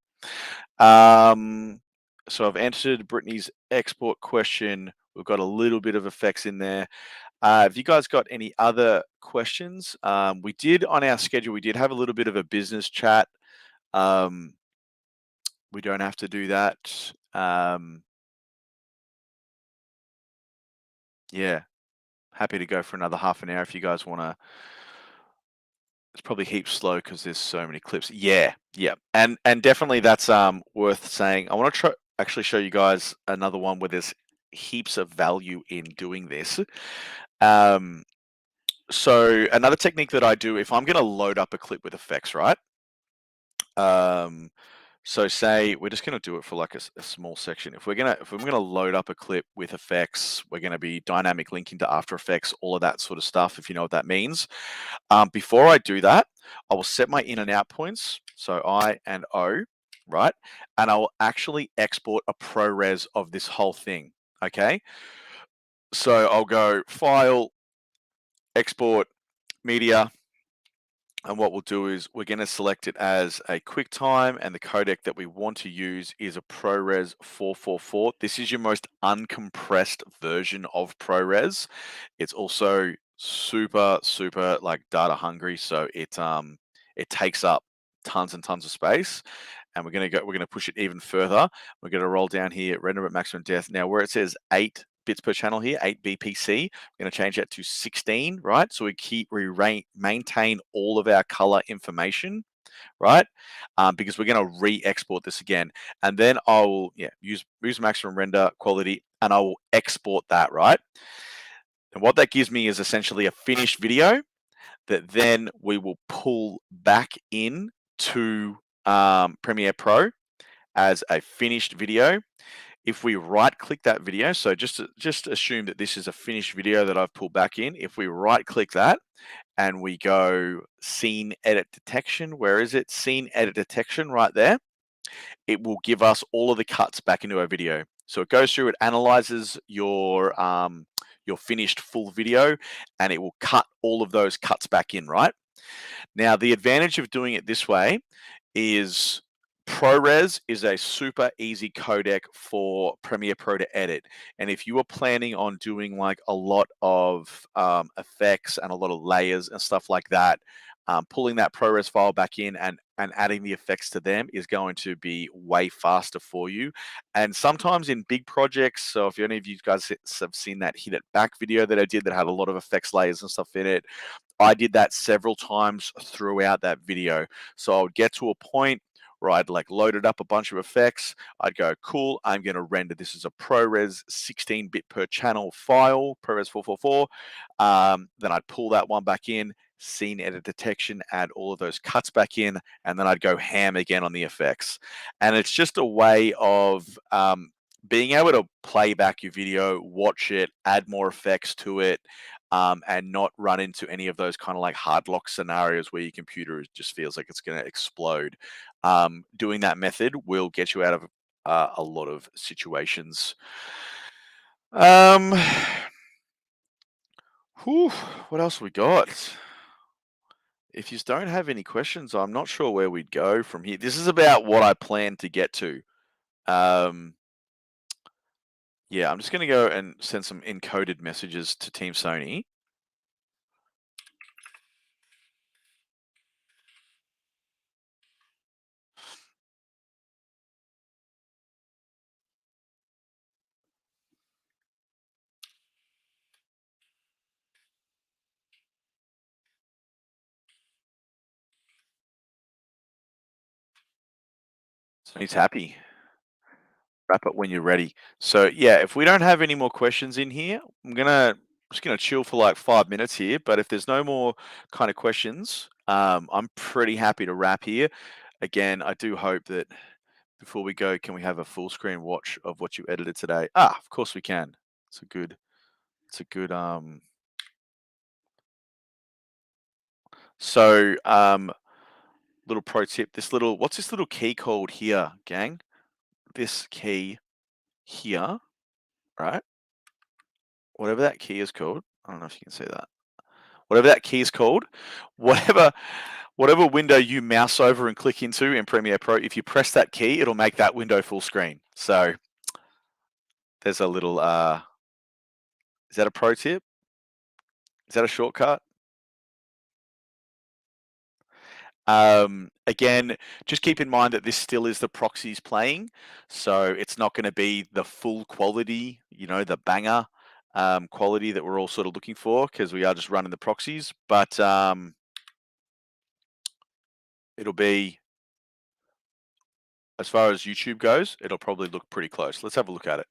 So I've answered Brittany's export question. We've got a little bit of effects in there. Have you guys got any other questions? We did on our schedule, we did have a little bit of a business chat. We don't have to do that. Yeah, happy to go for another half an hour if you guys want to. It's probably heaps slow because there's so many clips. Yeah, and definitely that's worth saying. I want to actually show you guys another one where there's heaps of value in doing this. So another technique that I do, if I'm going to load up a clip with effects, right? So say we're just going to do it for like a small section. If we're gonna load up a clip with effects, we're going to be dynamic linking to After Effects, all of that sort of stuff, if you know what that means. Before I do that, I will set my in and out points, so I and O, right? And I will actually export a ProRes of this whole thing, okay? So I'll go File, Export, Media, and what we'll do is we're going to select it as a QuickTime, and the codec that we want to use is a ProRes 444. This is your most uncompressed version of ProRes. It's also super like data hungry, so it takes up tons and tons of space. And we're going to push it even further. We're going to roll down here, render at maximum depth. Now where it says 8 bits per channel here, 8 BPC, we're going to change that to 16, right? So we maintain all of our color information, right? Because we're going to re-export this again. And then I'll use maximum render quality, and I will export that, right? And what that gives me is essentially a finished video that then we will pull back in to Premiere Pro as a finished video. If we right-click that video, so just assume that this is a finished video that I've pulled back in. If we right-click that and we go Scene Edit Detection, where is it? Scene Edit Detection right there. It will give us all of the cuts back into our video. So it goes through, it analyzes your finished full video, and it will cut all of those cuts back in, right? Now, the advantage of doing it this way is ProRes is a super easy codec for Premiere Pro to edit. And if you are planning on doing like a lot of effects and a lot of layers and stuff like that, pulling that ProRes file back in and adding the effects to them is going to be way faster for you. And sometimes in big projects, so if any of you guys have seen that Hit It Back video that I did that had a lot of effects layers and stuff in it, I did that several times throughout that video. So I would get to a point where I'd like loaded up a bunch of effects. I'd go, cool, I'm going to render this as a ProRes 16-bit per channel file, ProRes 444. Then I'd pull that one back in, scene edit detection, add all of those cuts back in, and then I'd go ham again on the effects. And it's just a way of being able to play back your video, watch it, add more effects to it, and not run into any of those kind of like hard lock scenarios where your computer just feels like it's going to explode. Doing that method will get you out of a lot of situations. Whew, what else we got? If you don't have any questions, I'm not sure where we'd go from here. This is about what I plan to get to. Yeah, I'm just going to go and send some encoded messages to Team Sony. Sony's happy. Wrap it when you're ready. So yeah, if we don't have any more questions in here, I'm just gonna chill for like 5 minutes here. But if there's no more kind of questions, I'm pretty happy to wrap here. Again, I do hope that before we go, can we have a full screen watch of what you edited today? Of course we can. It's a good So little pro tip, what's this little key called here, gang? This key here, right? Whatever that key is called. I don't know if you can see that. Whatever that key is called, whatever window you mouse over and click into in Premiere Pro, if you press that key, it'll make that window full screen. So there's a little, is that a pro tip? Is that a shortcut? Again, just keep in mind that this still is the proxies playing, so it's not going to be the full quality, the banger quality that we're all sort of looking for, because we are just running the proxies. But it'll be, as far as YouTube goes, it'll probably look pretty close. Let's have a look at it.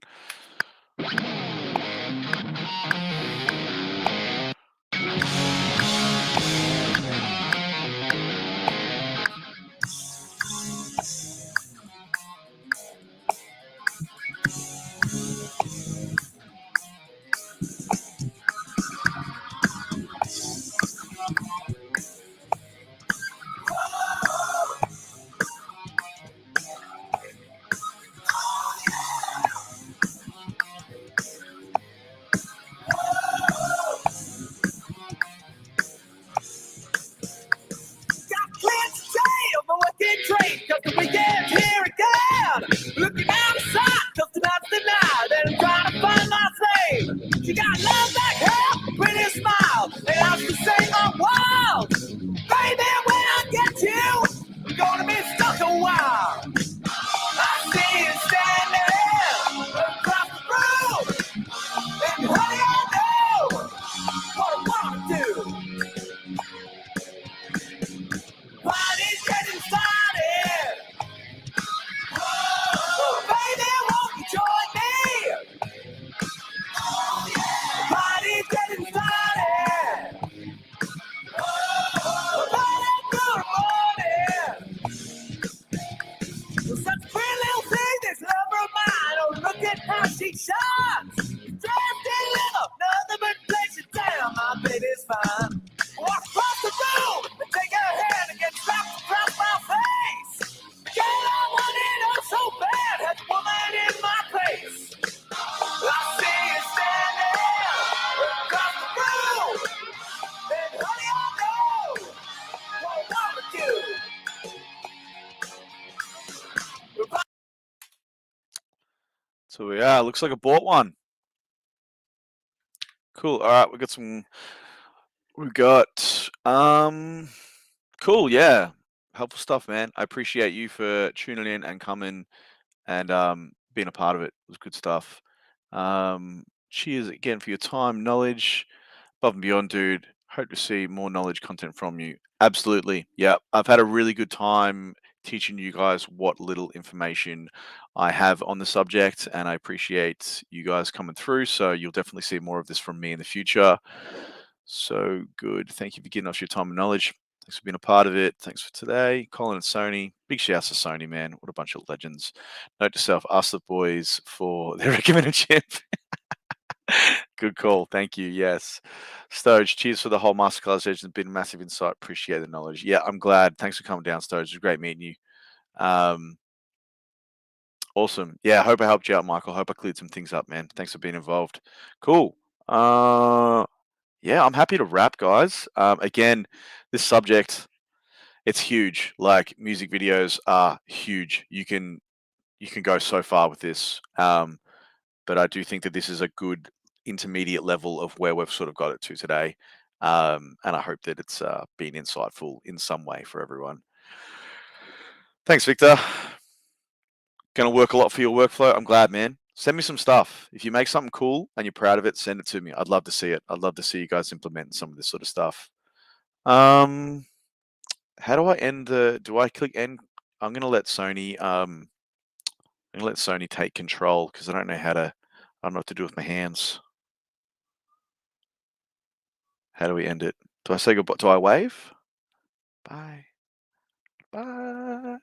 Looking outside, cause tonight's the night, and I'm trying to find my slave. She got love like hell, pretty smile, and I should say I'm wild. Baby, when I get you, I'm gonna be stuck a while. I see you standing across the room, and honey, I know what I wanna do. Party's getting started. Baby, won't you join me? Party's getting started. Party through the morning. Such a pretty little thing, this lover of mine. Oh, look at how she shines. Dressed in love, nothing but pleasure. Damn, my baby's fine. Walk across the room and take her hand and get slapped across my face. Girl, I want it all so bad, had the woman in my place. I see you standing across the room, and honey, I know what I wanna do. So yeah, looks like I bought one. Cool. All right, we've got cool, yeah. Helpful stuff, man. I appreciate you for tuning in and coming and being a part of it. It was good stuff. Cheers again for your time, knowledge, above and beyond, dude. Hope to see more knowledge content from you. Absolutely. Yeah, I've had a really good time teaching you guys what little information I have on the subject, and I appreciate you guys coming through. So you'll definitely see more of this from me in the future. So good. Thank you for giving us your time and knowledge. Thanks for being a part of it. Thanks for today. Colin and Sony. Big shouts to Sony, man. What a bunch of legends. Note to self, ask the boys for their recommended chip. Good call. Thank you. Yes. Stoge, cheers for the whole masterclass. It's been a massive insight. Appreciate the knowledge. Yeah, I'm glad. Thanks for coming down, Stoge. It was great meeting you. Awesome. Yeah, I hope I helped you out, Michael. Hope I cleared some things up, man. Thanks for being involved. Cool. Yeah, I'm happy to wrap, guys. Again, this subject, it's huge. Like, music videos are huge. You can go so far with this. But I do think that this is a good intermediate level of where we've sort of got it to today. And I hope that it's been insightful in some way for everyone. Thanks, Victor. Going to work a lot for your workflow. I'm glad, man. Send me some stuff. If you make something cool and you're proud of it, send it to me. I'd love to see it. I'd love to see you guys implement some of this sort of stuff. How do I end the? Do I click end? I'm going to let Sony. I'm going to let Sony take control because I don't know how to. I don't know what to do with my hands. How do we end it? Do I say goodbye? Do I wave? Bye. Bye.